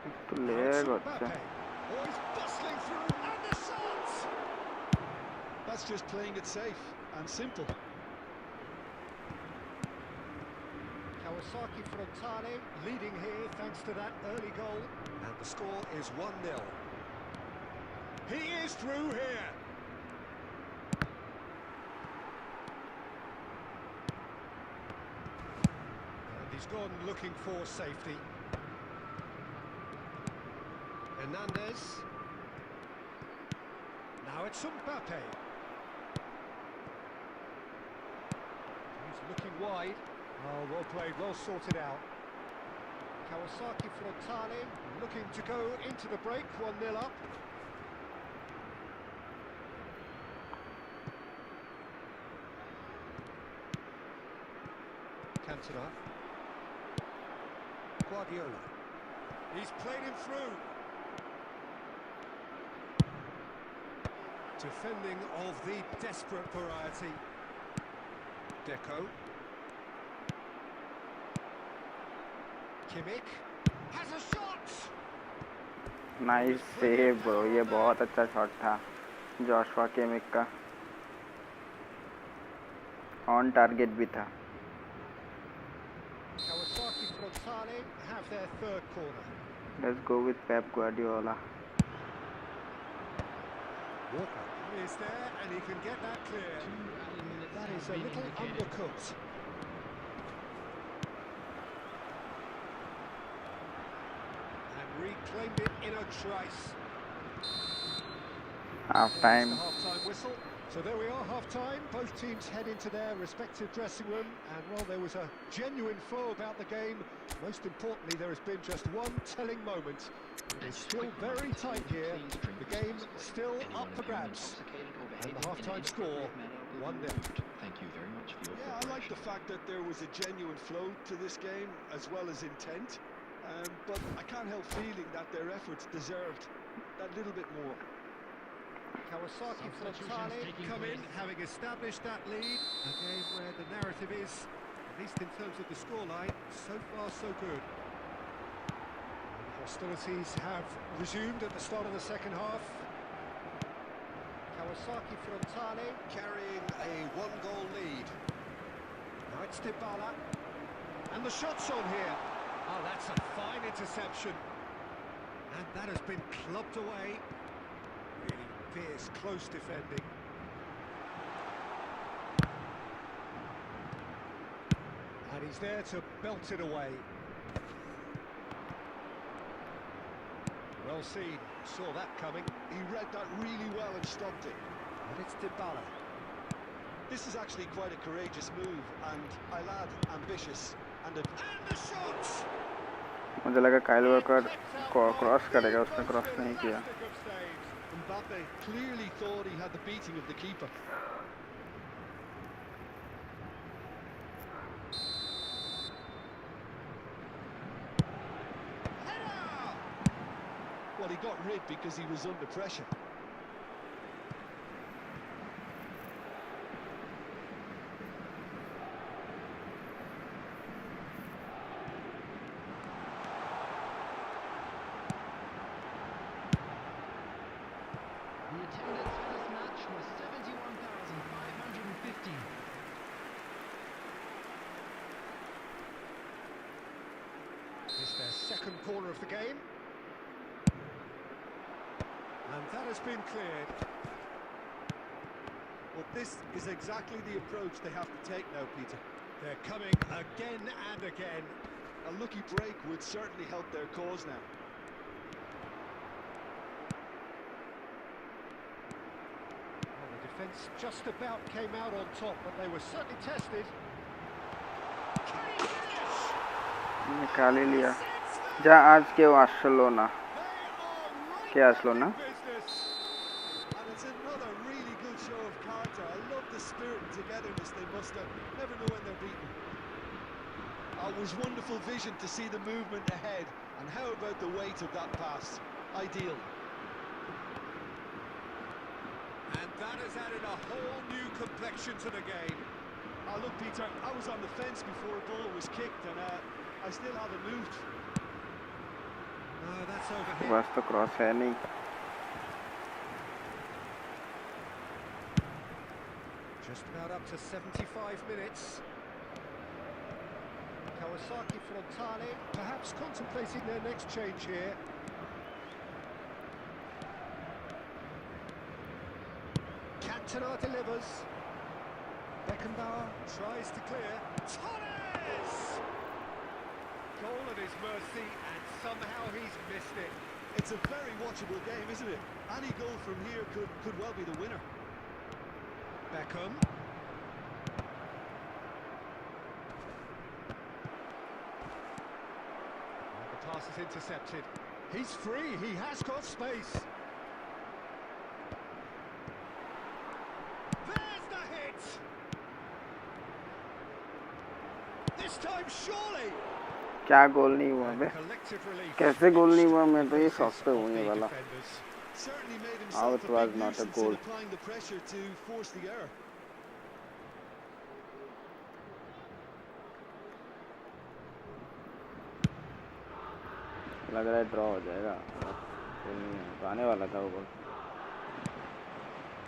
S1: একটু লেগ হচ্ছে।
S4: That's just playing it safe and simple.
S2: 𝙬𝙼𝙆𝙀 leading here thanks to that early goal. And the score is 1-0. He is through here. And he's gone looking for safety. Hernandez. Now it's Mbappe. He's looking wide. Oh, well played, well sorted out. 𝙬𝙼𝙆𝙀 looking to go into the break, 1-0 up. Cantona. Guardiola. He's played him through. Defending of the desperate variety. 𝙤𝙬. 𝘾𝙃 has a shot.
S1: Nice save bro, ये बहुत अच्छा shot था Joshua 𝘾𝙃 का। On target भी था।
S2: 𝙬𝙼𝙆𝙀 have their third corner.
S1: Let's go with Pep Guardiola.
S2: Walker is there and he can get that clear. That is a little undercooked. And reclaimed it in a trice.
S1: Half time.
S2: Half-time whistle. So there we are, half-time. Both teams head into their respective dressing room, and well, there was a genuine flow about the game. Most importantly, there has been just one telling moment. It's still very tight here. The game still up for grabs. And the half-time score, 1-0.
S3: Thank you very much for your
S4: Yeah, I like the fact that there was a genuine flow to this game, as well as intent. But I can't help feeling that their efforts deserved that little bit more.
S2: 𝙬𝙼𝙆𝙀 come in, having established that lead. A game where the narrative is, at least in terms of the scoreline, so far so good. Hostilities have resumed at the start of the second half. 𝙬𝙆𝙆𝙀 carrying a one-goal lead. Now it's Dybala. And the shot's on here. Oh, that's a fine interception. And that has been clubbed away. Really fierce, close defending. And he's there to belt it away. Well seen, saw that coming.
S4: He read that really well and stopped it.
S2: And it's Dybala.
S4: This is actually quite a courageous move, and I'll add ambitious.
S2: And the shots.
S1: मुझे लगा Kyle walker cross करेगा, उसने cross नहीं किया.
S4: Mbappe clearly thought he had the beating of the keeper. Well, he got rid because he was under pressure.
S3: The attendance for this match was 71,550.
S2: It's their second corner of the game. And that has been cleared.
S4: Well, this is exactly the approach they have to take now, Peter.
S2: They're coming again and again.
S4: A lucky break would certainly help their cause now.
S2: Well, the defence just about came out on top, but they were certainly tested.
S1: निकाल ही लिया. जा आज के আসলো না. কে আসলো না?
S4: And it's another really good show of character. I love the spirit and togetherness they muster. Never know when they're beaten. It was wonderful vision to see the movement ahead. And how about the weight of that pass? Ideal.
S2: And that has added a whole new complexion to the game.
S4: Look, Peter, I was on the fence before a goal was kicked, and I still haven't moved.
S2: No, that's over here.
S1: बस तो cross है नहीं.
S2: Just about up to 75 minutes. Kawasaki Frontale perhaps contemplating their next change here. Cantona delivers. Beckenbauer tries to clear. Torres! Goal at his mercy, and somehow he's missed it.
S4: It's a very watchable game, isn't it? Any goal from here could well be the winner.
S2: Beckham. The pass is intercepted. He's free, he has got space. There's the hit! This time surely!
S1: क्या गोल नहीं हुआ बे?
S2: Collective relief.
S1: कैसे गोल नहीं हुआ? मैं तो ये शौक पे हूँ ये वाला.
S4: Certainly made
S1: How
S4: himself
S1: it
S4: a
S1: was
S4: big
S1: not a
S4: nuisance
S1: goal.
S4: in applying the pressure to force the error.
S1: लग रहा है ड्रॉ हो जाएगा. आने वाला था वो गोल.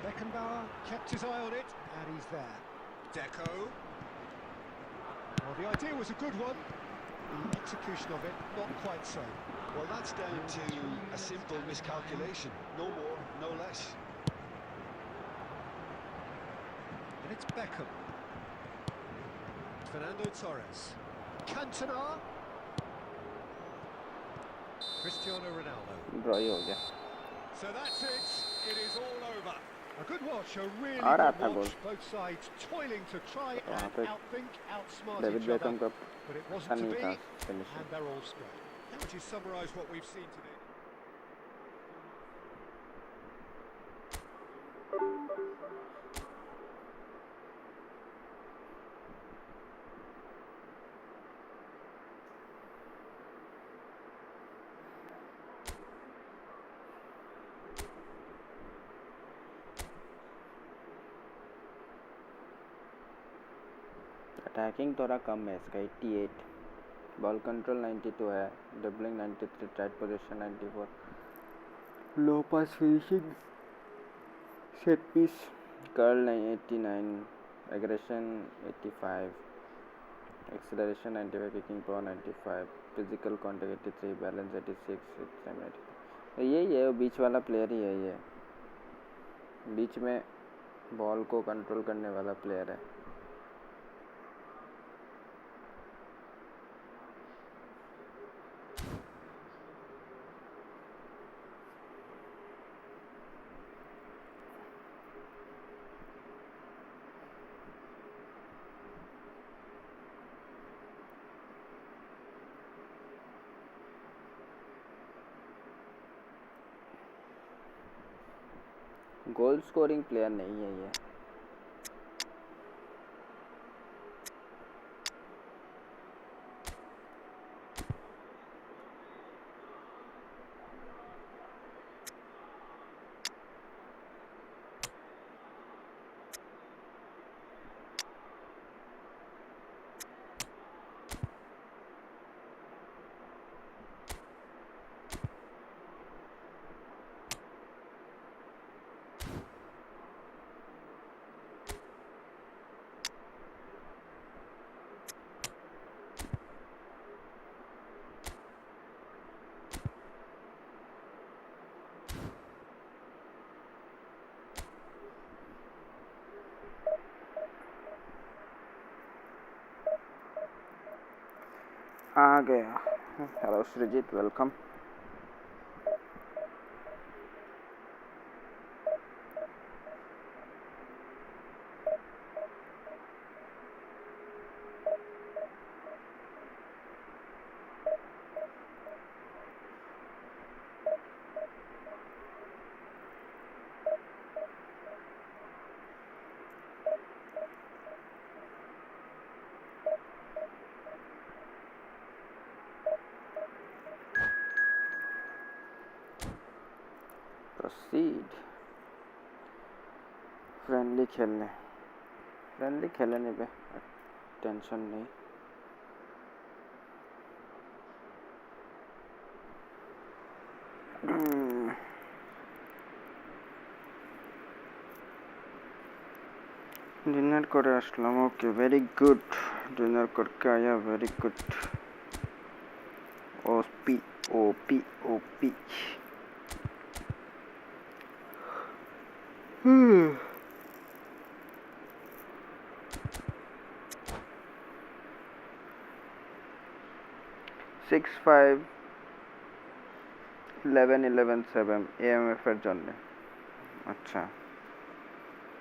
S2: Beckenbauer kept his eye on it, and he's there. Deco. Well, the idea was a good one. The execution of it, not quite so.
S4: Well, that's down to a simple miscalculation. No more, no less.
S2: And it's Beckham. Fernando Torres. Cantona. Cristiano Ronaldo.
S1: Draw ही हो गया.
S2: So that's it. It is all over. A good watch, a really
S1: आ रहा
S2: good
S1: था
S2: watch.
S1: Goal.
S2: Both sides toiling to try
S1: वहाँ
S2: and
S1: पे
S2: outthink, outsmart
S1: David
S2: each other.
S1: Become का
S2: But it
S1: अच्छा
S2: wasn't to
S1: नहीं
S2: be,
S1: था
S2: and
S1: finishing.
S2: they're all square. How would you summarise what we've seen today?
S1: Attacking थोड़ा कम है इसका 88. बॉल कंट्रोल 92 है. Dribbling 93. Tight position 94. Low pass finishing set piece curl 89. Aggression 85. Acceleration 95. Kicking power 95. Physical contact 83. Balance 86. यही है वो बीच वाला player ही है. ये बीच में बॉल को कंट्रोल करने वाला प्लेयर है. गोल स्कोरिंग प्लेयर नहीं है ये। आ गया। हेलो सृजित, वेलकम। प्रोसीड। फ्रेंडली खेलने पे टेंशन नहीं। डिनर करे আসলাম। Okay, very good. डिनर करके आया, very good. OP OP OP. 6-5-11-11-7 AMF এর জন্য। আচ্ছা,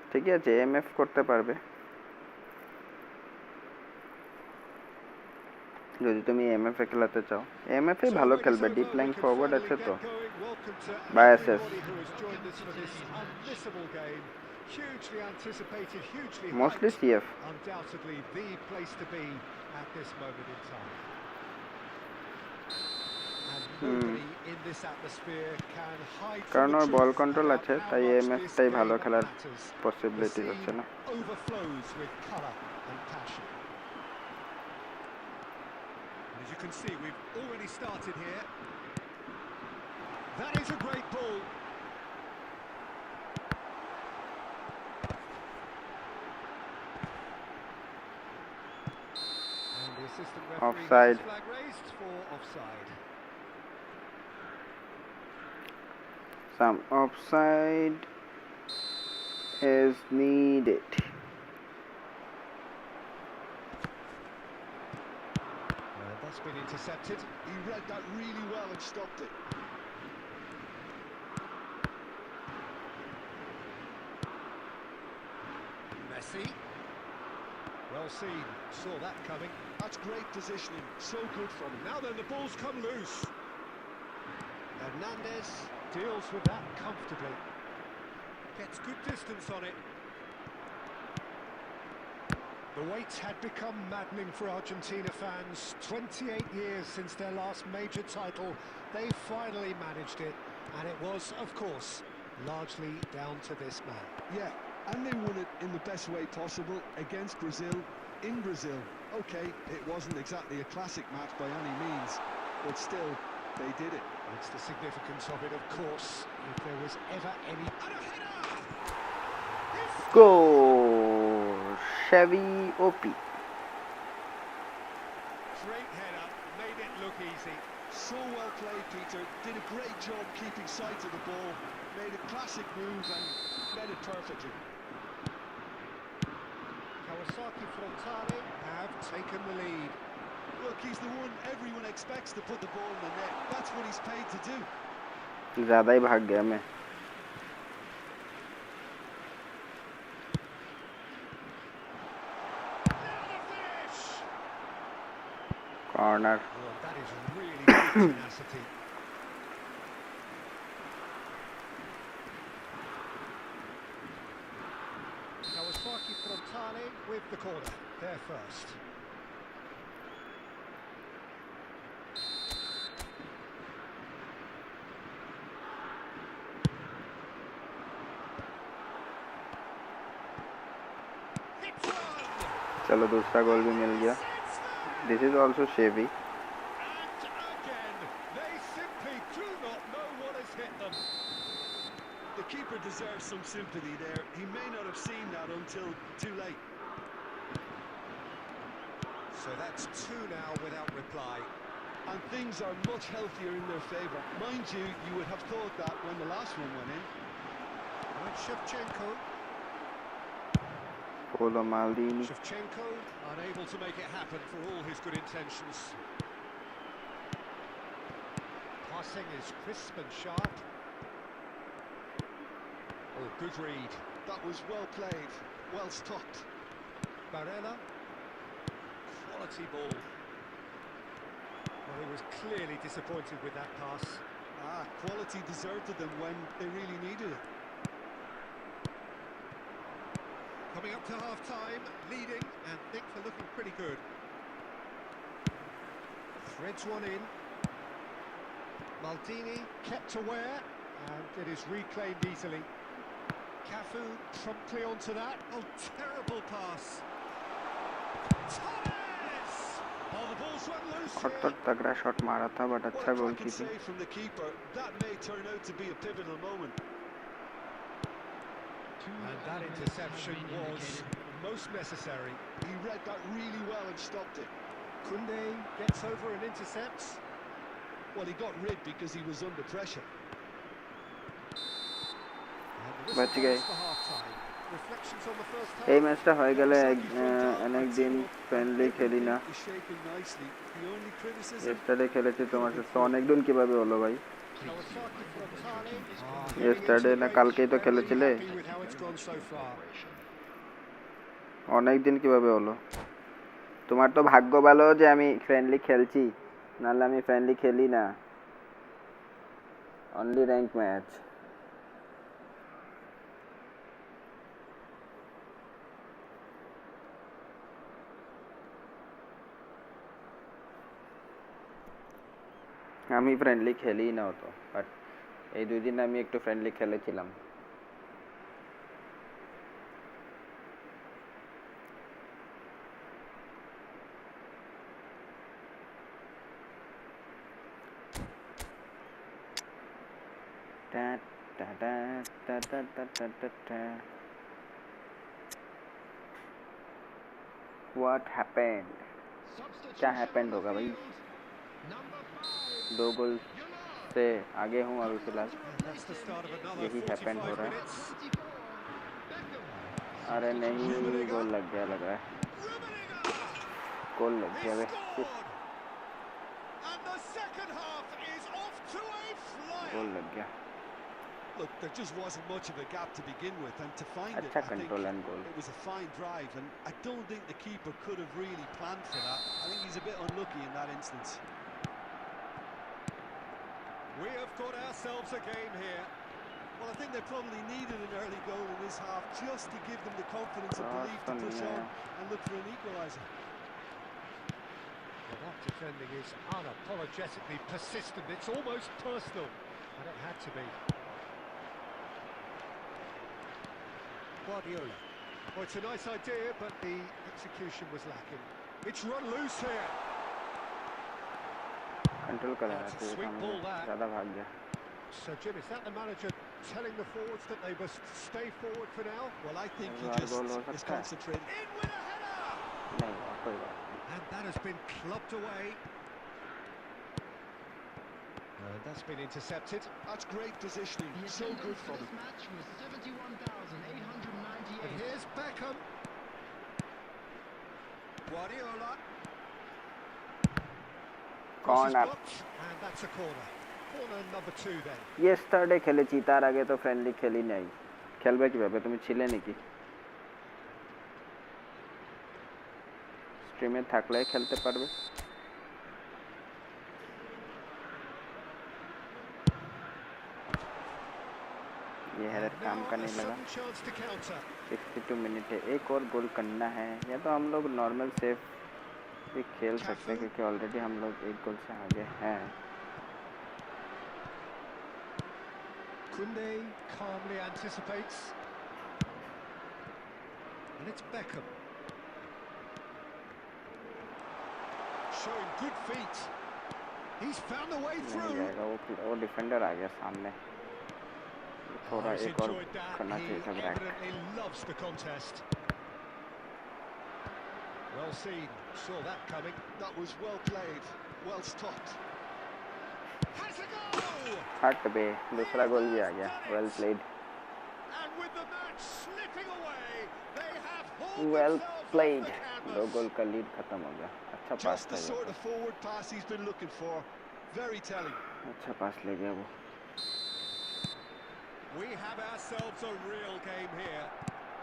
S1: ঠিকই আছে, AMF করতে পারবে যদি তুমি AMF এ খেলাতে চাও। AMF এই ভালো খেলবে, ডিপ লাইন ফরওয়ার্ড আছে তো। Biases
S2: Hugely anticipated, hugely
S1: mostly
S2: hyped.
S1: CF.
S2: Undoubtedly the place to be at this moment in time. And nobody in this atmosphere can hide
S1: কারণ
S2: from the
S1: ওর ball
S2: truth
S1: কন্ট্রোল
S2: about
S1: আছে,
S2: how
S1: তাই
S2: much
S1: AMF
S2: this
S1: টাই
S2: game
S1: ভালো খেলার
S2: matters. The
S1: possibilities আছে
S2: scene
S1: না।
S2: overflows with colour and passion. As you can see, we've already started here. That is a great ball. And the assistant referee
S1: Offside.
S2: has his flag raised for offside.
S1: Some offside is needed.
S2: That's been intercepted.
S4: He read that really well and stopped it.
S2: Messi. Well seen. Saw that coming.
S4: That's great positioning. So good from him.
S2: Now then, the ball's come loose. Hernandez deals with that comfortably. Gets good distance on it. The wait had become maddening for Argentina fans. 28 years since their last major title. They finally managed it. And it was, of course, largely down to this man.
S4: Yeah, and they won it in the best way possible against Brazil, in Brazil. Okay, it wasn't exactly a classic match by any means, but still, they did it.
S2: It's the significance of it, of course. If there was ever any...
S1: Goal! Chevy OP.
S2: Great header, made it look easy.
S4: So well played, Peter. Did a great job keeping sight of the ball. Made a classic move and read it perfectly.
S2: Kawasaki Frontale have taken the lead.
S4: Look, he's the one everyone expects to put the ball in the net. That's what he's paid to do.
S1: ज़्यादा ही भाग गया मैं। Corner.
S2: Well, that is really good tenacity. with the corner. There first.
S1: चलो दूसरा गोल भी मिल गया. This is also Chevy.
S2: And again, they simply do not know what has hit them.
S4: The keeper deserves some sympathy there. He may not have seen that until too late.
S2: So that's two now without reply.
S4: And things are much healthier in their favour. Mind you, you would have thought that when the last one went in.
S2: And Shevchenko.
S1: Polo Maldini.
S2: Shevchenko unable to make it happen for all his good intentions. Passing is crisp and sharp. Oh, good read.
S4: That was well played, well stopped.
S2: Barella. Quality ball. Well, he was clearly disappointed with that pass.
S4: Quality deserted them when they really needed it.
S2: Coming up to half-time, leading, and things are looking pretty good. Threads one in. Maldini kept aware, and it is reclaimed easily. Cafu promptly onto that. Oh, terrible pass. Torres! Oh, the ball's run loose
S1: और तो
S2: here.
S1: तगड़ा shot मारा था but
S4: What
S1: अच्छा
S4: a
S1: goal
S4: cracking
S1: keeping.
S4: save from the keeper. That may turn out to be a pivotal moment.
S2: And that interception was most necessary.
S4: He read that really well and stopped it.
S2: Koundé gets over and intercepts.
S4: Well, he got rid because he was under pressure.
S1: बच गए.
S2: Reflections on the first half.
S1: এই ম্যাচটা হয়ে গেলে অনেক দিন friendly খেলি না.
S4: He's shaping nicely. The only criticism.
S1: Yesterday খেলেছি তোমার সাথে. অনেক দিন কিভাবে হলো ভাই?
S2: Kawasaki from Tani.
S1: ইয়েস্টারডে না কালকেই তো খেলেছিলে.
S2: Happy with how it's gone so far.
S1: অনেক দিন কিভাবে হলো? তোমার তো ভাগ্য ভালো যে আমি ফ্রেন্ডলি খেলছি, নাহলে আমি ফ্রেন্ডলি খেলি না. Only rank match. আমি ফ্রেন্ডলি খেলি না হতো, বাট এই 2 দিন আমি একটু ফ্রেন্ডলি খেলেছিলাম. What happened? क्या happened होगा भाई? 2 गोल से आगे हूँ अभी फिलहाल.
S2: That's the start of another
S1: यही happened
S2: 45
S1: हो रहा है.
S2: minutes.
S1: अरे नहीं, गोल लग गया लग रहा है. गोल लग गया.
S2: And the second half is off to a flyer.
S1: गोल लग गया.
S4: Look, there just wasn't much of a gap to begin with, and to find it,
S1: अच्छा
S4: I think
S1: control and goal.
S4: it was a fine drive, and I don't think the keeper could have really planned for that. I think he's a bit unlucky in that instance.
S2: We have got ourselves a game here.
S4: Well, I think they probably needed an early goal in this half just to give them the confidence and belief to push on and look for an equaliser.
S2: Well, that defending is unapologetically persistent. It's almost personal, and it had to be. Guardiola. Well, it's a nice idea, but the execution was lacking. It's run loose here.
S1: Control कर रहा था, ज़्यादा भाग गया.
S2: So, Jim, is that the manager telling the forwards that they must stay forward for now?
S4: Well, I think he
S1: goal
S4: just
S1: हो
S4: is
S1: सकता है.
S4: concentrated.
S2: In with a header!
S1: नहीं, कोई बात नहीं.
S2: And that has been clubbed away. That's been intercepted.
S4: That's great positioning. So good for them.
S3: Match was 71,898.
S2: And here's Beckham. Guardiola.
S1: Corner.
S2: And that's a corner. Corner number 2 then.
S1: Yesterday খেলেছি, তার আগে তো friendly খেলি নাই. খেলবে কিভাবে? তুমি ছিলে নাকি? স্ট্রিমে থাকলে খেলতে পারবে. ये हेडर
S2: And
S1: काम
S2: now
S1: का
S2: a
S1: नहीं लगा।
S2: sudden chance to counter.
S1: 62 minute है, एक और गोल करना है, या तो हम लोग नॉर्मल सेफ भी खेल सकते हैं क्योंकि ऑलरेडी हम लोग एक गोल से आगे हैं।
S2: 𝙀𝙀 calmly anticipates. And it's Beckham. Showing good feet. He's found a way
S1: नहीं
S2: through.
S1: जाएगा, वो डिफेंडर आ गया सामने, थोड़ा
S2: He's
S1: एक और
S2: enjoyed that.
S1: करना
S2: He
S1: चाहिए था brake.
S2: evidently loves the contest. Well seen. Saw that coming.
S4: That was well played, well stopped.
S2: Has a goal!
S1: हट बे, दूसरा गोल भी आ गया। Well played,
S2: And with the match slipping away, they have hauled
S1: well
S2: themselves off
S1: played.
S2: the
S1: 2
S2: canvas.
S1: गोल का lead खत्म हो गया। अच्छा पास
S4: Just
S1: था
S4: the
S1: ये
S4: sort
S1: तो।
S4: of forward pass he's been looking for. Very telling.
S1: अच्छा पास ले गया वो।
S2: We have ourselves a real game here.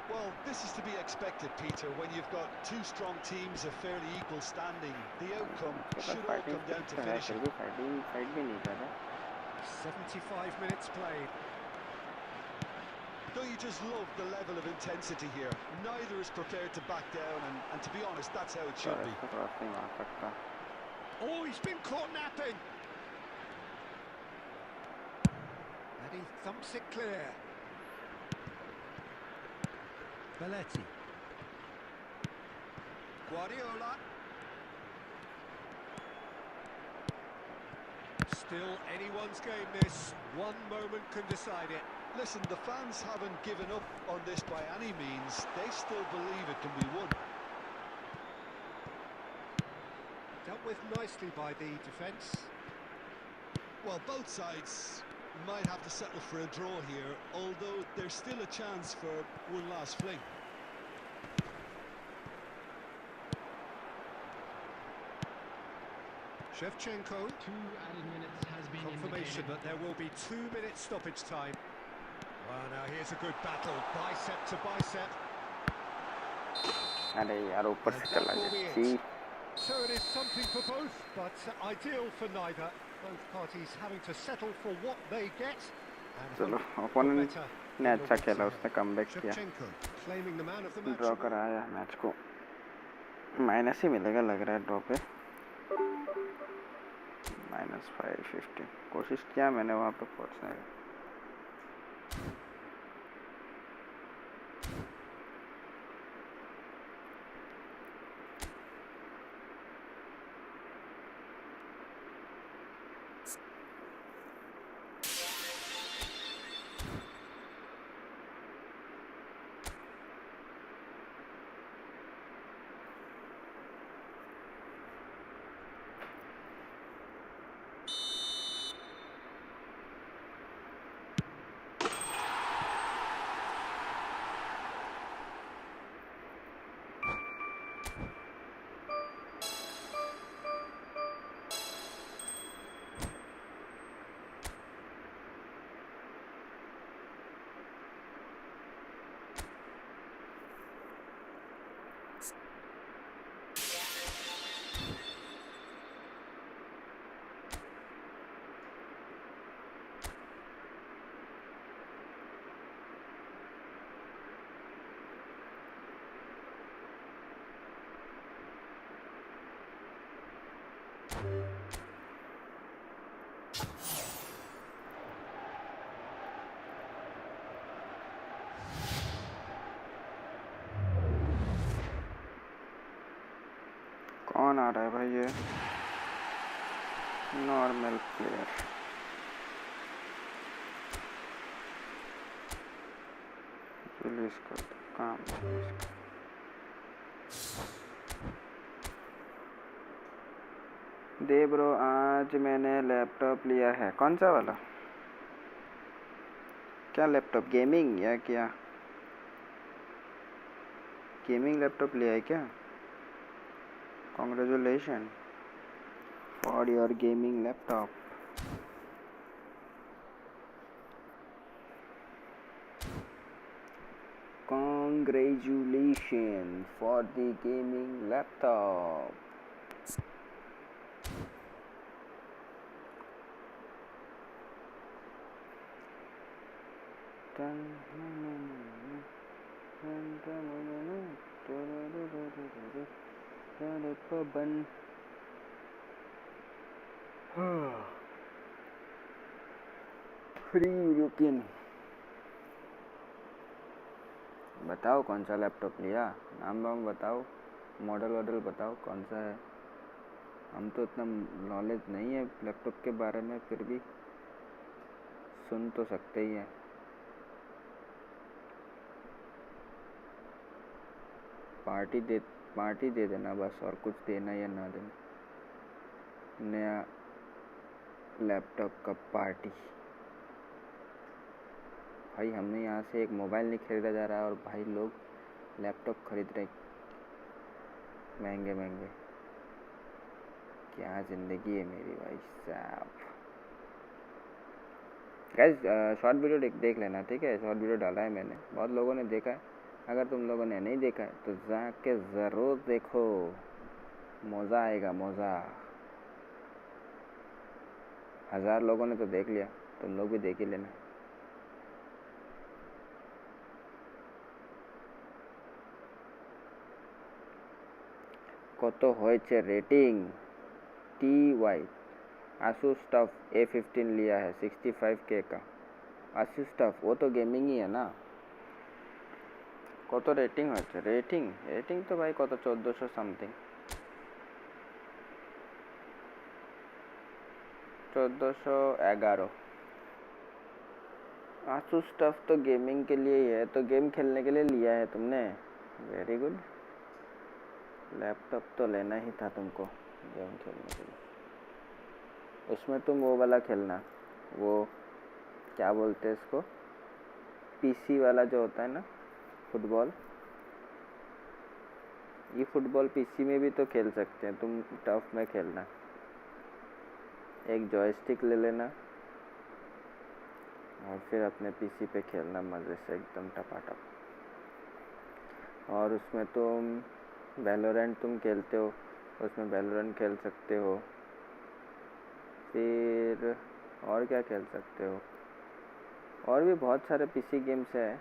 S4: Well, this is to be expected, Peter, when you've got two strong teams of fairly equal standing. The outcome should all come down to
S1: फिर
S4: finishing.
S1: भी fight भी नहीं कर रहा।
S2: 75 minutes played.
S4: Don't you just love the level of intensity here? Neither is prepared to back down, and to be honest, that's how it should be.
S1: Cross नहीं मार सकता।
S2: Oh, he's been caught napping. And he thumps it clear. Belletti. Guardiola. Still anyone's game this. One moment can decide it.
S4: Listen, the fans haven't given up on this by any means. They still believe it can be won.
S2: Dealt with nicely by the defence.
S4: Well, both sides might have to settle for a draw here, although there's still a chance for one last fling.
S2: Shevchenko.
S3: 2 added minutes has been
S2: Confirmation
S3: indicated.
S2: that there will be 2 minutes stoppage time. Well, now here's a good battle, bicep to bicep.
S1: अरे यार ऊपर
S2: And
S1: से
S2: that
S1: चला
S2: will be
S1: गया।
S2: it.
S1: See
S2: So it is something for both, but ideal for neither. Both parties having to settle for what they get. And
S1: चलो,
S2: hope for
S1: opponent
S2: better
S1: ने
S2: in the
S1: अच्छा
S2: weeks
S1: खेला,
S2: ahead.
S1: उसने comeback किया,
S2: Shevchenko claiming the man of the match.
S1: Draw कराया match को। Minus ही मिलेगा लग रहा है ड्रॉ पे, -550। कोशिश किया मैंने वहाँ पे पहुँचने का। कौन आ रहा है भाई? ये नॉर्मल प्लेयर। रिलीज कर दो, काम रिलीज कर। दे ब्रो, आज मैंने लैपटॉप लिया है। कौन सा वाला? क्या लैपटॉप, गेमिंग या क्या? गेमिंग लैपटॉप लिया है क्या? Congratulations for your gaming laptop. Congratulations for the gaming laptop. Free European. बताओ कौन सा लैपटॉप लिया, नाम वाम बताओ, मॉडल वॉडल बताओ कौन सा है। हम तो इतना नॉलेज नहीं है लैपटॉप के बारे में, फिर भी सुन तो सकते ही हैं। पार्टी दे देना बस, और कुछ देना या ना देना। नया लैपटॉप का पार्टी। भाई हमने यहाँ से एक मोबाइल नहीं खरीदा जा रहा है और भाई लोग लैपटॉप खरीद रहे महंगे महंगे। क्या ज़िंदगी है मेरी भाई साहब। गाइस शॉर्ट वीडियो देख लेना, ठीक है। शॉर्ट वीडियो डाला है मैंने, बहुत लोगों ने देखा है। अगर तुम लोगों ने नहीं देखा है तो जाके ज़रूर देखो, मज़ा आएगा मज़ा। 1000 लोगों ने तो देख लिया, तुम लोग भी देख ही लेना। কত হয়েছে rating? TY Asus TUF A15 लिया है 65K का। Asus TUF वो तो गेमिंग ही है ना। কত रेटिंग হয়েছে? रेटिंग तो भाई কত 1400 समथिंग, 1411। Asus TUF तो गेमिंग के लिए ही है, तो गेम खेलने के लिए लिया है तुमने, वेरी गुड। लैपटॉप तो लेना ही था तुमको गेम खेलने के लिए। उसमें तुम वो वाला खेलना, वो क्या बोलते हैं इसको, पीसी वाला जो होता है ना, फुटबॉल। ये फुटबॉल पीसी में भी तो खेल सकते हैं, तुम टफ में खेलना। एक जॉयस्टिक ले लेना और फिर अपने पीसी पे खेलना मज़े से एकदम टपाटप। और उसमें तुम वैलोरेंट तुम खेलते हो, उसमें वैलोरेंट खेल सकते हो। फिर और क्या खेल सकते हो, और भी बहुत सारे पीसी गेम्स हैं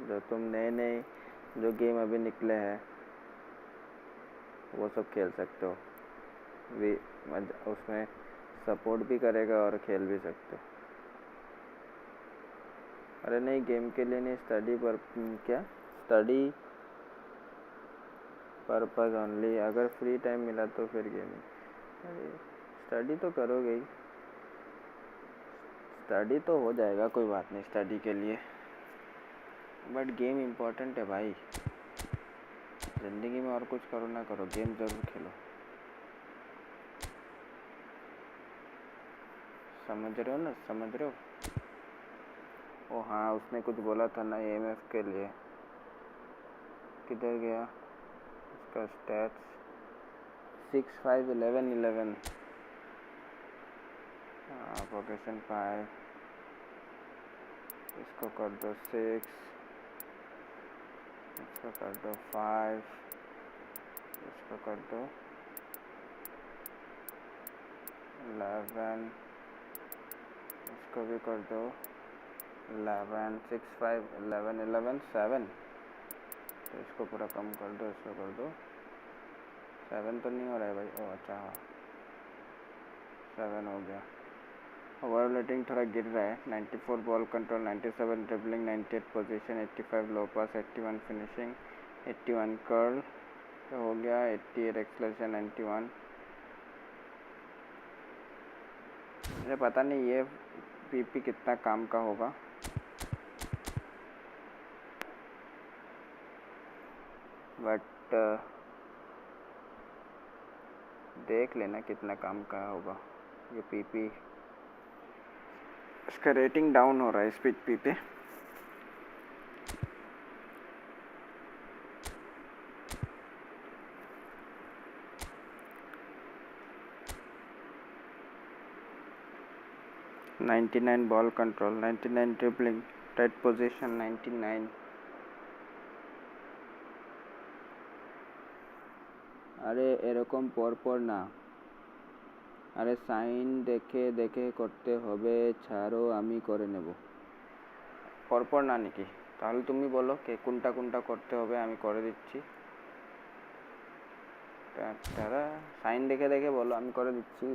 S1: जो तुम नए जो गेम अभी निकले हैं वो सब खेल सकते हो। उसमें सपोर्ट भी करेगा और खेल भी सकते हो। अरे नहीं, गेम के लिए नहीं, स्टडी पर्पज़ ओनली। अगर फ्री टाइम मिला तो फिर गेमिंग। अरे स्टडी तो करोगे ही, स्टडी तो हो जाएगा, कोई बात नहीं स्टडी के लिए, बट गेम इम्पोर्टेंट है भाई। ज़िंदगी में और कुछ करो ना करो, गेम ज़रूर खेलो। समझ रहे हो ना, समझ रहे हो। ओ हाँ, उसने कुछ बोला था ना EMF के लिए, किधर गया उसका स्टैट्स? 6 5 11 11, पोजीशन 5, इसको कर दो 6, इसको कर दो 5, इसको कर दो 11, इसको भी कर दो 11, 6 5 11 11 7। तो इसको पूरा कम कर दो, इसको कर दो 7। तो नहीं हो रहा है भाई। ओ अच्छा हाँ, 7 हो गया। ओवरऑल रेटिंग थोड़ा गिर रहा है। 94 बॉल कंट्रोल, 97 ड्रिबलिंग, 98 पोजीशन, 85 लो पास, 81 फिनिशिंग, 81 कर्ल तो हो गया, 88 एक्सलेशन, 91। मुझे पता नहीं ये पीपी कितना काम का होगा, बट देख लेना कितना काम का होगा ये पीपी। इसका रेटिंग डाउन हो रहा है स्पीड पी पे। $99 ball control, 99 dribbling, tight position 99। আরে এরকম পরপর না, আরে সাইন দেখে দেখে করতে হবে, ছাড়ো আমি করে নেব। পরপর না নাকি? তাহলে তুমি বলো কে কোনটা কোনটা করতে হবে, আমি করে দিচ্ছি। সাইন দেখে দেখে बोलो, আমি করে দিচ্ছি।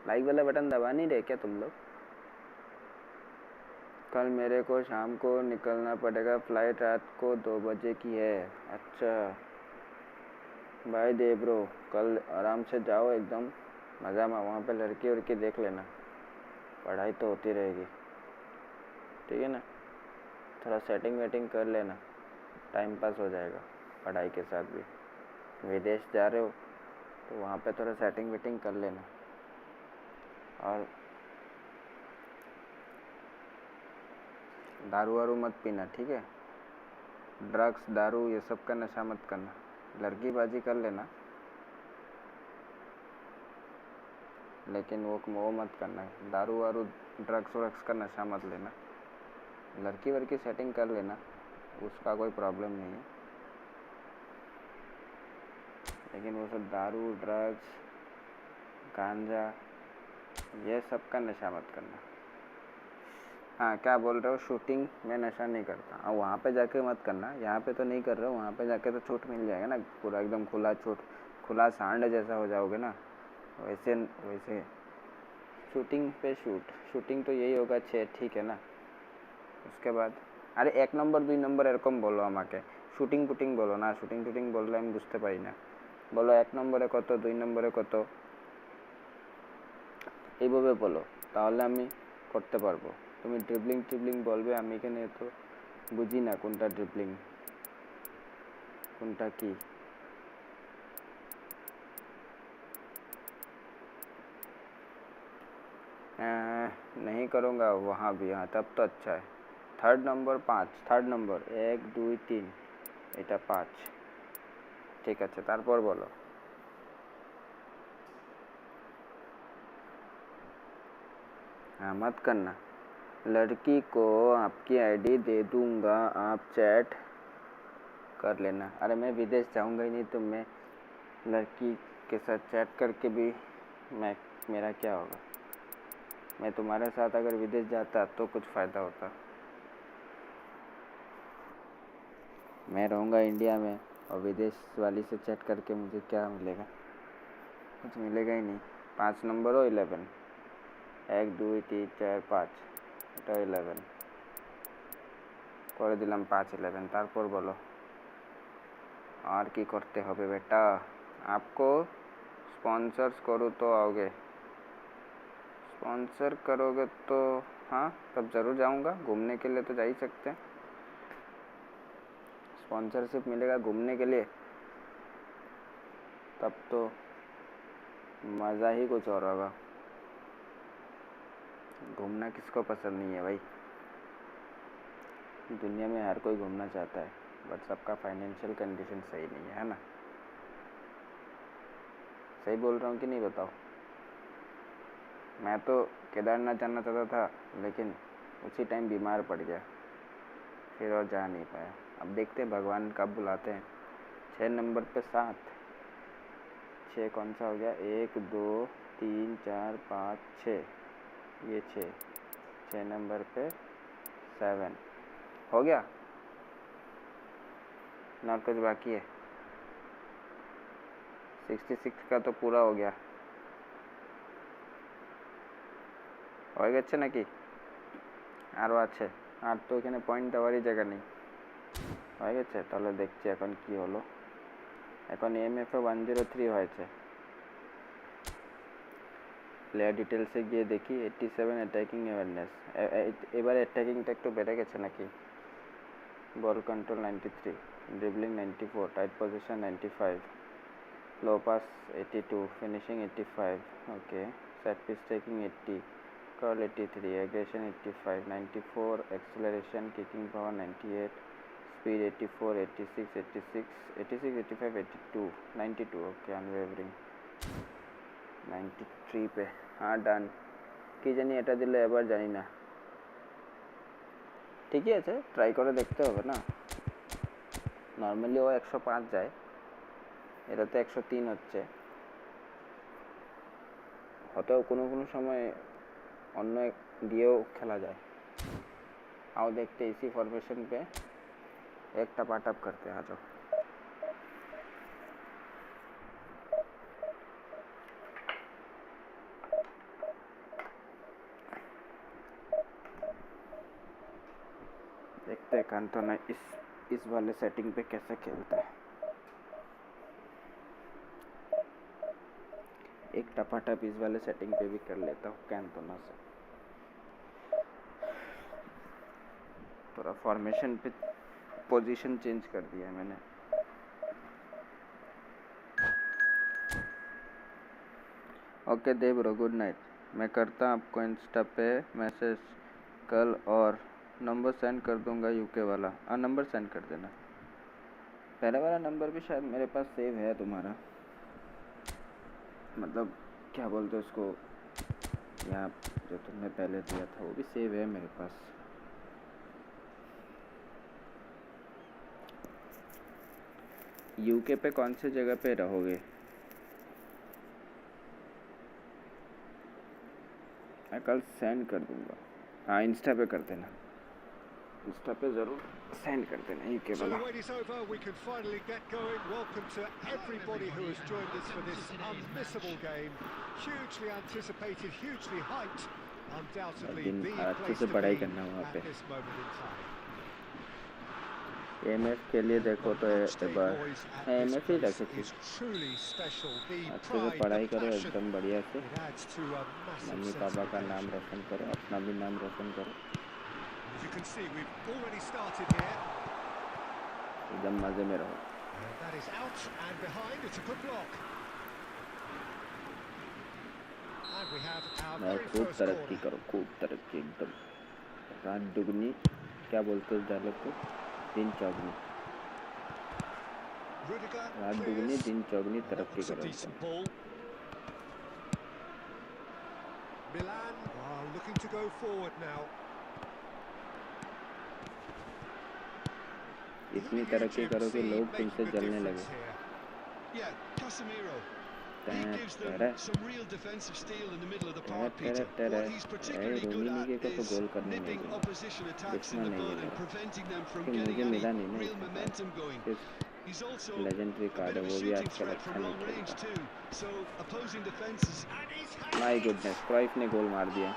S1: लाइक वाला बटन दबा नहीं रहे क्या तुम लोग? कल मेरे को शाम को निकलना पड़ेगा, फ्लाइट रात को 2 बजे की है। अच्छा बाय दे ब्रो, कल आराम से जाओ एकदम मज़ा में, वहाँ पे लड़की उड़की देख लेना, पढ़ाई तो होती रहेगी, ठीक है ना? थोड़ा सेटिंग वेटिंग कर लेना, टाइम पास हो जाएगा पढ़ाई के साथ भी। विदेश जा रहे हो तो वहाँ पे थोड़ा सेटिंग वेटिंग कर लेना। और दारू वारू मत पीना, ठीक है? ड्रग्स दारू ये सब का नशा मत करना। लड़की बाजी कर लेना लेकिन वो मत करना। दारू वारू ड्रग्स व्रग्स का नशा मत लेना। लड़की वड़की सेटिंग कर लेना, उसका कोई प्रॉब्लम नहीं है, लेकिन वो सब दारू ड्रग्स गांजा ये सब का नशा मत करना। हाँ क्या बोल रहे हो? शूटिंग में नशा नहीं करता। हाँ वहाँ पे जाके मत करना, यहाँ पे तो नहीं कर रहे हो, वहाँ पे जाके तो छूट मिल जाएगा ना, पूरा एकदम खुला छूट, खुला सांड जैसा हो जाओगे ना, वैसे वैसे शूटिंग पे शूटिंग तो यही होगा 6, ठीक है ना? उसके बाद अरे 1 नंबर 2 नंबर এরকম বলো আমাকে, শুটিং পুটিং বলো না, শুটিং টুটিং বললে আমি বুঝতে পারি না। বলো 1 নম্বরে কত, 2 নম্বরে কত, এইভাবে বলো, তাহলে আমি করতে পারবো। তুমি ড্রিবলিং ট্রিবলিং বলবে, আমি এখানে তো বুঝি না কোনটা ড্রিবলিং কোনটা কি। नहीं करूँगा वहाँ भी, हाँ तब तो अच्छा है। 3rd नंबर 5, 3rd नंबर 1 2 3 এটা 5, ঠিক আছে। তারপর বলো। हाँ मत करना। लड़की को आपकी आईडी दे दूँगा, आप चैट कर लेना। अरे मैं विदेश जाऊँगा ही नहीं तो मैं लड़की के साथ चैट करके भी मेरा क्या होगा? मैं तुम्हारे साथ अगर विदेश जाता तो कुछ फ़ायदा होता। मैं रहूँगा इंडिया में और विदेश वाली से चैट करके मुझे क्या मिलेगा? कुछ मिलेगा ही नहीं। 5 नंबर हो 11, 1 2 3 4 5 এটা 11 করে দিলাম, 5 11। তারপর বলো আর কি করতে হবে बेटा? आपको स्पॉन्सर्स करूँ तो आओगे? स्पॉन्सर करोगे तो हाँ तब ज़रूर जाऊँगा। घूमने के लिए तो जा ही सकते हैं, स्पॉन्सरशिप मिलेगा घूमने के लिए तब तो मज़ा ही कुछ और होगा। घूमना किसको पसंद नहीं है भाई? दुनिया में हर कोई घूमना चाहता है, बट सबका फाइनेंशियल कंडीशन सही नहीं है ना? सही बोल रहा हूँ कि नहीं बताओ? मैं तो केदारनाथ जाना चाहता था लेकिन उसी टाइम बीमार पड़ गया, फिर और जा नहीं पाया। अब देखते हैं भगवान कब बुलाते हैं। 6 नंबर पे 7, 6 कौन सा हो गया? 1 2 3 4 5 6, ये 6 नंबर पे 7 हो गया ना? कुछ बाकी है? 66 का तो पूरा हो गया। হয়ে গেছে নাকি? আরও আছে, আর তো এখানে পয়েন্ট দেওয়ারই জায়গা নেই। হয়ে গেছে? তাহলে দেখছি এখন কি হলো। এখন এমএফএ 103 হয়েছে। প্লেয়ার ডিটেলসে গিয়ে দেখি 87 অ্যাটাকিং অ্যাওয়ারনেস। এবার অ্যাটাকিংটা একটু বেড়ে গেছে নাকি? Ball control 93, dribbling 94, tight position 95, low pass 82, finishing 85, okay, set piece taking 80, curl 83, aggression 85, 94, acceleration kicking power 98, speed 84, 86, 86, 86, 85, 82, 92, okay, unwavering 93 पे। हाँ ডান। কি জানি এটা দিলে এবার জানি না, ঠিকই আছে, ট্রাই করে দেখতে হবে না। নর্মালি ও 105 যায়, এটা তো 103 হচ্ছে, হয়তো কোনো কোনো সময় অন্য दियो खेला जाए। आओ देखते इसी फॉर्मेशन पे एक टपाटप करते हैं। आ जाओ। देखते हैं कांतोना इस वाले सेटिंग पे कैसे खेलता है। एक टपाटप इस वाले सेटिंग पे भी कर लेता हूँ कांतोना से। थोड़ा फॉर्मेशन पे पोजीशन चेंज कर दिया है मैंने। ओके दे ब्रो, गुड नाइट। मैं करता आपको इंस्टा पे मैसेज कल और नंबर सेंड कर दूंगा यूके वाला। नंबर सेंड कर देना। पहले वाला नंबर भी शायद मेरे पास सेव है तुम्हारा, मतलब क्या बोलते उसको, यहाँ जो तुमने पहले दिया था वो भी सेव है मेरे पास। यूके पे कौन सी जगह पे रहोगे? मैं कल सेंड कर दूंगा। हाँ इंस्टा पे कर देना, इंस्टा पे ज़रूर सेंड कर देना यूके वाला। दिन अच्छे से पढ़ाई करना वहाँ पे। एमएफ के लिए देखो तो एमएफ ही रखे थे। अच्छे से पढ़ाई करो एकदम बढ़िया से, मम्मी पापा का नाम रोशन करो, अपना भी नाम रोशन करो, एकदम मजे में रहो। मैं खूब तरक्की करो, खूब तरक्की एकदम। रात दुगनी, क्या बोलते हैं डायलॉग को, दिन चौगनी। रात दुगनी दिन चौगनी तरक्की करो। इतनी तरक्की करो कि लोग तुमसे जलने लगे। रोमिनी को तो गोल करने नहीं देगा, दिखना नहीं है कि मुझे मिला नहीं ना इसके लेजेंडरी कार्ड है, वो भी आजकल अच्छा नहीं खेलता। माय गुडनेस, क्राइफ ने गोल मार दिया।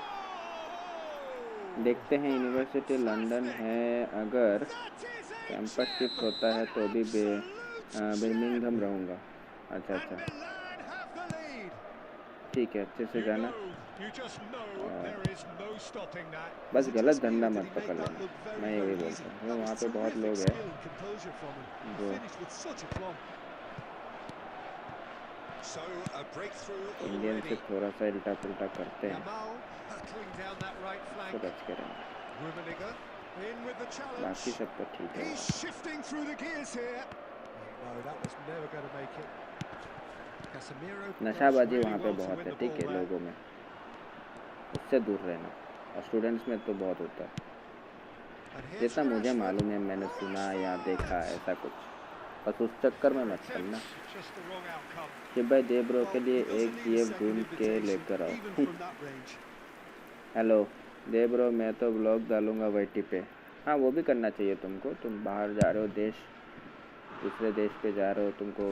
S1: देखते हैं यूनिवर्सिटी लंदन है, अगर कैंपस शिफ्ट होता है तो भी बर्मिंघम रहूँगा। अच्छा अच्छा ठीक है, अच्छे से जाना। बस गलत धंधा मत पकड़ लेना, मैं यही बोलता हूँ। वहाँ पे बहुत लोग हैं जो इंडियन से थोड़ा सा उल्टा पुल्टा करते हैं, तो बच के रहना, बाकी सब तो ठीक है। नशाबाजी वहाँ पे बहुत है, ठीक है, लोगों में, उससे दूर रहना। और स्टूडेंट्स में तो बहुत होता है, जितना मुझे मालूम है, मैंने सुना या देखा ऐसा कुछ, बस उस चक्कर में मत पड़ना। कि भाई दे ब्रो के लिए एक जीएफ ढूंढ के लेकर आओ। हेलो दे ब्रो, मैं तो ब्लॉग डालूंगा वाईटी पे। हाँ वो भी करना चाहिए तुमको, तुम बाहर जा रहे हो, दूसरे देश पे जा रहे हो, तुमको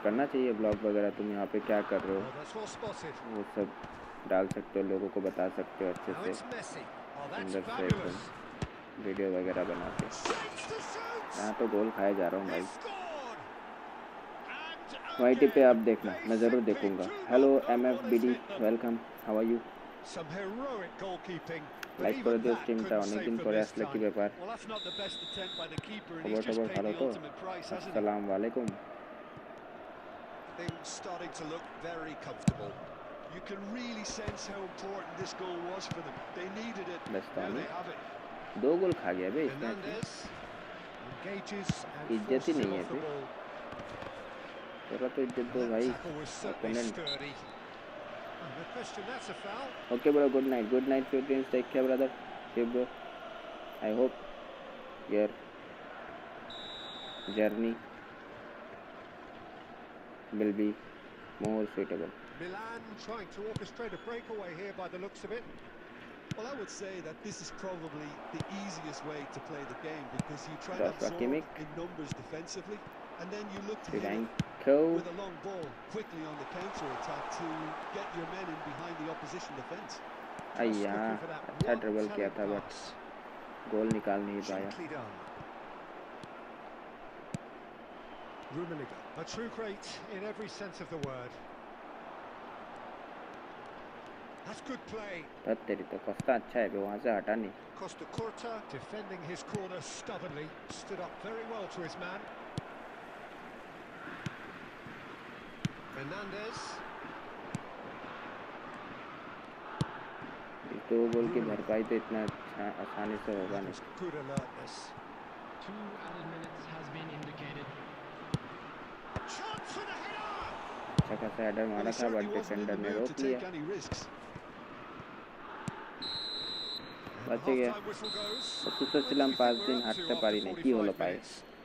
S1: करना चाहिए ब्लॉग वगैरह। तुम यहाँ पे क्या कर रहे हो वो सब डाल सकते हो, लोगों को बता सकते हो अच्छे से, सुंदर से एकदम वीडियो वगैरह बना के। यहाँ तो गोल खाया जा रहा हूँ भाई। वाईटी पे आप देखना, मैं ज़रूर देखूँगा। Hello MFBD, welcome, how are you? Like করে দিও স্ট্রিমটা, অনেকদিন পরে আসলে কি ব্যাপার? খবর টবর ভালো তো? আসসালামু আলাইকুম।
S4: Things starting to look very comfortable. You can really sense how important this goal was for them. They needed it. Now they have it.
S1: 2 गोल खा गया बे इसने, इज्जत ही नहीं है बे। थोड़ा तो इज्जत दो भाई opponent. Okay bro, good night sweet dreams, take care brother, see you bro. I hope your journey will be more suitable.
S2: Milan trying to orchestrate a breakaway here by the looks of it.
S4: Well, I would say that this is probably the easiest way to play the game because you try to
S1: Das war
S4: absorb
S1: Kimmich.
S4: in numbers defensively, and then you look to hit
S1: Tuhin.
S4: it with a long ball quickly on the counter attack to get your men in behind the opposition defense.
S1: अय्या अच्छा dribble किया था but गोल निकाल नहीं पाया.
S2: A true great in every sense of the word. That's good play.
S1: But तेरी तो Costa अच्छा है, वहाँ से हटा नहीं.
S2: 𝙾𝙃𝙼𝙀 defending his corner stubbornly, stood up very well to his man. Fernandez.
S1: दो गोल की भरपाई तो इतना आसानी से होगा नहीं.
S2: Good alertness.
S3: 2 added minutes has been indicated.
S2: Chance for the header.
S1: अच्छा खासा हेडर मारा था बट डिफेंडर ने रोक लिया. बच गया. तो ছিলাম 5 দিন হাঁটতে পারি না, কি হলো পায়ে?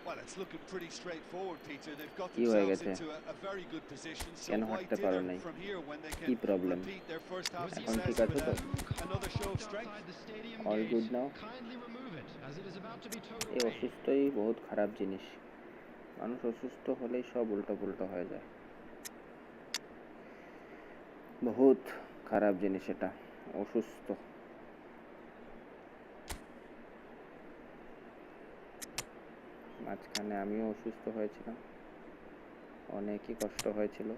S4: Well, it's looking pretty straightforward, Peter. They've got
S1: কি হয়ে
S4: themselves
S1: গেছে?
S4: into a very good position. So
S1: কেন
S4: why
S1: হাঁটতে
S4: dither
S1: পারো নাই?
S4: from here when they
S1: কি
S4: can
S1: problem?
S4: repeat their first half
S1: এখন ঠিক
S4: success
S1: আছে
S4: with
S1: তো?
S4: another show of strength?
S3: Outside the stadium
S1: All
S3: gate.
S1: good now?
S3: Kindly remove it as it is about to be towed
S1: এই
S3: away.
S1: অসুস্থই বহুত খারাপ জিনিস. মানুষ অসুস্থ হলেই সব উল্টো পুল্টো হয়ে যায়. বহুত খারাপ জিনিস এটা, অসুস্থ. মাঝখানে আমিও অসুস্থ হয়েছিলাম, অনেকই কষ্ট হয়েছিল,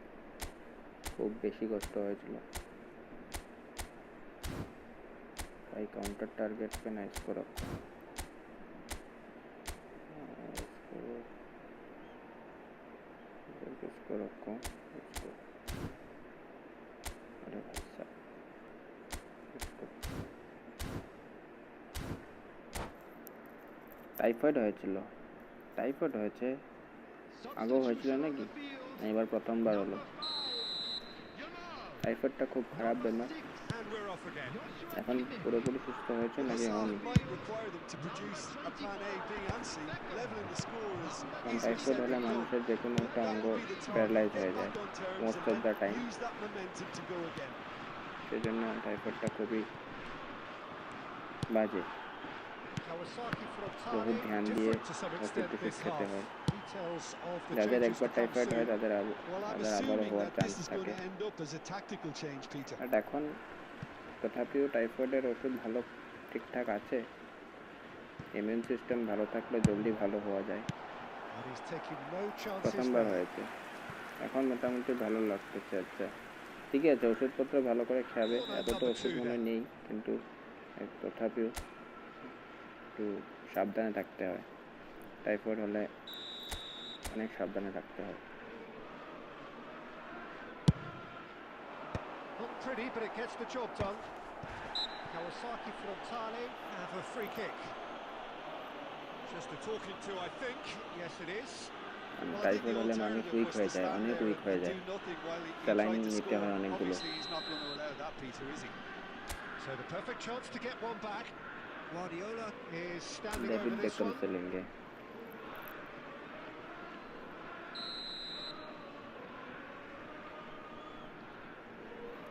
S1: খুব বেশি কষ্ট হয়েছিল. भाई काउंटर टारगेट पे ना इसको रखो, इसको रखो, इसको. अरे भाई साहब, इसको টাইফয়েড হয়েছিল, টাইফয়েড হয়েছে, আগেও হয়েছিল নাকি? এবার প্রথমবার হলো. টাইফয়েডটা খুব খারাপ বেমার. এখন পুরোপুরি সুস্থ হয়েছে নাকি হয়নি? কারণ টাইফয়েড হলে মানুষের যে কোনো একটা অঙ্গ প্যারালাইজ হয়ে যায় মোস্ট অফ দ্য টাইম. সেজন্য টাইফয়েডটা খুবই বাজে, বহুত ধ্যান দিয়ে ওষুধ টষুধ খেতে হয়. যাদের একবার টাইফয়েড হয় তাদের আবারও হওয়ার চান্স থাকে. আর এখন তথাপিও টাইফয়েডের ওষুধ ভালো ঠিকঠাক আছে. ইমিউন সিস্টেম ভালো থাকলে জলদি ভালো হওয়া যায়. প্রথমবার হয়েছে, এখন মোটামুটি ভালো লাগতেছে. আচ্ছা ঠিক আছে, ওষুধপত্র ভালো করে খাবে. এত তো ওষুধ মনে নেই, কিন্তু তথাপিও একটু সাবধানে থাকতে হয়. টাইফয়েড হলে অনেক সাবধানে থাকতে হয়.
S2: Not pretty, but it gets the job done. Kawasaki frontale have a free kick. Just a talking to, I think. Yes, it is.
S1: Typhoid হলে মানুষ উইক হয়ে যায়, অনেক উইক হয়ে যায়. স্যালাইন নিতে হয় অনেকগুলো.
S2: So the perfect chance to get one back. Guardiola is standing over
S1: David
S2: this
S1: become
S2: one.
S1: से लेंगे.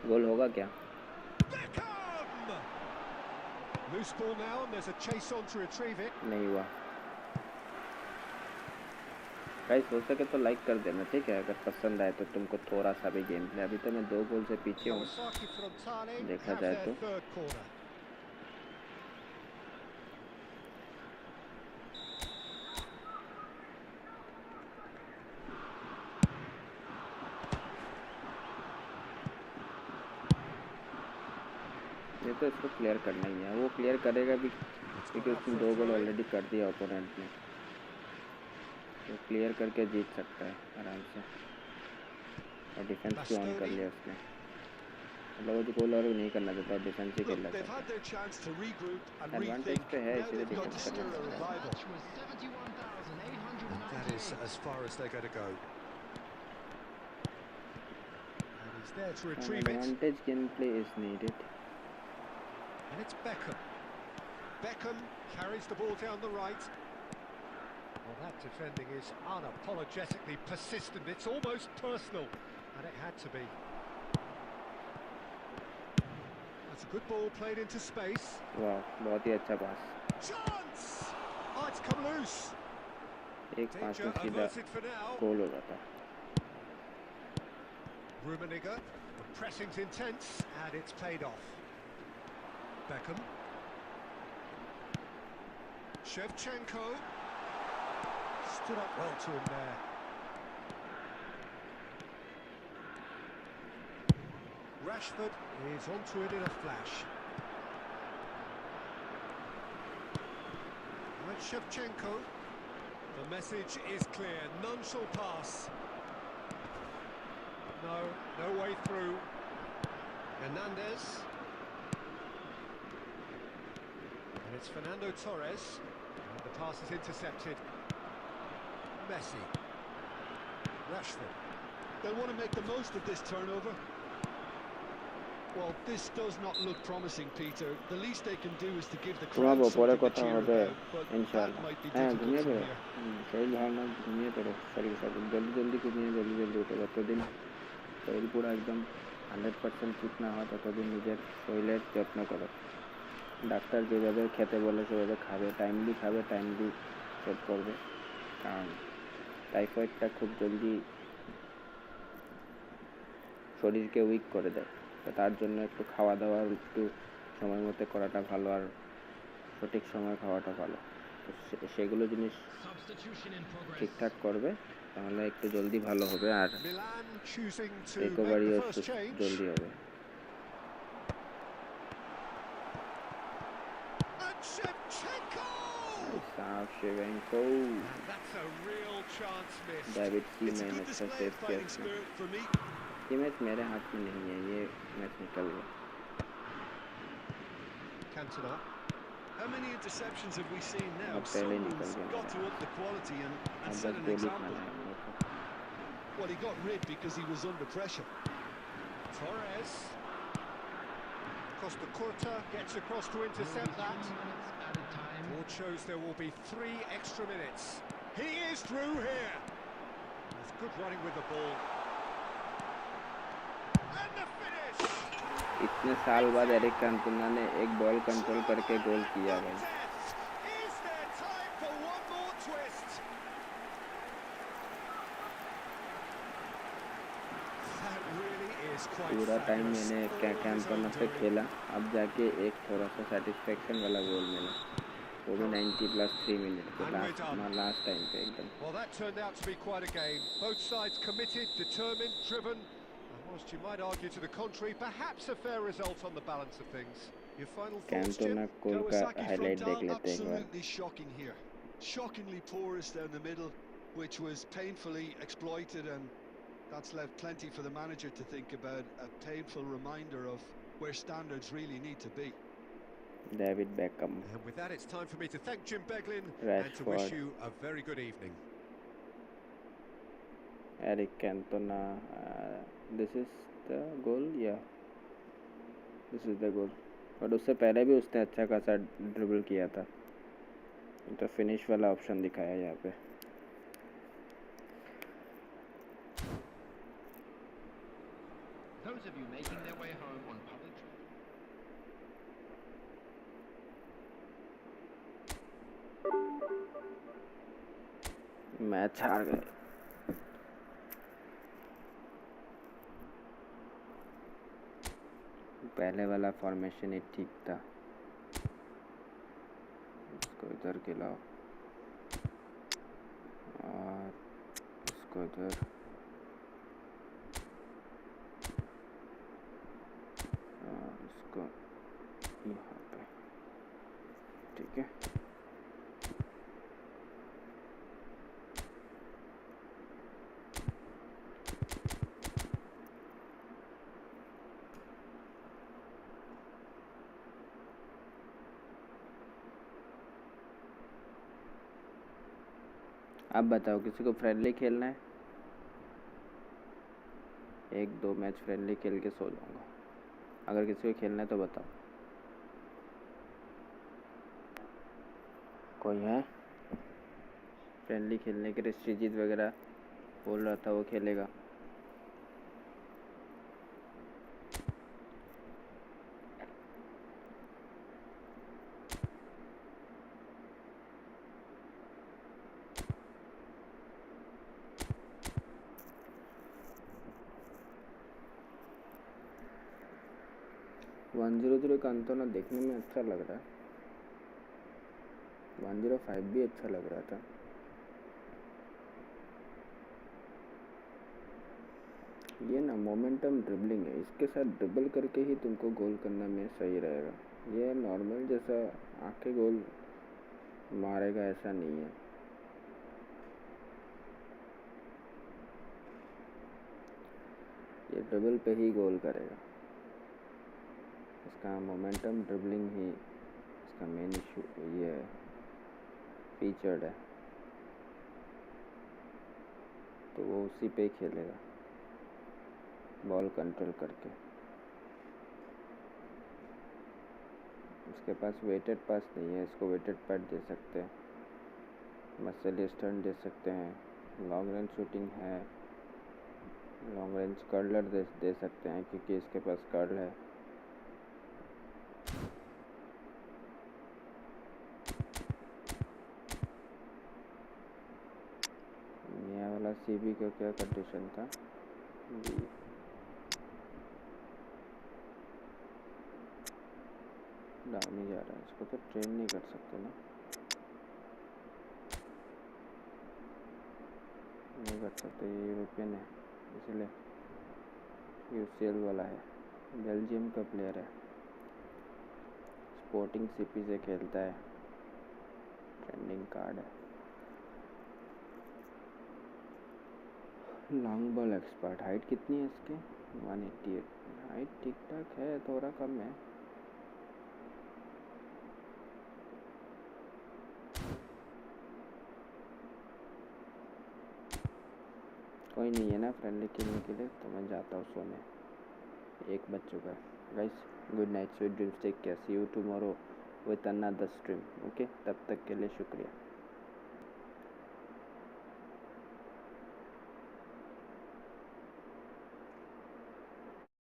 S1: गोल होगा क्या?
S2: Beckham! Loose ball now, and there's a chase on to retrieve it.
S1: नहीं हुआ. गाइस हो सके तो लाइक कर देना, ठीक है? अगर पसंद आए तो तुमको थोड़ा सा भी गेम प्ले. अभी तो मैं 2 गोल से पीछे हूँ
S2: Kawasaki frontale
S1: देखा
S2: have
S1: जाए
S2: their
S1: तो.
S2: third corner.
S1: ये तो इसको क्लियर करना ही है. वो क्लियर करेगा भी क्योंकि उसने 2 गोल ऑलरेडी कर दिया ओपोनेंट ने. वो क्लियर करके जीत सकता है आराम से. और डिफेंस भी ऑन कर लिया उसने. मतलब वो जो गोल और नहीं करना चाहता, डिफेंस ही खेलना चाहता. एडवांटेज पे है, इसलिए डिफेंस करना चाहता है.
S2: That is as far as they're going to go. And he's there to retrieve it.
S1: Advantage gameplay is needed.
S2: And it's Beckham. Beckham carries the ball down the right. Well, that defending is unapologetically persistent. It's almost personal, and it had to be. A That's a good ball played into space.
S1: वाह, बहुत ही अच्छा पास।
S2: Chance! Oh, it's come loose.
S1: एक पास में
S2: Danger
S1: सीधा
S2: averted for now.
S1: गोल हो जाता।
S2: Rummenigge, the pressing's intense, and it's played off. Beckham. Shevchenko. Stood up well to him there. Rashford is onto it in a flash. And Shevchenko. The message is clear. None shall pass. No way through. Hernandez. And it's Fernando Torres. And the pass is intercepted. Messi. Rashford.
S4: They'll want to make the most of this turnover. Well, this does not look promising, Peter. The least they can do is to give the crowd something to cheer about, but that might be difficult from here.
S1: शरीर भावना घूमिए पड़े शरीर सब जल्दी घूमिए जल्दी उठेगा तो दिन शरीर पूरा एकदम 100% ফিট না হয় ততদিন নিজের শরীরের যত্ন করো ডাক্তার যেভাবে খেতে বলে সেভাবে খাবে টাইমলি সেভ করবে কারণ টাইফয়েডটা খুব জলদি শরীরকে উইক করে দেয় তো তার জন্য একটু খাওয়া দাওয়া একটু সময় মতো করাটা ভালো আর সঠিক সময় খাওয়াটা ভালো তো সেগুলো জিনিস ঠিকঠাক করবে তাহলে একটু জলদি ভালো হবে আর রিকভারিও জলদি হবে Shevchenko 𝙈𝙆𝙆𝙀 मैंने अच्छा सेव किया ये मैच मेरे हाथ में नहीं है ये मैच निकल गया
S2: Cantona.
S4: How many interceptions have we seen now?
S1: अब पहले निकल
S4: Someone's
S1: गया
S4: got to up the quality and
S1: अब
S4: set
S1: बस
S4: an
S1: गोली
S4: example.
S1: खाना है हम लोग को
S4: Well, he got rid because he was under pressure.
S2: Torres. Costa gets across to intercept that. Board shows there will be 3 extra minutes. He is through here. There's good running with the ball. And the finish.
S1: इतने साल बाद Eric Cantona ने एक ball control करके गोल किया भाई
S2: Is there time for one more twist? That really is quite
S1: पूरा time
S2: fabulous.
S1: मैंने कैंटोना पे खेला अब जाके एक थोड़ा सा सेटिस्फेक्शन वाला गोल मिला वो भी 90+3 मिनट के लास्ट टाइम पे एकदम
S2: Well, that turned out to be quite a game. Both sides committed, determined, driven. And whilst you might argue to the contrary, perhaps a fair result on the balance of things. Your final thoughts, Jim?
S1: Cantona goal का
S4: Kawasaki
S1: highlight देख
S4: frontal,
S1: लेते हैं एक बार
S4: absolutely shocking here. Shockingly porous down the middle, which was painfully exploited, and that's left plenty for the manager to think about. A painful reminder of where standards really need to be.
S1: David become
S2: And with that, it's time for me to thank Jim Beglin and to
S1: Rashford.
S2: wish you a very good evening.
S1: Eric Cantona this is the goal या this is the goal but उससे पहले भी उसने अच्छा खासा dribble किया था तो फिनिश वाला ऑप्शन दिखाया यहाँ पे
S3: Those of you making their way home on public
S1: match हार गए पहले वाला फॉर्मेशन ही ठीक था इसको इधर खिलाओ और इसको इधर और इसको यहाँ पे ठीक है अब बताओ किसी को फ्रेंडली खेलना है 1-2 मैच फ्रेंडली खेल के सो जाऊंगा अगर किसी को खेलना है तो बताओ कोई है फ्रेंडली खेलने के लिए श्रीजीत वगैरह बोल रहा था वो खेलेगा 100 का अंतोना देखने में अच्छा लग रहा है, 105 भी अच्छा लग रहा था। ये ना मोमेंटम ड्रिबलिंग है, इसके साथ ड्रिबल करके ही तुमको गोल करना में सही रहेगा। ये नॉर्मल जैसा आके गोल मारेगा ऐसा नहीं है। ये ड्रिबल पे ही गोल करेगा, इसका मोमेंटम ड्रिबलिंग ही इसका मेन इशू ये है, फीचर्ड है, तो वो उसी पे ही खेलेगा बॉल कंट्रोल करके। इसके पास वेटेड पास नहीं है, इसको वेटेड पैड दे सकते हैं, मसल स्टंट दे सकते हैं, लॉन्ग रेंज शूटिंग है, लॉन्ग रेंज कर्लर दे सकते हैं क्योंकि इसके पास कर्ल है। ये वाला सीबी का क्या कंडीशन था, डाउन ही जा रहा है, इसको तो ट्रेन नहीं कर सकते ना, नहीं कर सकते, ये यूरोपियन है इसलिए यूसीएल वाला है, बेल्जियम का प्लेयर है, स्पोर्टिंग सीपी से खेलता है, ट्रेंडिंग कार्ड है। लॉन्ग बॉल एक्सपर्ट, हाइट कितनी है इसकी 188, हाइट ठीक ठाक है, थोड़ा कम है। कोई नहीं है ना फ्रेंडली खेलने के लिए, तो मैं जाता हूँ सोने, 1 बज चुका है। Guys good night, sweet dreams, take care, see you tomorrow with another stream. Okay, तब तक के लिए शुक्रिया।